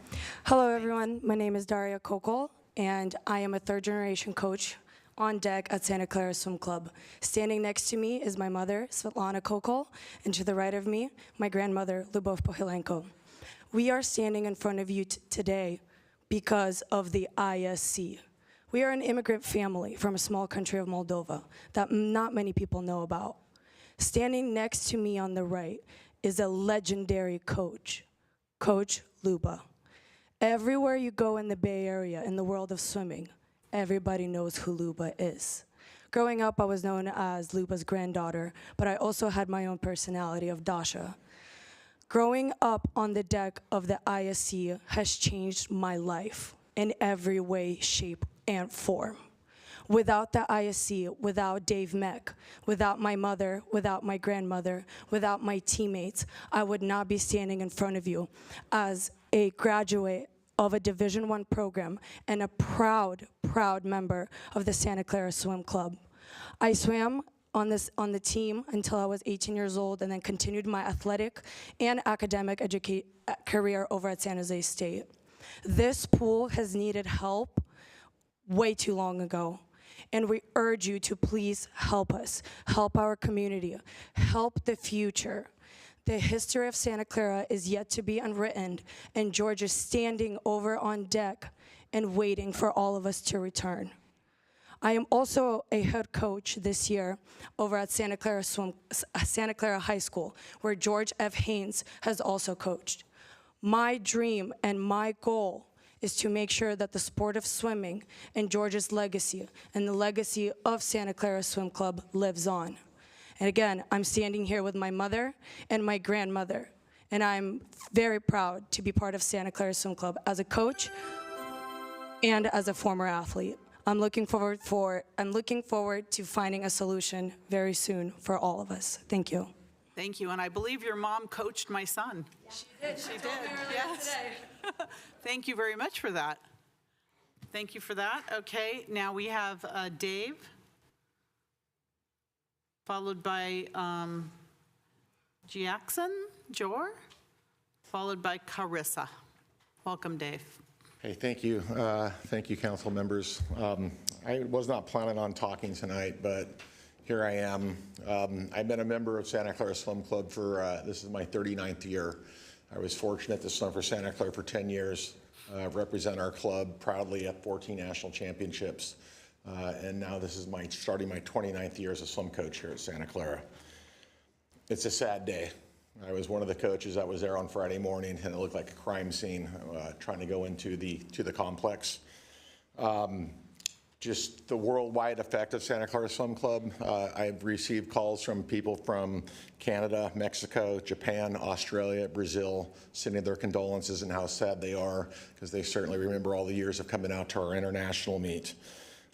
Hello, everyone. My name is Daria Kokol, and I am a third-generation coach on deck at Santa Clara Swim Club. Standing next to me is my mother, Svetlana Kokol, and to the right of me, my grandmother, Lubov Pohilenko. We are standing in front of you today because of the ISC. We are an immigrant family from a small country of Moldova that not many people know about. Standing next to me on the right is a legendary coach, Coach Luba. Everywhere you go in the Bay Area, in the world of swimming, everybody knows who Luba is. Growing up, I was known as Luba's granddaughter, but I also had my own personality of Dasha. Growing up on the deck of the ISC has changed my life in every way, shape, and form. Without the ISC, without Dave Meck, without my mother, without my grandmother, without my teammates, I would not be standing in front of you as a graduate of a Division I program and a proud, proud member of the Santa Clara Swim Club. I swam on the team until I was 18 years old and then continued my athletic and academic career over at San Jose State. This pool has needed help way too long ago, and we urge you to please help us, help our community, help the future. The history of Santa Clara is yet to be unwritten, and George is standing over on deck and waiting for all of us to return. I am also a head coach this year over at Santa Clara High School, where George F. Haynes has also coached. My dream and my goal is to make sure that the sport of swimming and George's legacy and the legacy of Santa Clara Swim Club lives on. And again, I'm standing here with my mother and my grandmother, and I'm very proud to be part of Santa Clara Swim Club as a coach and as a former athlete. I'm looking forward to finding a solution very soon for all of us. Thank you. Thank you. And I believe your mom coached my son. She did. She did. Yes. Thank you very much for that. Thank you for that. Okay, now we have Dave, followed by Jor, followed by Carissa. Welcome, Dave. Hey, thank you. Thank you, council members. I was not planning on talking tonight, but here I am. I've been a member of Santa Clara Swim Club for, this is my 39th year. I was fortunate to swim for Santa Clara for 10 years, represent our club proudly at 14 national championships. And now this is starting my 29th year as a swim coach here at Santa Clara. It's a sad day. I was one of the coaches that was there on Friday morning, and it looked like a crime scene trying to go into the complex. Just the worldwide effect of Santa Clara Swim Club. I've received calls from people from Canada, Mexico, Japan, Australia, Brazil, sending their condolences and how sad they are, because they certainly remember all the years of coming out to our international meet.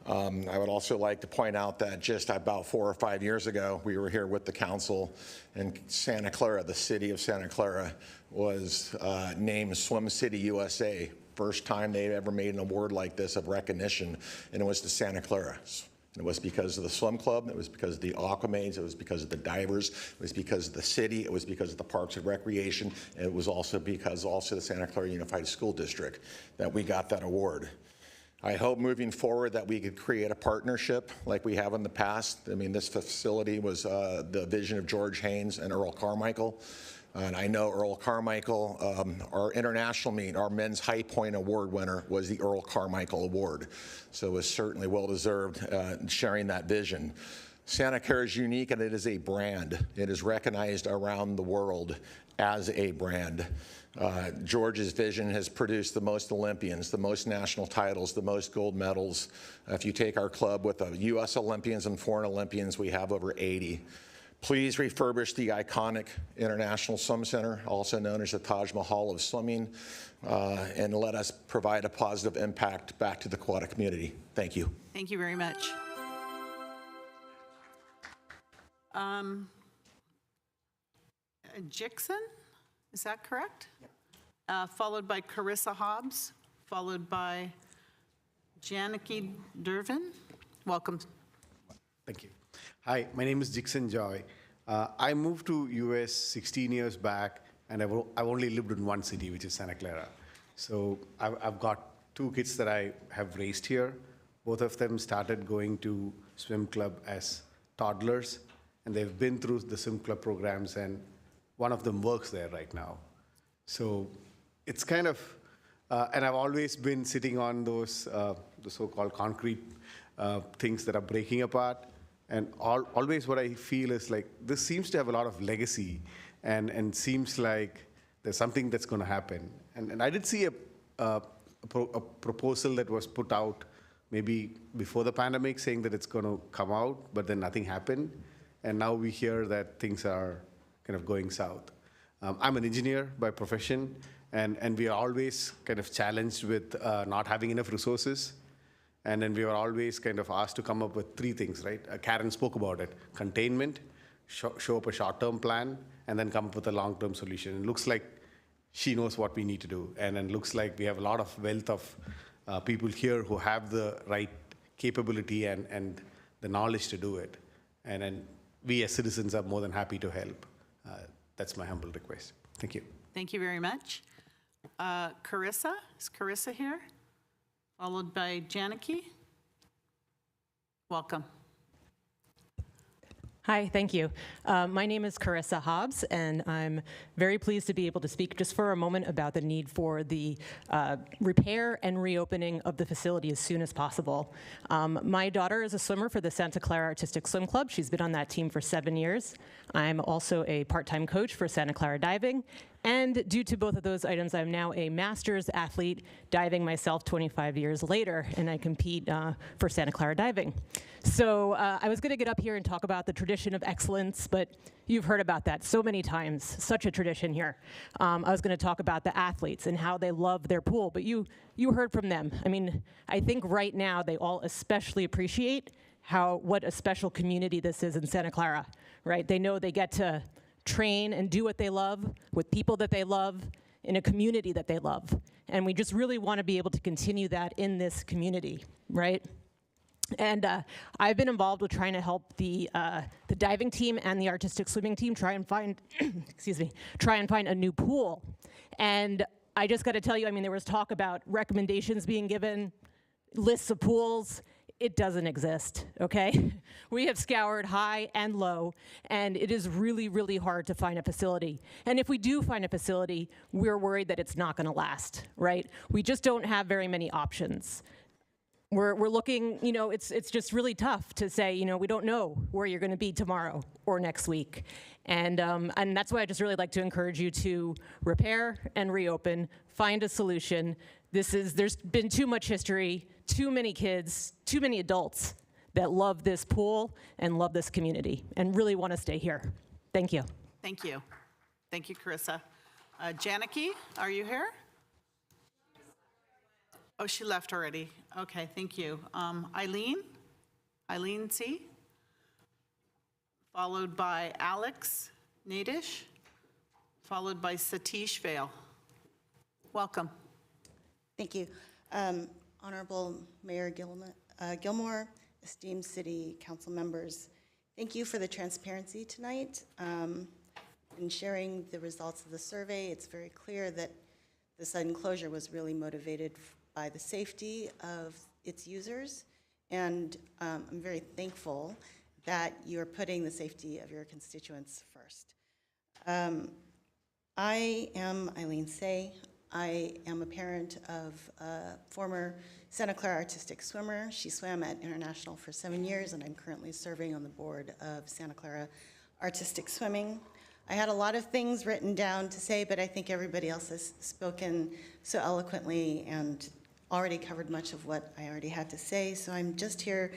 I would also like to point out that just about 4 or 5 years ago, we were here with the council, and Santa Clara, the city of Santa Clara, was named Swim City USA. First time they'd ever made an award like this of recognition, and it was to Santa Clara. It was because of the swim club, it was because of the aquamaids, it was because of the divers, it was because of the city, it was because of the Parks and Recreation, and it was also because the Santa Clara Unified School District that we got that award. I hope moving forward that we could create a partnership like we have in the past. I mean, this facility was the vision of George Haynes and Earl Carmichael. And I know Earl Carmichael, our international meet, our men's High Point Award winner was the Earl Carmichael Award. So it was certainly well-deserved sharing that vision. Santa Clara is unique and it is a brand. It is recognized around the world as a brand. George's vision has produced the most Olympians, the most national titles, the most gold medals. If you take our club with the U.S. Olympians and foreign Olympians, we have over 80. Please refurbish the iconic International Swim Center, also known as the Taj Mahal of swimming, and let us provide a positive impact back to the aquatic community. Thank you. Thank you very much. Jixon, is that correct? Yep. Followed by Carissa Hobbs, followed by Janaki Dervin. Welcome. Thank you. Hi, my name is Jixon Joy. I moved to US 16 years back, and I've only lived in one city, which is Santa Clara. So I've got two kids that I have raised here. Both of them started going to swim club as toddlers, and they've been through the swim club programs, and one of them works there right now. So it's kind of, and I've always been sitting on those, the so-called concrete things that are breaking apart. And always what I feel is like, this seems to have a lot of legacy and seems like there's something that's going to happen. And I did see a proposal that was put out maybe before the pandemic saying that it's going to come out, but then nothing happened. And now we hear that things are kind of going south. I'm an engineer by profession, and we are always kind of challenged with not having enough resources. And then we were always kind of asked to come up with three things, right? Karen spoke about it. Containment, show up a short-term plan, and then come up with a long-term solution. It looks like she knows what we need to do. And it looks like we have a lot of wealth of people here who have the right capability and the knowledge to do it. And then we as citizens are more than happy to help. That's my humble request. Thank you. Thank you very much. Carissa, is Carissa here? Followed by Janaki. Welcome. Hi, thank you. My name is Carissa Hobbs, and I'm very pleased to be able to speak just for a moment about the need for the repair and reopening of the facility as soon as possible. My daughter is a swimmer for the Santa Clara Artistic Swim Club. She's been on that team for 7 years. I'm also a part-time coach for Santa Clara Diving. And due to both of those items, I'm now a master's athlete diving myself 25 years later, and I compete for Santa Clara Diving. So I was going to get up here and talk about the tradition of excellence, but you've heard about that so many times, such a tradition here. I was going to talk about the athletes and how they love their pool, but you heard from them. I mean, I think right now they all especially appreciate what a special community this is in Santa Clara, right? They know they get to train and do what they love with people that they love in a community that they love. And we just really want to be able to continue that in this community, right? And I've been involved with trying to help the diving team and the artistic swimming team try and find, try and find a new pool. And I just got to tell you, I mean, there was talk about recommendations being given, lists of pools. It doesn't exist, okay? We have scoured high and low, and it is really, really hard to find a facility. And if we do find a facility, we're worried that it's not gonna last, right? We just don't have very many options. We're looking, you know, it's just really tough to say, you know, we don't know where you're gonna be tomorrow or next week. And that's why I just really like to encourage you to repair and reopen, find a solution. There's been too much history, too many kids, too many adults that love this pool and love this community and really want to stay here. Thank you. Thank you. Thank you, Carissa. Janaki, are you here? Oh, she left already. Okay, thank you. Eileen C. Followed by Alex Nadish, followed by Satish Vale. Welcome. Thank you. Honorable Mayor Gilmore, esteemed city council members, thank you for the transparency tonight. In sharing the results of the survey, it's very clear that the sudden closure was really motivated by the safety of its users, and I'm very thankful that you're putting the safety of your constituents first. I am Eileen Say. I am a parent of a former Santa Clara artistic swimmer. She swam at International for 7 years, and I'm currently serving on the board of Santa Clara Artistic Swimming. I had a lot of things written down to say, but I think everybody else has spoken so eloquently and already covered much of what I already had to say. So I'm just here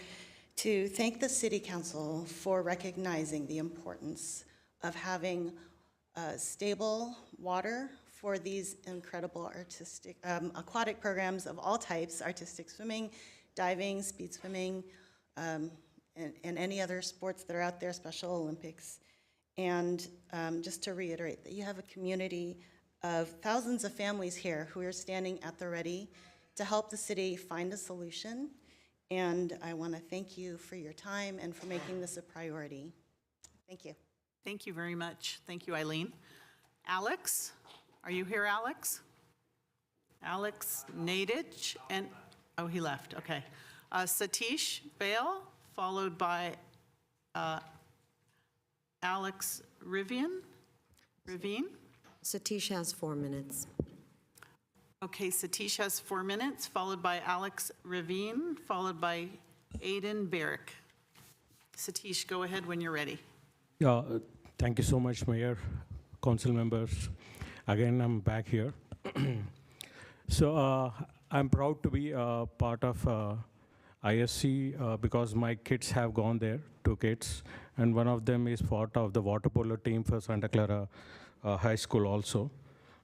to thank the City Council for recognizing the importance of having stable water for these incredible artistic, aquatic programs of all types, artistic swimming, diving, speed swimming, and any other sports that are out there, Special Olympics. And just to reiterate that you have a community of thousands of families here who are standing at the ready to help the city find a solution. And I want to thank you for your time and for making this a priority. Thank you. Thank you very much. Thank you, Eileen. Alex, are you here, Alex? Alex Nadich, and, oh, he left, okay. Satish Bale, followed by Alex Ravine. Satish has 4 minutes. Okay, Satish has 4 minutes, followed by Alex Ravine, followed by Aiden Barrick. Satish, go ahead when you're ready. Thank you so much, Mayor, council members. Again, I'm back here. So I'm proud to be part of ISC because my kids have gone there, 2 kids, and one of them is part of the water polo team for Santa Clara High School also.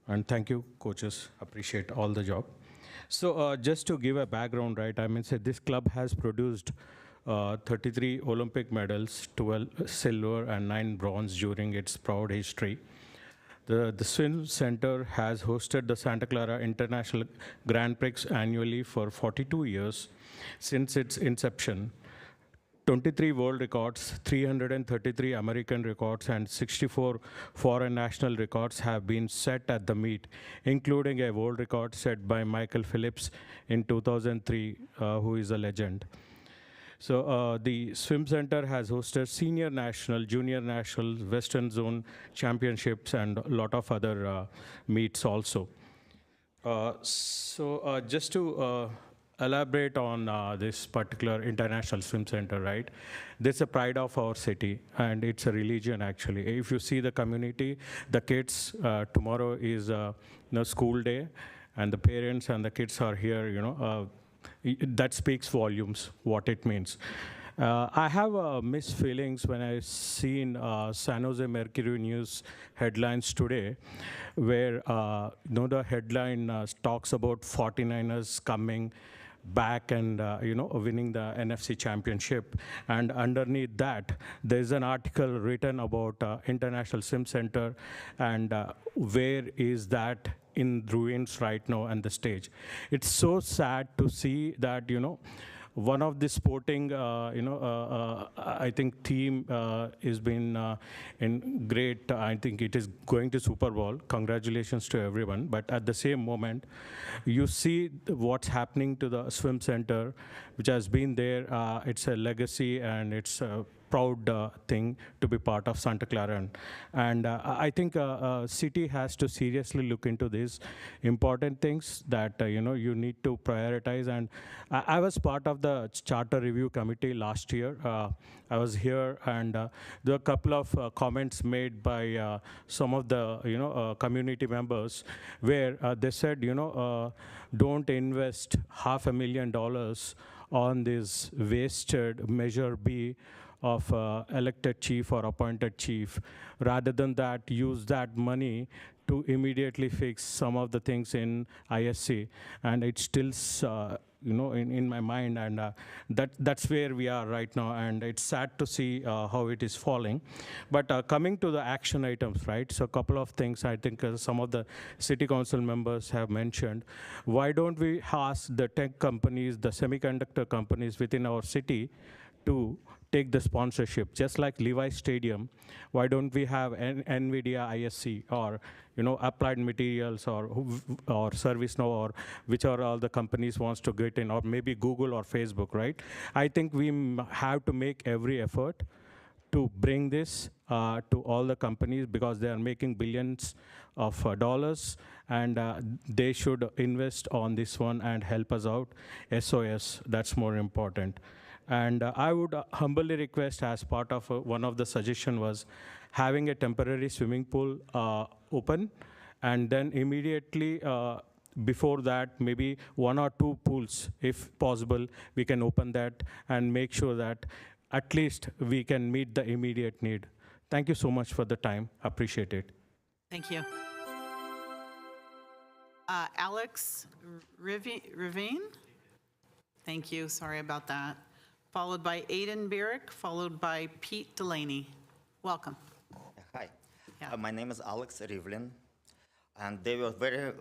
And thank you, coaches, appreciate all the job. So just to give a background, right, I mean, say this club has produced 33 Olympic medals, 12 silver and 9 bronze during its proud history. The Swim Center has hosted the Santa Clara International Grand Prix annually for 42 years since its inception. 23 world records, 333 American records, and 64 foreign national records have been set at the meet, including a world record set by Michael Phelps in 2003, who is a legend. So the Swim Center has hosted senior national, junior national, Western Zone championships, and a lot of other meets also. Just to elaborate on this particular International Swim Center, right? This is a pride of our city, and it's a religion, actually. If you see the community, the kids, tomorrow is school day, and the parents and the kids are here, that speaks volumes, what it means. I have mixed feelings when I seen San Jose Mercury News headlines today, where the headline talks about 49ers coming back and winning the NFC Championship, and underneath that there's an article written about International Swim Center and where is that in ruins right now and the stage. It's so sad to see that one of the sporting I think team is been in great, I think it is going to Super Bowl. Congratulations to everyone. But at the same moment, you see what's happening to the Swim Center, which has been there. It's a legacy, and it's proud thing to be part of Santa Clara. And I think city has to seriously look into these important things that you need to prioritize. And I was part of the charter review committee last year. I was here, and there were a couple of comments made by some of the community members where they said, don't invest $500,000 on this wasted Measure B of elected chief or appointed chief. Rather than that, use that money to immediately fix some of the things in ISC. And it's still in my mind, and that's where we are right now, and it's sad to see how it is falling. But coming to the action items, right? So a couple of things I think some of the city council members have mentioned. Why don't we ask the tech companies, the semiconductor companies within our city to take the sponsorship, just like Levi Stadium? Why don't we have NVIDIA ISC or Applied Materials or ServiceNow or which are all the companies wants to get in, or maybe Google or Facebook, right? I think we have to make every effort to bring this to all the companies because they are making billions of dollars, and they should invest on this one and help us out. SOS, that's more important. And I would humbly request, as part of one of the suggestion was having a temporary swimming pool open, and then immediately before that, maybe 1 or 2 pools, if possible, we can open that and make sure that at least we can meet the immediate need. Thank you so much for the time. Appreciate it. Thank you. Alex Ravine? Thank you, sorry about that. Followed by Aiden Birick, followed by Pete Delaney. Welcome. Hi, my name is Alex Rivlin, and there were very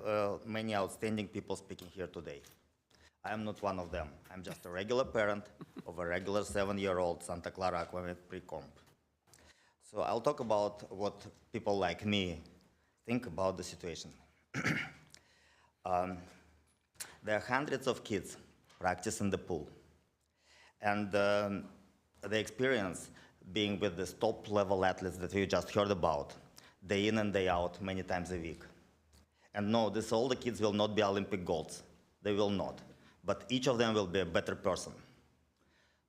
many outstanding people speaking here today. I am not one of them. I'm just a regular parent of a regular 7-year-old Santa Clara Aquamed pre-comp. So I'll talk about what people like me think about the situation. There are hundreds of kids practicing the pool. And the experience being with the top-level athletes that we just heard about, day in and day out, many times a week. And no, all the kids will not be Olympic golds. They will not. But each of them will be a better person.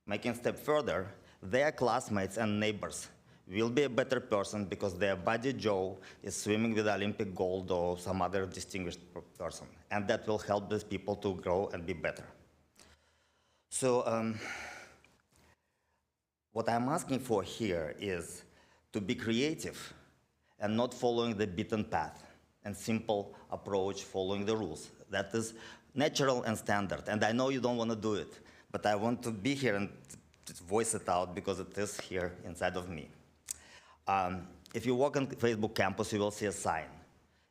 Making a step further, their classmates and neighbors will be a better person because their buddy Joe is swimming with Olympic gold or some other distinguished person. And that will help these people to grow and be better. So what I'm asking for here is to be creative and not following the beaten path and simple approach following the rules. That is natural and standard. And I know you don't want to do it, but I want to be here and voice it out because it is here inside of me. If you walk on Facebook campus, you will see a sign.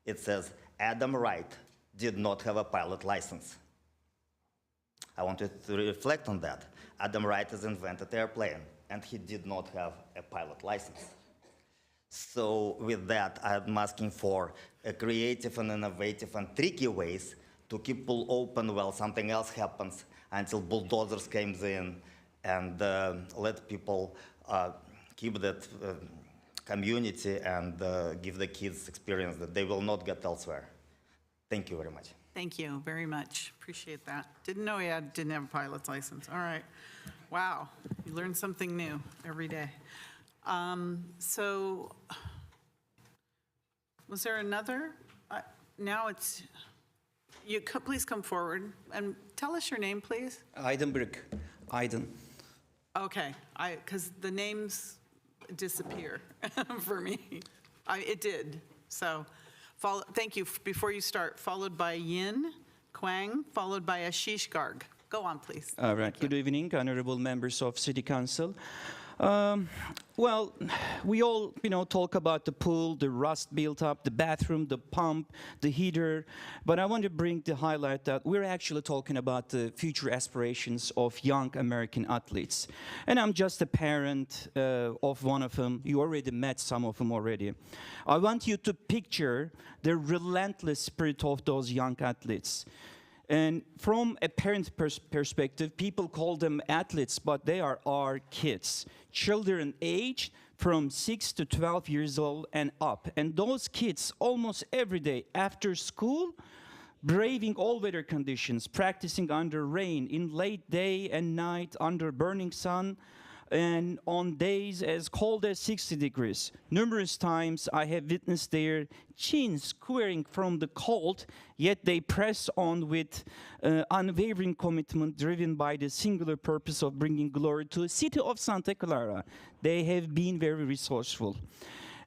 It says, Adam Wright did not have a pilot license. I want you to reflect on that. Adam Wright has invented the airplane, and he did not have a pilot license. So with that, I'm asking for a creative and innovative and tricky ways to keep pool open while something else happens until bulldozers comes in and let people keep that community and give the kids experience that they will not get elsewhere. Thank you very much. Thank you very much. Appreciate that. Didn't know he didn't have a pilot's license. All right. Wow. You learn something new every day. So was there another? Now it's, please come forward and tell us your name, please. Aydın Birick. Aydın. Okay, because the names disappear for me. It did. So thank you. Before you start, followed by Yin Kwang, followed by Ashish Garg. Go on, please. All right. Good evening, honorable members of City Council. Well, we all, talk about the pool, the rust built up, the bathroom, the pump, the heater, but I want to bring the highlight that we're actually talking about the future aspirations of young American athletes. And I'm just a parent of one of them. You already met some of them already. I want you to picture the relentless spirit of those young athletes. And from a parent perspective, people call them athletes, but they are our kids. Children aged from 6 to 12 years old and up. And those kids, almost every day after school, braving all weather conditions, practicing under rain, in late day and night, under burning sun, and on days as cold as 60 degrees. Numerous times I have witnessed their chins quivering from the cold, yet they press on with unwavering commitment driven by the singular purpose of bringing glory to the city of Santa Clara. They have been very resourceful.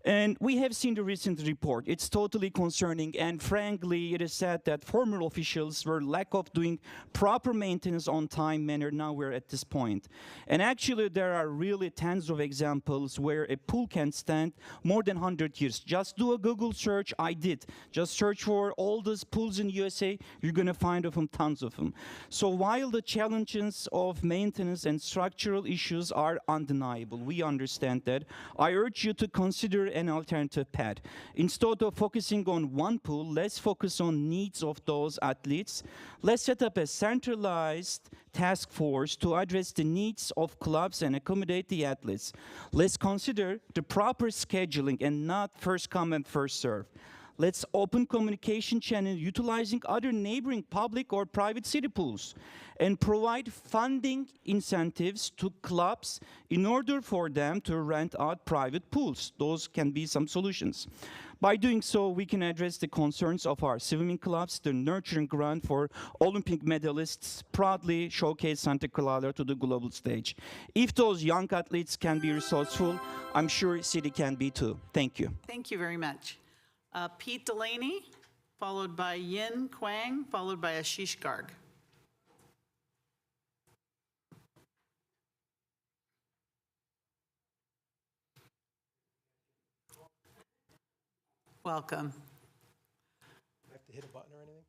And we have seen the recent report. It's totally concerning, and frankly, it is sad that former officials were lack of doing proper maintenance on time manner. Now we're at this point. And actually, there are really tons of examples where a pool can stand more than 100 years. Just do a Google search. I did. Just search for all those pools in USA. You're going to find of them, tons of them. So while the challenges of maintenance and structural issues are undeniable, we understand that, I urge you to consider an alternative path. Instead of focusing on one pool, let's focus on needs of those athletes. Let's set up a centralized task force to address the needs of clubs and accommodate the athletes. Let's consider the proper scheduling and not first come and first serve. Let's open communication channel utilizing other neighboring public or private city pools and provide funding incentives to clubs in order for them to rent out private pools. Those can be some solutions. By doing so, we can address the concerns of our swimming clubs, the nurturing ground for Olympic medalists, proudly showcase Santa Clara to the global stage. If those young athletes can be resourceful, I'm sure city can be too. Thank you. Thank you very much. Pete Delaney, followed by Yin Kwang, followed by Ashish Garg. Welcome. I have to hit a button or anything?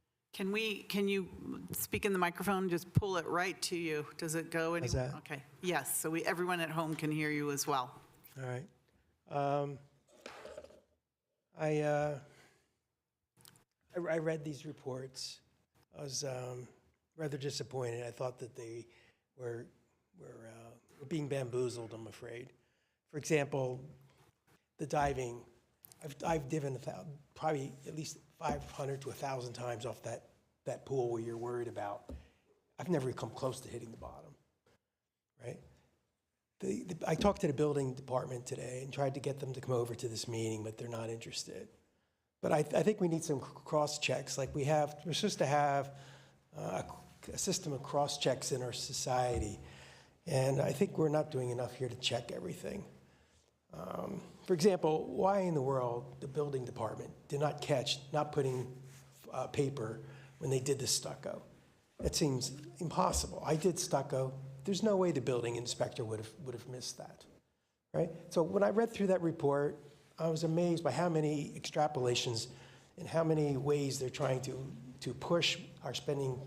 Can you speak in the microphone? Just pull it right to you. Does it go anywhere? that? Okay. Yes. So everyone at home can hear you as well. All right. I read these reports. I was rather disappointed. I thought that they were being bamboozled, I'm afraid. For example, the diving. I've dived probably at least 500 to 1,000 times off that pool where you're worried about. I've never come close to hitting the bottom, right? I talked to the building department today and tried to get them to come over to this meeting, but they're not interested. But I think we need some cross-checks. Like we're supposed to have a system of cross-checks in our society. And I think we're not doing enough here to check everything. For example, why in the world the building department did not catch not putting paper when they did the stucco? It seems impossible. I did stucco. There's no way the building inspector would have missed that, right? So when I read through that report, I was amazed by how many extrapolations and how many ways they're trying to push our spending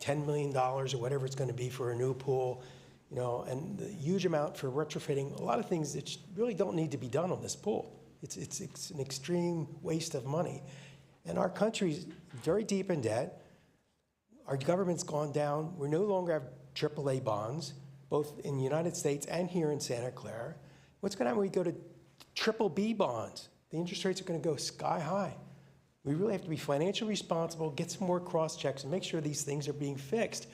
$10 million or whatever it's going to be for a new pool, you know, and the huge amount for retrofitting, a lot of things that really don't need to be done on this pool. It's an extreme waste of money. And our country's very deep in debt. Our government's gone down. We no longer have AAA bonds, both in the United States and here in Santa Clara. What's going to happen when we go to triple B bonds? The interest rates are going to go sky high. We really have to be financially responsible, get some more cross-checks, and make sure these things are being fixed.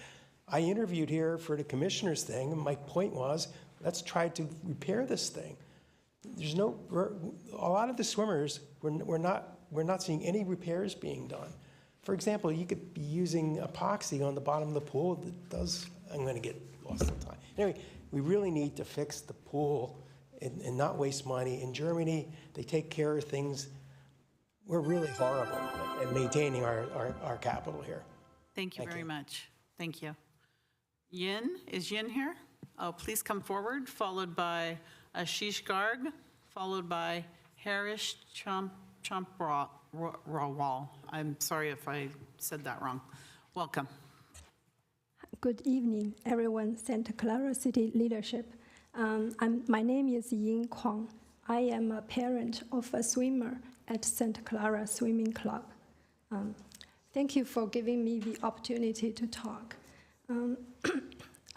I interviewed here for the commissioner's thing, and my point was, let's try to repair this thing. There's a lot of the swimmers, we're not seeing any repairs being done. For example, you could be using epoxy on the bottom of the pool that does, I'm going to get lost in time. Anyway, we really need to fix the pool and not waste money. In Germany, they take care of things. We're really horrible at maintaining our capital here. Thank you very much. Thank you. Yin, is Yin here? Oh, please come forward, followed by Ashish Garg, followed by Harish Champrawal. I'm sorry if I said that wrong. Welcome. Good evening, everyone, Santa Clara City leadership. My name is Yin Kwang. I am a parent of a swimmer at Santa Clara Swimming Club. Thank you for giving me the opportunity to talk.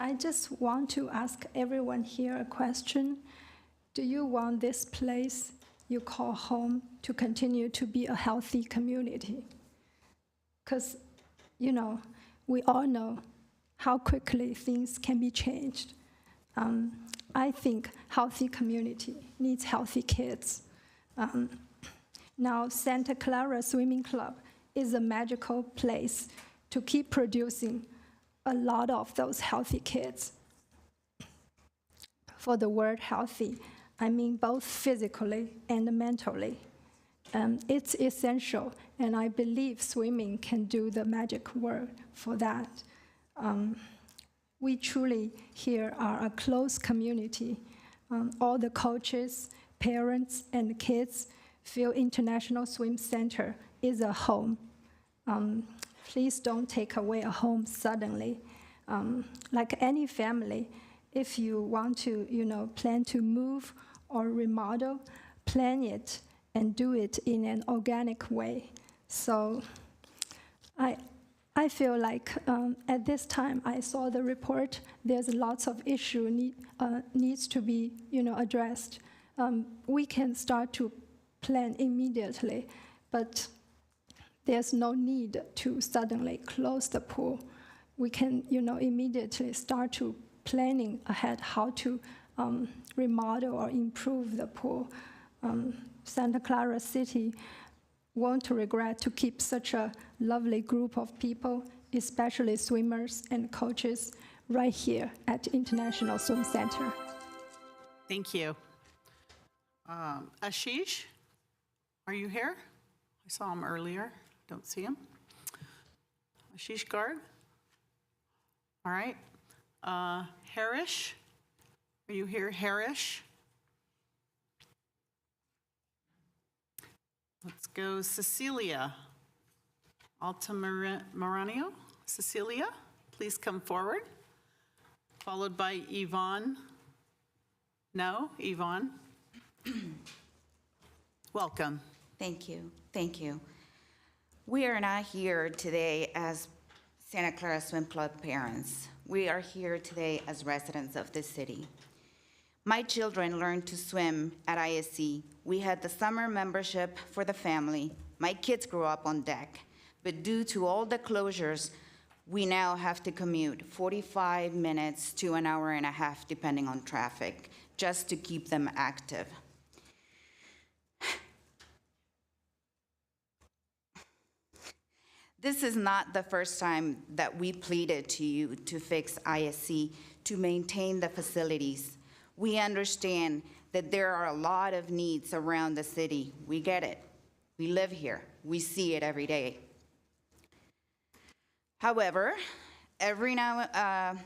I just want to ask everyone here a question. Do you want this place you call home to continue to be a healthy community? Because, you know, we all know how quickly things can be changed. I think healthy community needs healthy kids. Now, Santa Clara Swimming Club is a magical place to keep producing a lot of those healthy kids. For the word healthy, I mean both physically and mentally. It's essential, and I believe swimming can do the magic work for that. We truly here are a close community. All the coaches, parents, and kids feel International Swim Center is a home. Please don't take away a home suddenly. Like any family, if you want to, plan to move or remodel, plan it and do it in an organic way. So I feel like at this time I saw the report, there's lots of issue needs to be addressed. We can start to plan immediately, but there's no need to suddenly close the pool. We can immediately start to planning ahead how to remodel or improve the pool. Santa Clara City won't regret to keep such a lovely group of people, especially swimmers and coaches, right here at International Swim Center. Thank you. Ashish, are you here? I saw him earlier. Don't see him. Ashish Garg? All right. Harish, are you here, Harish? Let's go Cecilia Altamirano. Cecilia, please come forward. Followed by Yvonne. No, Yvonne. Welcome. Thank you. Thank you. We are not here today as Santa Clara Swim Club parents. We are here today as residents of this city. My children learned to swim at ISC. We had the summer membership for the family. My kids grew up on deck. But due to all the closures, we now have to commute 45 minutes to an hour and a half, depending on traffic, just to keep them active. This is not the first time that we pleaded to you to fix ISC, to maintain the facilities. We understand that there are a lot of needs around the city. We get it. We live here. We see it every day. However, every now,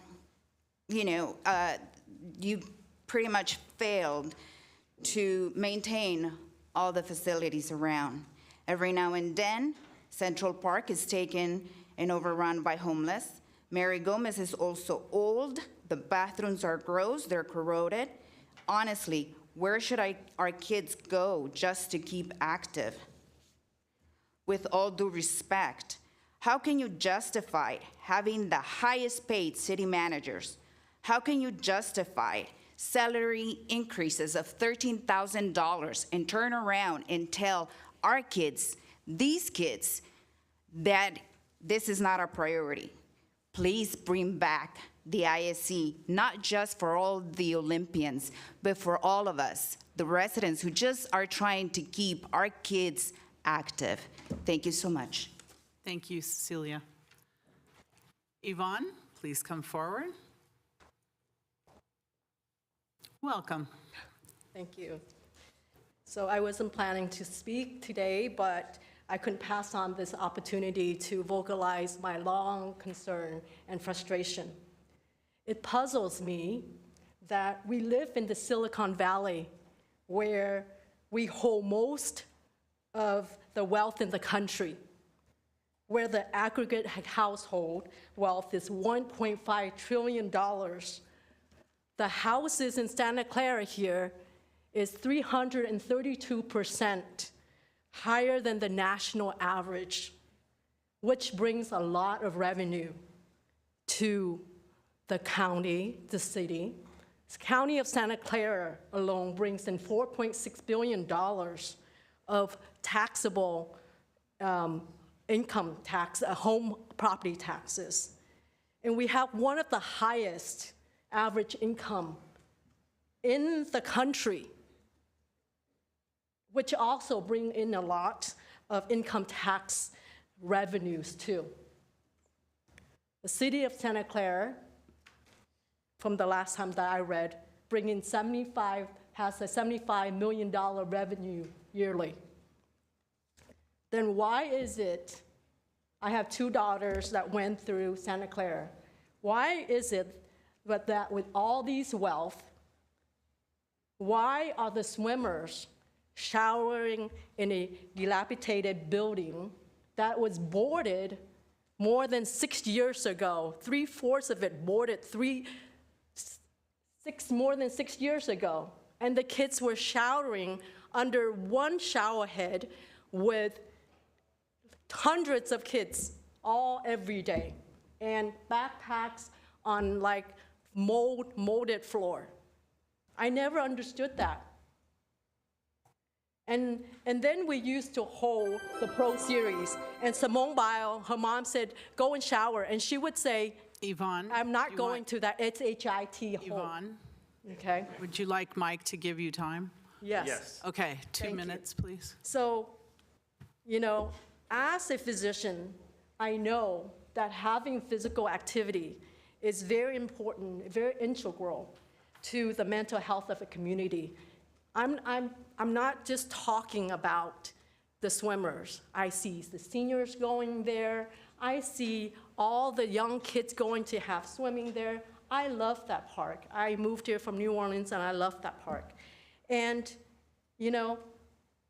you pretty much failed to maintain all the facilities around. Every now and then, Central Park is taken and overrun by homeless. Mary Gomez is also old. The bathrooms are gross, they're corroded. Honestly, where should our kids go just to keep active? With all due respect, how can you justify having the highest paid city managers? How can you justify salary increases of $13,000 and turn around and tell our kids, these kids, that this is not a priority? Please bring back the ISC, not just for all the Olympians, but for all of us, the residents who just are trying to keep our kids active. Thank you so much. Thank you, Cecilia. Yvonne, please come forward. Welcome. Thank you. So I wasn't planning to speak today, but I couldn't pass on this opportunity to vocalize my long concern and frustration. It puzzles me that we live in the Silicon Valley, where we hold most of the wealth in the country, where the aggregate household wealth is $1.5 trillion. The houses in Santa Clara here is 332% higher than the national average, which brings a lot of revenue to the county, the city. The county of Santa Clara alone brings in $4.6 billion of taxable income tax, home property taxes. And we have one of the highest average income in the country, which also bring in a lot of income tax revenues too. The city of Santa Clara, from the last time that I read, has a $75 million revenue yearly. Then why is it, I have 2 daughters that went through Santa Clara, why is it that with all these wealth, why are the swimmers showering in a dilapidated building that was boarded more than 6 years ago? 3/4 of it boarded more than 6 years ago. And the kids were showering under one shower head with hundreds of kids all every day, and backpacks on like molded floor. I never understood that. And then we used to hold the Pro Series, and Simone Biles, her mom said, go and shower, and she would say, Yvonne, I'm not going to that, it's HIT hold. Yvonne, Okay? would you like Mike to give you time? Yes. Okay, 2 Thank you. minutes, please. So, you know, as a physician, I know that having physical activity is very important, very integral to the mental health of a community. I'm not just talking about the swimmers. I see the seniors going there. I see all the young kids going to have swimming there. I love that park. I moved here from New Orleans, and I love that park. And, you know,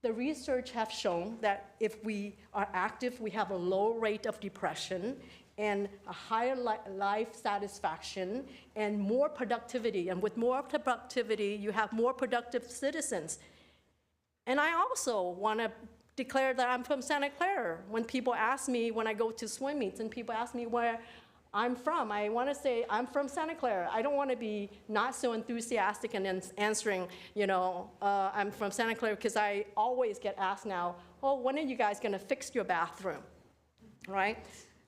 the research have shown that if we are active, we have a low rate of depression and a higher life satisfaction and more productivity. And with more productivity, you have more productive citizens. And I also want to declare that I'm from Santa Clara. When people ask me, when I go to swim meets and people ask me where I'm from, I want to say I'm from Santa Clara. I don't want to be not so enthusiastic and then answering, you know, I'm from Santa Clara, because I always get asked now, oh, when are you guys going to fix your bathroom, right?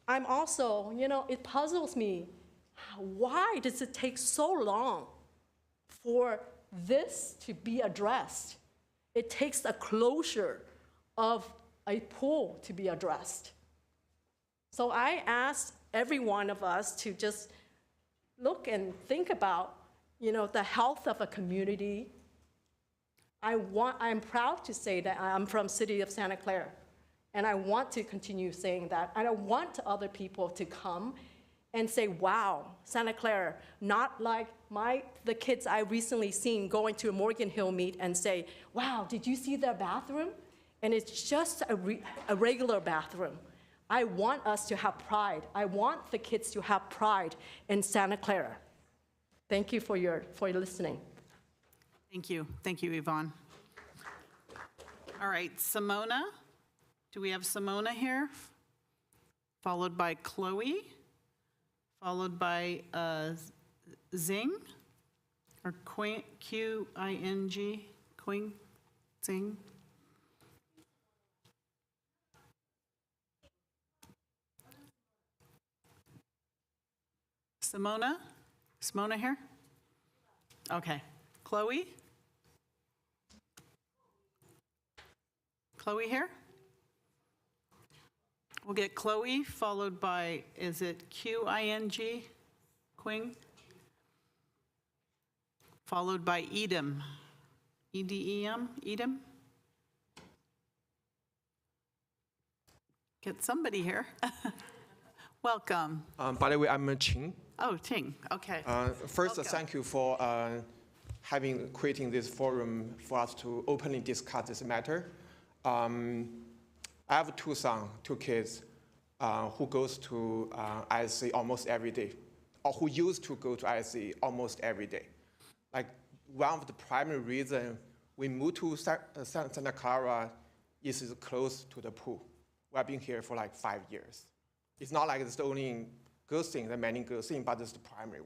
I'm also, you know, it puzzles me. Why does it take so long for this to be addressed? It takes a closure of a pool to be addressed. So I asked every one of us to just look and think about, you know, the health of a community. I'm proud to say that I'm from city of Santa Clara, and I want to continue saying that. And I want other people to come and say, wow, Santa Clara, not like the kids I recently seen going to a Morgan Hill meet and say, wow, did you see their bathroom? And it's just a regular bathroom. I want us to have pride. I want the kids to have pride in Santa Clara. Thank you for your listening. Thank you, Yvonne. All right, Simona. Do we have Simona here? Followed by Chloe, followed by Zing, or Q-I-N-G, Quing, Zing. Simona here? Okay. Chloe? Chloe here? We'll get Chloe, followed by, is it Q-I-N-G, Quing? Followed by Edom, E-D-E-M, Edom? Get somebody here. Welcome. By the way, I'm Qing. Oh, Ting, okay. First, Welcome. thank you for creating this forum for us to openly discuss this matter. I have 2 sons, 2 kids, who goes to ISC almost every day, or who used to go to ISC almost every day. Like, one of the primary reasons we moved to Santa Clara is close to the pool. We've been here for like 5 years. It's not like it's the only good thing, the many good things, but it's the primary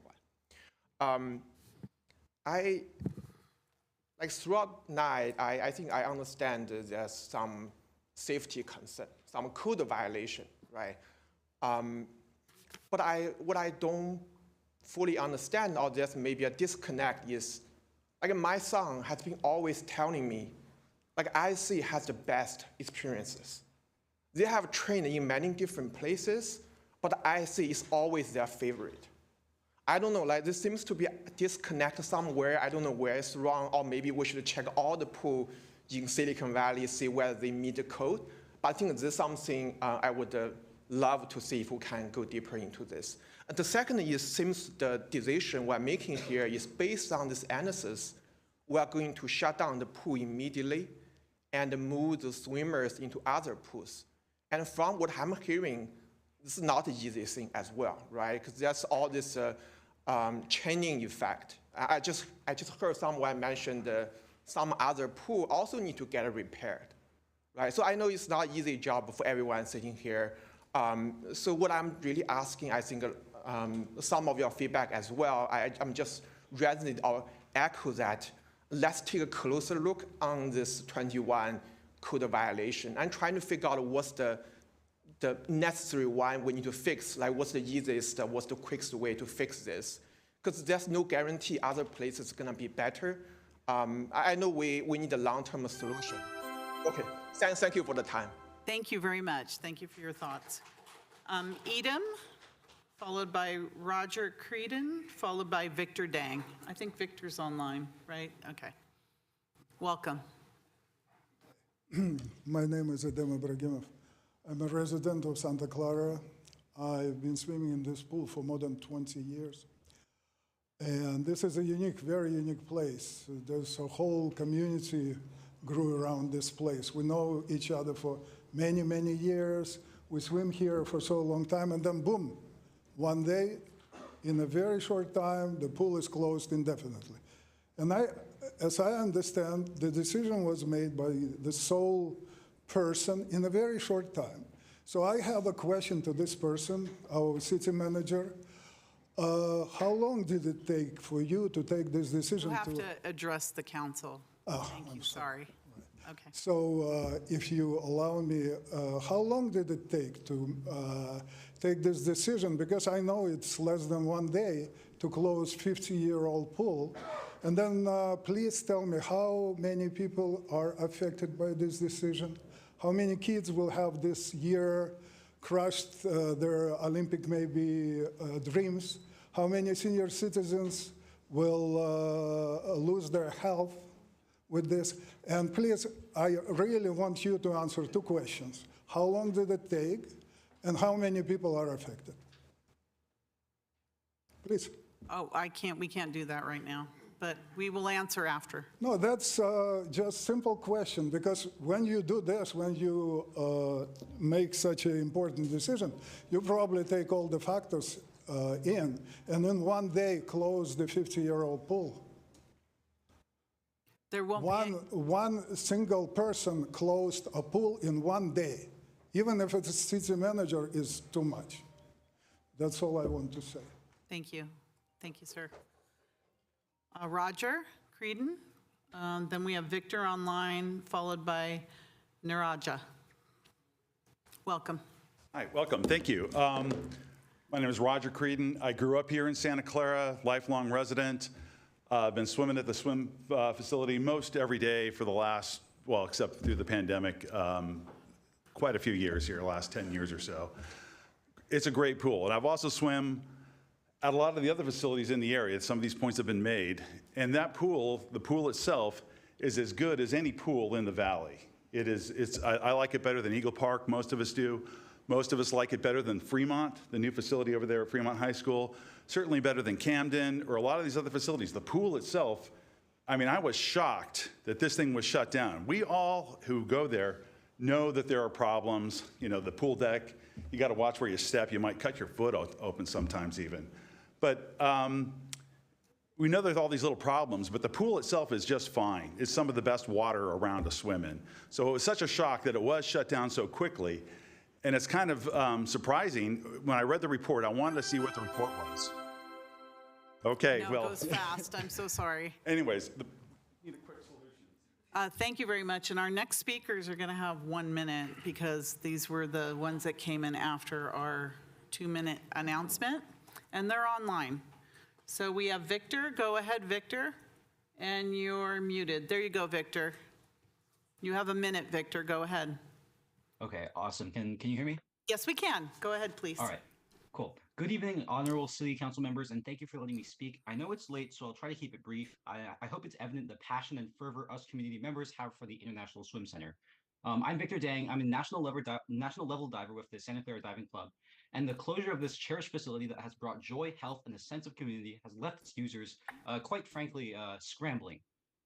one. Throughout the night, I think I understand there's some safety concern, some code violation, right? But what I don't fully understand, or there's maybe a disconnect, is like my son has been always telling me, like IC has the best experiences. They have trained in many different places, but IC is always their favorite. I don't know, like this seems to be a disconnect somewhere. I don't know where it's wrong, or maybe we should check all the pool in Silicon Valley, see whether they meet the code. But I think this is something I would love to see if we can go deeper into this. The second is, seems the decision we're making here is based on this analysis. We are going to shut down the pool immediately and move the swimmers into other pools. And from what I'm hearing, this is not the easiest thing as well, right? Because there's all this chaining effect. I just heard someone mention some other pool also need to get repaired, right? So I know it's not an easy job for everyone sitting here. So what I'm really asking, I think some of your feedback as well, I'm just resonate or echo that. Let's take a closer look on this 21 code violation and trying to figure out what's the necessary one we need to fix, like what's the easiest, what's the quickest way to fix this. Because there's no guarantee other places are gonna be better. I know we need a long-term solution. Okay, thank you for the time. Thank you very much. Thank you for your thoughts. Edom, followed by Roger Creedon, followed by Victor Dang. I think Victor's online, right? Okay. Welcome. My name is Edem Ibragimov. I'm a resident of Santa Clara. I've been swimming in this pool for more than 20 years. And this is a unique, very unique place. There's a whole community grew around this place. We know each other for many, many years. We swim here for so long time, and then boom, one day, in a very short time, the pool is closed indefinitely. And as I understand, the decision was made by the sole person in a very short time. So I have a question to this person, our city manager. How long did it take for you to take this decision? You have to address the council. Thank you, sorry. Okay. So if you allow me, how long did it take to take this decision? Because I know it's less than 1 day to close 50-year-old pool. And then please tell me how many people are affected by this decision? How many kids will have this year crushed their Olympic maybe dreams? How many senior citizens will lose their health with this? And please, I really want you to answer 2 questions. How long did it take, and how many people are affected? Please. Oh, we can't do that right now, but we will answer after. No, that's just simple question, because when you do this, when you make such an important decision, you probably take all the factors in, and in 1 day close the 50-year-old pool. There won't one single person closed a pool in 1 day, even if it's a city manager, is too much. That's all I want to say. Thank you. Thank you, sir. Roger Creedon. Then we have Victor online, followed by Niraja. Welcome. Hi, welcome. Thank you. My name is Roger Creedon. I grew up here in Santa Clara, lifelong resident. I've been swimming at the swim facility most every day for the last, well, except through the pandemic, quite a few years here, last 10 years or so. It's a great pool. And I've also swum at a lot of the other facilities in the area. Some of these points have been made. And that pool, the pool itself, is as good as any pool in the valley. I like it better than Eagle Park, most of us do. Most of us like it better than Fremont, the new facility over there at Fremont High School. Certainly better than Camden or a lot of these other facilities. The pool itself, I mean, I was shocked that this thing was shut down. We all who go there know that there are problems. You know, the pool deck, you got to watch where you step. You might cut your foot open sometimes even. But we know there's all these little problems, but the pool itself is just fine. It's some of the best water around to swim in. So it was such a shock that it was shut down so quickly. And it's kind of surprising. When I read the report, I wanted to see what the report was. Okay, No, it goes fast. I'm so sorry. Anyways, thank you very much. And our next speakers are going to have 1 minute because these were the ones that came in after our 2-minute announcement, and they're online. So we have Victor. Go ahead, Victor. And you're muted. There you go, Victor. You have 1 minute, Victor. Go ahead. Okay, awesome. Can you hear me? Yes, we can. Go ahead, please. All right, cool. Good evening, honorable city council members, and thank you for letting me speak. I know it's late, so I'll try to keep it brief. I hope it's evident the passion and fervor us community members have for the International Swim Center. I'm Victor Dang. I'm a national level diver with the Santa Clara Diving Club, and the closure of this cherished facility that has brought joy, health, and a sense of community has left its users, quite frankly, scrambling.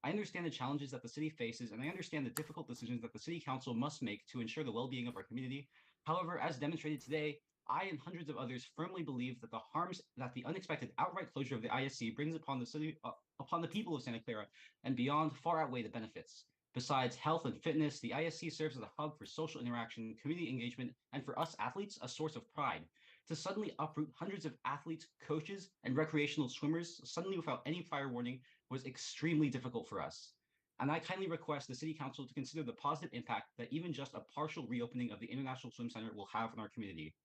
I understand the challenges that the city faces, and I understand the difficult decisions that the city council must make to ensure the well-being of our community. However, as demonstrated today, I and hundreds of others firmly believe that the harms that the unexpected outright closure of the ISC brings upon the city, upon the people of Santa Clara and beyond far outweigh the benefits. Besides health and fitness, the ISC serves as a hub for social interaction, community engagement, and for us athletes, a source of pride. To suddenly uproot hundreds of athletes, coaches, and recreational swimmers suddenly without any prior warning was extremely difficult for us. And I kindly request the City Council to consider the positive impact that even just a partial reopening of the International Swim Center will have on our community.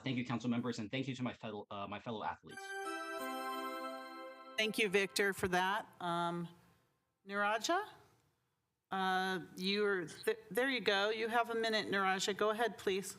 Thank you, council members, and thank you to my fellow athletes. Thank you, Victor, for that. Niraja, there you go. You have a minute, Niraja. Go ahead, please.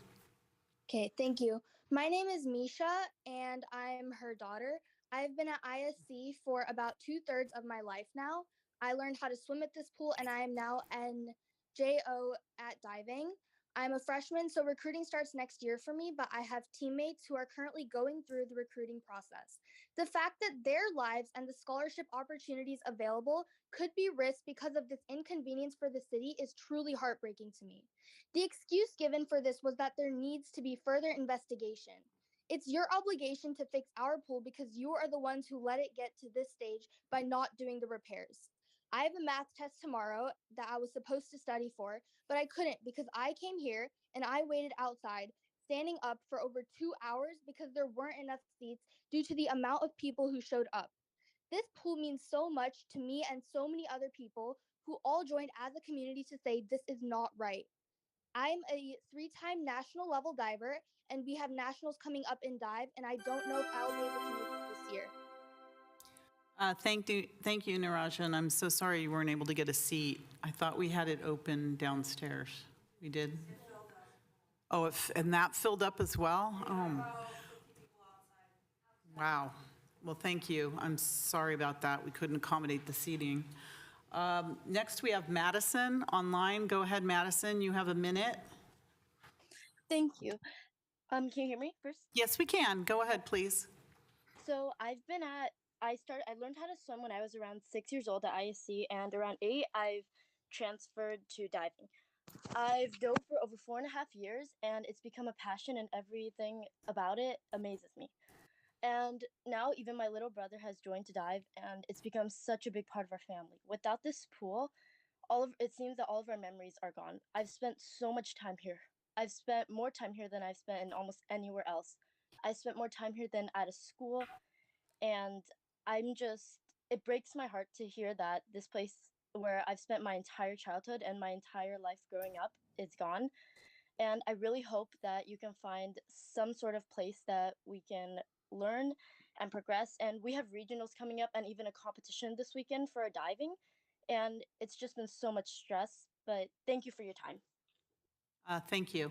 Okay, thank you. My name is Misha, and I'm her daughter. I've been at ISC for about 2/3 of my life now. I learned how to swim at this pool, and I am now an JO at diving. I'm a freshman, so recruiting starts next year for me, but I have teammates who are currently going through the recruiting process. The fact that their lives and the scholarship opportunities available could be risked because of this inconvenience for the city is truly heartbreaking to me. The excuse given for this was that there needs to be further investigation. It's your obligation to fix our pool because you are the ones who let it get to this stage by not doing the repairs. I have a math test tomorrow that I was supposed to study for, but I couldn't because I came here and I waited outside, standing up for over 2 hours because there weren't enough seats due to the amount of people who showed up. This pool means so much to me and so many other people who all joined as a community to say this is not right. I'm a 3-time national level diver, and we have nationals coming up in dive, and I don't know if I'll be able to make it this year. Thank you, Niraja, and I'm so sorry you weren't able to get a seat. I thought we had it open downstairs. We did? Oh, and that filled up as well? Oh. Wow. Well, thank you. I'm sorry about that. We couldn't accommodate the seating. Next, we have Madison online. Go ahead, Madison. You have a minute. Thank you. Can you hear me first? Yes, we can. Go ahead, please. So I learned how to swim when I was around 6 years old at ISC, and around 8, I've transferred to diving. I've dove for over 4.5 years, and it's become a passion, and everything about it amazes me. And now even my little brother has joined to dive, and it's become such a big part of our family. Without this pool, it seems that all of our memories are gone. I've spent so much time here. I've spent more time here than I've spent in almost anywhere else. I spent more time here than at a school, and it breaks my heart to hear that this place where I've spent my entire childhood and my entire life growing up is gone. And I really hope that you can find some sort of place that we can learn and progress. And we have regionals coming up and even a competition this weekend for diving. And it's just been so much stress, but thank you for your time. Thank you.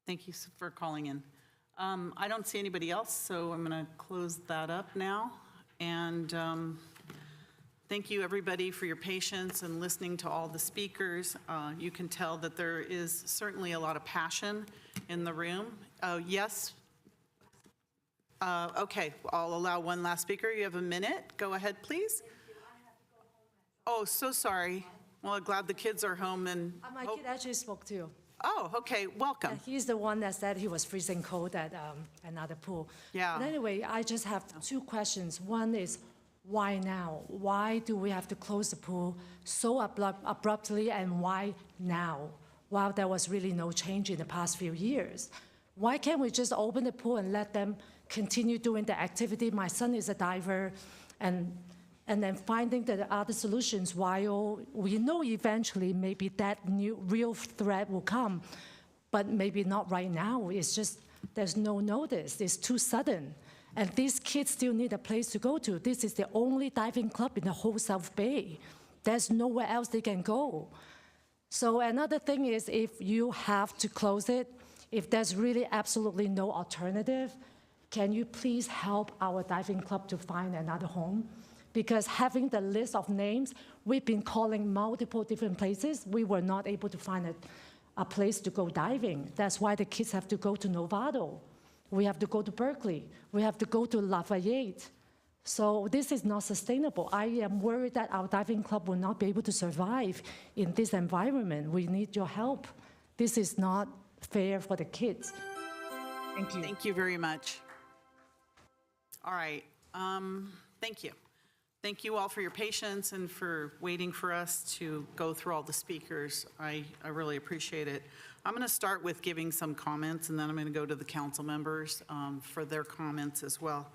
Thank you for calling in. I don't see anybody else, so I'm going to close that up now. And thank you, everybody, for your patience and listening to all the speakers. You can tell that there is certainly a lot of passion in the room. Yes? Okay, I'll allow one last speaker. You have a minute. Go ahead, please. Oh, so sorry. Well, I'm glad the kids are home and... My kid actually spoke to you. Oh, okay, welcome. Yeah, he's the one that said he was freezing cold at another pool. Yeah. But anyway, I just have 2 questions. One is, why now? Why do we have to close the pool so abruptly, and why now? While there was really no change in the past few years. Why can't we just open the pool and let them continue doing the activity? My son is a diver, and then finding the other solutions while we know eventually maybe that new real threat will come, but maybe not right now. It's just there's no notice. It's too sudden. And these kids still need a place to go to. This is the only diving club in the whole South Bay. There's nowhere else they can go. So another thing is, if you have to close it, if there's really absolutely no alternative, can you please help our diving club to find another home? Because having the list of names, we've been calling multiple different places. We were not able to find a place to go diving. That's why the kids have to go to Novato. We have to go to Berkeley. We have to go to Lafayette. So this is not sustainable. I am worried that our diving club will not be able to survive in this environment. We need your help. This is not fair for the kids. Thank you. Thank you very much. All right, thank you. Thank you all for your patience and for waiting for us to go through all the speakers. I really appreciate it. I'm going to start with giving some comments, and then I'm going to go to the council members for their comments as well.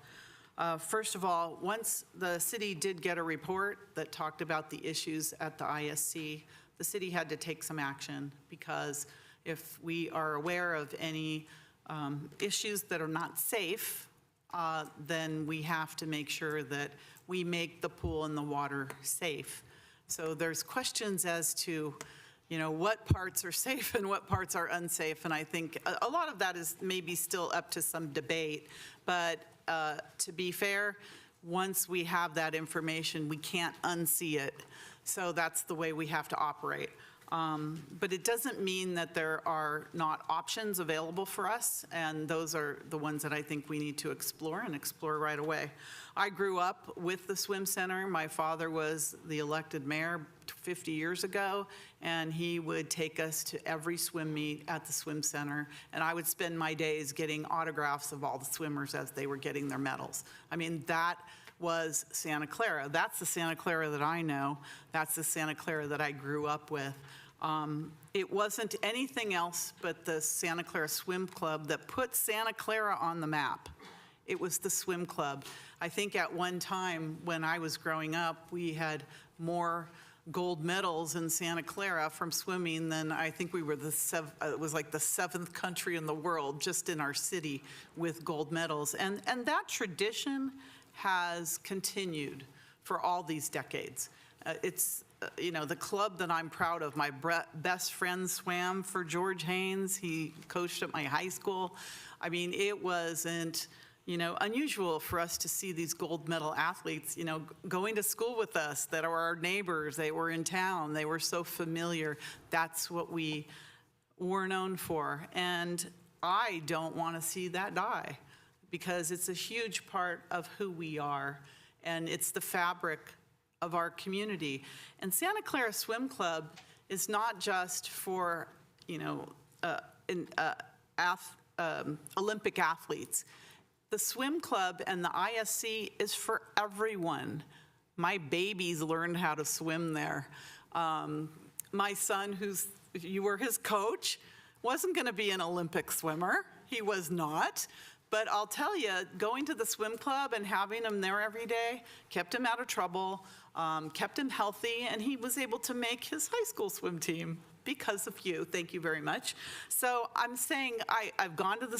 First of all, once the city did get a report that talked about the issues at the ISC, the city had to take some action, because if we are aware of any issues that are not safe, then we have to make sure that we make the pool and the water safe. So there's questions as to, you know, what parts are safe and what parts are unsafe, and I think a lot of that is maybe still up to some debate, but to be fair, once we have that information, we can't unsee it. So that's the way we have to operate. But it doesn't mean that there are not options available for us, and those are the ones that I think we need to explore and explore right away. I grew up with the swim center. My father was the elected mayor 50 years ago, and he would take us to every swim meet at the swim center, and I would spend my days getting autographs of all the swimmers as they were getting their medals. I mean, that was Santa Clara. That's the Santa Clara that I know. That's the Santa Clara that I grew up with. It wasn't anything else but the Santa Clara Swim Club that put Santa Clara on the map. It was the swim club. I think at one time when I was growing up, we had more gold medals in Santa Clara from swimming than I think we were it was like the 7th country in the world just in our city with gold medals. And that tradition has continued for all these decades. It's, you know, the club that I'm proud of. My best friend swam for George Haynes. He coached at my high school. I mean, it wasn't, you know, unusual for us to see these gold medal athletes, you know, going to school with us that are our neighbors. They were in town. They were so familiar. That's what we were known for. And I don't want to see that die, because it's a huge part of who we are, and it's the fabric of our community. And Santa Clara Swim Club is not just for, you know, Olympic athletes. The swim club and the ISC is for everyone. My babies learned how to swim there. My son, you were his coach, wasn't going to be an Olympic swimmer. He was not. But I'll tell you, going to the swim club and having him there every day kept him out of trouble, kept him healthy, and he was able to make his high school swim team because of you. Thank you very much. So I'm saying I've gone to the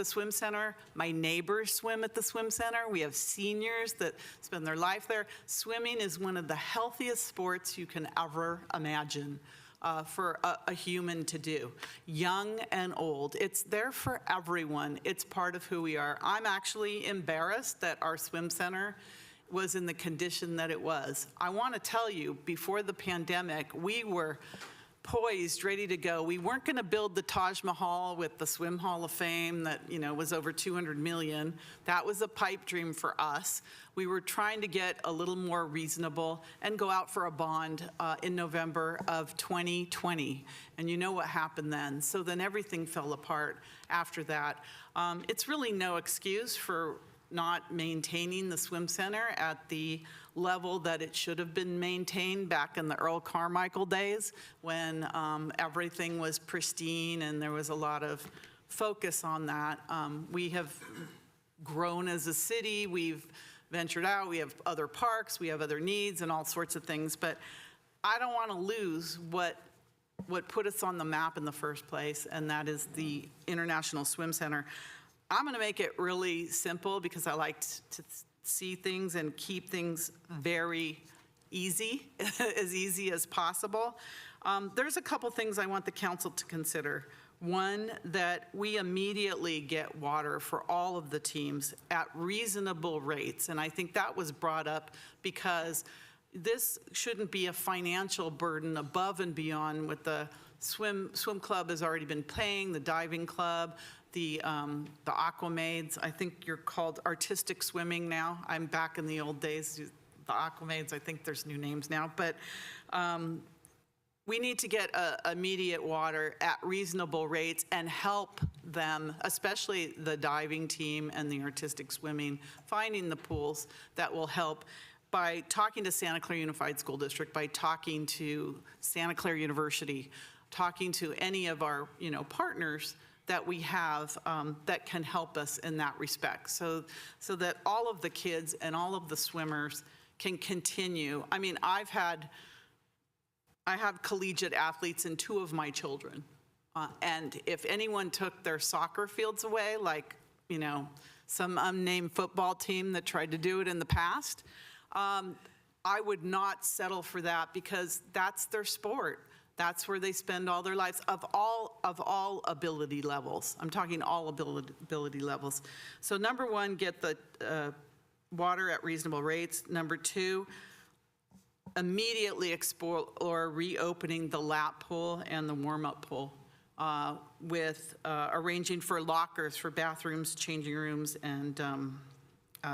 swim center. My neighbors swim at the swim center. We have seniors that spend their life there. Swimming is one of the healthiest sports you can ever imagine. For a human to do, young and old. It's there for everyone. It's part of who we are. I'm actually embarrassed that our swim center was in the condition that it was. I want to tell you, before the pandemic, we were poised, ready to go. We weren't going to build the Taj Mahal with the Swim Hall of Fame that, you know, was over 200 million. That was a pipe dream for us. We were trying to get a little more reasonable and go out for a bond in November of 2020. And you know what happened then. So then everything fell apart after that. It's really no excuse for not maintaining the swim center at the level that it should have been maintained back in the Earl Carmichael days, when everything was pristine and there was a lot of focus on that. We have grown as a city, we've ventured out, we have other parks, we have other needs and all sorts of things, but I don't want to lose what put us on the map in the first place, and that is the International Swim Center. I'm going to make it really simple because I like to see things and keep things very easy, as easy as possible. There's a couple things I want the council to consider. One, that we immediately get water for all of the teams at reasonable rates. And I think that was brought up because this shouldn't be a financial burden above and beyond what the swim club has already been paying, the diving club, the aquamaids. I think you're called artistic swimming now. I'm back in the old days. The aquamaids, I think there's new names now. But we need to get immediate water at reasonable rates and help them, especially the diving team and the artistic swimming, finding the pools that will help by talking to Santa Clara Unified School District, by talking to Santa Clara University, talking to any of our partners that we have that can help us in that respect, so that all of the kids and all of the swimmers can continue. I mean, I have collegiate athletes in 2 of my children. And if anyone took their soccer fields away, like, some unnamed football team that tried to do it in the past, I would not settle for that, because that's their sport. That's where they spend all their lives of all ability levels. I'm talking all ability levels. So number 1, get the water at reasonable rates. Number 2, immediately explore reopening the lap pool and the warm-up pool with arranging for lockers for bathrooms, changing rooms, and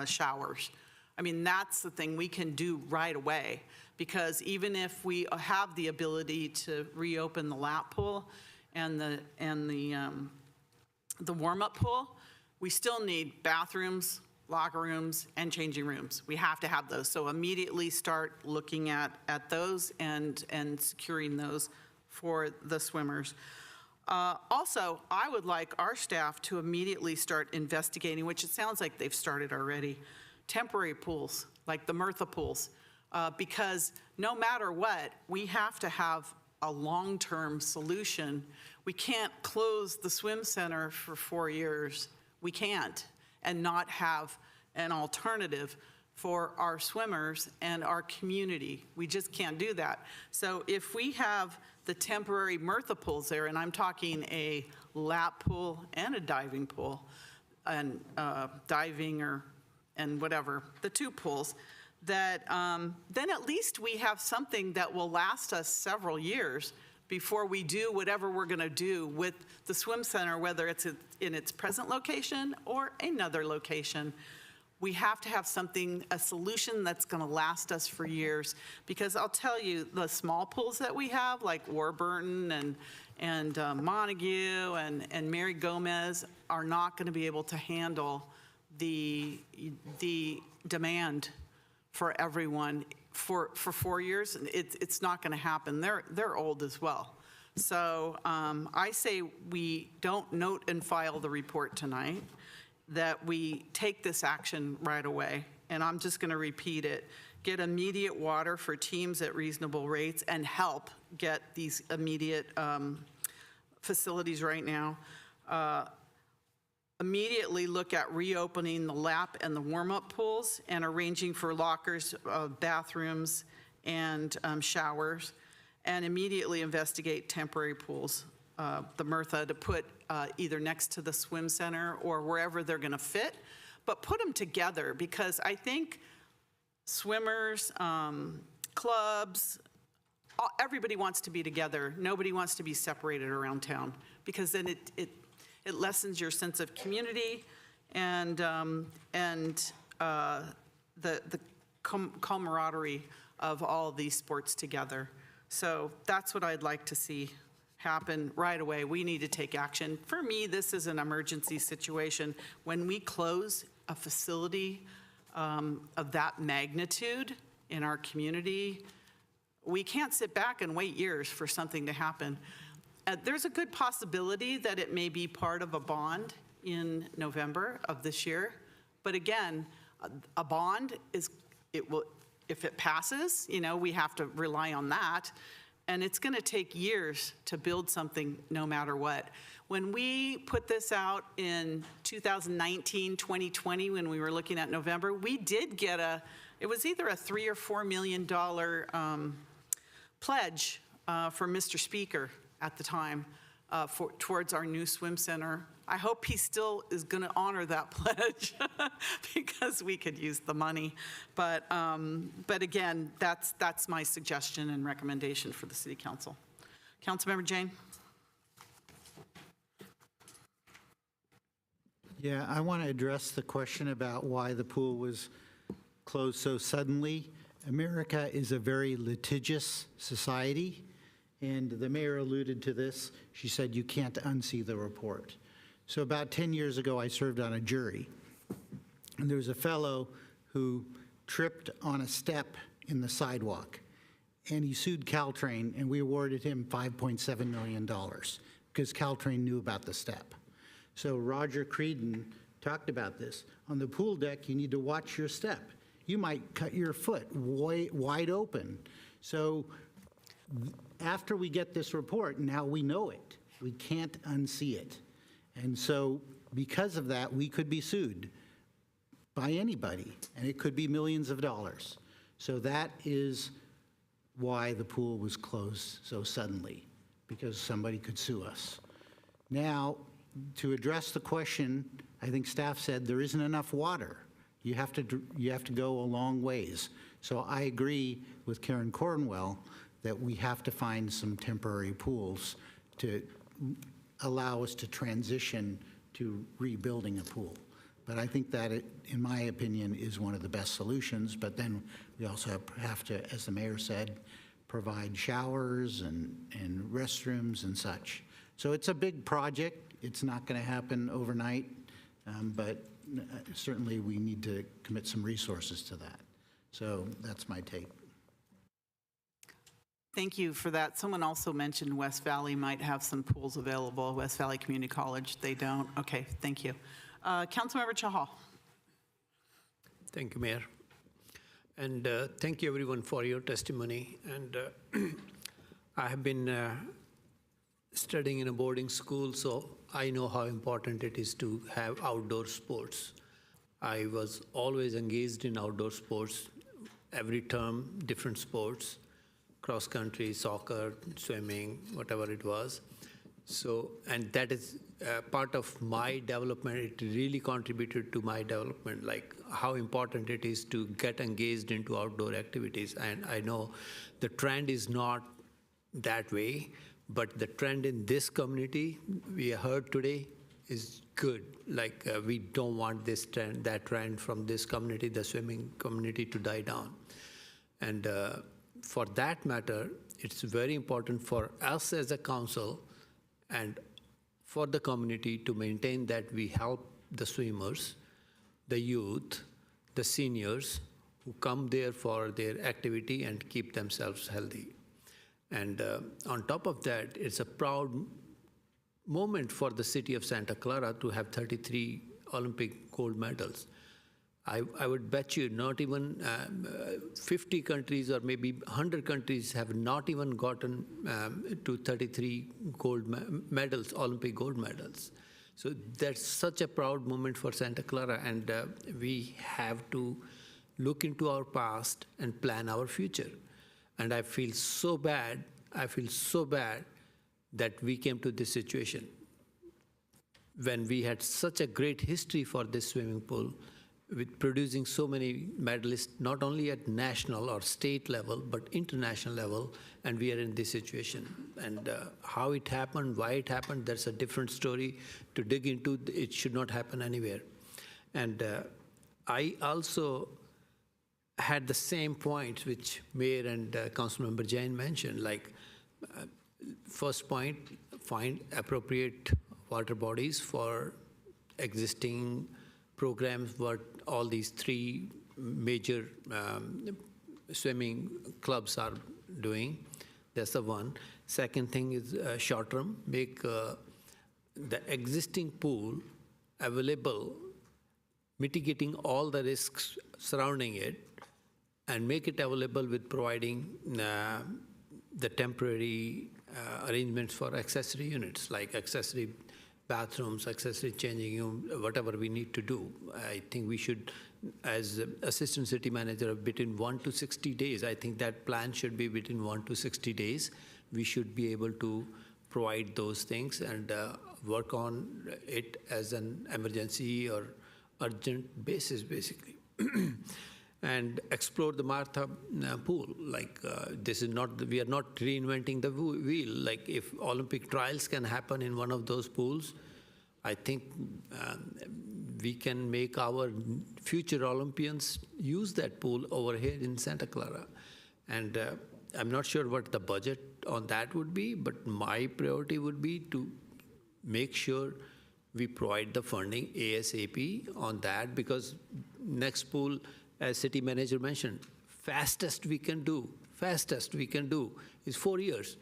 showers. I mean, that's the thing we can do right away, because even if we have the ability to reopen the lap pool and the warm-up pool, we still need bathrooms, locker rooms, and changing rooms. We have to have those. So immediately start looking at those and securing those for the swimmers. Also, I would like our staff to immediately start investigating, which it sounds like they've started already, temporary pools, like the Mirtha pools, because no matter what, we have to have a long-term solution. We can't close the swim center for 4 years. We can't, and not have an alternative for our swimmers and our community. We just can't do that. So if we have the temporary Mirtha pools there, and I'm talking a lap pool and a diving pool, and diving and whatever, the 2 pools, that then at least we have something that will last us several years before we do whatever we're going to do with the swim center, whether it's in its present location or another location. We have to have a solution that's going to last us for years, because I'll tell you, the small pools that we have, like Warburton and Montague and Mary Gomez, are not going to be able to handle the demand for everyone for 4 years. It's not going to happen. They're old as well. So I say we don't note and file the report tonight, that we take this action right away. And I'm just going to repeat it. Get immediate water for teams at reasonable rates and help get these immediate facilities right now. Immediately look at reopening the lap and the warm-up pools and arranging for lockers, bathrooms, and showers, and immediately investigate temporary pools, the Mirtha, to put either next to the swim center or wherever they're going to fit, but put them together, because I think swimmers, clubs, everybody wants to be together. Nobody wants to be separated around town, because then it lessens your sense of community and the camaraderie of all these sports together. So that's what I'd like to see happen right away. We need to take action. For me, this is an emergency situation. When we close a facility of that magnitude in our community, we can't sit back and wait years for something to happen. There's a good possibility that it may be part of a bond in November of this year. But again, a bond if it passes, we have to rely on that. And it's going to take years to build something no matter what. When we put this out in 2019, 2020, when we were looking at November, we did get it was either a $3 or $4 million pledge for Mr. Speaker at the time towards our new swim center. I hope he still is going to honor that pledge because we could use the money. But again, that's my suggestion and recommendation for the City Council. Councilmember Jane? Yeah, I want to address the question about why the pool was closed so suddenly. America is a very litigious society, and the mayor alluded to this. She said you can't unsee the report. So about 10 years ago, I served on a jury, and there was a fellow who tripped on a step in the sidewalk, and he sued Caltrain, and we awarded him $5.7 million because Caltrain knew about the step. So Roger Creedon talked about this. On the pool deck, you need to watch your step. You might cut your foot wide open. So after we get this report, now we know it. We can't unsee it. And so because of that, we could be sued by anybody, and it could be millions of dollars. So that is why the pool was closed so suddenly, because somebody could sue us. Now, to address the question, I think staff said there isn't enough water. You have to go a long ways. So I agree with Karen Cornwell that we have to find some temporary pools to allow us to transition to rebuilding a pool. But I think that, in my opinion, is one of the best solutions. But then we also have to, as the mayor said, provide showers and restrooms and such. So it's a big project. It's not going to happen overnight, but certainly we need to commit some resources to that. So that's my take. Thank you for that. Someone also mentioned West Valley might have some pools available. West Valley Community College, they don't. Okay, thank you. Councilmember Chahal. Thank you, Mayor. And thank you, everyone, for your testimony. And I have been studying in a boarding school, so I know how important it is to have outdoor sports. I was always engaged in outdoor sports, every term, different sports, cross-country, soccer, swimming, whatever it was. So, and that is part of my development. It really contributed to my development, like how important it is to get engaged into outdoor activities. And I know the trend is not that way, but the trend in this community, we heard today, is good. Like we don't want this trend, that trend from this community, the swimming community, to die down. And for that matter, it's very important for us as a council and for the community to maintain that we help the swimmers, the youth, the seniors who come there for their activity and keep themselves healthy. And on top of that, it's a proud moment for the city of Santa Clara to have 33 Olympic gold medals. I would bet you not even 50 countries or maybe 100 countries have not even gotten to 33 gold medals, Olympic gold medals. So that's such a proud moment for Santa Clara, and we have to look into our past and plan our future. And I feel so bad that we came to this situation when we had such a great history for this swimming pool, with producing so many medalists, not only at national or state level, but international level, and we are in this situation. And how it happened, why it happened, that's a different story to dig into. It should not happen anywhere. And I also had the same points which Mayor and Councilmember Jain mentioned, like first point, find appropriate water bodies for existing programs, what all these three major swimming clubs are doing. That's the one. Second thing is short term, make the existing pool available, mitigating all the risks surrounding it, and make it available with providing the temporary arrangements for accessory units, like accessory bathrooms, accessory changing room, whatever we need to do. I think we should, as assistant city manager, between 1 to 60 days, I think that plan should be between 1 to 60 days. We should be able to provide those things and work on it as an emergency or urgent basis, basically. And explore the Martha pool. Like this is not, we are not reinventing the wheel. Like if Olympic trials can happen in one of those pools, I think we can make our future Olympians use that pool over here in Santa Clara. And I'm not sure what the budget on that would be, but my priority would be to make sure we provide the funding ASAP on that, because next pool, as city manager mentioned, fastest we can do is 4 years.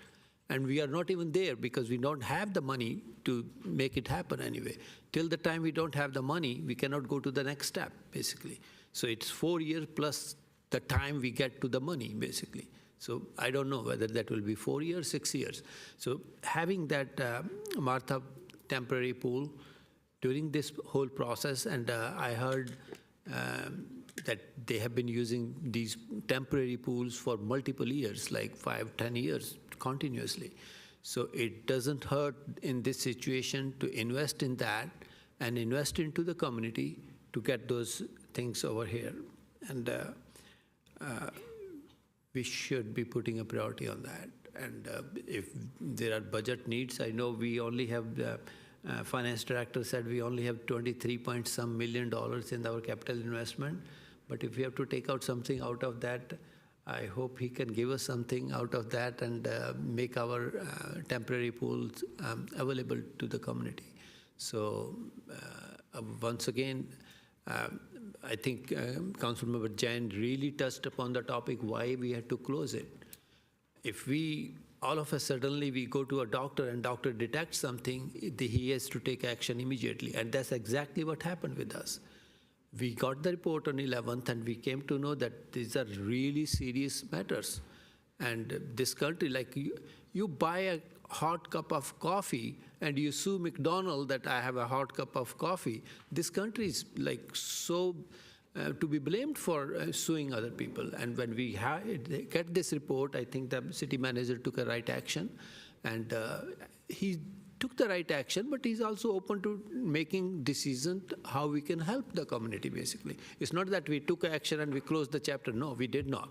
And we are not even there because we don't have the money to make it happen anyway. Till the time we don't have the money, we cannot go to the next step, basically. So it's 4 years plus the time we get to the money, basically. So I don't know whether that will be 4 years, 6 years. So having that Martha temporary pool during this whole process, and I heard that they have been using these temporary pools for multiple years, like 5, 10 years continuously. So it doesn't hurt in this situation to invest in that and invest into the community to get those things over here. And we should be putting a priority on that. And if there are budget needs, I know we only have, the finance director said we only have 23 point some million dollars in our capital investment. But if we have to take out something out of that, I hope he can give us something out of that and make our temporary pools available to the community. So once again, I think Councilmember Jain really touched upon the topic why we had to close it. If we, all of a suddenly we go to a doctor and doctor detects something, he has to take action immediately. And that's exactly what happened with us. We got the report on 11th and we came to know that these are really serious matters. And this country, like you buy a hot cup of coffee and you sue McDonald's that I have a hot cup of coffee. This country is like so to be blamed for suing other people. And when we get this report, I think the city manager took a right action. And he took the right action, but he's also open to making decisions how we can help the community, basically. It's not that we took action and we closed the chapter. No, we did not.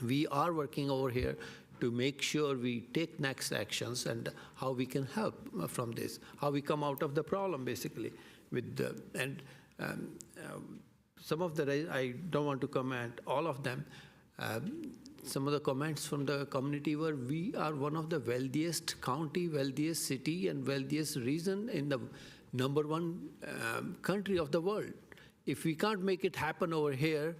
We are working over here to make sure we take next actions and how we can help from this, how we come out of the problem, basically. With the, and some of the, I don't want to comment all of them, some of the comments from the community were, we are one of the wealthiest county, wealthiest city, and wealthiest region in the #1 country of the world. If we can't make it happen over here,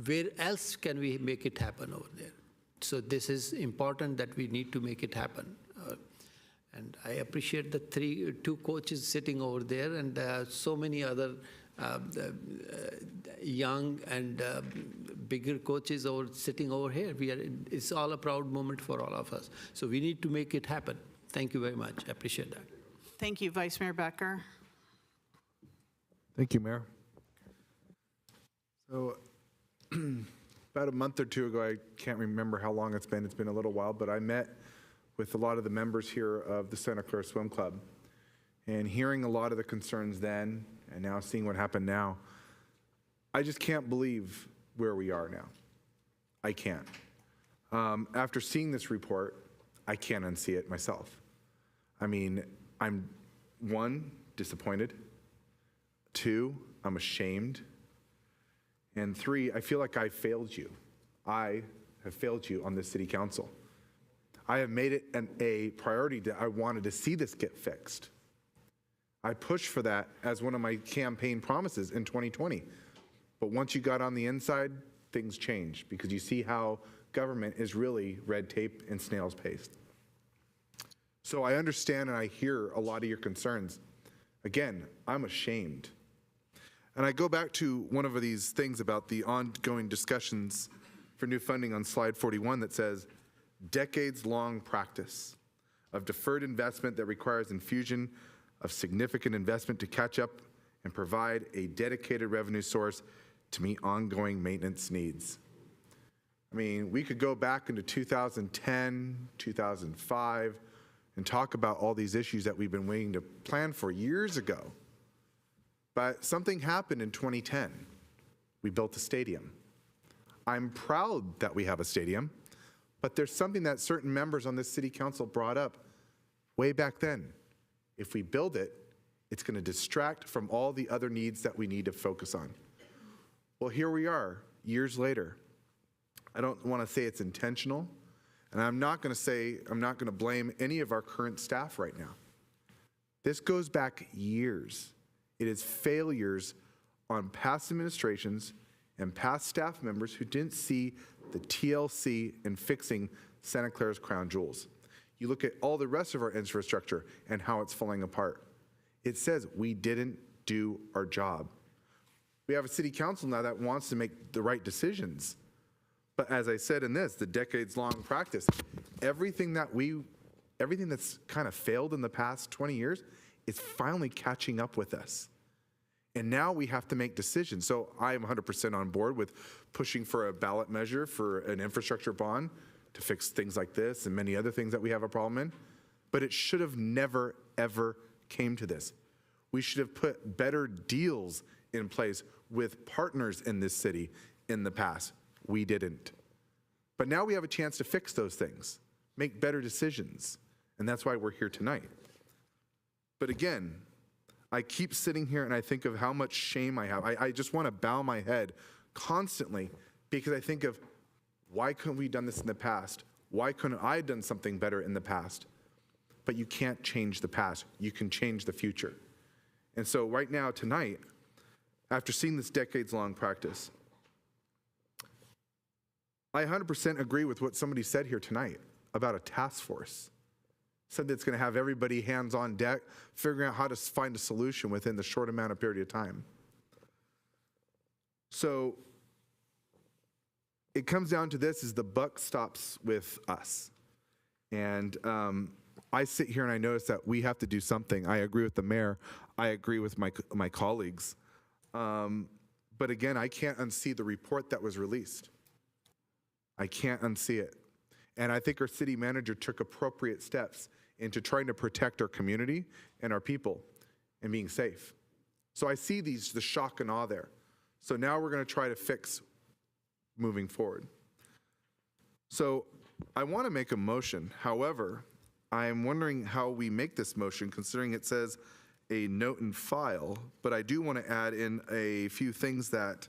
where else can we make it happen over there? So this is important that we need to make it happen. And I appreciate the two coaches sitting over there and so many other young and bigger coaches sitting over here. It's all a proud moment for all of us. So we need to make it happen. Thank you very much. I appreciate that. Thank you, Vice Mayor Becker. Thank you, Mayor. So about a month or two ago, I can't remember how long it's been a little while, but I met with a lot of the members here of the Santa Clara Swim Club. And hearing a lot of the concerns then, and now seeing what happened now, I just can't believe where we are now. I can't. After seeing this report, I can't unsee it myself. I mean, I'm, 1, disappointed. 2, I'm ashamed. And 3, I feel like I failed you. I have failed you on this city council. I have made it a priority that I wanted to see this get fixed. I pushed for that as one of my campaign promises in 2020. But once you got on the inside, things change because you see how government is really red tape and snail's pace. So I understand and I hear a lot of your concerns. Again, I'm ashamed. And I go back to one of these things about the ongoing discussions for new funding on slide 41 that says, decades-long practice of deferred investment that requires infusion of significant investment to catch up and provide a dedicated revenue source to meet ongoing maintenance needs. I mean, we could go back into 2010, 2005, and talk about all these issues that we've been waiting to plan for years ago. But something happened in 2010. We built a stadium. I'm proud that we have a stadium, but there's something that certain members on this city council brought up way back then. If we build it, it's going to distract from all the other needs that we need to focus on. Well, here we are, years later. I don't want to say it's intentional, and I'm not going to blame any of our current staff right now. This goes back years. It is failures on past administrations and past staff members who didn't see the TLC in fixing Santa Clara's crown jewels. You look at all the rest of our infrastructure and how it's falling apart. It says we didn't do our job. We have a city council now that wants to make the right decisions. But as I said in this, the decades-long practice, everything that's kind of failed in the past 20 years is finally catching up with us. And now we have to make decisions. So I am 100% on board with pushing for a ballot measure for an infrastructure bond to fix things like this and many other things that we have a problem in. But it should have never, ever came to this. We should have put better deals in place with partners in this city in the past. We didn't. But now we have a chance to fix those things, make better decisions. And that's why we're here tonight. But again, I keep sitting here and I think of how much shame I have. I just want to bow my head constantly because I think of why couldn't we have done this in the past? Why couldn't I have done something better in the past? But you can't change the past. You can change the future. And so right now, tonight, after seeing this decades-long practice, I 100% agree with what somebody said here tonight about a task force. Said that it's going to have everybody hands on deck, figuring out how to find a solution within the short amount of period of time. So it comes down to this, is the buck stops with us. And I sit here and I notice that we have to do something. I agree with the mayor. I agree with my colleagues. But again, I can't unsee the report that was released. I can't unsee it. And I think our city manager took appropriate steps into trying to protect our community and our people and being safe. So I see the shock and awe there. So now we're going to try to fix moving forward. So I want to make a motion. However, I'm wondering how we make this motion, considering it says a note and file, but I do want to add in a few things that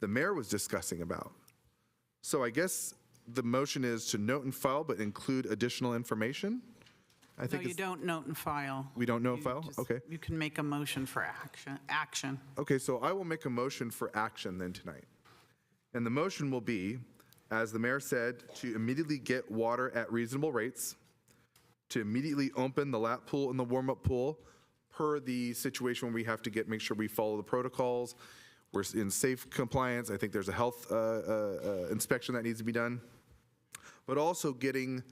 the mayor was discussing about. So I guess the motion is to note and file, but include additional information? I think No, you don't note and file. We don't note and file? Okay. You can make a motion for action. Okay, so I will make a motion for action then tonight. And the motion will be, as the mayor said, to immediately get water at reasonable rates, to immediately open the lap pool and the warm-up pool per the situation where we have to make sure we follow the protocols. We're in safe compliance. I think there's a health inspection that needs to be done. But also getting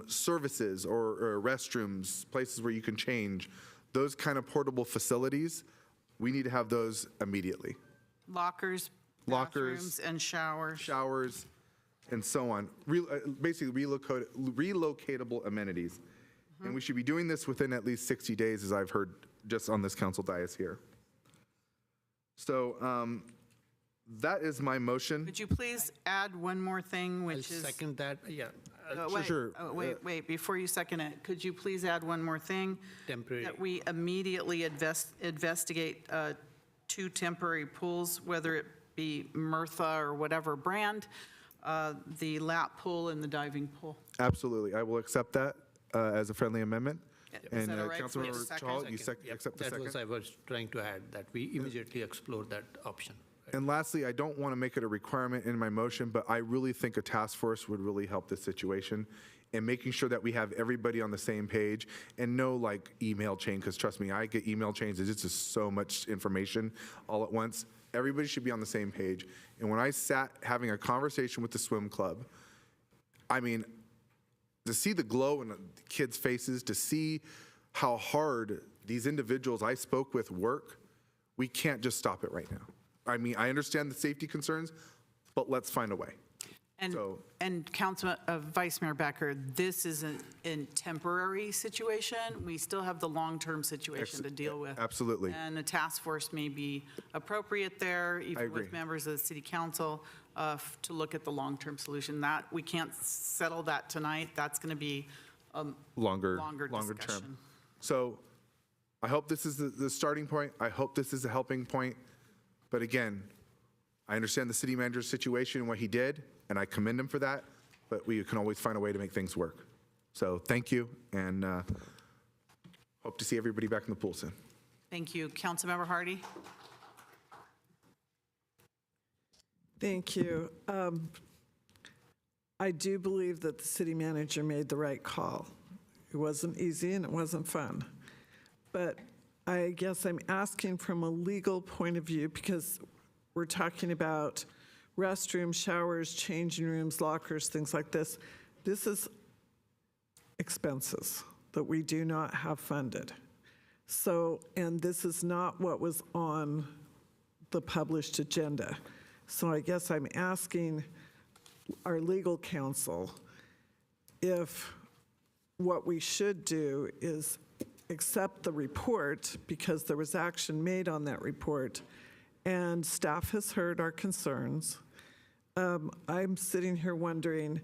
services or restrooms, places where you can change, those kind of portable facilities, we need to have those immediately. Lockers, bathrooms, and showers. Showers, and so on. Basically, relocatable amenities. And we should be doing this within at least 60 days, as I've heard just on this council dais here. So that is my motion. Would you please add one more thing, which is... Second that, yeah. Sure. Wait, before you second it, could you please add one more thing? Temporary. That we immediately investigate 2 temporary pools, whether it be Mirtha or whatever brand, the lap pool and the diving pool. Absolutely. I will accept that as a friendly amendment. Is that all right? Councilmember Chal, you accept the second? That was I was trying to add, that we immediately explore that option. And lastly, I don't want to make it a requirement in my motion, but I really think a task force would really help this situation and making sure that we have everybody on the same page and no like email chain, because trust me, I get email chains. It's just so much information all at once. Everybody should be on the same page. And when I sat having a conversation with the swim club, I mean, to see the glow in the kids' faces, to see how hard these individuals I spoke with work, we can't just stop it right now. I mean, I understand the safety concerns, but let's find a way. And Vice Mayor Becker, this is a temporary situation. We still have the long-term situation to deal with. Absolutely. And a task force may be appropriate there, even with members of the city council, to look at the long-term solution. That, we can't settle that tonight. That's going to be longer discussion. term. So I hope this is the starting point. I hope this is a helping point. But again, I understand the city manager's situation and what he did, and I commend him for that, but we can always find a way to make things work. So thank you, and hope to see everybody back in the pool soon. Thank you. Councilmember Hardy? Thank you. I do believe that the city manager made the right call. It wasn't easy and it wasn't fun. But I guess I'm asking from a legal point of view, because we're talking about restrooms, showers, changing rooms, lockers, things like this. This is expenses that we do not have funded. So, and this is not what was on the published agenda. So I guess I'm asking our legal counsel if what we should do is accept the report, because there was action made on that report, and staff has heard our concerns. I'm sitting here wondering,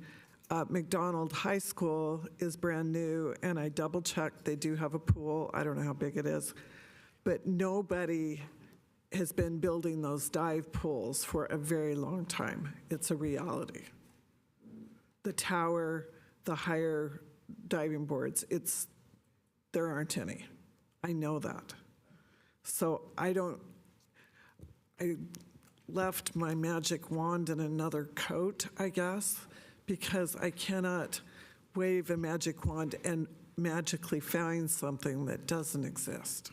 McDonald High School is brand new, and I double-checked, they do have a pool. I don't know how big it is, but nobody has been building those dive pools for a very long time. It's a reality. The tower, the higher diving boards, there aren't any. I know that. So I left my magic wand in another coat, I guess, because I cannot wave a magic wand and magically find something that doesn't exist.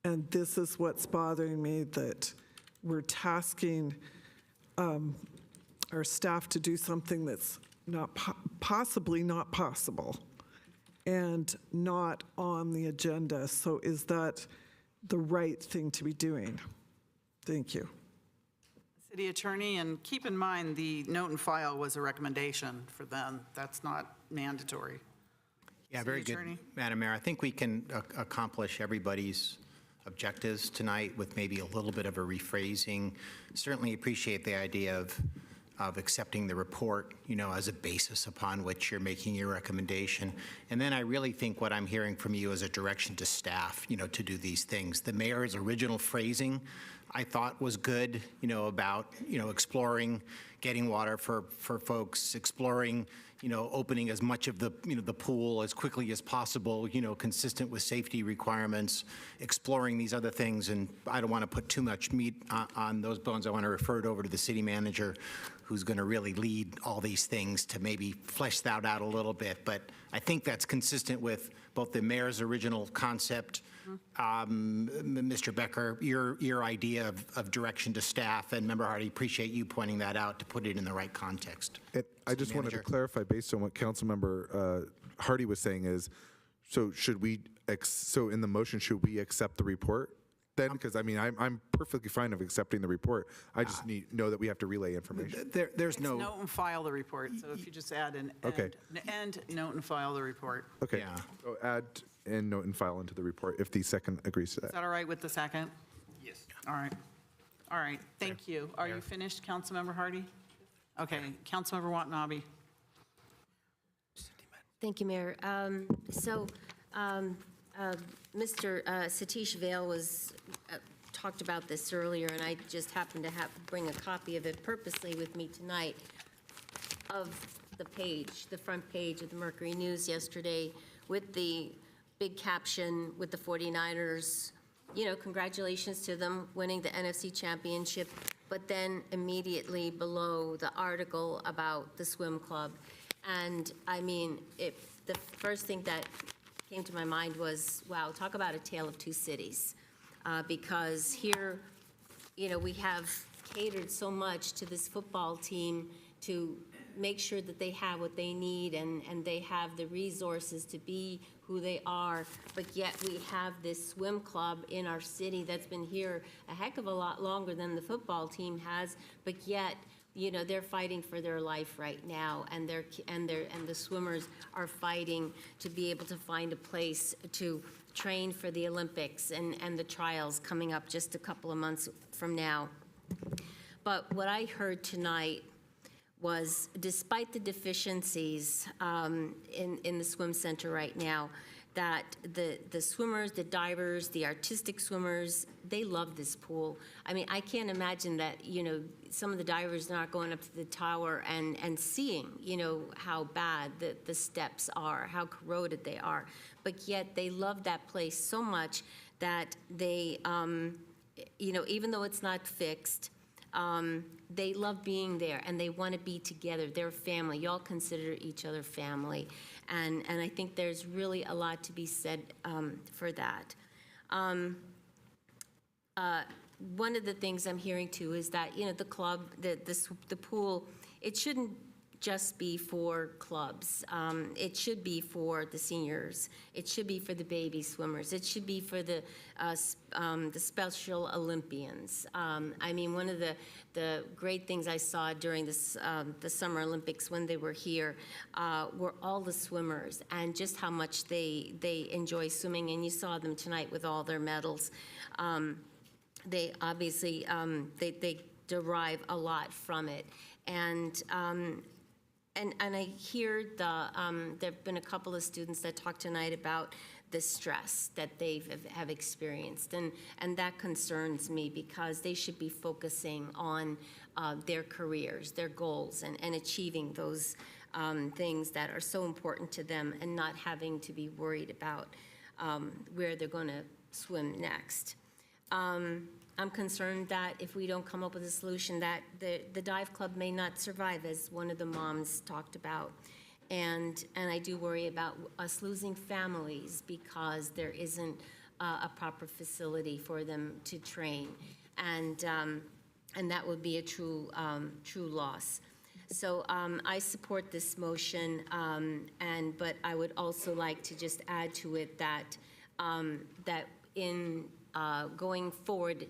And this is what's bothering me, that we're tasking our staff to do something that's possibly not possible and not on the agenda. So is that the right thing to be doing? Thank you. City Attorney, and keep in mind, the note and file was a recommendation for them. That's not mandatory. Yeah, very good, Madam Mayor. I think we can accomplish everybody's objectives tonight with maybe a little bit of a rephrasing. Certainly appreciate the idea of accepting the report, as a basis upon which you're making your recommendation. And then I really think what I'm hearing from you is a direction to staff, to do these things. The mayor's original phrasing, I thought, was good, about, exploring getting water for folks, exploring, opening as much of the, the pool as quickly as possible, consistent with safety requirements, exploring these other things. And I don't want to put too much meat on those bones. I want to refer it over to the city manager, who's going to really lead all these things to maybe flesh that out a little bit. But I think that's consistent with both the mayor's original concept, Mr. Becker, your idea of direction to staff, and Member Hardy, appreciate you pointing that out to put it in the right context. I just wanted to clarify, based on what Councilmember Hardy was saying, is so should we? So in the motion, should we accept the report? Then, because I'm perfectly fine of accepting the report. I just know that we have to relay information. There's no note and file the report. So if you just add an and note and file the report. Okay. Yeah. So add and note and file into the report if the second agrees to that. Is that all right with the second? Yes. All right. All right. Thank you. Are you finished, Councilmember Hardy? Okay. Councilmember Watanabe. Thank you, Mayor. Mr. Satish Vail talked about this earlier, and I just happened to bring a copy of it purposely with me tonight, of the front page of the Mercury News yesterday, with the big caption with the 49ers, congratulations to them winning the NFC Championship, but then immediately below the article about the swim club. And the first thing that came to my mind was, wow, talk about a tale of two cities. Because here, we have catered so much to this football team to make sure that they have what they need and they have the resources to be who they are, but yet we have this swim club in our city that's been here a heck of a lot longer than the football team has, but yet they're fighting for their life right now, and the swimmers are fighting to be able to find a place to train for the Olympics and the trials coming up just a couple of months from now. But what I heard tonight was, despite the deficiencies in the swim center right now, that the swimmers, the divers, the artistic swimmers, they love this pool. I mean, I can't imagine that, some of the divers not going up to the tower and seeing, how bad the steps are, how corroded they are. But yet they love that place so much that they, even though it's not fixed, they love being there and they want to be together. They're family. Y'all consider each other family. And I think there's really a lot to be said for that. One of the things I'm hearing too is that, the club, the pool, it shouldn't just be for clubs. It should be for the seniors. It should be for the baby swimmers. It should be for the Special Olympians. I mean, one of the great things I saw during this, the Summer Olympics when they were here were all the swimmers and just how much they enjoy swimming. And you saw them tonight with all their medals. They obviously, they derive a lot from it. And I hear there've been a couple of students that talked tonight about the stress that they have experienced, and that concerns me because they should be focusing on their careers, their goals, and achieving those things that are so important to them, and not having to be worried about where they're going to swim next. I'm concerned that if we don't come up with a solution, that the dive club may not survive, as one of the moms talked about. And I do worry about us losing families because there isn't a proper facility for them to train. And that would be a true loss. So I support this motion, but I would also like to just add to it that in going forward,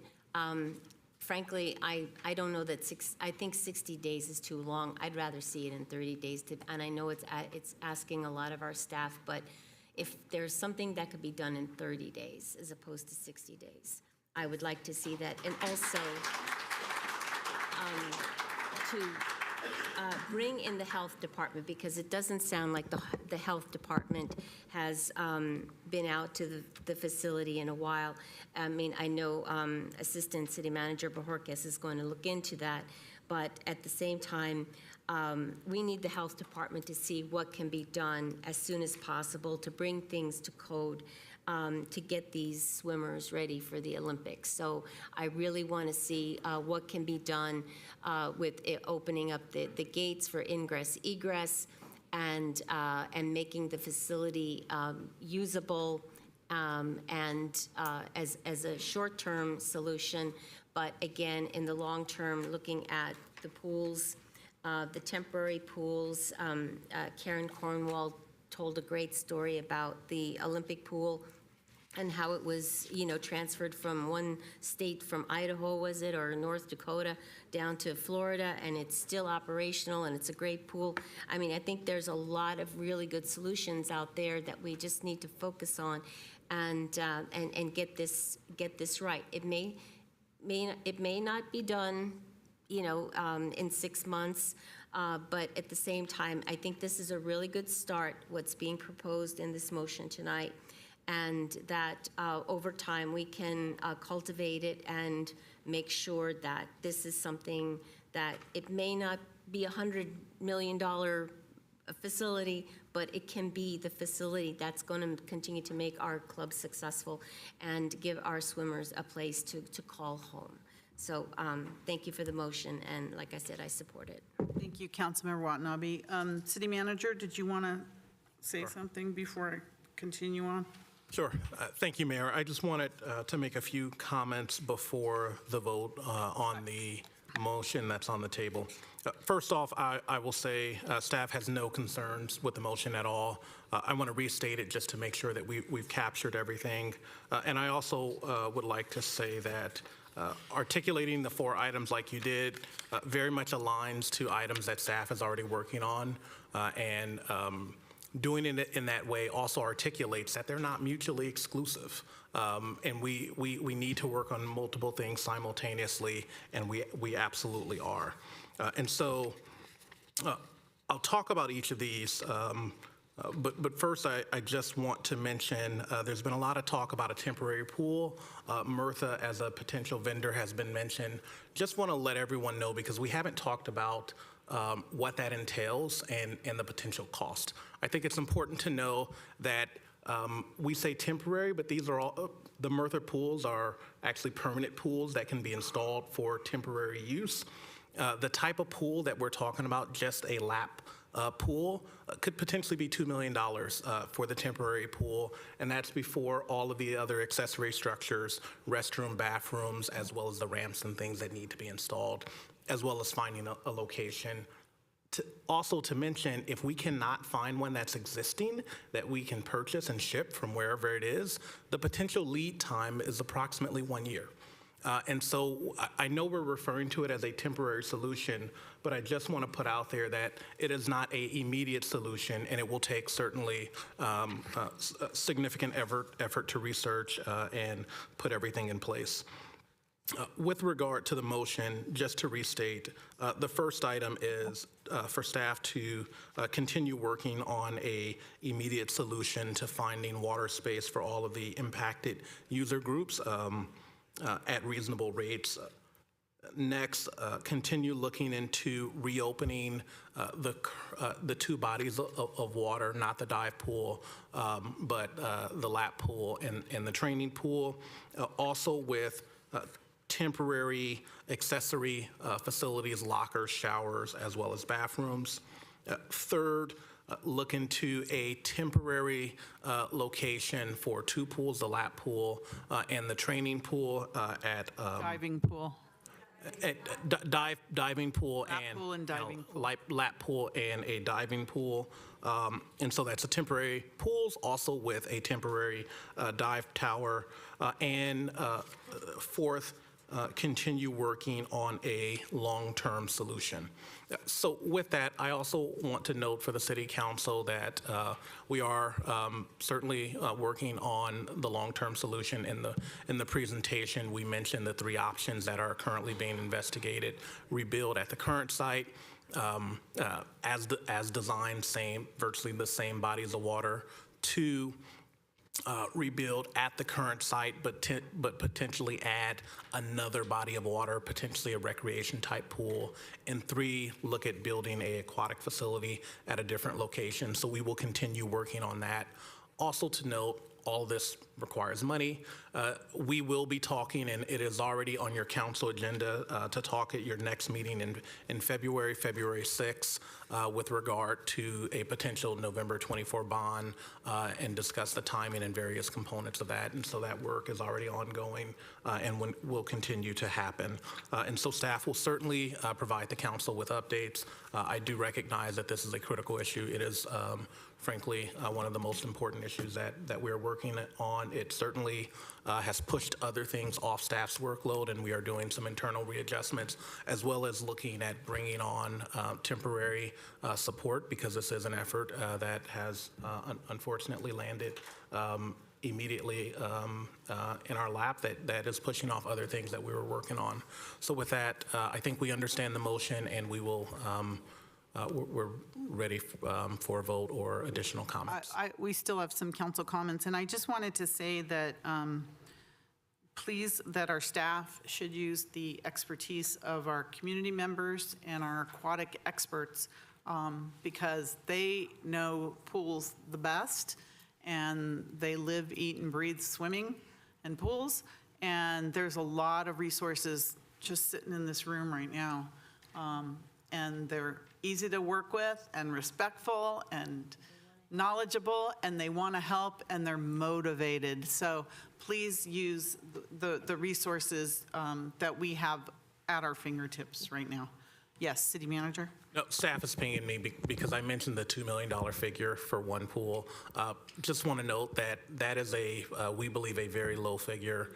frankly, I don't know that I think 60 days is too long. I'd rather see it in 30 days. And I know it's asking a lot of our staff, but if there's something that could be done in 30 days as opposed to 60 days, I would like to see that. And also to bring in the health department, because it doesn't sound like the health department has been out to the facility in a while. I mean, I know Assistant City Manager Bajorquez is going to look into that, but at the same time, we need the health department to see what can be done as soon as possible to bring things to code to get these swimmers ready for the Olympics. So I really want to see what can be done with opening up the gates for ingress, egress, and making the facility usable and as a short-term solution. But again, in the long term, looking at the pools, the temporary pools. Karen Cornwall told a great story about the Olympic pool and how it was, transferred from one state, from Idaho, was it, or North Dakota, down to Florida, and it's still operational, and it's a great pool. I mean, I think there's a lot of really good solutions out there that we just need to focus on and get this right. It may not be done, in 6 months, but at the same time, I think this is a really good start, what's being proposed in this motion tonight, and that over time we can cultivate it and make sure that this is something that it may not be $100 million facility, but it can be the facility that's going to continue to make our club successful and give our swimmers a place to call home. So thank you for the motion, and like I said, I support it. Thank you, Councilmember Watanabe. City Manager, did you want to say something before I continue on? Sure. Thank you, Mayor. I just wanted to make a few comments before the vote on the motion that's on the table. First off, I will say staff has no concerns with the motion at all. I want to restate it just to make sure that we've captured everything. And I also would like to say that articulating the 4 items like you did very much aligns to items that staff is already working on, and doing it in that way also articulates that they're not mutually exclusive. And we need to work on multiple things simultaneously, and we absolutely are. And so I'll talk about each of these, but first I just want to mention there's been a lot of talk about a temporary pool. Mirtha as a potential vendor has been mentioned. Just want to let everyone know, because we haven't talked about what that entails and the potential cost. I think it's important to know that we say temporary, but these are all, the Mirtha pools are actually permanent pools that can be installed for temporary use. The type of pool that we're talking about, just a lap pool, could potentially be $2 million for the temporary pool, and that's before all of the other accessory structures, restroom, bathrooms, as well as the ramps and things that need to be installed, as well as finding a location. Also to mention, if we cannot find one that's existing that we can purchase and ship from wherever it is, the potential lead time is approximately 1 year. And so I know we're referring to it as a temporary solution, but I just want to put out there that it is not an immediate solution, and it will take certainly significant effort to research and put everything in place. With regard to the motion, just to restate, the first item is for staff to continue working on a immediate solution to finding water space for all of the impacted user groups at reasonable rates. Next, continue looking into reopening the 2 bodies of water, not the dive pool, but the lap pool and the training pool. Also with temporary accessory facilities, lockers, showers, as well as bathrooms. Third, look into a temporary location for 2 pools, the lap pool and the training pool at Diving pool. At diving pool Lap and pool and diving pool. lap pool and a diving pool. And so that's a temporary pools, also with a temporary dive tower. And fourth, continue working on a long-term solution. So with that, I also want to note for the City Council that we are certainly working on the long-term solution. In the presentation, we mentioned the 3 options that are currently being investigated: rebuild at the current site, as designed, virtually the same bodies of water; 2, rebuild at the current site, but potentially add another body of water, potentially a recreation type pool; and 3, look at building an aquatic facility at a different location. So we will continue working on that. Also to note, all this requires money. We will be talking, and it is already on your council agenda to talk at your next meeting in February 6th, with regard to a potential November 24 bond and discuss the timing and various components of that. And so that work is already ongoing and will continue to happen. And so staff will certainly provide the council with updates. I do recognize that this is a critical issue. It is frankly, one of the most important issues that we're working on. It certainly has pushed other things off staff's workload, and we are doing some internal readjustments, as well as looking at bringing on temporary support, because this is an effort that has unfortunately landed immediately in our lap that is pushing off other things that we were working on. So with that, I think we understand the motion, and we will we're ready for a vote or additional comments. We still have some council comments, and I just wanted to say that please, that our staff should use the expertise of our community members and our aquatic experts, because they know pools the best, and they live, eat, and breathe swimming and pools, and there's a lot of resources just sitting in this room right now, and they're easy to work with and respectful and knowledgeable, and they want to help, and they're motivated. So please use the resources that we have at our fingertips right now. Yes, City Manager? No, staff is pinging me because I mentioned the $2 million figure for one pool. Just want to note that that is we believe, a very low figure,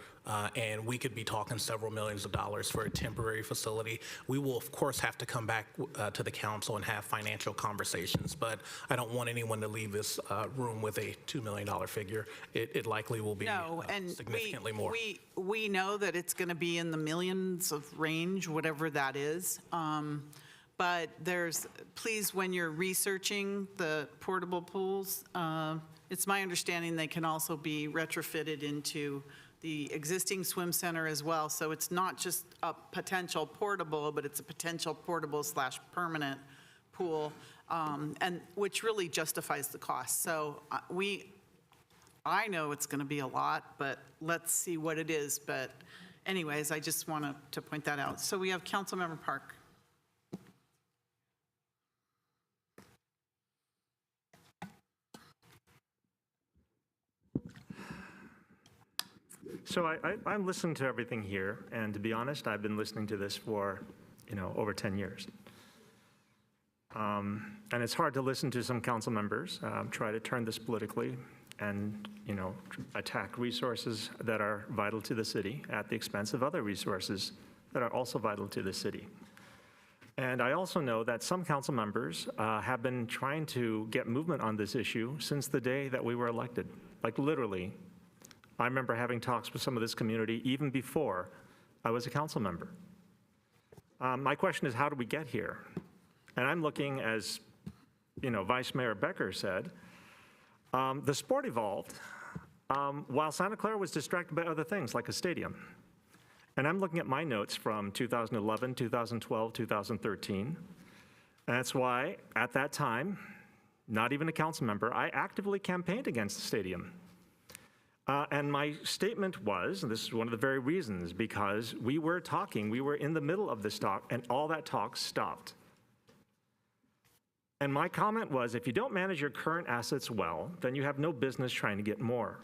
and we could be talking several millions of dollars for a temporary facility. We will, of course, have to come back to the council and have financial conversations, but I don't want anyone to leave this room with a $2 million figure. It likely will be significantly more. We know that it's going to be in the millions of range, whatever that is. But please, when you're researching the portable pools, it's my understanding they can also be retrofitted into the existing swim center as well. So it's not just a potential portable, but it's a potential portable / permanent pool, and which really justifies the cost. So I know it's going to be a lot, but let's see what it is. But anyways, I just want to point that out. So we have Councilmember Park. So I'm listening to everything here, and to be honest, I've been listening to this for, over 10 years. And it's hard to listen to some council members try to turn this politically and, attack resources that are vital to the city at the expense of other resources that are also vital to the city. And I also know that some council members have been trying to get movement on this issue since the day that we were elected, like literally. I remember having talks with some of this community even before I was a council member. My question is, how did we get here? And I'm looking, as Vice Mayor Becker said, the sport evolved while Santa Clara was distracted by other things like a stadium. And I'm looking at my notes from 2011, 2012, 2013. And that's why, at that time, not even a council member, I actively campaigned against the stadium. And my statement was, and this is one of the very reasons, because we were in the middle of this talk, and all that talk stopped. And my comment was, if you don't manage your current assets well, then you have no business trying to get more.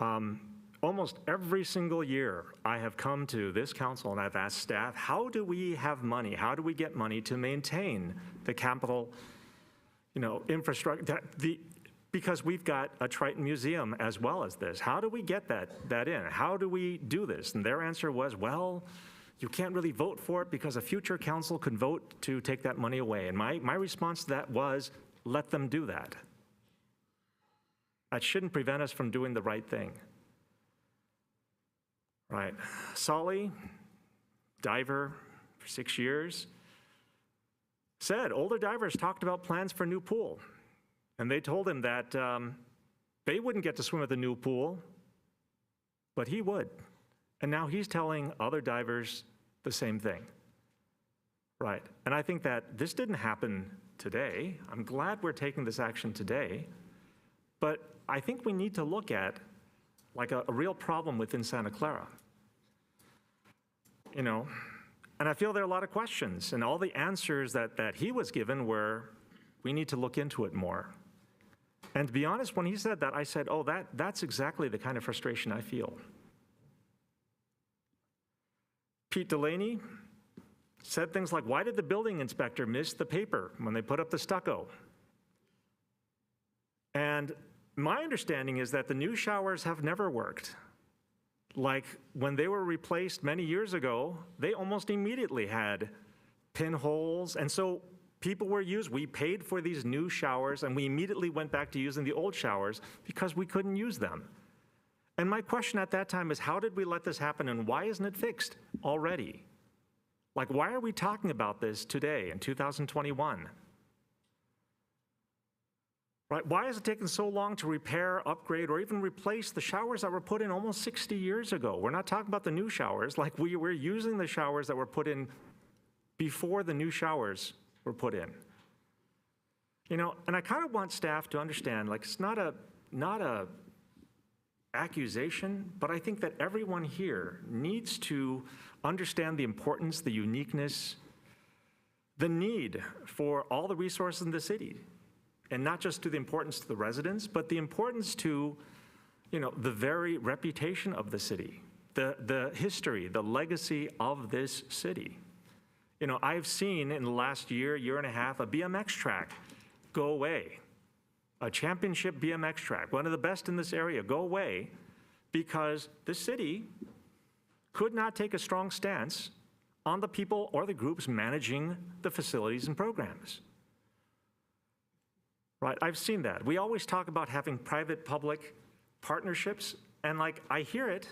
Almost every single year, I have come to this council and I've asked staff, how do we have money? How do we get money to maintain the capital, infrastructure? Because we've got a Triton Museum as well as this. How do we get that in? How do we do this? And their answer was, well, you can't really vote for it because a future council could vote to take that money away. And my response to that was, let them do that. That shouldn't prevent us from doing the right thing. Right. Solly, diver for 6 years, said older divers talked about plans for a new pool. And they told him that they wouldn't get to swim at the new pool, but he would. And now he's telling other divers the same thing. Right. And I think that this didn't happen today. I'm glad we're taking this action today. But I think we need to look at like a real problem within Santa Clara. And I feel there are a lot of questions, and all the answers that he was given were, we need to look into it more. And to be honest, when he said that, I said, oh, that's exactly the kind of frustration I feel. Pete Delaney said things like, why did the building inspector miss the paper when they put up the stucco? And my understanding is that the new showers have never worked. Like when they were replaced many years ago, they almost immediately had pinholes. And so people we paid for these new showers, and we immediately went back to using the old showers because we couldn't use them. And my question at that time is, how did we let this happen, and why isn't it fixed already? Like, why are we talking about this today in 2021? Right? Why has it taken so long to repair, upgrade, or even replace the showers that were put in almost 60 years ago? We're not talking about the new showers. Like, we're using the showers that were put in before the new showers were put in. And I kind of want staff to understand, like, it's not a accusation, but I think that everyone here needs to understand the importance, the uniqueness, the need for all the resources in the city. And not just to the importance to the residents, but the importance to, the very reputation of the city, the history, the legacy of this city. You know, I've seen in the last year, year and a half, a BMX track go away. A championship BMX track, one of the best in this area, go away because the city could not take a strong stance on the people or the groups managing the facilities and programs. Right, I've seen that. We always talk about having private-public partnerships, and like, I hear it,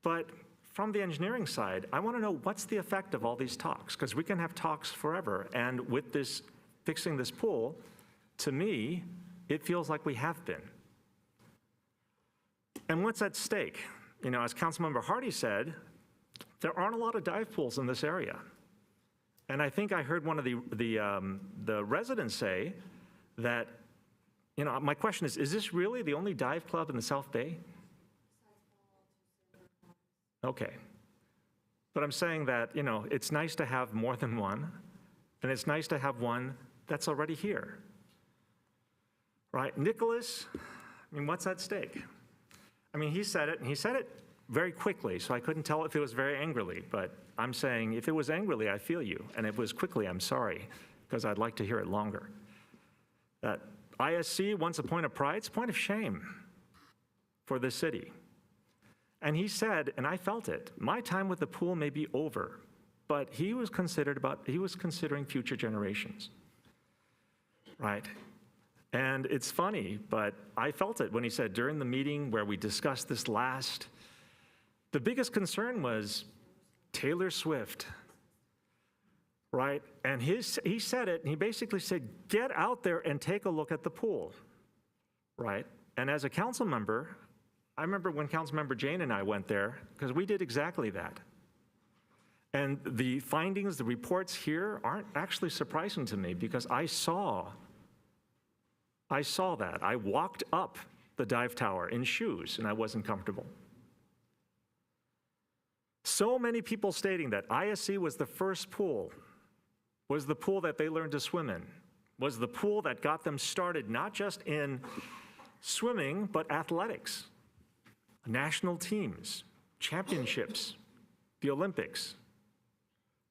but from the engineering side, I want to know what's the effect of all these talks, because we can have talks forever, and with this, fixing this pool, to me, it feels like we have been. And what's at stake? You know, as Councilmember Hardy said, there aren't a lot of dive pools in this area. And I think I heard one of the residents say that, you know, my question is this really the only dive club in the South Bay? Okay. But I'm saying that, you know, it's nice to have more than one, and it's nice to have one that's already here. Right? Nicholas, I mean, what's at stake? I mean, he said it, and he said it very quickly, so I couldn't tell if it was very angrily, but I'm saying if it was angrily, I feel you, and if it was quickly, I'm sorry, because I'd like to hear it longer. That ISC wants a point of pride, it's a point of shame for the city. And he said, and I felt it, my time with the pool may be over, but he was considering future generations, right? And it's funny, but I felt it when he said during the meeting where we discussed this last, the biggest concern was Taylor Swift, right? And he said it, and he basically said, get out there and take a look at the pool, right? And as a council member, I remember when Councilmember Jane and I went there, because we did exactly that. And the findings, the reports here aren't actually surprising to me because I saw that. I walked up the dive tower in shoes and I wasn't comfortable. So many people stating that ISC was the first pool, was the pool that they learned to swim in, was the pool that got them started not just in swimming, but athletics, national teams, championships, the Olympics,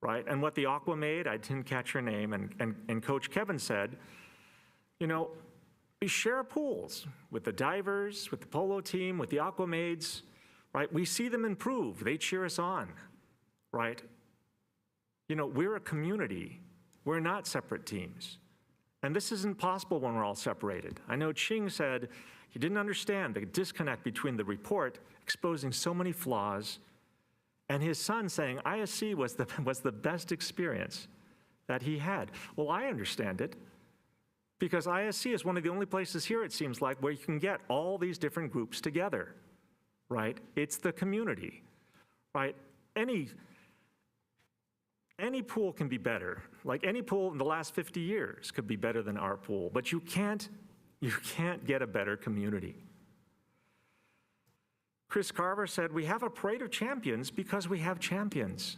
right? And what the Aqua made, I didn't catch her name, and Coach Kevin said, you know, we share pools with the divers, with the polo team, with the Aquamaids, right? We see them improve. They cheer us on, right? You know, we're a community. We're not separate teams. And this isn't possible when we're all separated. I know Ching said he didn't understand the disconnect between the report exposing so many flaws and his son saying ISC was the best experience that he had. Well, I understand it. Because ISC is one of the only places here, it seems like, where you can get all these different groups together, right? It's the community, right? Any pool can be better. Like any pool in the last 50 years could be better than our pool, but you can't get a better community. Chris Carver said, we have a parade of champions because we have champions.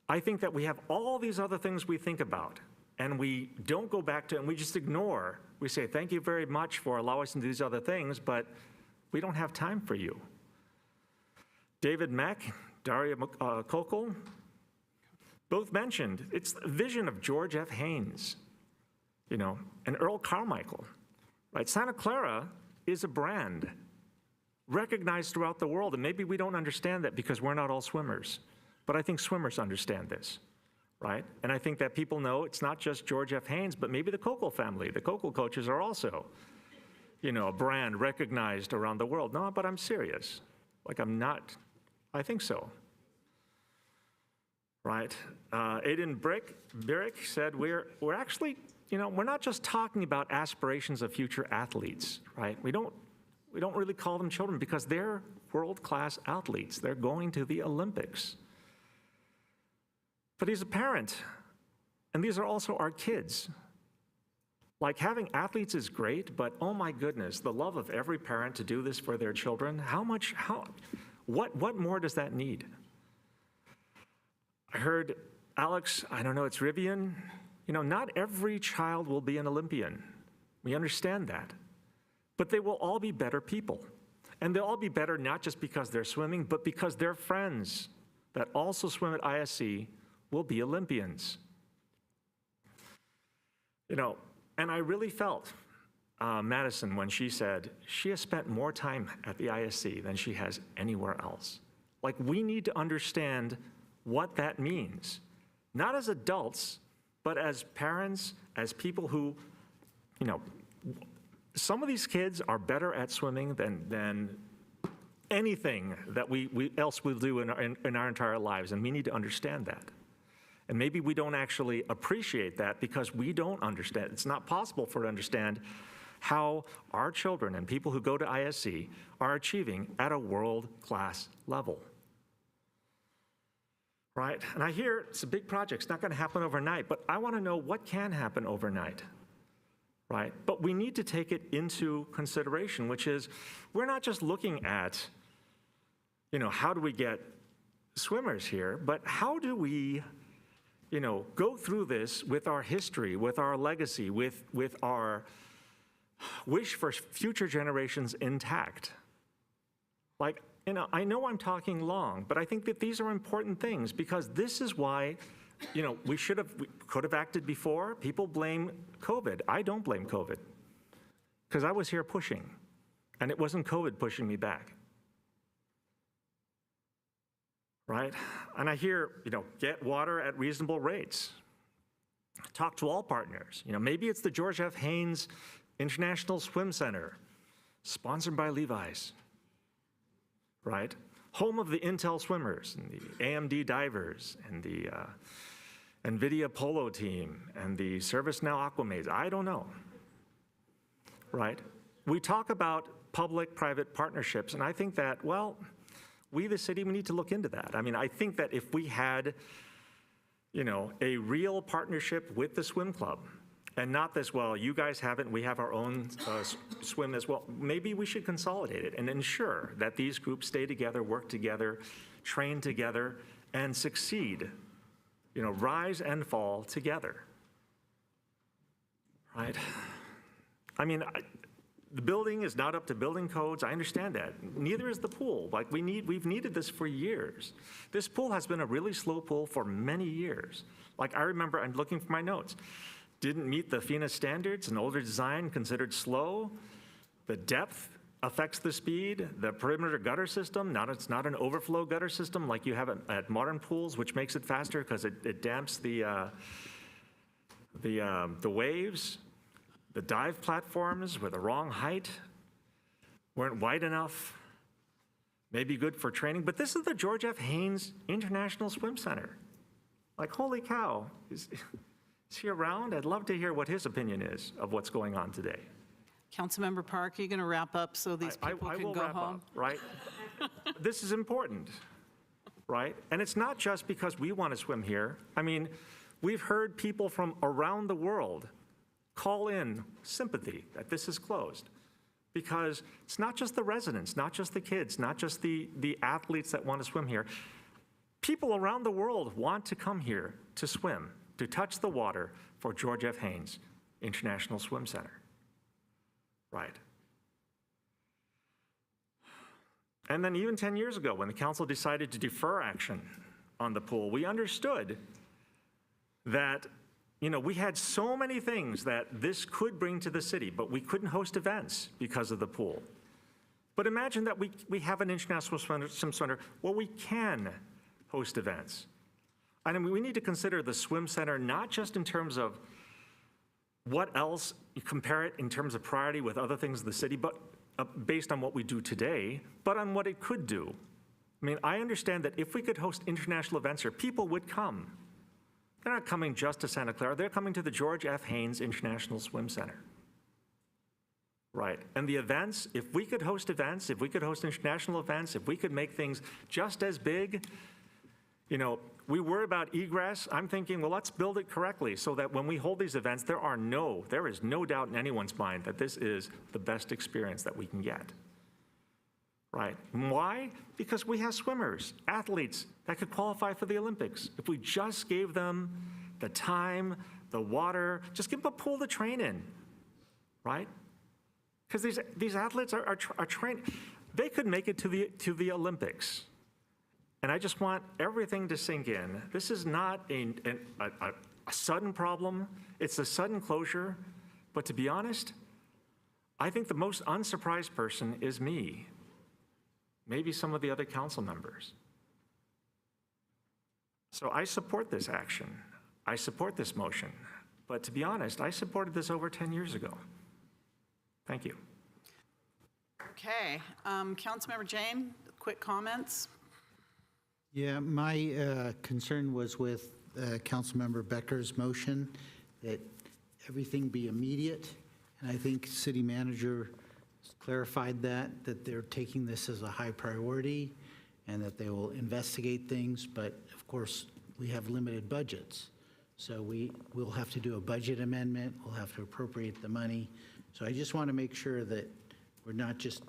I think that we have all these other things we think about, and we don't go back to, and we just ignore. We say, thank you very much for allowing us to do these other things, but we don't have time for you. David Mack, Daria Kokol, both mentioned, it's the vision of George F. Haynes, you know, and Earl Carmichael, right? Santa Clara is a brand recognized throughout the world, and maybe we don't understand that because we're not all swimmers, but I think swimmers understand this. Right? And I think that people know it's not just George F. Haynes, but maybe the Kokol family. The Kokol coaches are also, you know, a brand recognized around the world. No, but I'm serious. Like I'm not, I think so. Right? Aiden Birick said we're actually, you know, we're not just talking about aspirations of future athletes, right? We don't really call them children because they're world-class athletes. They're going to the Olympics. But he's a parent, and these are also our kids. Like having athletes is great, but oh my goodness, the love of every parent to do this for their children, what more does that need? I heard Alex, I don't know, it's Rivian, you know, not every child will be an Olympian. We understand that. But they will all be better people. And they'll all be better not just because they're swimming, but because their friends that also swim at ISC will be Olympians. You know, and I really felt Madison when she said she has spent more time at the ISC than she has anywhere else. Like, we need to understand what that means, not as adults, but as parents, as people who, you know, some of these kids are better at swimming than anything that we else will do in our entire lives, and we need to understand that. And maybe we don't actually appreciate that because we don't understand. It's not possible for us to understand how our children and people who go to ISC are achieving at a world-class level. Right? And I hear it's a big project. It's not going to happen overnight, but I want to know what can happen overnight. Right? But we need to take it into consideration, which is we're not just looking at, you know, how do we get swimmers here, but how do we, you know, go through this with our history, with our legacy, with our wish for future generations intact. Like, you know I'm talking long, but I think that these are important things because this is why, you know, we could have acted before. People blame COVID. I don't blame COVID because I was here pushing, and it wasn't COVID pushing me back. Right? And I hear, you know, get water at reasonable rates. Talk to all partners. You know, maybe it's the George F. Haynes International Swim Center, sponsored by Levi's, right? Home of the Intel swimmers and the AMD divers and the NVIDIA polo team and the ServiceNow Aquamaids. I don't know, right? We talk about public-private partnerships, and I think that, well, we, the city, we need to look into that. I mean, I think that if we had, you know, a real partnership with the swim club, and not this, well, you guys have it, we have our own swim as well. Maybe we should consolidate it and ensure that these groups stay together, work together, train together, and succeed, you know, rise and fall together, right? I mean, the building is not up to building codes. I understand that. Neither is the pool. Like, we've needed this for years. This pool has been a really slow pool for many years. Like, I remember, I'm looking for my notes. Didn't meet the FINA standards, an older design considered slow. The depth affects the speed. The perimeter gutter system, it's not an overflow gutter system like you have at modern pools, which makes it faster because it damps the waves. The dive platforms were the wrong height, weren't wide enough, maybe good for training, but this is the George F. Haynes International Swim Center. Like, holy cow, is he around? I'd love to hear what his opinion is of what's going on today. Councilmember Park, are you going to wrap up so these people I can will go wrap home? up, right? This is important, right? And it's not just because we want to swim here. I mean, we've heard people from around the world call in sympathy that this is closed because it's not just the residents, not just the kids, not just the athletes that want to swim here. People around the world want to come here to swim, to touch the water for George F. Haynes International Swim Center. Right. And then even 10 years ago, when the council decided to defer action on the pool, we understood that, you know, we had so many things that this could bring to the city, but we couldn't host events because of the pool. But imagine that we have an international swim center where we can host events. And I mean, we need to consider the swim center not just in terms of what else, you compare it in terms of priority with other things in the city, but based on what we do today, but on what it could do. I mean, I understand that if we could host international events here, people would come. They're not coming just to Santa Clara, they're coming to the George F. Haynes International Swim Center. Right, and the events, if we could host events, if we could host international events, if we could make things just as big, you know, we worry about egress. I'm thinking, well, let's build it correctly so that when we hold these events, there is no doubt in anyone's mind that this is the best experience that we can get. Right? Why? Because we have swimmers, athletes that could qualify for the Olympics. If we just gave them the time, the water, just give them a pool to train in, right? Because these athletes are trained. They could make it to the Olympics. And I just want everything to sink in. This is not a sudden problem. It's a sudden closure. But to be honest, I think the most unsurprised person is me, maybe some of the other council members. So I support this action. I support this motion. But to be honest, I supported this over 10 years ago. Thank you. Okay, Councilmember Jane, quick comments? Yeah, my concern was with Councilmember Becker's motion that everything be immediate. And I think city manager clarified that they're taking this as a high priority and that they will investigate things. But of course, we have limited budgets. So we'll have to do a budget amendment. We'll have to appropriate the money. So I just want to make sure that we're not just,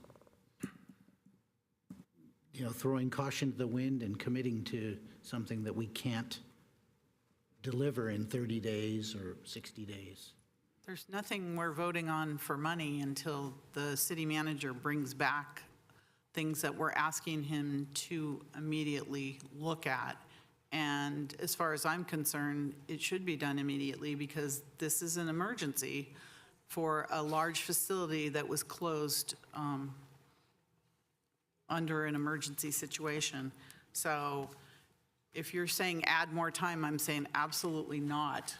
throwing caution to the wind and committing to something that we can't deliver in 30 days or 60 days. There's nothing we're voting on for money until the city manager brings back things that we're asking him to immediately look at. And as far as I'm concerned, it should be done immediately because this is an emergency for a large facility that was closed under an emergency situation. So if you're saying add more time, I'm saying absolutely not.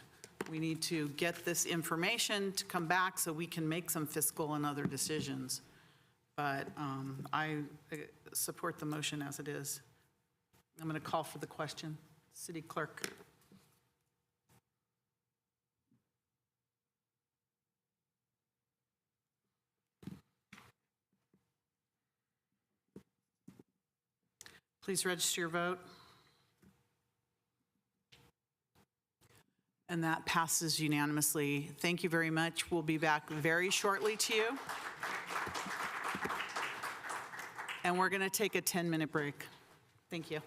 We need to get this information to come back so we can make some fiscal and other decisions. But I support the motion as it is. I'm going to call for the question. City Clerk. Please register your vote. And that passes unanimously. Thank you very much. We'll be back very shortly to you. And we're going to take a 10-minute break. Thank you.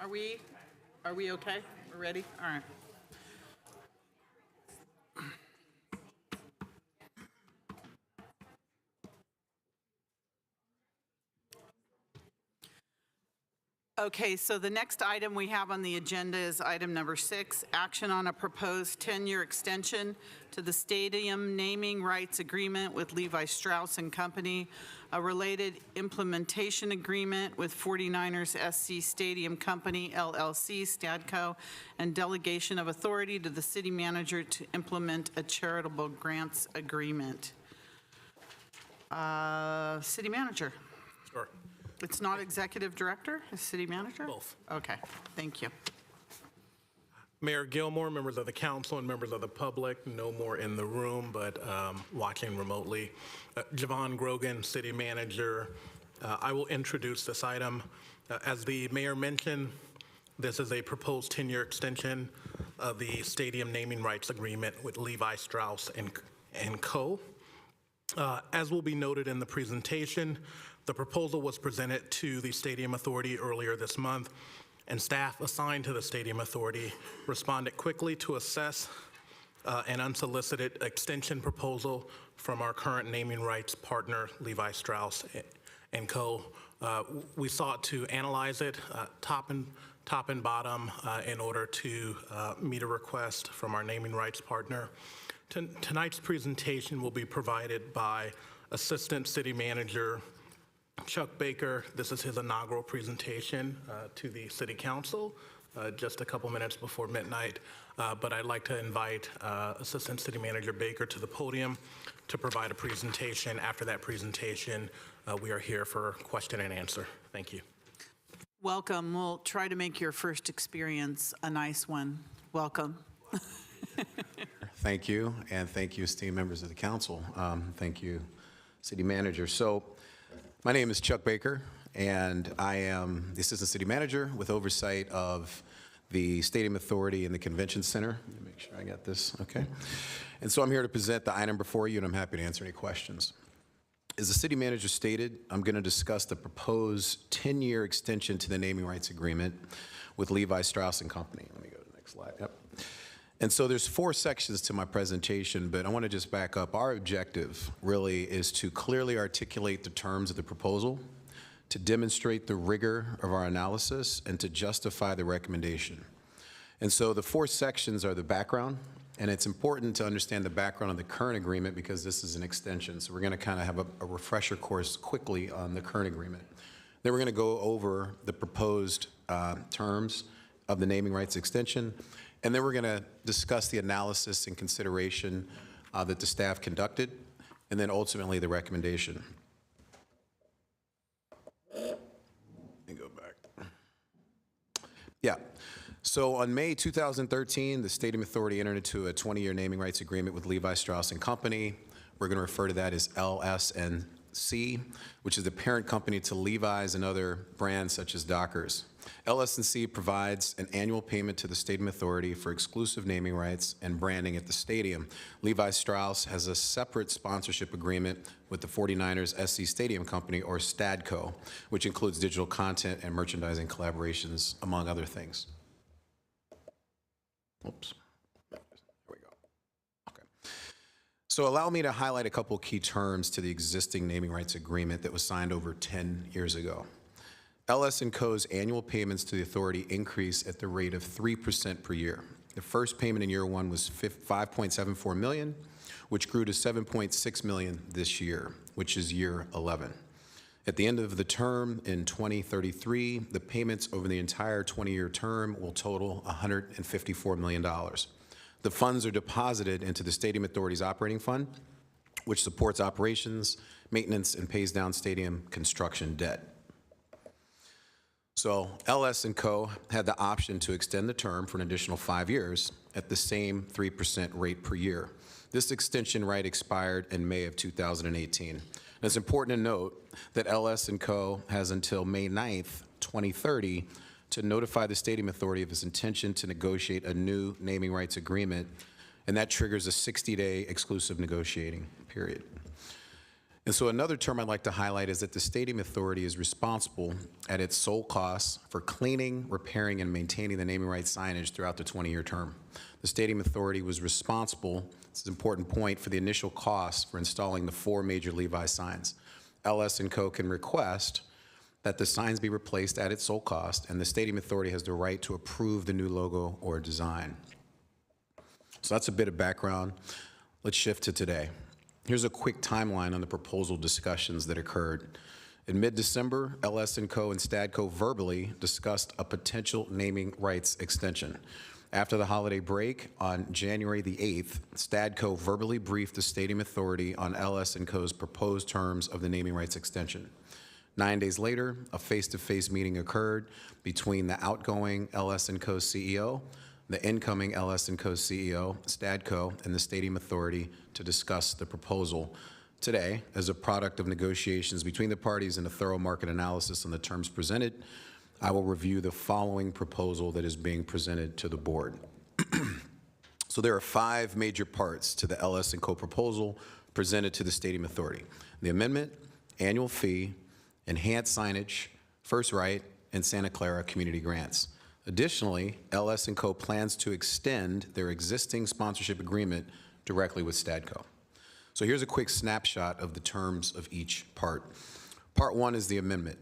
Are we okay? We're ready? All right. Okay, so the next item we have on the agenda is item number 6, action on a proposed 10-year extension to the stadium naming rights agreement with Levi Strauss & Company, a related implementation agreement with 49ers SC Stadium Company, LLC, Stadco, and delegation of authority to the city manager to implement a charitable grants agreement. City manager. Sure. It's not executive director, it's city manager? Both. Okay, thank you. Mayor Gilmore, members of the council, and members of the public, no more in the room, but watching remotely. Javon Grogan, city manager. I will introduce this item. As the mayor mentioned, this is a proposed 10-year extension of the stadium naming rights agreement with Levi Strauss & Co. As will be noted in the presentation, the proposal was presented to the Stadium Authority earlier this month, and staff assigned to the Stadium Authority responded quickly to assess an unsolicited extension proposal from our current naming rights partner, Levi Strauss & Co. We sought to analyze it top and bottom in order to meet a request from our naming rights partner. Tonight's presentation will be provided by Assistant City Manager Chuck Baker. This is his inaugural presentation to the City Council, just a couple minutes before midnight. But I'd like to invite Assistant City Manager Baker to the podium to provide a presentation. After that presentation, we are here for question and answer. Thank you. Welcome. We'll try to make your first experience a nice one. Welcome. Thank you, and thank you, esteemed members of the council. Thank you, City Manager. So, my name is Chuck Baker, and I am the Assistant City Manager with oversight of the Stadium Authority and the Convention Center. Let me make sure I got this, okay? And so I'm here to present the item before you, and I'm happy to answer any questions. As the City Manager stated, I'm going to discuss the proposed 10-year extension to the naming rights agreement with Levi Strauss & Company. Let me go to the next slide. Yep. And so there's 4 sections to my presentation, but I want to just back up. Our objective really is to clearly articulate the terms of the proposal, to demonstrate the rigor of our analysis, and to justify the recommendation. And so the 4 sections are the background, and it's important to understand the background of the current agreement because this is an extension. So we're going to kind of have a refresher course quickly on the current agreement. Then we're going to go over the proposed terms of the naming rights extension. And then we're going to discuss the analysis and consideration that the staff conducted, and then ultimately the recommendation. Let me go back. Yeah. So on May 2013, the Stadium Authority entered into a 20-year naming rights agreement with Levi Strauss & Company. We're going to refer to that as LS&C, which is the parent company to Levi's and other brands such as Dockers. LS&C provides an annual payment to the Stadium Authority for exclusive naming rights and branding at the stadium. Levi Strauss has a separate sponsorship agreement with the 49ers SC Stadium Company, or Stadco, which includes digital content and merchandising collaborations, among other things. Oops. There we go. Okay. So allow me to highlight a couple key terms to the existing naming rights agreement that was signed over 10 years ago. LS&Co's annual payments to the authority increase at the rate of 3% per year. The first payment in year 1 was $5.74 million, which grew to $7.6 million this year, which is year 11. At the end of the term in 2033, the payments over the entire 20-year term will total $154 million. The funds are deposited into the Stadium Authority's operating fund, which supports operations, maintenance, and pays down stadium construction debt. So LS&Co. had the option to extend the term for an additional 5 years at the same 3% rate per year. This extension right expired in May of 2018. And it's important to note that LS&Co. has until May 9th, 2030 to notify the Stadium Authority of its intention to negotiate a new naming rights agreement, and that triggers a 60-day exclusive negotiating period. And so another term I'd like to highlight is that the Stadium Authority is responsible at its sole cost for cleaning, repairing, and maintaining the naming rights signage throughout the 20-year term. The Stadium Authority was responsible, this is an important point, for the initial cost for installing the 4 major Levi signs. LS & Co. can request that the signs be replaced at its sole cost, and the Stadium Authority has the right to approve the new logo or design. So that's a bit of background. Let's shift to today. Here's a quick timeline on the proposal discussions that occurred. In mid-December, LS & Co. and Stadco verbally discussed a potential naming rights extension. After the holiday break, on January the 8th, Stadco verbally briefed the Stadium Authority on LS & Co.'s proposed terms of the naming rights extension. 9 days later, a face-to-face meeting occurred between the outgoing LS & Co. CEO, the incoming LS & Co. CEO, Stadco, and the Stadium Authority to discuss the proposal. Today, as a product of negotiations between the parties and a thorough market analysis on the terms presented, I will review the following proposal that is being presented to the board. So there are 5 major parts to the LS & Co. proposal presented to the Stadium Authority: the amendment, annual fee, enhanced signage, first right, and Santa Clara community grants. Additionally, LS & Co. plans to extend their existing sponsorship agreement directly with Stadco. So here's a quick snapshot of the terms of each part. Part 1 is the amendment.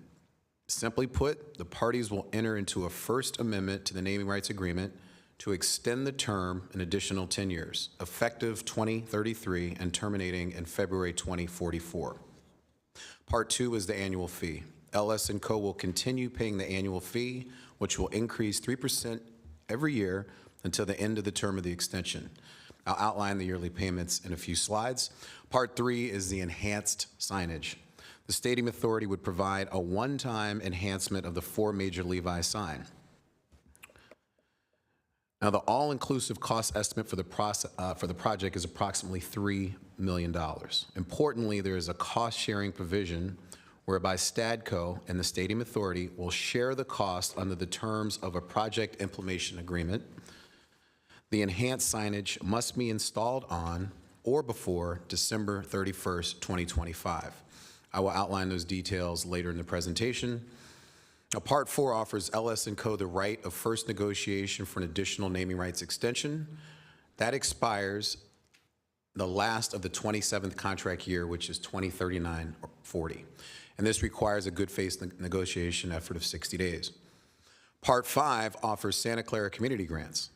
Simply put, the parties will enter into a first amendment to the naming rights agreement to extend the term an additional 10 years, effective 2033 and terminating in February 2044. Part 2 is the annual fee. LS & Co. will continue paying the annual fee, which will increase 3% every year until the end of the term of the extension. I'll outline the yearly payments in a few slides. Part 3 is the enhanced signage. The Stadium Authority would provide a one-time enhancement of the 4 major Levi sign. Now, the all-inclusive cost estimate for the project is approximately $3 million. Importantly, there is a cost-sharing provision whereby Stadco and the Stadium Authority will share the cost under the terms of a project implementation agreement. The enhanced signage must be installed on or before December 31st, 2025. I will outline those details later in the presentation. Now, Part 4 offers LS & Co. the right of first negotiation for an additional naming rights extension. That expires the last of the 27th contract year, which is 2039 or 40. And this requires a good faith negotiation effort of 60 days. Part 5 offers Santa Clara community grants.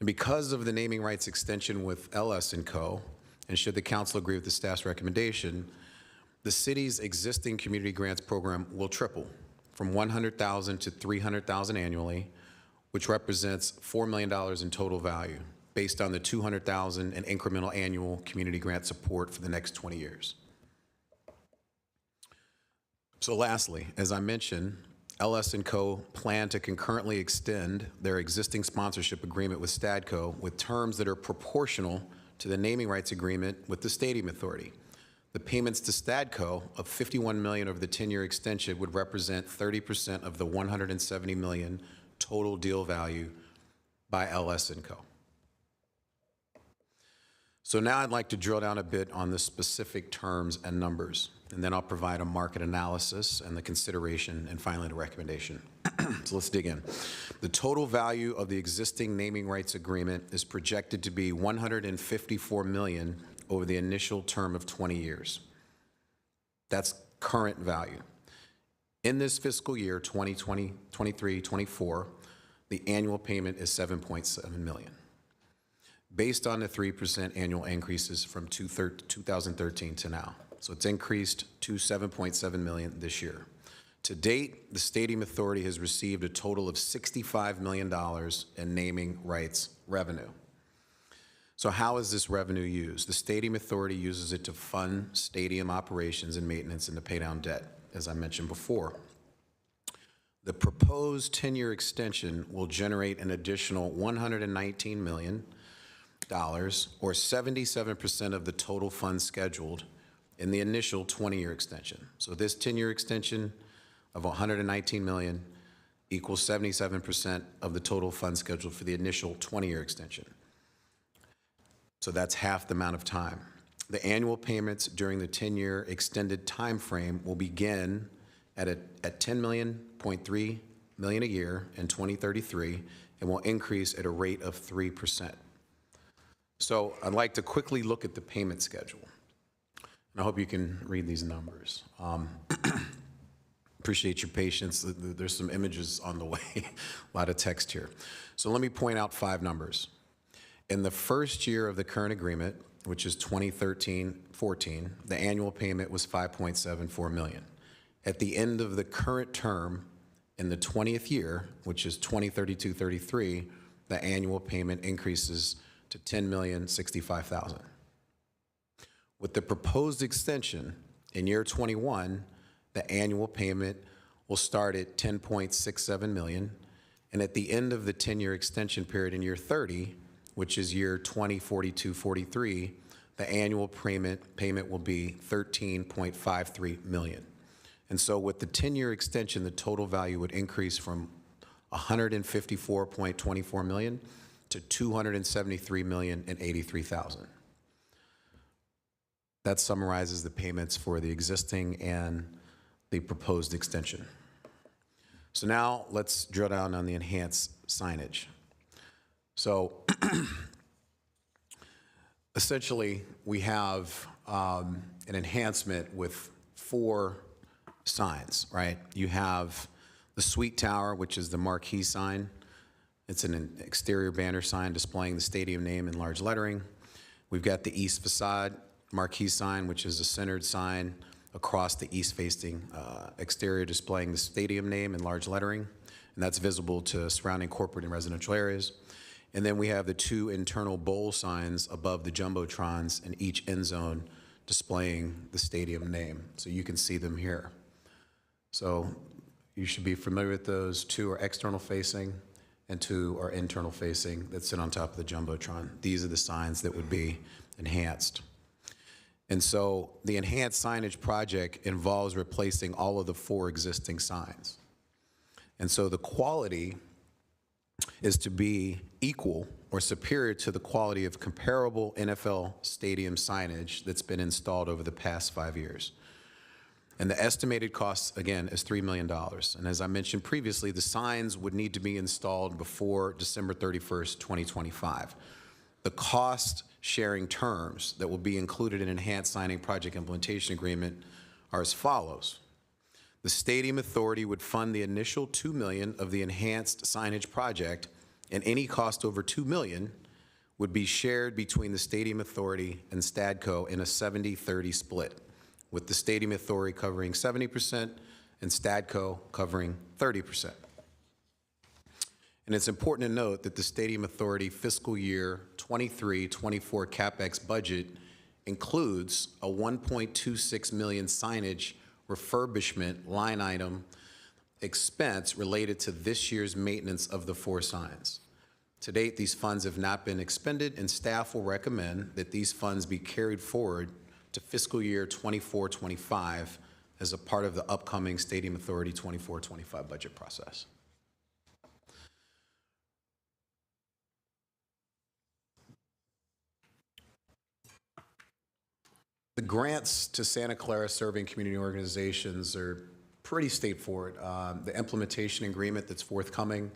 And because of the naming rights extension with LS & Co., and should the council agree with the staff's recommendation, the city's existing community grants program will triple from $100,000 to $300,000 annually, which represents $4 million in total value based on the $200,000 in incremental annual community grant support for the next 20 years. So lastly, as I mentioned, LS & Co. plan to concurrently extend their existing sponsorship agreement with Stadco with terms that are proportional to the naming rights agreement with the Stadium Authority. The payments to Stadco of $51 million over the 10-year extension would represent 30% of the $170 million total deal value by LS & Co. So now I'd like to drill down a bit on the specific terms and numbers, and then I'll provide a market analysis and the consideration, and finally the recommendation. So let's dig in. The total value of the existing naming rights agreement is projected to be $154 million over the initial term of 20 years. That's current value. In this fiscal year, 2020, 23, 24, the annual payment is $7.7 million, based on the 3% annual increases from 2013 to now. So it's increased to $7.7 million this year. To date, the Stadium Authority has received a total of $65 million in naming rights revenue. So how is this revenue used? The Stadium Authority uses it to fund stadium operations and maintenance and to pay down debt, as I mentioned before. The proposed 10-year extension will generate an additional $119 million, or 77% of the total funds scheduled in the initial 20-year extension. So this 10-year extension of $119 million equals 77% of the total funds scheduled for the initial 20-year extension. So that's half the amount of time. The annual payments during the 10-year extended time frame will begin at $10.3 million a year in 2033 and will increase at a rate of 3%. So I'd like to quickly look at the payment schedule. And I hope you can read these numbers. Appreciate your patience. There's some images on the way, a lot of text here. So let me point out 5 numbers. In the first year of the current agreement, which is 2013-14, the annual payment was $5.74 million. At the end of the current term, in the 20th year, which is 2032-33, the annual payment increases to $10,065,000. With the proposed extension in year 21, the annual payment will start at $10.67 million, and at the end of the 10-year extension period in year 30, which is year 2042-43, the annual payment will be $13.53 million. And so with the 10-year extension, the total value would increase from $154.24 million to $273,083,000. That summarizes the payments for the existing and the proposed extension. So now let's drill down on the enhanced signage. So essentially, we have an enhancement with 4 signs, right? You have the Suite Tower, which is the marquee sign. It's an exterior banner sign displaying the stadium name in large lettering. We've got the East Facade marquee sign, which is a centered sign across the east-facing exterior displaying the stadium name in large lettering, and that's visible to surrounding corporate and residential areas. And then we have the 2 internal bowl signs above the jumbotrons in each end zone displaying the stadium name. So you can see them here. So you should be familiar with those. 2 are external facing and 2 are internal facing that sit on top of the jumbotron. These are the signs that would be enhanced. And so the enhanced signage project involves replacing all of the 4 existing signs. And so the quality is to be equal or superior to the quality of comparable NFL stadium signage that's been installed over the past 5 years. And the estimated cost, again, is $3 million. And as I mentioned previously, the signs would need to be installed before December 31st, 2025. The cost-sharing terms that will be included in enhanced signing project implementation agreement are as follows. The Stadium Authority would fund the initial $2 million of the enhanced signage project, and any cost over $2 million would be shared between the Stadium Authority and Stadco in a 70-30 split, with the Stadium Authority covering 70% and Stadco covering 30%. And it's important to note that the Stadium Authority fiscal year 23-24 CapEx budget includes a $1.26 million signage refurbishment line item expense related to this year's maintenance of the 4 signs. To date, these funds have not been expended, and staff will recommend that these funds be carried forward to fiscal year 24-25 as a part of the upcoming Stadium Authority 24-25 budget process. The grants to Santa Clara serving community organizations are pretty straightforward. The implementation agreement that's forthcoming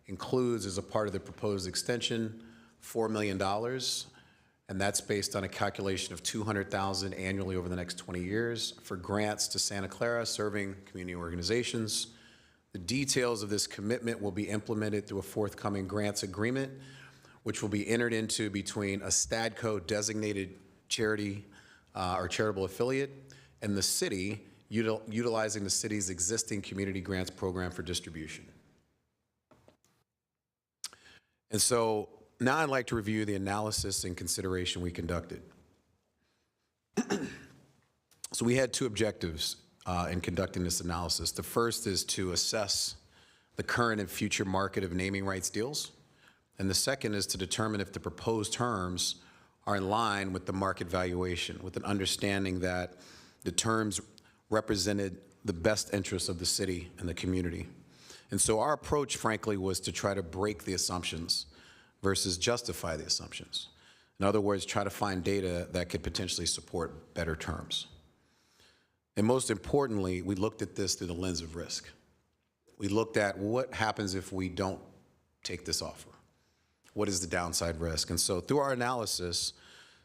includes, as a part of the proposed extension, $4 million, and that's based on a calculation of $200,000 annually over the next 20 years for grants to Santa Clara serving community organizations. The details of this commitment will be implemented through a forthcoming grants agreement, which will be entered into between a Stadco designated charity or charitable affiliate and the city, utilizing the city's existing community grants program for distribution. And so now I'd like to review the analysis and consideration we conducted. So we had 2 objectives in conducting this analysis. The first is to assess the current and future market of naming rights deals. And the second is to determine if the proposed terms are in line with the market valuation, with an understanding that the terms represented the best interests of the city and the community. And so our approach, frankly, was to try to break the assumptions versus justify the assumptions. In other words, try to find data that could potentially support better terms. And most importantly, we looked at this through the lens of risk. We looked at what happens if we don't take this offer. What is the downside risk? And so through our analysis,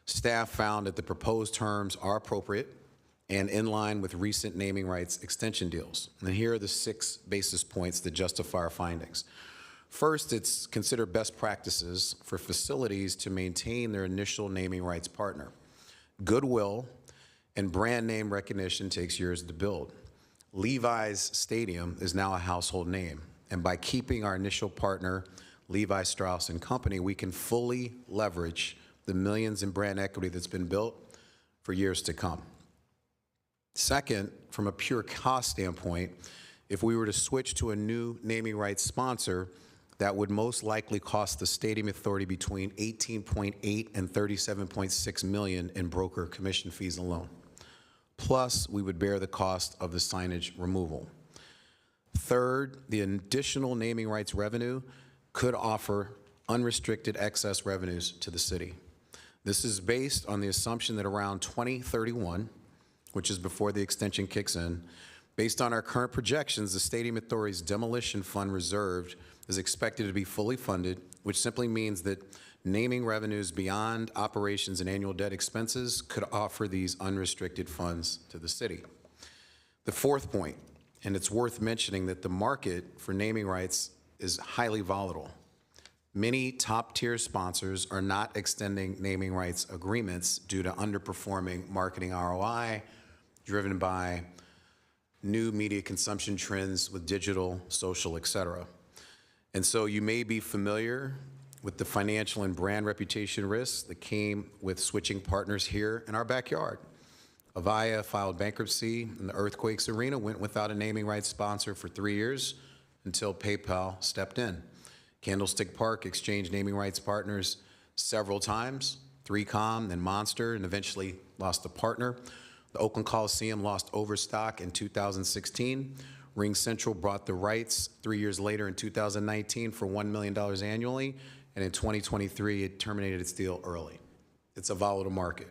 staff found that the proposed terms are appropriate and in line with recent naming rights extension deals. And here are the 6 basis points that justify our findings. First, it's considered best practices for facilities to maintain their initial naming rights partner. Goodwill and brand name recognition takes years to build. Levi's Stadium is now a household name, and by keeping our initial partner, Levi Strauss & Company, we can fully leverage the millions in brand equity that's been built for years to come. Second, from a pure cost standpoint, if we were to switch to a new naming rights sponsor, that would most likely cost the Stadium Authority between $18.8 and $37.6 million in broker commission fees alone. Plus, we would bear the cost of the signage removal. Third, the additional naming rights revenue could offer unrestricted excess revenues to the city. This is based on the assumption that around 2031, which is before the extension kicks in, based on our current projections, the Stadium Authority's demolition fund reserved is expected to be fully funded, which simply means that naming revenues beyond operations and annual debt expenses could offer these unrestricted funds to the city. The fourth point, and it's worth mentioning that the market for naming rights is highly volatile. Many top-tier sponsors are not extending naming rights agreements due to underperforming marketing ROI, driven by new media consumption trends with digital, social, et cetera. And so you may be familiar with the financial and brand reputation risks that came with switching partners here in our backyard. Avaya filed bankruptcy, and the earthquakes arena went without a naming rights sponsor for 3 years until PayPal stepped in. Candlestick Park exchanged naming rights partners several times, 3Com, then Monster, and eventually lost a partner. The Oakland Coliseum lost Overstock in 2016. Ring Central bought the rights 3 years later in 2019 for $1 million annually, and in 2023, it terminated its deal early. It's a volatile market.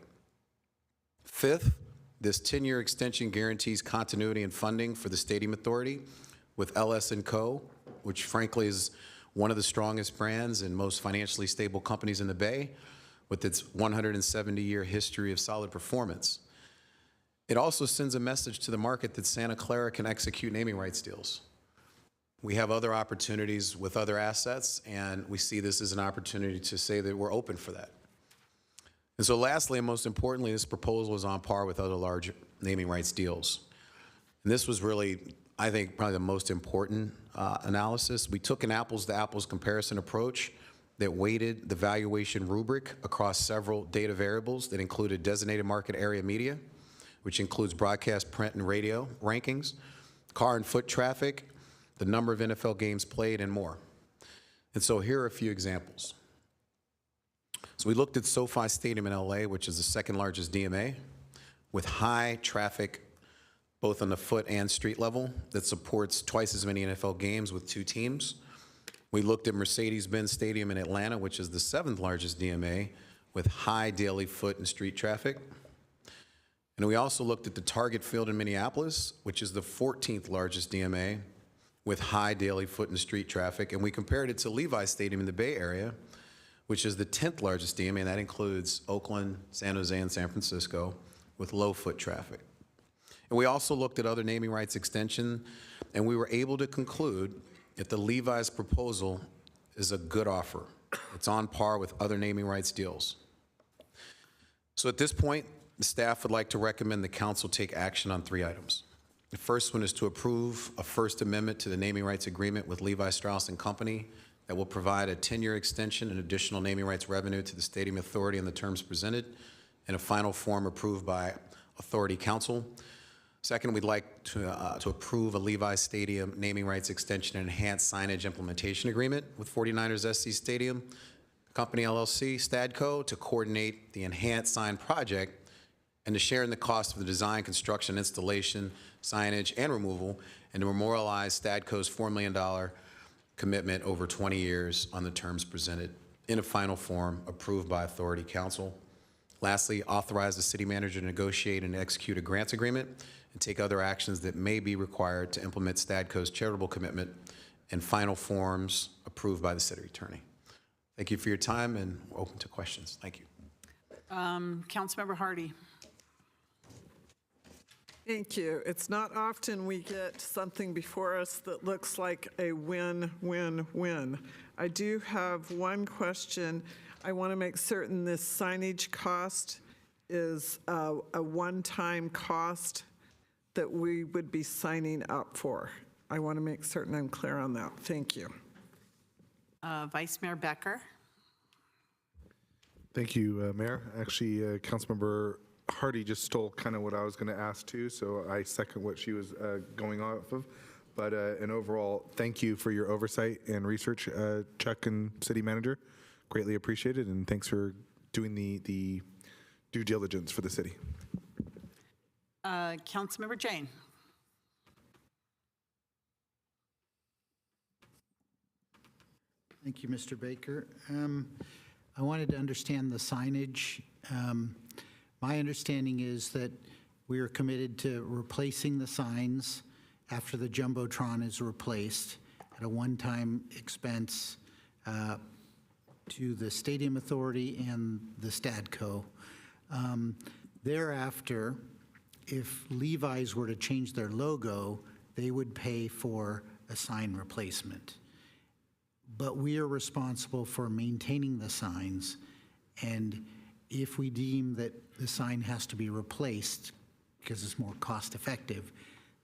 Fifth, this 10-year extension guarantees continuity and funding for the Stadium Authority with LS&Co., which frankly is one of the strongest brands and most financially stable companies in the Bay, with its 170-year history of solid performance. It also sends a message to the market that Santa Clara can execute naming rights deals. We have other opportunities with other assets, and we see this as an opportunity to say that we're open for that. And so lastly, and most importantly, this proposal is on par with other large naming rights deals. And this was really, I think, probably the most important analysis. We took an apples-to-apples comparison approach that weighted the valuation rubric across several data variables that included designated market area media, which includes broadcast, print, and radio rankings, car and foot traffic, the number of NFL games played, and more. And so here are a few examples. So we looked at SoFi Stadium in LA, which is the second largest DMA, with high traffic both on the foot and street level that supports twice as many NFL games with 2 teams. We looked at Mercedes-Benz Stadium in Atlanta, which is the 7th largest DMA, with high daily foot and street traffic. And we also looked at the Target Field in Minneapolis, which is the 14th largest DMA, with high daily foot and street traffic. And we compared it to Levi Stadium in the Bay Area, which is the 10th largest DMA, and that includes Oakland, San Jose, and San Francisco, with low foot traffic. And we also looked at other naming rights extension, and we were able to conclude that the Levi's proposal is a good offer. It's on par with other naming rights deals. So at this point, the staff would like to recommend the council take action on 3 items. The first one is to approve a First Amendment to the naming rights agreement with Levi Strauss & Company that will provide a 10-year extension and additional naming rights revenue to the Stadium Authority on the terms presented in a final form approved by Authority Council. Second, we'd like to approve a Levi Stadium naming rights extension and enhanced signage implementation agreement with 49ers SC Stadium Company LLC, Stadco, to coordinate the enhanced sign project and to share in the cost of the design, construction, installation, signage, and removal, and to memorialize Stadco's $4 million commitment over 20 years on the terms presented in a final form approved by Authority Council. Lastly, authorize the city manager to negotiate and execute a grants agreement and take other actions that may be required to implement STADCO's charitable commitment in final forms approved by the city attorney. Thank you for your time, and we're open to questions. Thank you. Councilmember Hardy. Thank you. It's not often we get something before us that looks like a win-win-win. I do have one question. I want to make certain this signage cost is a one-time cost that we would be signing up for. I want to make certain I'm clear on that. Thank you. Vice Mayor Becker. Thank you, Mayor. Actually, Councilmember Hardy just stole kind of what I was going to ask too, so I second what she was going off of. But an overall, thank you for your oversight and research, Chuck and City Manager. Greatly appreciated, and thanks for doing the due diligence for the city. Councilmember Jane. Thank you, Mr. Baker. I wanted to understand the signage. My understanding is that we are committed to replacing the signs after the Jumbotron is replaced at a one-time expense to the Stadium Authority and the STADCO. Thereafter, if Levi's were to change their logo, they would pay for a sign replacement. But we are responsible for maintaining the signs, and if we deem that the sign has to be replaced because it's more cost effective,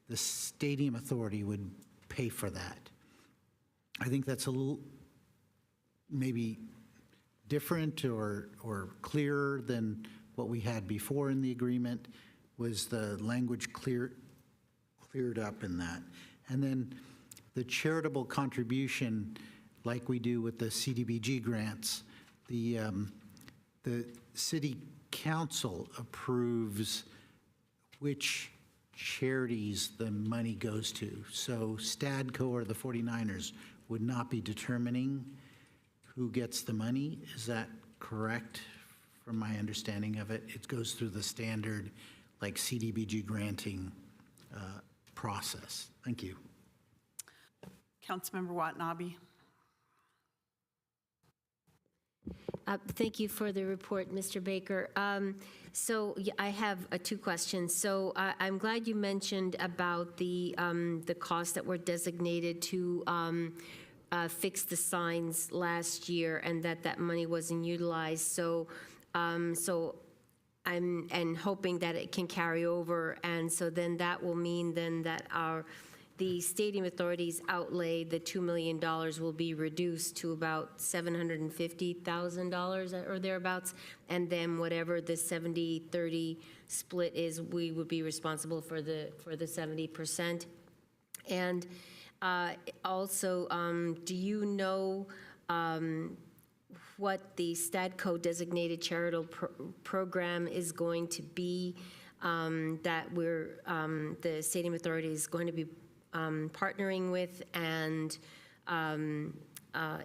the Stadium Authority would pay for that. I think that's a little maybe different or clearer than what we had before in the agreement. Was the language cleared up in that? And then the charitable contribution, like we do with the CDBG grants, the city council approves which charities the money goes to. So STADCO or the 49ers would not be determining who gets the money. Is that correct from my understanding of it? It goes through the standard like CDBG granting process. Thank you. Councilmember Watanabe. Thank you for the report, Mr. Baker. I have two questions. So I'm glad you mentioned about the costs that were designated to fix the signs last year, and that money wasn't utilized. So I'm hoping that it can carry over, and so then that will mean then that the Stadium Authority's outlay, the $2 million, will be reduced to about $750,000 or thereabouts, and then whatever the 70-30 split is, we would be responsible for the 70%. And also, do you know what the STADCO designated charitable program is going to be that the Stadium Authority is going to be partnering with, and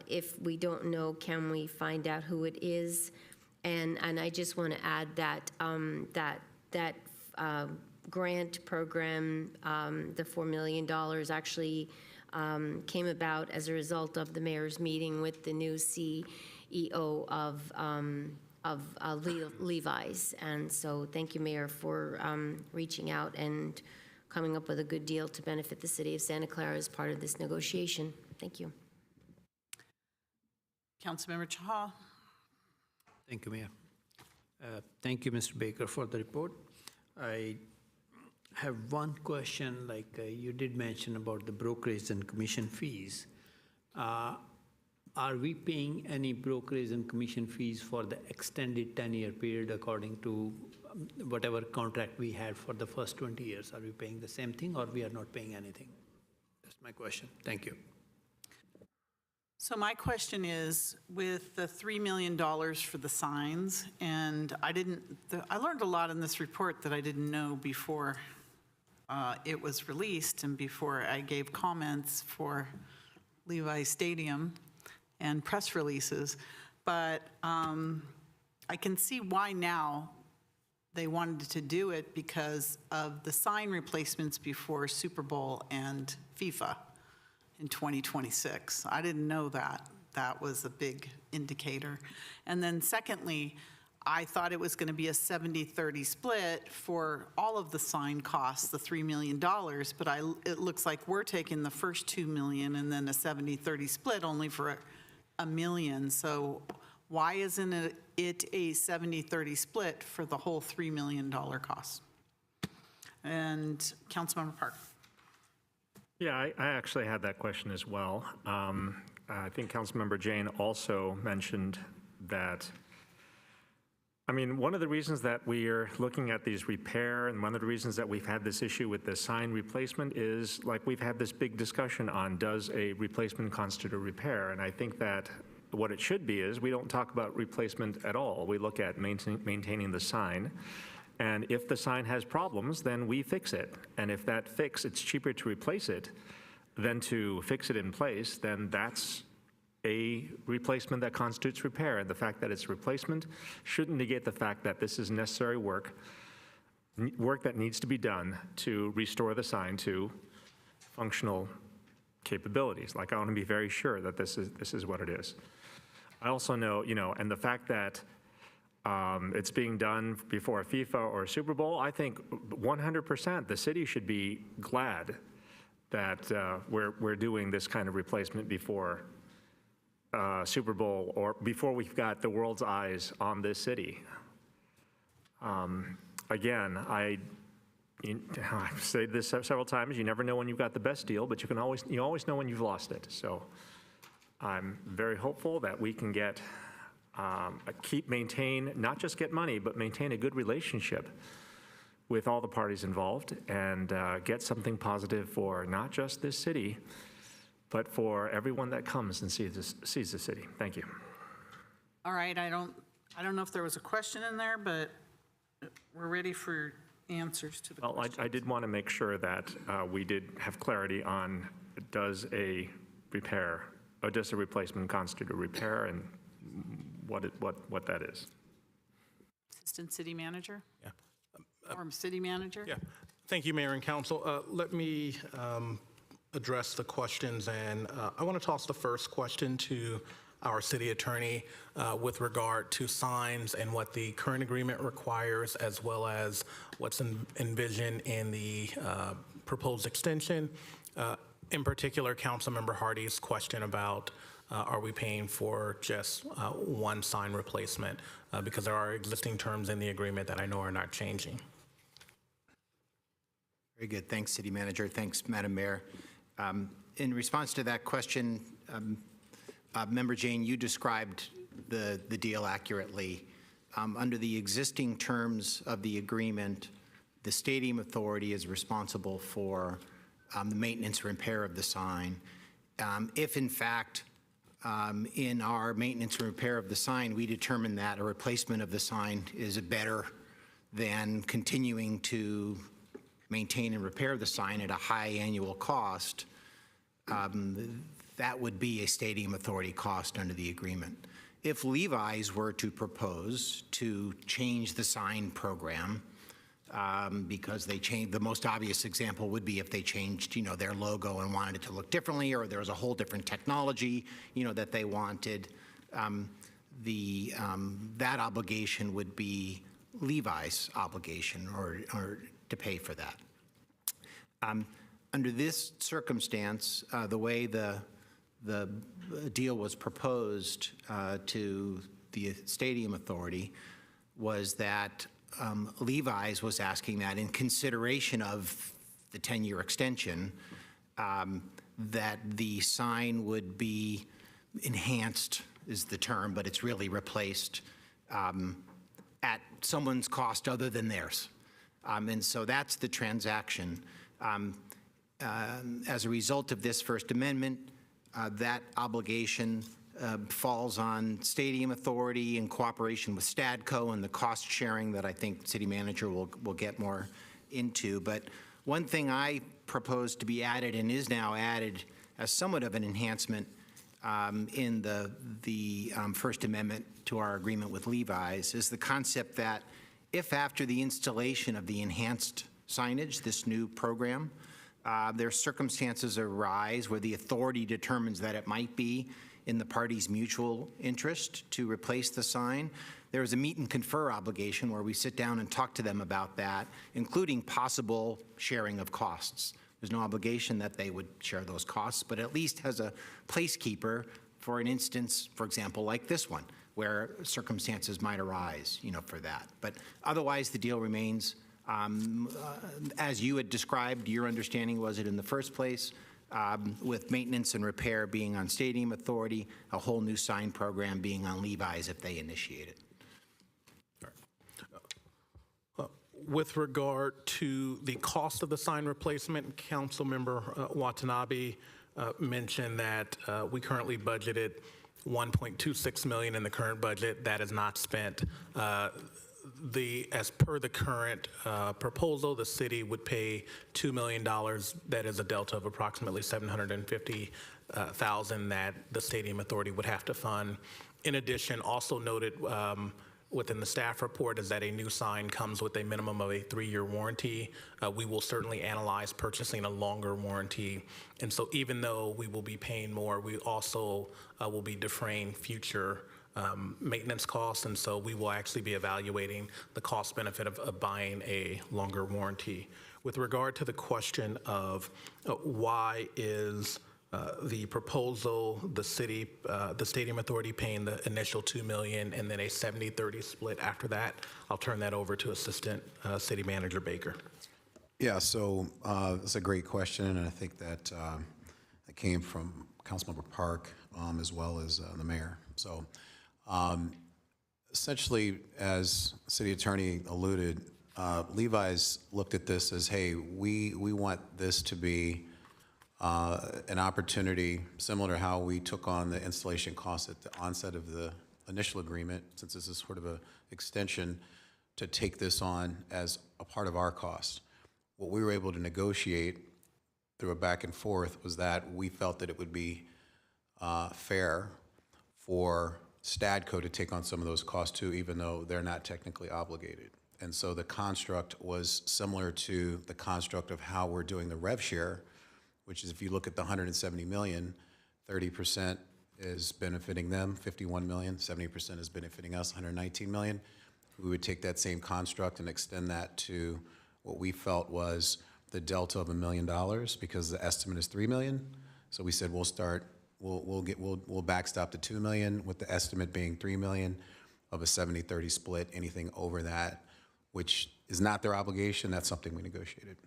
if we don't know, can we find out who it is? And I just want to add that that grant program, the $4 million, actually came about as a result of the mayor's meeting with the new CEO of Levi's. And so thank you, Mayor, for reaching out and coming up with a good deal to benefit the city of Santa Clara as part of this negotiation. Thank you. Councilmember Chaha. Thank you, Mayor. Thank you, Mr. Baker, for the report. I have one question, like you did mention about the brokerage and commission fees. Are we paying any brokerage and commission fees for the extended 10-year period according to whatever contract we had for the first 20 years? Are we paying the same thing, or we are not paying anything? That's my question. Thank you. So my question is, with the $3 million for the signs, and I learned a lot in this report that I didn't know before it was released and before I gave comments for Levi Stadium and press releases. but I can see why now they wanted to do it because of the sign replacements before Super Bowl and FIFA in 2026. I didn't know that. That was a big indicator. And then secondly, I thought it was going to be a 70-30 split for all of the sign costs, the $3 million, but it looks like we're taking the first $2 million and then a 70-30 split only for $1 million. So why isn't it a 70-30 split for the whole $3 million cost? And Councilmember Park. Yeah, I actually had that question as well. I think Councilmember Jane also mentioned that, I mean, one of the reasons that we are looking at these repair and one of the reasons that we've had this issue with the sign replacement is, like, we've had this big discussion on does a replacement constitute a repair? And I think that what it should be is we don't talk about replacement at all. We look at maintaining the sign. And if the sign has problems, then we fix it. And if that fix, it's cheaper to replace it than to fix it in place, then that's a replacement that constitutes repair. And the fact that it's replacement shouldn't negate the fact that this is necessary work that needs to be done to restore the sign to functional capabilities. Like, I want to be very sure that this is what it is. I also know, and the fact that it's being done before a FIFA or a Super Bowl, I think 100% the city should be glad that we're doing this kind of replacement before Super Bowl or before we've got the world's eyes on this city. Again, I've said this several times, you never know when you've got the best deal, but you always know when you've lost it. So I'm very hopeful that we can get not just get money, but maintain a good relationship with all the parties involved and get something positive for not just this city, but for everyone that comes and sees the city. Thank you. All right, I don't know if there was a question in there, but we're ready for answers to the questions. I did want to make sure that we did have clarity on does a replacement constitute a repair and what that is. Assistant City Manager? Yeah. Or City Manager? Yeah. Thank you, Mayor and Council. Let me address the questions, and I want to toss the first question to our city attorney with regard to signs and what the current agreement requires, as well as what's envisioned in the proposed extension. In particular, Councilmember Hardy's question about are we paying for just one sign replacement? Because there are existing terms in the agreement that I know are not changing. Very good. Thanks, City Manager. Thanks, Madam Mayor. In response to that question, Member Jane, you described the deal accurately. Under the existing terms of the agreement, the Stadium Authority is responsible for the maintenance and repair of the sign. If, in fact, in our maintenance and repair of the sign, we determine that a replacement of the sign is better than continuing to maintain and repair the sign at a high annual cost, that would be a Stadium Authority cost under the agreement. If Levi's were to propose to change the sign program, because they changed, the most obvious example would be if they changed, their logo and wanted it to look differently, or there was a whole different technology, that they wanted, that obligation would be Levi's obligation or to pay for that. Under this circumstance, the way the deal was proposed to the Stadium Authority was that Levi's was asking that in consideration of the 10-year extension, that the sign would be enhanced is the term, but it's really replaced at someone's cost other than theirs. And so that's the transaction. As a result of this First Amendment, that obligation falls on Stadium Authority in cooperation with Stadco and the cost sharing that I think City Manager will get more into. But one thing I proposed to be added and is now added as somewhat of an enhancement in the First Amendment to our agreement with Levi's is the concept that if after the installation of the enhanced signage, this new program, there circumstances arise where the authority determines that it might be in the parties' mutual interest to replace the sign, there is a meet and confer obligation where we sit down and talk to them about that, including possible sharing of costs. There's no obligation that they would share those costs, but at least as a placekeeper for an instance, for example, like this one, where circumstances might arise, for that. But otherwise, the deal remains, as you had described, your understanding was it in the first place, with maintenance and repair being on Stadium Authority, a whole new sign program being on Levi's if they initiate it. With regard to the cost of the sign replacement, Councilmember Watanabe mentioned that we currently budgeted $1.26 million in the current budget. That is not spent. As per the current proposal, the city would pay $2 million. That is a delta of approximately $750,000 that the Stadium Authority would have to fund. In addition, also noted within the staff report is that a new sign comes with a minimum of a 3-year warranty. We will certainly analyze purchasing a longer warranty. And so even though we will be paying more, we also will be defraying future maintenance costs. And so we will actually be evaluating the cost benefit of buying a longer warranty. With regard to the question of why is the proposal, the Stadium Authority paying the initial $2 million and then a 70-30 split after that, I'll turn that over to Assistant City Manager Baker. Yeah, so that's a great question, and I think that it came from Councilmember Park as well as the mayor. So essentially, as City Attorney alluded, Levi's looked at this as, hey, we want this to be an opportunity similar to how we took on the installation costs at the onset of the initial agreement, since this is sort of an extension, to take this on as a part of our cost. What we were able to negotiate through a back and forth was that we felt that it would be fair for Stadco to take on some of those costs too, even though they're not technically obligated. And so the construct was similar to the construct of how we're doing the rev share, which is if you look at the 170 million, 30% is benefiting them, 51 million, 70% is benefiting us, 119 million. We would take that same construct and extend that to what we felt was the delta of $1 million because the estimate is 3 million. So we said we'll backstop the 2 million with the estimate being 3 million of a 70-30 split. Anything over that, which is not their obligation, that's something we negotiated.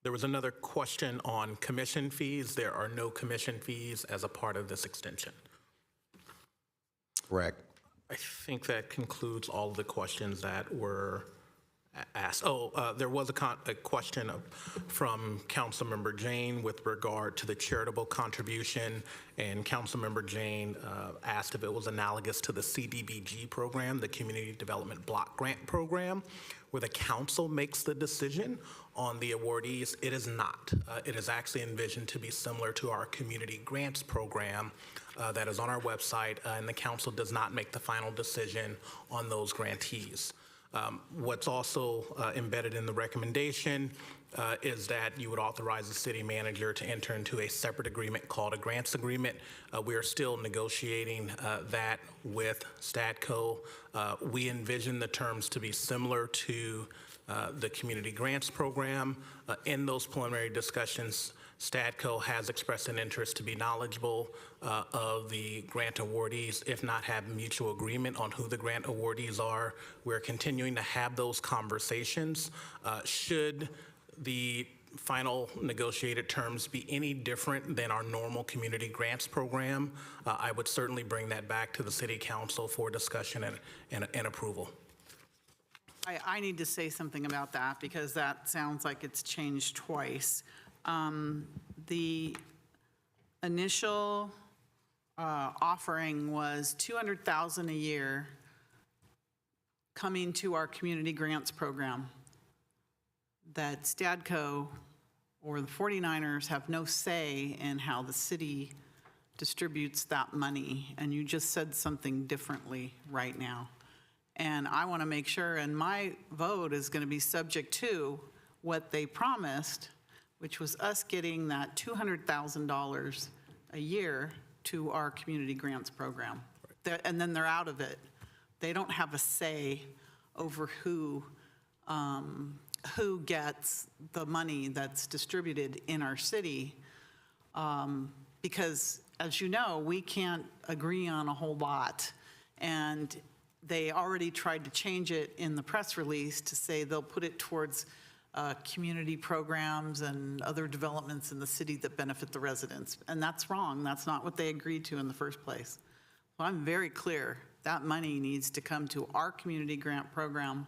There was another question on commission fees. There are no commission fees as a part of this extension. Correct. I think that concludes all of the questions that were asked. There was a question from Councilmember Jane with regard to the charitable contribution, and Councilmember Jane asked if it was analogous to the CDBG program, the Community Development Block Grant Program, where the council makes the decision on the awardees. It is not. It is actually envisioned to be similar to our community grants program that is on our website, and the council does not make the final decision on those grantees. What's also embedded in the recommendation is that you would authorize the city manager to enter into a separate agreement called a grants agreement. We are still negotiating that with Stadco. We envision the terms to be similar to the community grants program. In those preliminary discussions, Stadco has expressed an interest to be knowledgeable of the grant awardees, if not have mutual agreement on who the grant awardees are. We're continuing to have those conversations. Should the final negotiated terms be any different than our normal community grants program, I would certainly bring that back to the City Council for discussion and approval. I need to say something about that because that sounds like it's changed twice. The initial offering was $200,000 a year coming to our community grants program. that Stadco or the 49ers have no say in how the city distributes that money, and you just said something differently right now. And I want to make sure, and my vote is going to be subject to what they promised, which was us getting that $200,000 a year to our community grants program. And then they're out of it. They don't have a say over who gets the money that's distributed in our city, because, as you know, we can't agree on a whole lot. And they already tried to change it in the press release to say they'll put it towards community programs and other developments in the city that benefit the residents. And that's wrong. That's not what they agreed to in the first place. So I'm very clear that money needs to come to our community grant program,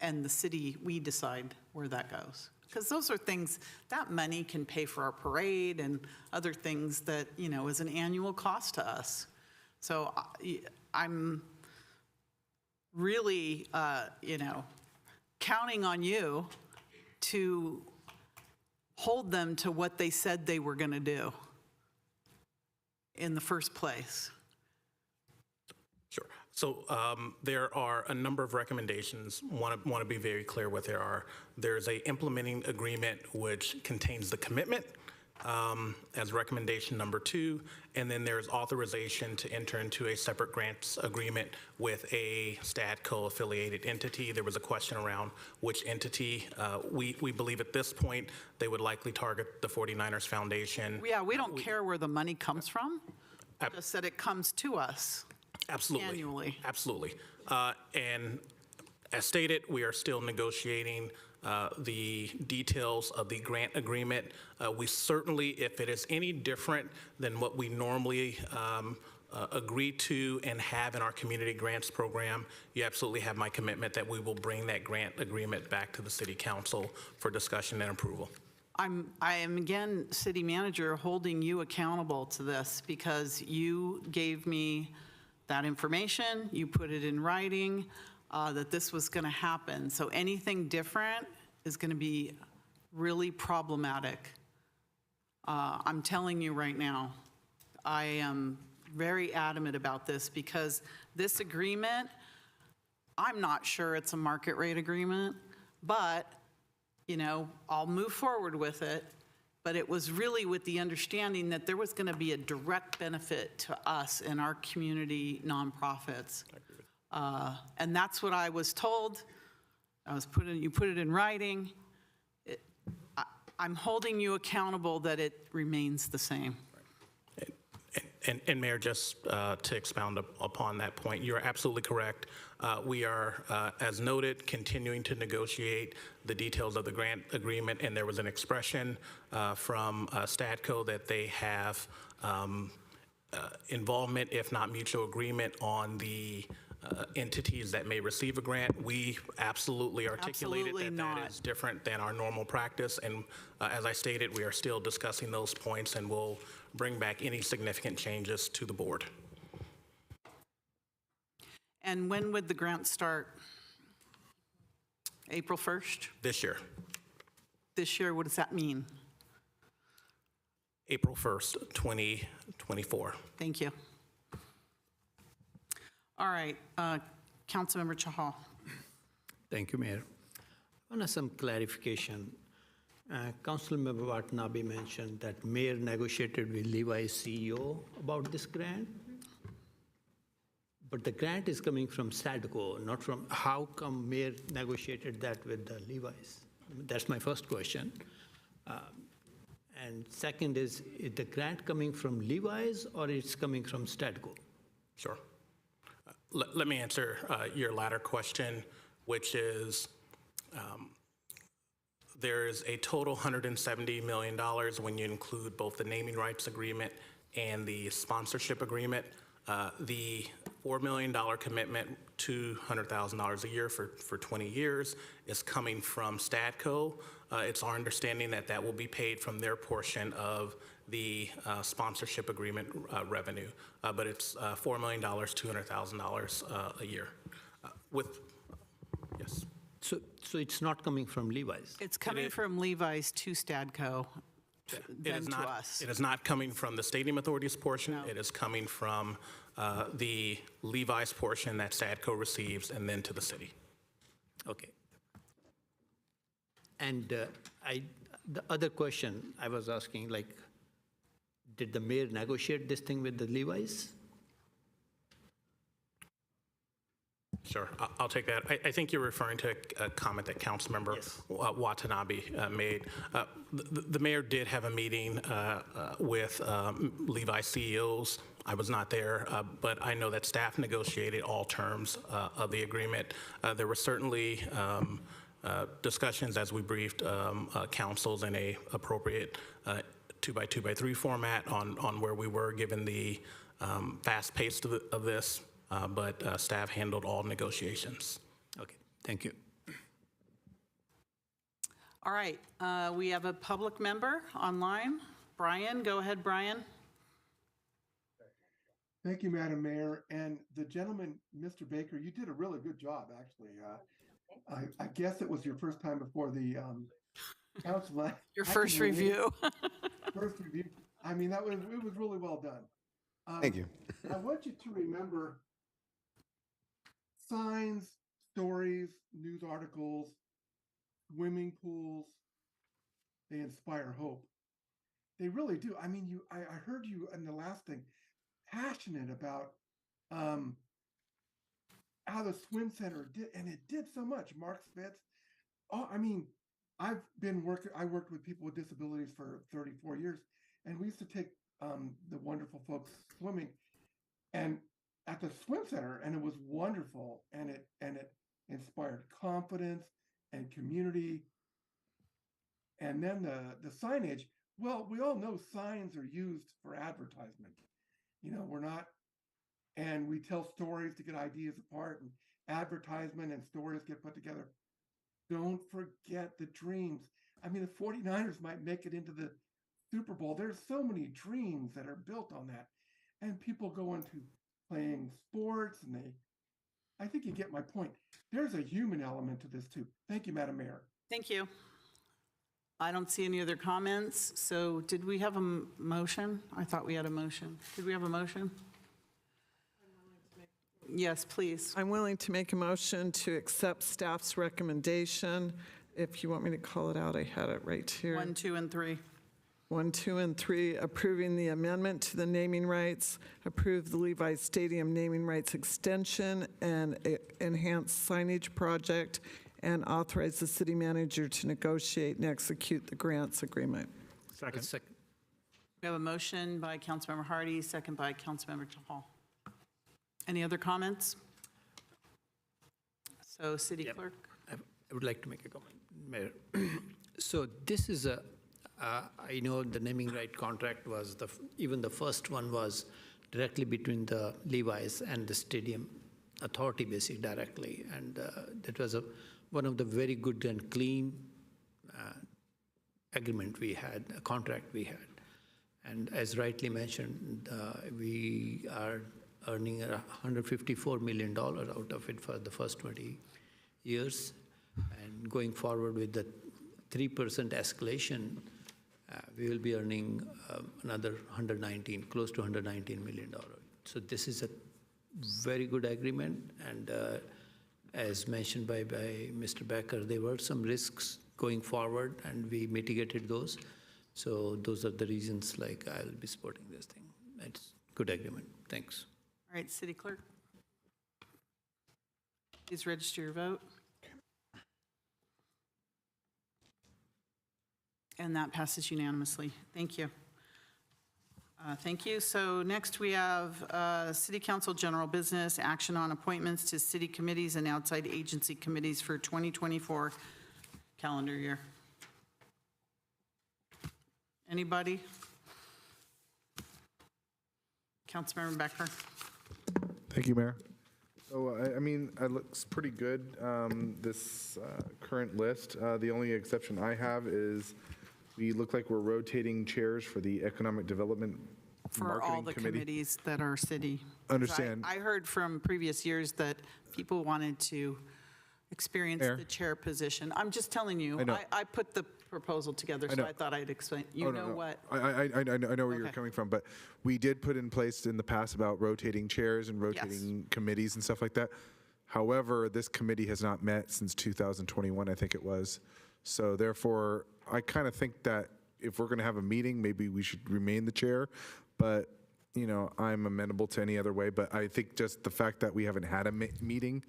and the city, we decide where that goes. Because those are things, that money can pay for our parade and other things that, you know, is an annual cost to us. So I'm really, you know, counting on you to hold them to what they said they were going to do in the first place. Sure. So there are a number of recommendations. Want to be very clear what there are. There's a implementing agreement which contains the commitment as recommendation number 2, and then there's authorization to enter into a separate grants agreement with a Stadco affiliated entity. There was a question around which entity. We believe at this point they would likely target the 49ers Foundation. Yeah, we don't care where the money comes from, just that it comes to us. Absolutely. Annually. Absolutely. And as stated, we are still negotiating the details of the grant agreement. We certainly, if it is any different than what we normally agree to and have in our community grants program, you absolutely have my commitment that we will bring that grant agreement back to the City Council for discussion and approval. I am again, City Manager, holding you accountable to this because you gave me that information, you put it in writing, that this was going to happen. So anything different is going to be really problematic. I'm telling you right now, I am very adamant about this because this agreement, I'm not sure it's a market rate agreement, but, you know, I'll move forward with it. But it was really with the understanding that there was going to be a direct benefit to us and our community nonprofits. And that's what I was told. You put it in writing. I'm holding you accountable that it remains the same. And Mayor, just to expound upon that point, you're absolutely correct. We are, as noted, continuing to negotiate the details of the grant agreement, and there was an expression from Stadco that they have involvement, if not mutual agreement, on the entities that may receive a grant. We absolutely articulated that is different than our normal practice, and as I stated, we are still discussing those points, and we'll bring back any significant changes to the board. And when would the grant start? April 1st? This year. This year, what does that mean? April 1st, 2024. Thank you. All right, Councilmember Chahal. Thank you, Mayor. I want some clarification. Councilmember Watanabe mentioned that Mayor negotiated with Levi's CEO about this grant. But the grant is coming from Stadco, not from, how come Mayor negotiated that with the Levi's? That's my first question. And second is the grant coming from Levi's or it's coming from Stadco? Sure. Let me answer your latter question, which is there's a total $170 million when you include both the naming rights agreement and the sponsorship agreement. The $4 million commitment, $200,000 a year for 20 years, is coming from Stadco. It's our understanding that that will be paid from their portion of the sponsorship agreement revenue, but it's $4 million, $200,000 a year. Yes. So it's not coming from Levi's? It's coming from Levi's to Stadco, then to us. It is not coming from the Stadium Authority's portion. It is coming from the Levi's portion that Stadco receives and then to the city. Okay. And the other question I was asking, like, did the mayor negotiate this thing with the Levi's? Sure, I'll take that. I think you're referring to a comment that Councilmember Watanabe made. The mayor did have a meeting with Levi CEOs. I was not there, but I know that staff negotiated all terms of the agreement. There were certainly discussions as we briefed councils in a appropriate 2x2x3 format on where we were given the fast pace of this. But staff handled all negotiations. Okay, thank you. All right, we have a public member online. Brian, go ahead, Brian. Thank you, Madam Mayor. And the gentleman, Mr. Baker, you did a really good job, actually. I guess it was your first time before the council. Your first review. First review. I mean, it was really well done. Thank you. I want you to remember signs, stories, news articles, swimming pools, they inspire hope. They really do. I mean, I heard you in the last thing, passionate about how the swim center did, and it did so much. Mark Spitz. Oh, I mean, I worked with people with disabilities for 34 years, and we used to take the wonderful folks swimming, and at the swim center, and it was wonderful, and it inspired confidence and community. And then the signage, well, we all know signs are used for advertisement. You know, and we tell stories to get ideas apart, and advertisement and stories get put together. Don't forget the dreams. I mean, the 49ers might make it into the Super Bowl. There's so many dreams that are built on that. And people go into playing sports, and I think you get my point. There's a human element to this too. Thank you, Madam Mayor. Thank you. I don't see any other comments. So did we have a motion? I thought we had a motion. Did we have a motion? Yes, please. I'm willing to make a motion to accept staff's recommendation. If you want me to call it out, I had it right here. 1, 2, and 3. 1, 2, and 3, approving the amendment to the naming rights, approve the Levi Stadium naming rights extension and enhanced signage project, and authorize the city manager to negotiate and execute the grants agreement. Second. We have a motion by Councilmember Hardy, second by Councilmember Hall. Any other comments? So, City Clerk. I would like to make a comment, Mayor. So this is I know the naming right contract was even the first one was directly between the Levi's and the stadium authority, basically directly, and that was one of the very good and clean agreement we had, a contract we had, and as rightly mentioned, we are earning $154 million out of it for the first 20 years, and going forward with the 3% escalation. We will be earning another close to $119 million. So this is a very good agreement, and as mentioned by Mr. Becker, there were some risks going forward, and we mitigated those. So those are the reasons, like, I'll be supporting this thing. It's good agreement. Thanks. All right, City Clerk. Please register your vote. And that passes unanimously. Thank you. Thank you. So next we have City Council General Business, action on appointments to city committees and outside agency committees for 2024 calendar year. Anybody? Councilmember Becker. Thank you, Mayor. So, I mean, it looks pretty good, this current list. The only exception I have is we look like we're rotating chairs for the Economic Development For all the committees that are city. Understand. I heard from previous years that people wanted to, experience Mayor? the chair position. I'm just telling you, I know. I put the proposal together, I so know. I thought I'd explain. Oh, You no, know no. what? I know where you're Okay. coming from, but we did put in place in the past about rotating chairs and rotating committees and stuff like that. However, this committee has not met since 2021, I think it was. So therefore, I kind of think that if we're going to have a meeting, maybe we should remain the chair. But, you know, I'm amenable to any other way. But I think just the fact that we haven't had a meeting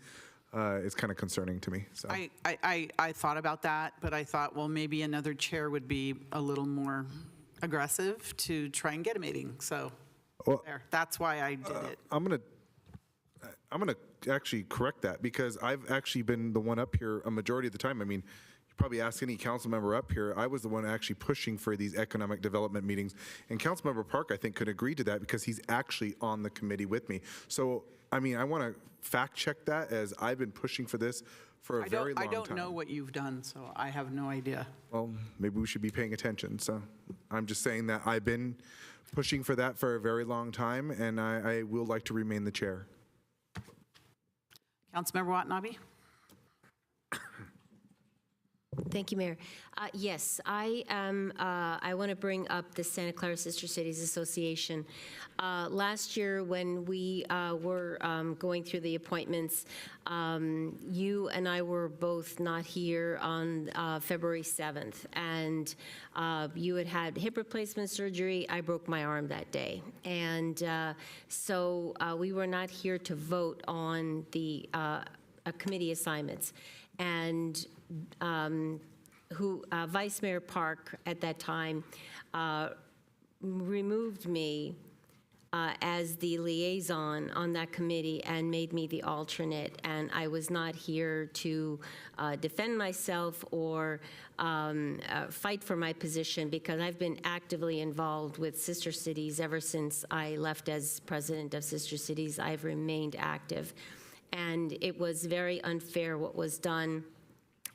is kind of concerning to me. So. I thought about that, but I thought, well, maybe another chair would be a little more aggressive to try and get a meeting. So there, that's why I did it. I'm gonna actually correct that because I've actually been the one up here a majority of the time. I mean, you probably ask any council member up here. I was the one actually pushing for these economic development meetings, and Councilmember Park I think could agree to that because he's actually on the committee with me. So I mean, I want to fact check that as I've been pushing for this for a very long time. I don't know what you've done, so I have no idea. Well, maybe we should be paying attention. So I'm just saying that I've been pushing for that for a very long time, and I will like to remain the chair. Councilmember Watanabe? Thank you, Mayor. Yes, I want to bring up the Santa Clara Sister Cities Association. Last year, when we were going through the appointments, you and I were both not here on February 7th, and you had had hip replacement surgery. I broke my arm that day, and so we were not here to vote on the committee assignments. And Vice Mayor Park at that time removed me as the liaison on that committee and made me the alternate. And I was not here to defend myself or fight for my position because I've been actively involved with Sister Cities ever since I left as president of Sister Cities. I've remained active. And it was very unfair what was done.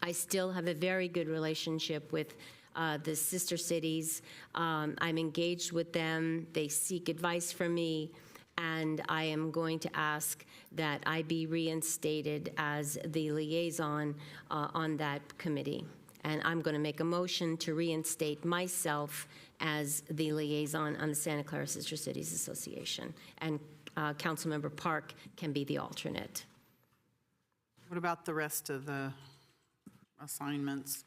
I still have a very good relationship with the sister cities. I'm engaged with them. They seek advice from me, and I am going to ask that I be reinstated as the liaison on that committee. And I'm going to make a motion to reinstate myself as the liaison on the Santa Clara Sister Cities Association. And Councilmember Park can be the alternate. What about the rest of the assignments?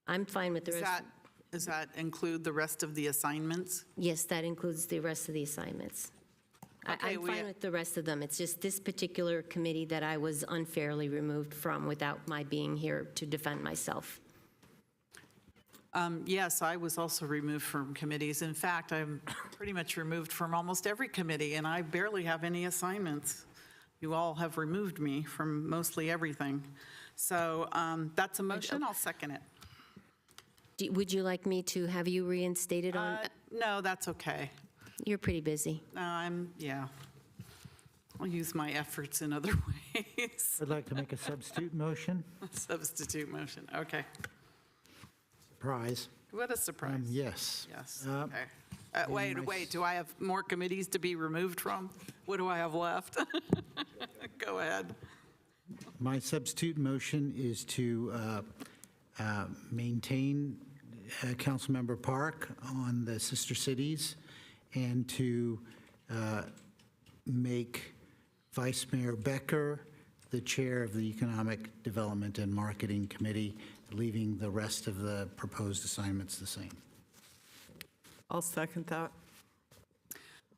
I'm fine with the rest. Does that include the rest of the assignments? Yes, that includes the rest of the assignments. Okay, I'm fine with the rest of them. It's just this particular committee that I was unfairly removed from without my being here to defend myself. Yes, I was also removed from committees. In fact, I'm pretty much removed from almost every committee, and I barely have any assignments. You all have removed me from mostly everything. So that's a motion. I'll second it. Would you like me to have you reinstated on? No, that's okay. You're pretty busy. Yeah. I'll use my efforts in other ways. I'd like to make a substitute motion. Substitute motion, okay. Surprise. What a surprise. Yes. Yes, okay. Wait, do I have more committees to be removed from? What do I have left? Go ahead. My substitute motion is to maintain Councilmember Park on the sister cities and to make Vice Mayor Becker the chair of the Economic Development and Marketing Committee, leaving the rest of the proposed assignments the same. I'll second that.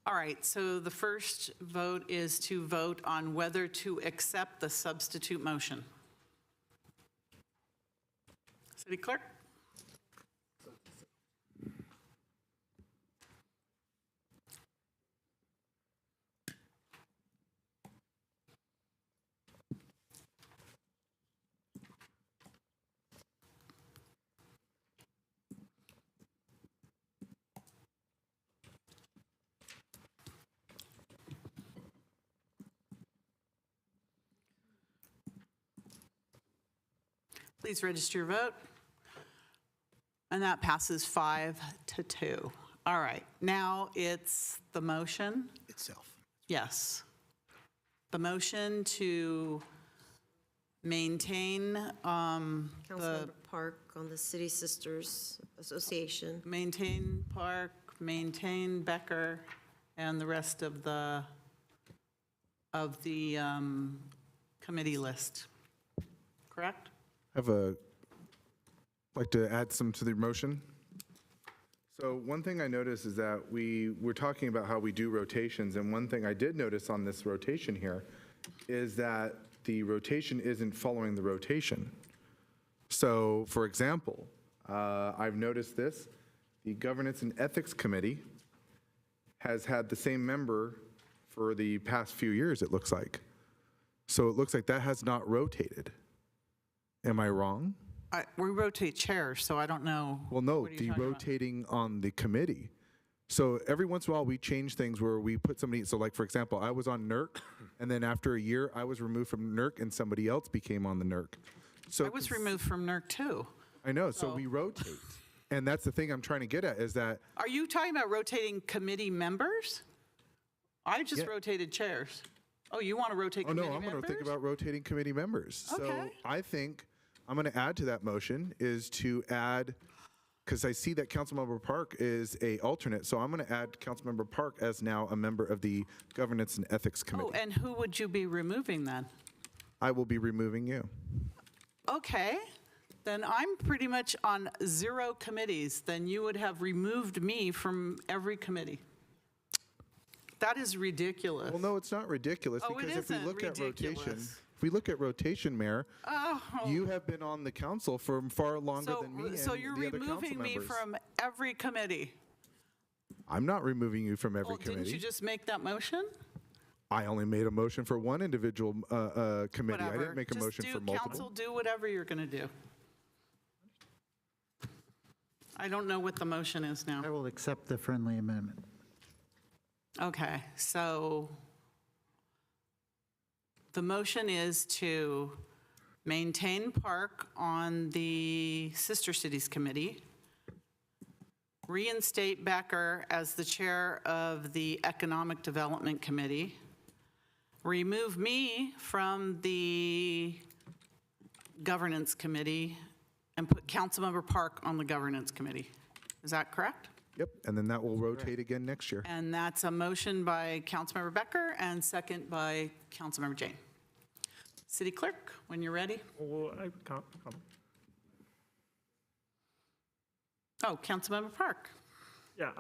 All right, so the first vote is to vote on whether to accept the substitute motion. City Clerk? Please register your vote. And that passes 5-2. All right, now it's the motion. Itself. Yes. The motion to maintain Councilmember Park on the City Sisters Association. maintain Park, maintain Becker, and the rest of the committee list. Correct? Like to add some to the motion. So one thing I noticed is that we're talking about how we do rotations, and one thing I did notice on this rotation here is that the rotation isn't following the rotation. So, for example, I've noticed this. The Governance and Ethics Committee has had the same member for the past few years, it looks like. So it looks like that has not rotated. Am I wrong? We rotate chairs, so I don't know. Well, no, What are you the talking about? rotating on the committee. So every once in a while, we change things where we put somebody, so like, for example, I was on NERC, and then after a year, I was removed from NERC, and somebody else became on the NERC. So I was removed from NERC too. I know, so we rotate. And that's the thing I'm trying to get at, is that, Are you talking about rotating committee members? I just Yeah. rotated chairs. Oh, you want to rotate oh no, committee I'm members? going to think about rotating committee members. So Okay. I think I'm going to add to that motion is to add, because I see that Councilmember Park is a alternate, so I'm going to add Councilmember Park as now a member of the Governance and Ethics Committee. Oh, and who would you be removing then? I will be removing you. Okay, then I'm pretty much on 0 committees. Then you would have removed me from every committee. That is ridiculous. Well, no, it's not ridiculous, Oh, it because if we isn't look at rotation, ridiculous. if we look at rotation, Mayor, Oh. you have been on the council for far longer than me So and you're the other council removing me members. from every committee. I'm not removing you from every Well, didn't committee. you just make that motion? I only made a motion for one individual committee. I Whatever. didn't make a motion for Just multiple. do council, do whatever you're going to do. I don't know what the motion is now. I will accept the friendly amendment. Okay, so the motion is to maintain Park on the Sister Cities Committee, reinstate Becker as the chair of the Economic Development Committee, remove me from the Governance Committee, and put Councilmember Park on the Governance Committee. Is that correct? Yep, and then that will rotate again next year. And that's a motion by Councilmember Becker and second by Councilmember Jane. City Clerk, when you're ready. Well, Oh, Councilmember Park. Yeah,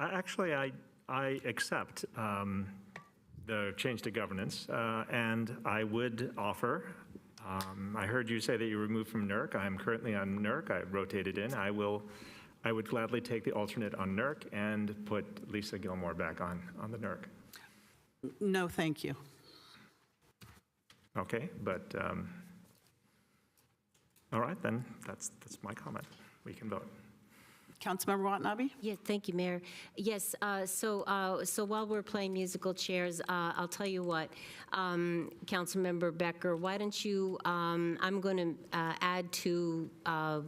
I accept the change to governance, and I would offer, I heard you say that you removed from NERC. I'm currently on NERC. I rotated in. I would gladly take the alternate on NERC and put Lisa Gilmore back on the NERC. No, thank you. Okay, but, all right, then, that's my comment. We can vote. Councilmember Watanabe? Yeah, thank you, Mayor. Yes, so while we're playing musical chairs, I'll tell you what, Councilmember Becker, why don't you, I'm going to add to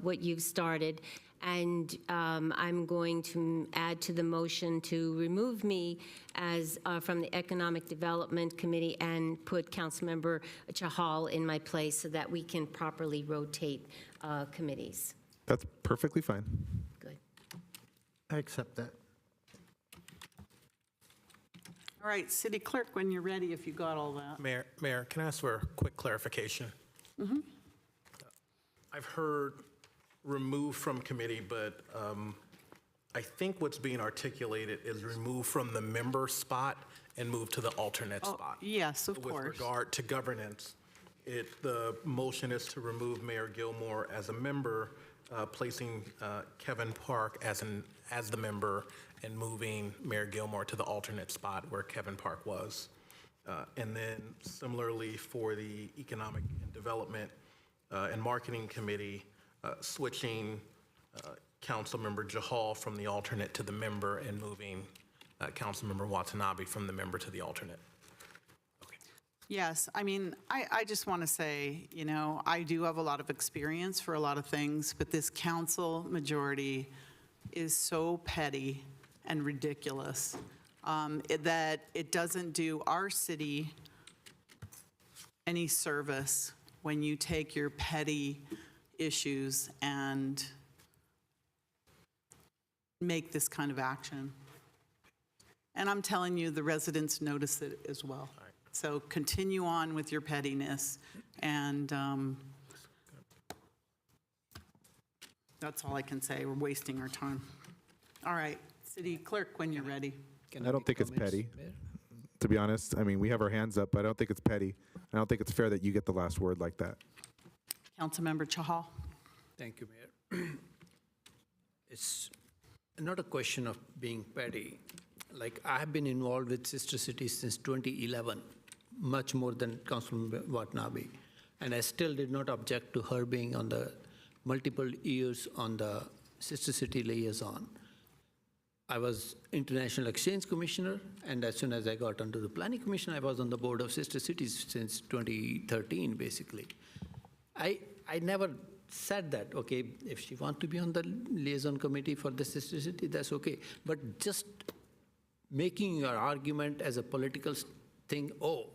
what you've started, and I'm going to add to the motion to remove me as from the Economic Development Committee and put Councilmember Chahal in my place so that we can properly rotate committees. That's perfectly fine. I accept that. All right, City Clerk, when you're ready, if you got all that. Mayor, can I ask for a quick clarification? Mm-hmm. I've heard remove from committee, but I think what's being articulated is remove from the member spot and move to the alternate spot. Yes, of course. With regard to governance, the motion is to remove Mayor Gilmore as a member, placing Kevin Park as the member, and moving Mayor Gilmore to the alternate spot where Kevin Park was. And then similarly for the Economic and Development and Marketing Committee, switching Councilmember Jahal from the alternate to the member and moving Councilmember Watanabe from the member to the alternate. Yes, I mean, I just want to say, you know, I do have a lot of experience for a lot of things, but this council majority is so petty and ridiculous that it doesn't do our city any service when you take your petty issues and make this kind of action. And I'm telling you, the residents notice it as well. So continue on with your pettiness, and that's all I can say. We're wasting our time. All right, City Clerk, when you're ready. I don't think it's petty, to be honest. I mean, we have our hands up, but I don't think it's petty. I don't think it's fair that you get the last word like that. Councilmember Chahal. Thank you, Mayor. It's not a question of being petty. Like, I have been involved with Sister Cities since 2011, much more than Councilmember Watanabe. And I still did not object to her being on the multiple years on the Sister City liaison. I was International Exchange Commissioner, and as soon as I got onto the Planning Commission, I was on the board of Sister Cities since 2013, basically. I never said that, okay, if she wants to be on the liaison committee for the Sister City, that's okay. But just making your argument as a political thing, oh,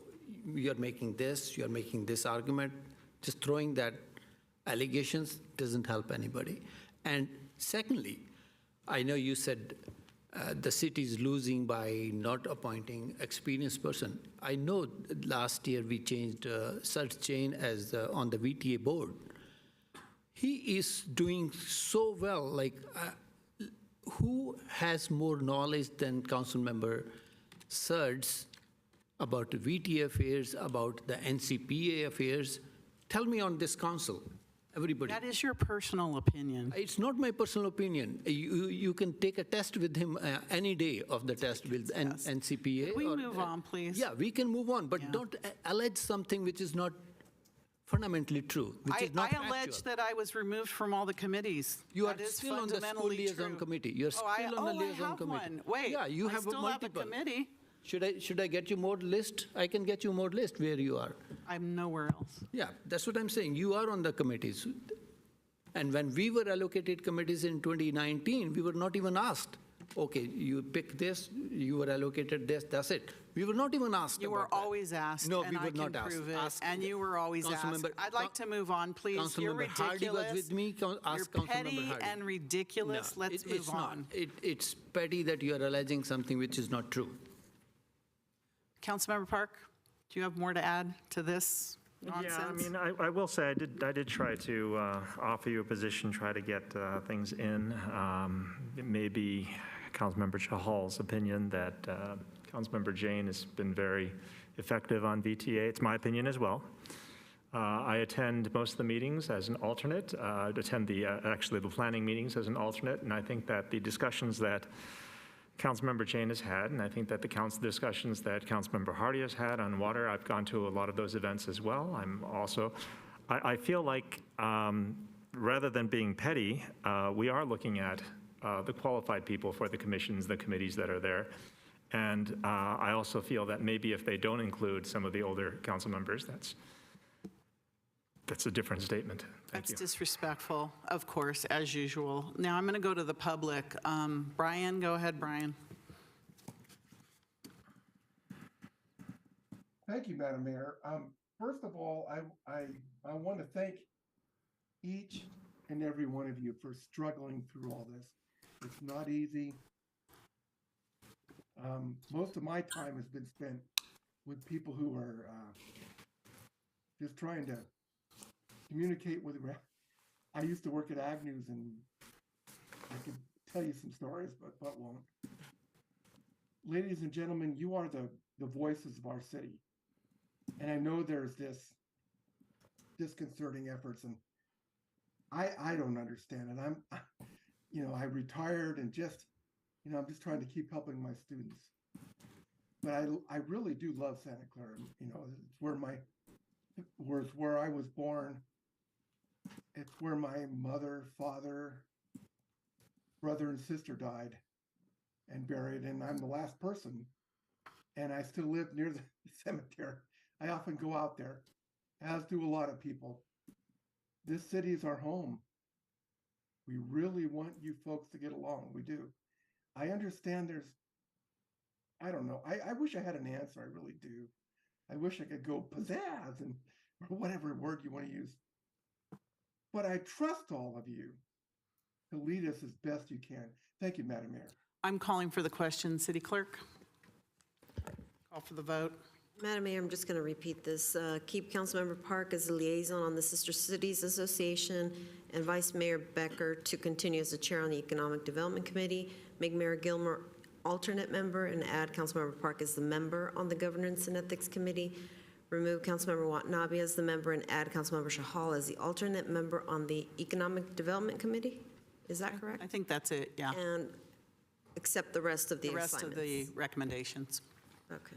you're making this argument, just throwing that allegations doesn't help anybody. And secondly, I know you said the city is losing by not appointing experienced person. I know last year we changed Sir Chain as on the VTA board. He is doing so well. Like, who has more knowledge than Councilmember Surge about the VTA affairs, about the NCPA affairs? Tell me on this council. Everybody. That is your personal opinion. It's not my personal opinion. You can take a test with him any day of the test with NCPA. Can we move on, please? Yeah, we can move on, but don't allege something which is not fundamentally true, which is not I allege that I was removed from all the committees. You are That is still on the school fundamentally liaison true. committee. You're still on the liaison committee. Wait, yeah, you I have still multiple. have a committee. Should I get you more list? I can get you more list where you are. I'm nowhere else. Yeah, that's what I'm saying. You are on the committees. And when we were allocated committees in 2019, we were not even asked. Okay, you pick this, you were allocated this, that's it. We were not even asked. You were always asked, No, and we were I can not prove it. asked. And you were always asked. I'd like to move on, please. You're Councilmember Hardy was ridiculous. with me. You're petty and ridiculous. Let's move on. It's petty that you are alleging something which is not true. Councilmember Park, do you have more to add to this nonsense? Yeah, I mean, I will say I did try to offer you a position, try to get things in. It may be Councilmember Chahal's opinion that Councilmember Jane has been very effective on VTA. It's my opinion as well. I attend most of the meetings as an alternate. I attend actually the planning meetings as an alternate, and I think that the discussions that Councilmember Jane has had, and I think that the discussions that Councilmember Hardy has had on water, I've gone to a lot of those events as well. I feel like rather than being petty, we are looking at the qualified people for the commissions, the committees that are there. And I also feel that maybe if they don't include some of the older council members, that's a different statement. Thank you. That's disrespectful, of course, as usual. Now I'm going to go to the public. Brian, go ahead, Brian. Thank you, Madam Mayor. First of all, I want to thank each and every one of you for struggling through all this. It's not easy. Most of my time has been spent with people who are just trying to communicate with. I used to work at Agnew's, and I could tell you some stories, but won't. Ladies and gentlemen, you are the voices of our city. And I know there's this disconcerting efforts, and I don't understand it. I retired and I'm just trying to keep helping my students. But I really do love Santa Clara. It's where I was born. It's where my mother, father, brother, and sister died and buried, and I'm the last person. And I still live near the cemetery. I often go out there, as do a lot of people. This city is our home. We really want you folks to get along. We do. I understand I don't know. I wish I had an answer. I really do. I wish I could go pizzazz and or whatever word you want to use. But I trust all of you to lead us as best you can. Thank you, Madam Mayor. I'm calling for the question. City Clerk? Call for the vote. Madam Mayor, I'm just going to repeat this. Keep Councilmember Park as the liaison on the Sister Cities Association and Vice Mayor Becker to continue as the chair on the Economic Development Committee. Make Mayor Gilmer alternate member and add Councilmember Park as the member on the Governance and Ethics Committee. Remove Councilmember Watanabe as the member and add Councilmember Shahal as the alternate member on the Economic Development Committee. Is that correct? I think that's it, yeah. And accept the rest of the The rest assignments. of the recommendations. Okay.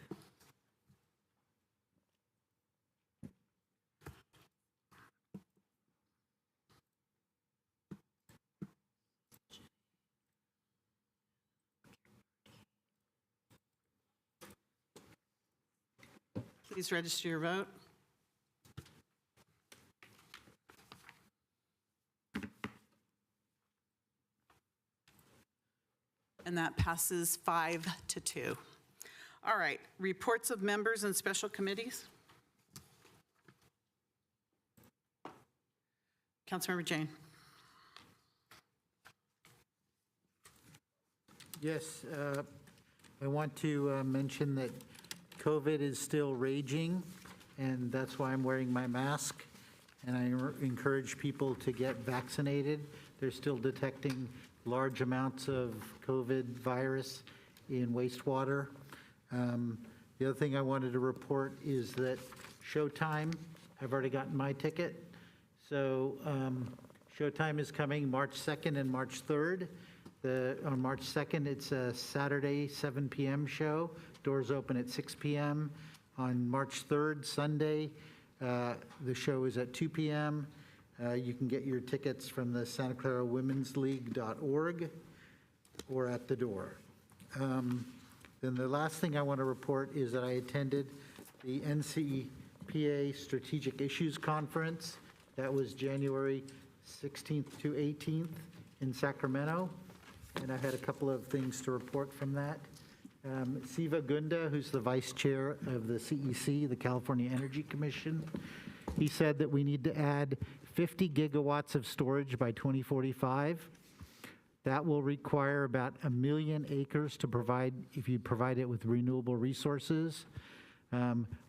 Please register your vote. And that passes 5-2. All right, reports of members and special committees. Councilmember Jane. Yes, I want to mention that COVID is still raging, and that's why I'm wearing my mask. And I encourage people to get vaccinated. They're still detecting large amounts of COVID virus in wastewater. The other thing I wanted to report is that Showtime, I've already gotten my ticket. So Showtime is coming March 2nd and March 3rd. On March 2nd, it's a Saturday 7 p.m. show. Doors open at 6 p.m. On March 3rd, Sunday, the show is at 2 p.m. You can get your tickets from the Santa Clara Women's League.org or at the door. Then the last thing I want to report is that I attended the NCPA Strategic Issues Conference. That was January 16th to 18th in Sacramento. And I had a couple of things to report from that. Siva Gunda, who's the vice chair of the CEC, the California Energy Commission, he said that we need to add 50 gigawatts of storage by 2045. That will require about 1 million acres to provide, if you provide it with renewable resources.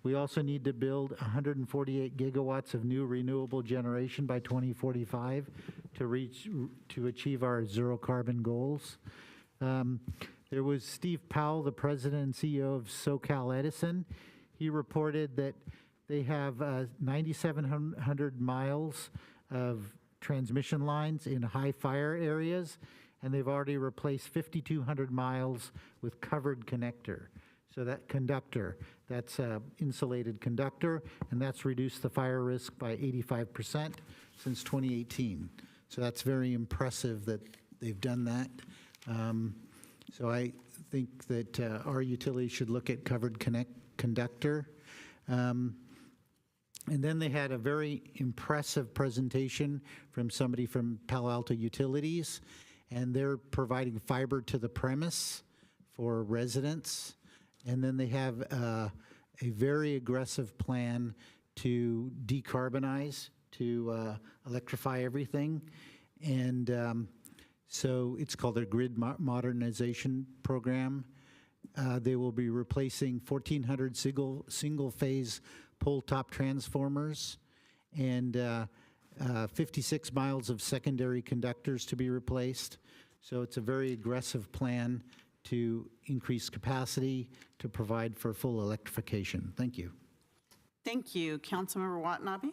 We also need to build 148 gigawatts of new renewable generation by 2045 to achieve our zero carbon goals. There was Steve Powell, the president and CEO of SoCal Edison. He reported that they have 9,700 miles of transmission lines in high fire areas, and they've already replaced 5,200 miles with covered connector. So that conductor, that's insulated conductor, and that's reduced the fire risk by 85% since 2018. So that's very impressive that they've done that. So I think that our utility should look at covered conductor. And then they had a very impressive presentation from somebody from Palo Alto Utilities, and they're providing fiber to the premise for residents. And then they have a very aggressive plan to decarbonize, to electrify everything. And so it's called their grid modernization program. They will be replacing 1,400 single-phase pole-top transformers and 56 miles of secondary conductors to be replaced. So it's a very aggressive plan to increase capacity to provide for full electrification. Thank you. Thank you. Councilmember Watanabe?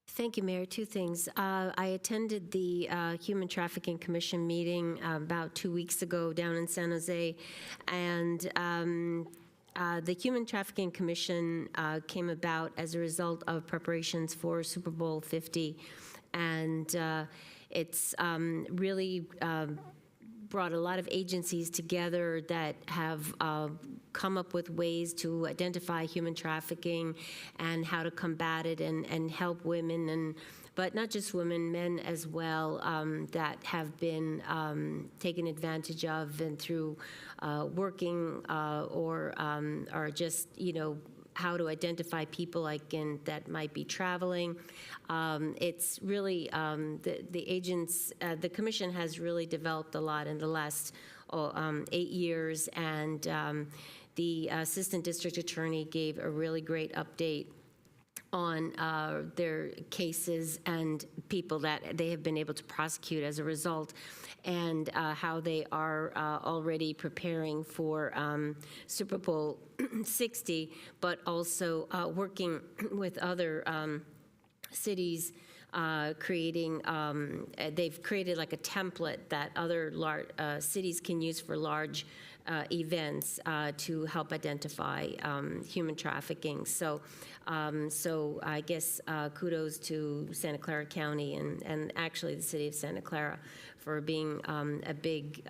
Thank you, Mayor. Two things. I attended the Human Trafficking Commission meeting about 2 weeks ago down in San Jose, and the Human Trafficking Commission came about as a result of preparations for Super Bowl 50, and it's really brought a lot of agencies together that have come up with ways to identify human trafficking and how to combat it and help women, but not just women, men as well, that have been taken advantage of and through working or are just, how to identify people that might be traveling. It's really, the commission has really developed a lot in the last 8 years, and the assistant district attorney gave a really great update on their cases and people that they have been able to prosecute as a result, and how they are already preparing for Super Bowl 60, but also working with other cities, they've created like a template that other cities can use for large events to help identify human trafficking. So I guess kudos to Santa Clara County and actually the city of Santa Clara for being a big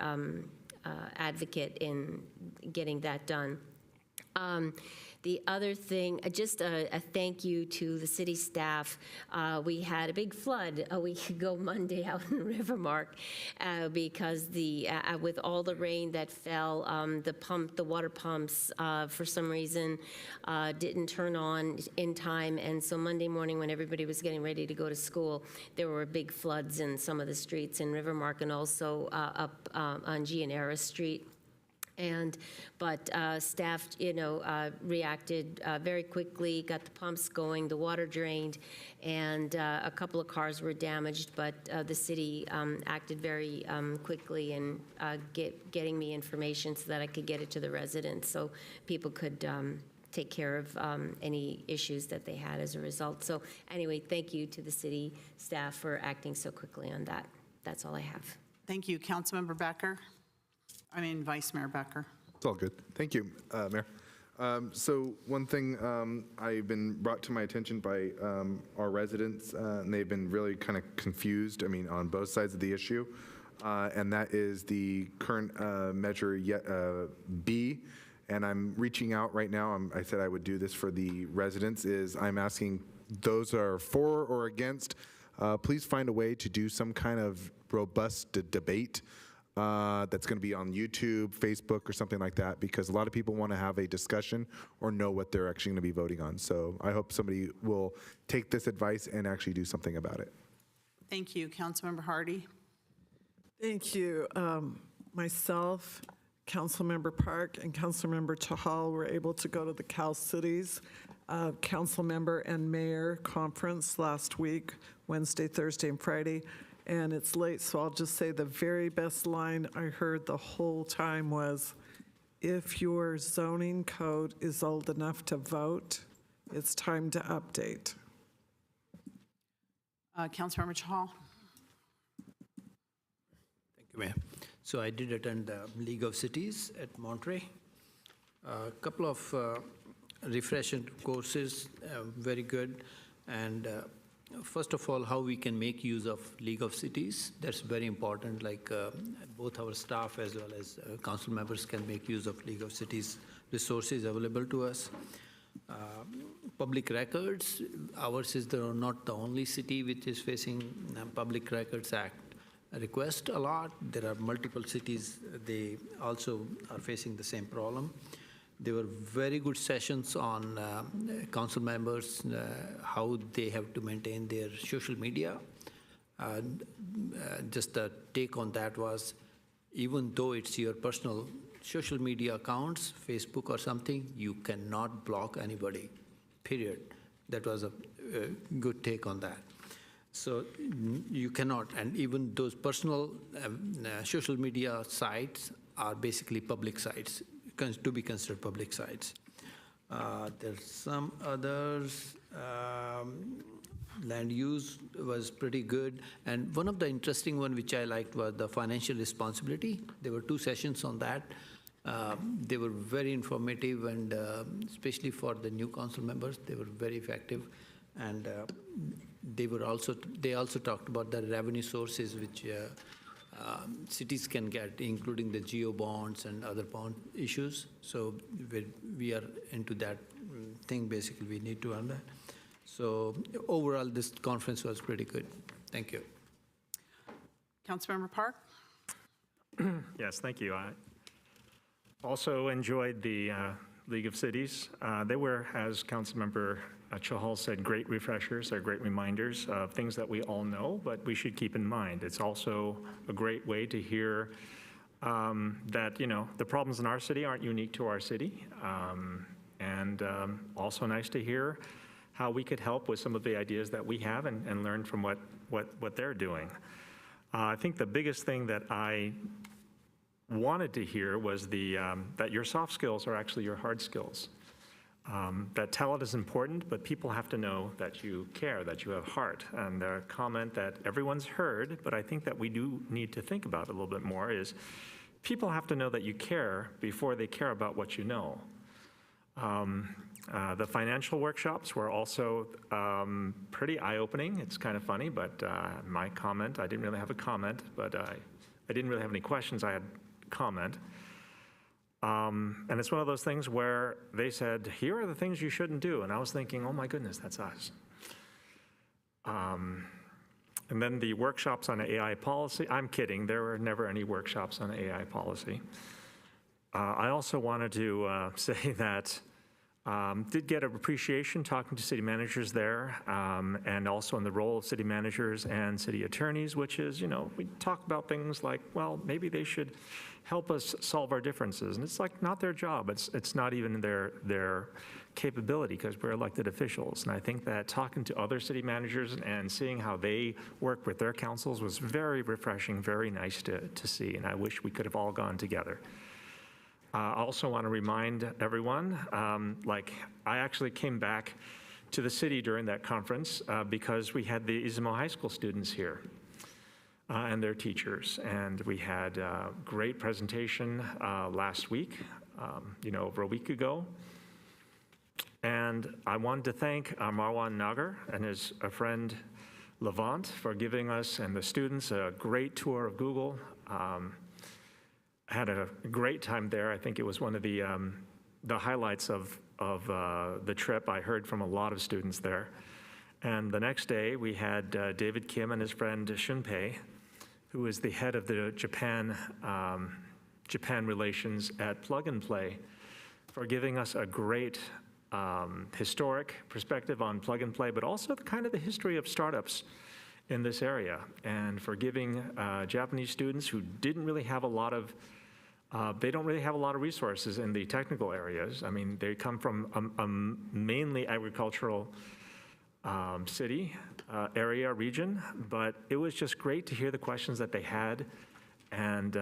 advocate in getting that done. The other thing, just a thank you to the city staff. We had a big flood a week ago Monday out in Rivermark because with all the rain that fell, the water pumps for some reason didn't turn on in time, and so Monday morning when everybody was getting ready to go to school, there were big floods in some of the streets in Rivermark and also up on Gianera Street. But staff, reacted very quickly, got the pumps going, the water drained, and a couple of cars were damaged, but the city acted very quickly in getting me information so that I could get it to the residents so people could take care of any issues that they had as a result. So anyway, thank you to the city staff for acting so quickly on that. That's all I have. Thank you. Councilmember Becker. Vice Mayor Becker. It's all good. Thank you, Mayor. So one thing I've been brought to my attention by our residents, and they've been really kind of confused, on both sides of the issue, and that is the current measure B. And I'm reaching out right now. I said I would do this for the residents, is I'm asking those that are for or against, please find a way to do some kind of robust debate that's going to be on YouTube, Facebook, or something like that, because a lot of people want to have a discussion or know what they're actually going to be voting on. So I hope somebody will take this advice and actually do something about it. Thank you. Councilmember Hardy. Thank you. Myself, Councilmember Park, and Councilmember Chahal were able to go to the Cal Cities Councilmember and Mayor Conference last week, Wednesday, Thursday, and Friday. And it's late, so I'll just say the very best line I heard the whole time was, if your zoning code is old enough to vote, it's time to update. Councilmember Chahal. Thank you, Mayor. So I did attend the League of Cities at Monterey. A couple of refreshing courses, very good. And first of all, how we can make use of League of Cities. That's very important, like both our staff as well as council members can make use of League of Cities resources available to us. Public records, ours is not the only city which is facing Public Records Act request a lot. There are multiple cities, they also are facing the same problem. There were very good sessions on council members, how they have to maintain their social media. Just a take on that was, even though it's your personal social media accounts, Facebook or something, you cannot block anybody, period. That was a good take on that. So you cannot, and even those personal social media sites are basically public sites, to be considered public sites. There's some others. Land use was pretty good. And one of the interesting one which I liked was the financial responsibility. There were 2 sessions on that. They were very informative, and especially for the new council members, they were very effective. And they also talked about the revenue sources which cities can get, including the geo bonds and other bond issues. So we are into that thing. Basically, we need to earn that. So overall, this conference was pretty good. Thank you. Councilmember Park. Yes, thank you. I also enjoyed the League of Cities. They were, as Councilmember Chahal said, great refreshers. They're great reminders of things that we all know, but we should keep in mind. It's also a great way to hear that, the problems in our city aren't unique to our city. And also nice to hear how we could help with some of the ideas that we have and learn from what they're doing. I think the biggest thing that I wanted to hear was that your soft skills are actually your hard skills. That talent is important, but people have to know that you care, that you have heart. And the comment that everyone's heard, but I think that we do need to think about a little bit more is people have to know that you care before they care about what you know. The financial workshops were also pretty eye-opening. It's kind of funny, but my comment, I didn't really have a comment, but I didn't really have any questions. I had comment. And it's one of those things where they said, here are the things you shouldn't do. And I was thinking, oh my goodness, that's us. And then the workshops on AI policy, I'm kidding, there were never any workshops on AI policy. I also wanted to say that did get an appreciation talking to city managers there, and also in the role of city managers and city attorneys, which is, we talk about things like, well, maybe they should help us solve our differences. And it's like not their job. It's not even their capability because we're elected officials. And I think that talking to other city managers and seeing how they work with their councils was very refreshing, very nice to see. And I wish we could have all gone together. I also want to remind everyone, I actually came back to the city during that conference because we had the Isamo High School students here and their teachers. And we had a great presentation last week, over a week ago. And I wanted to thank Marwan Nagar and his friend Levant for giving us and the students a great tour of Google. Had a great time there. I think it was one of the highlights of the trip. I heard from a lot of students there. And the next day, we had David Kim and his friend Shunpei, who is the head of the Japan relations at Plug and Play, for giving us a great historic perspective on Plug and Play, but also the history of startups in this area, and for giving Japanese students who didn't really have a lot of they don't really have a lot of resources in the technical areas. I mean, they come from a mainly agricultural region, but it was just great to hear the questions that they had and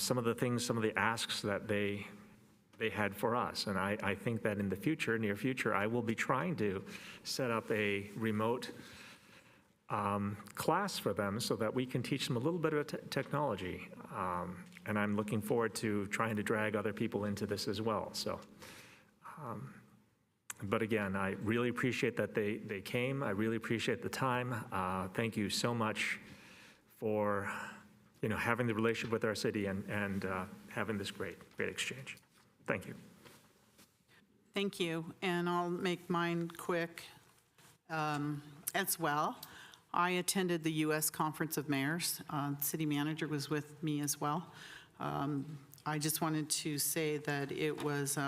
some of the asks that they had for us. And I think that in the near future, I will be trying to set up a remote class for them so that we can teach them a little bit of technology. And I'm looking forward to trying to drag other people into this as well. So, but again, I really appreciate that they came. I really appreciate the time. Thank you so much for having the relationship with our city and having this great exchange. Thank you. Thank you. And I'll make mine quick as well. I attended the U.S. Conference of Mayors. City manager was with me as well. I just wanted to say that it was,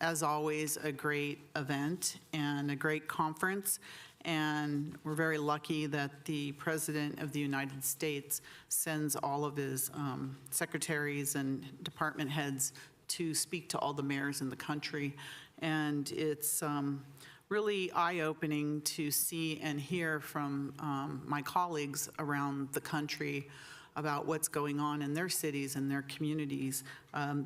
as always, a great event and a great conference. And we're very lucky that the President of the United States sends all of his secretaries and department heads to speak to all the mayors in the country. And it's really eye-opening to see and hear from my colleagues around the country about what's going on in their cities and their communities.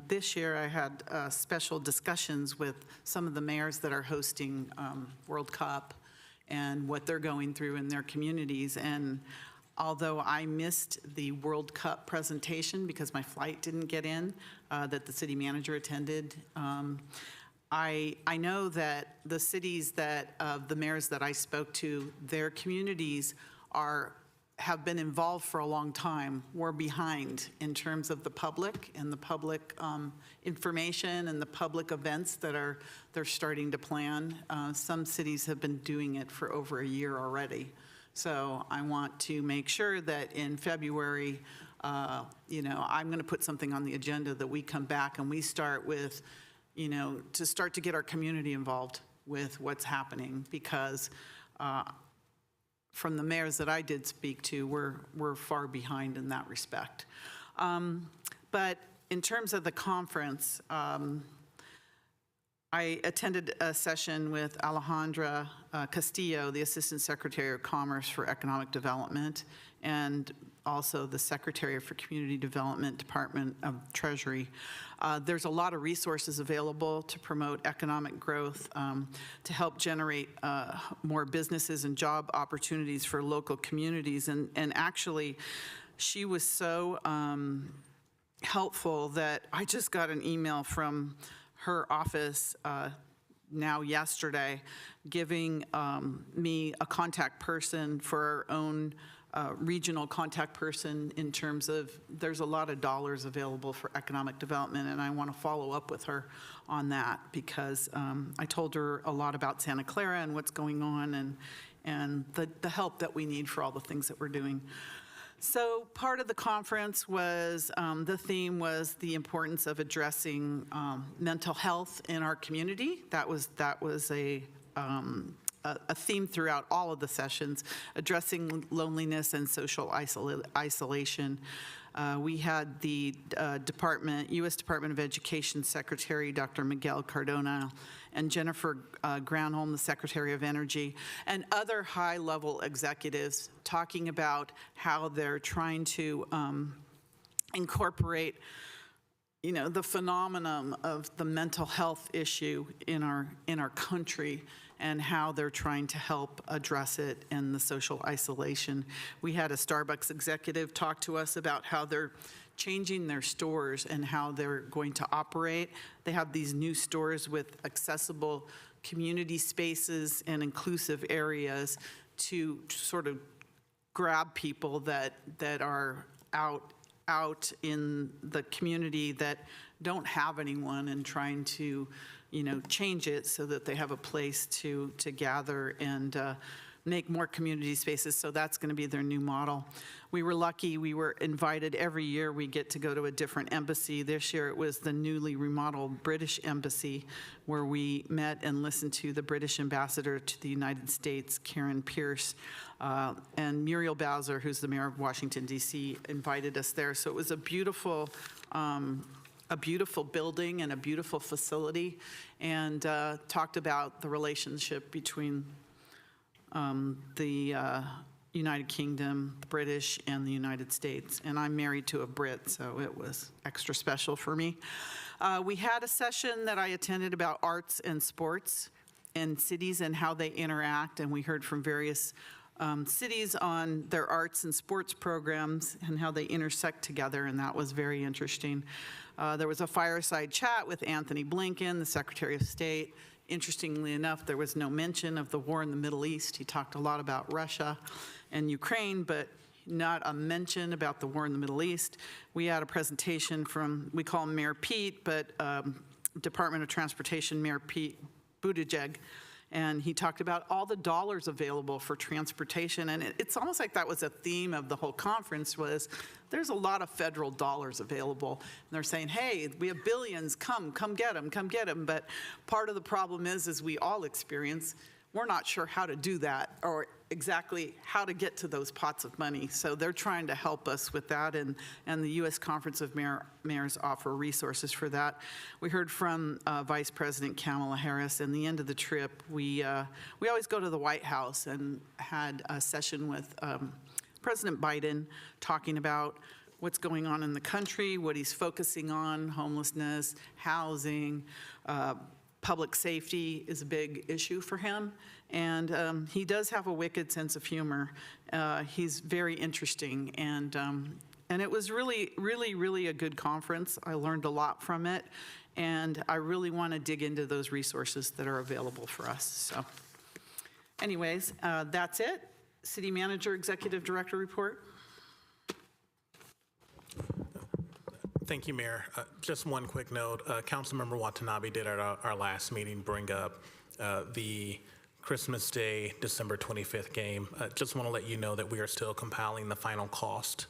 This year I had special discussions with some of the mayors that are hosting World Cup and what they're going through in their communities. And although I missed the World Cup presentation because my flight didn't get in, that the city manager attended, I know that the cities the mayors that I spoke to, their communities have been involved for a long time. We're behind in terms of the public and the public information and the public events that they're starting to plan. Some cities have been doing it for over a year already. So I want to make sure that in February, I'm going to put something on the agenda that we come back and we start with to start to get our community involved with what's happening, because from the mayors that I did speak to, we're far behind in that respect. But in terms of the conference, I attended a session with Alejandra Castillo, the Assistant Secretary of Commerce for Economic Development, and also the Secretary for Community Development, Department of Treasury. There's a lot of resources available to promote economic growth, to help generate more businesses and job opportunities for local communities. And actually, she was so helpful that I just got an email from her office now yesterday, giving me a contact person for our own regional contact person, in terms of there's a lot of dollars available for economic development, and I want to follow up with her on that, because I told her a lot about Santa Clara and what's going on, and the help that we need for all the things that we're doing. So part of the conference was, the theme was the importance of addressing mental health in our community. That was a theme throughout all of the sessions, addressing loneliness and social isolation. We had the U.S. Department of Education Secretary, Dr. Miguel Cardona, and Jennifer Granholm, the Secretary of Energy, and other high-level executives talking about how they're trying to incorporate, the phenomenon of the mental health issue in our country, and how they're trying to help address it and the social isolation. We had a Starbucks executive talk to us about how they're changing their stores and how they're going to operate. They have these new stores with accessible community spaces and inclusive areas to sort of grab people that are out in the community that don't have anyone, and trying to change it so that they have a place to gather and make more community spaces. So that's going to be their new model. We were lucky. We were invited every year. We get to go to a different embassy. This year it was the newly remodeled British Embassy, where we met and listened to the British ambassador to the United States, Karen Pierce, and Muriel Bowser, who's the mayor of Washington, D.C., invited us there. So it was a beautiful building and a beautiful facility, and talked about the relationship between the United Kingdom, the British, and the United States. And I'm married to a Brit, so it was extra special for me. We had a session that I attended about arts and sports in cities and how they interact, and we heard from various cities on their arts and sports programs and how they intersect together, and that was very interesting. There was a fireside chat with Anthony Blinken, the Secretary of State. Interestingly enough, there was no mention of the war in the Middle East. He talked a lot about Russia and Ukraine, but not a mention about the war in the Middle East. We had a presentation from, we call him Mayor Pete, but Department of Transportation Mayor Pete Buttigieg, and he talked about all the dollars available for transportation. And it's almost like that was a theme of the whole conference, was there's a lot of federal dollars available. And they're saying, hey, we have billions, come get them, come get them. But part of the problem is, as we all experience, we're not sure how to do that, or exactly how to get to those pots of money. So they're trying to help us with that, and the U.S. Conference of Mayors offer resources for that. We heard from Vice President Kamala Harris, and the end of the trip, we always go to the White House, and had a session with President Biden talking about what's going on in the country, what he's focusing on, homelessness, housing, public safety is a big issue for him, and he does have a wicked sense of humor. He's very interesting, and it was really a good conference. I learned a lot from it, and I really want to dig into those resources that are available for us. So anyways, that's it. City Manager, Executive Director report. Thank you, Mayor. Just one quick note. Councilmember Watanabe did at our last meeting bring up the Christmas Day, December 25th game. Just want to let you know that we are still compiling the final cost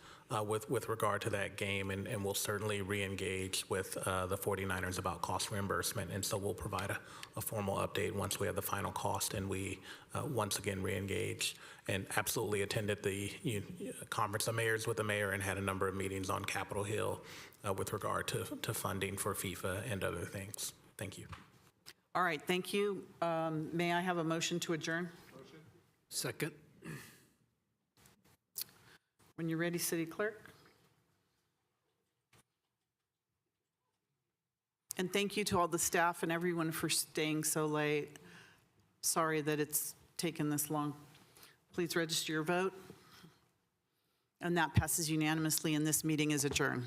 with regard to that game, and we'll certainly re-engage with the 49ers about cost reimbursement. And so we'll provide a formal update once we have the final cost and we once again re-engage. And absolutely attended the conference of mayors with the mayor and had a number of meetings on Capitol Hill with regard to funding for FIFA and other things. Thank you. All right, thank you. May I have a motion to adjourn? Second. When you're ready, City Clerk. And thank you to all the staff and everyone for staying so late. Sorry that it's taken this long. Please register your vote. And that passes unanimously, and this meeting is adjourned.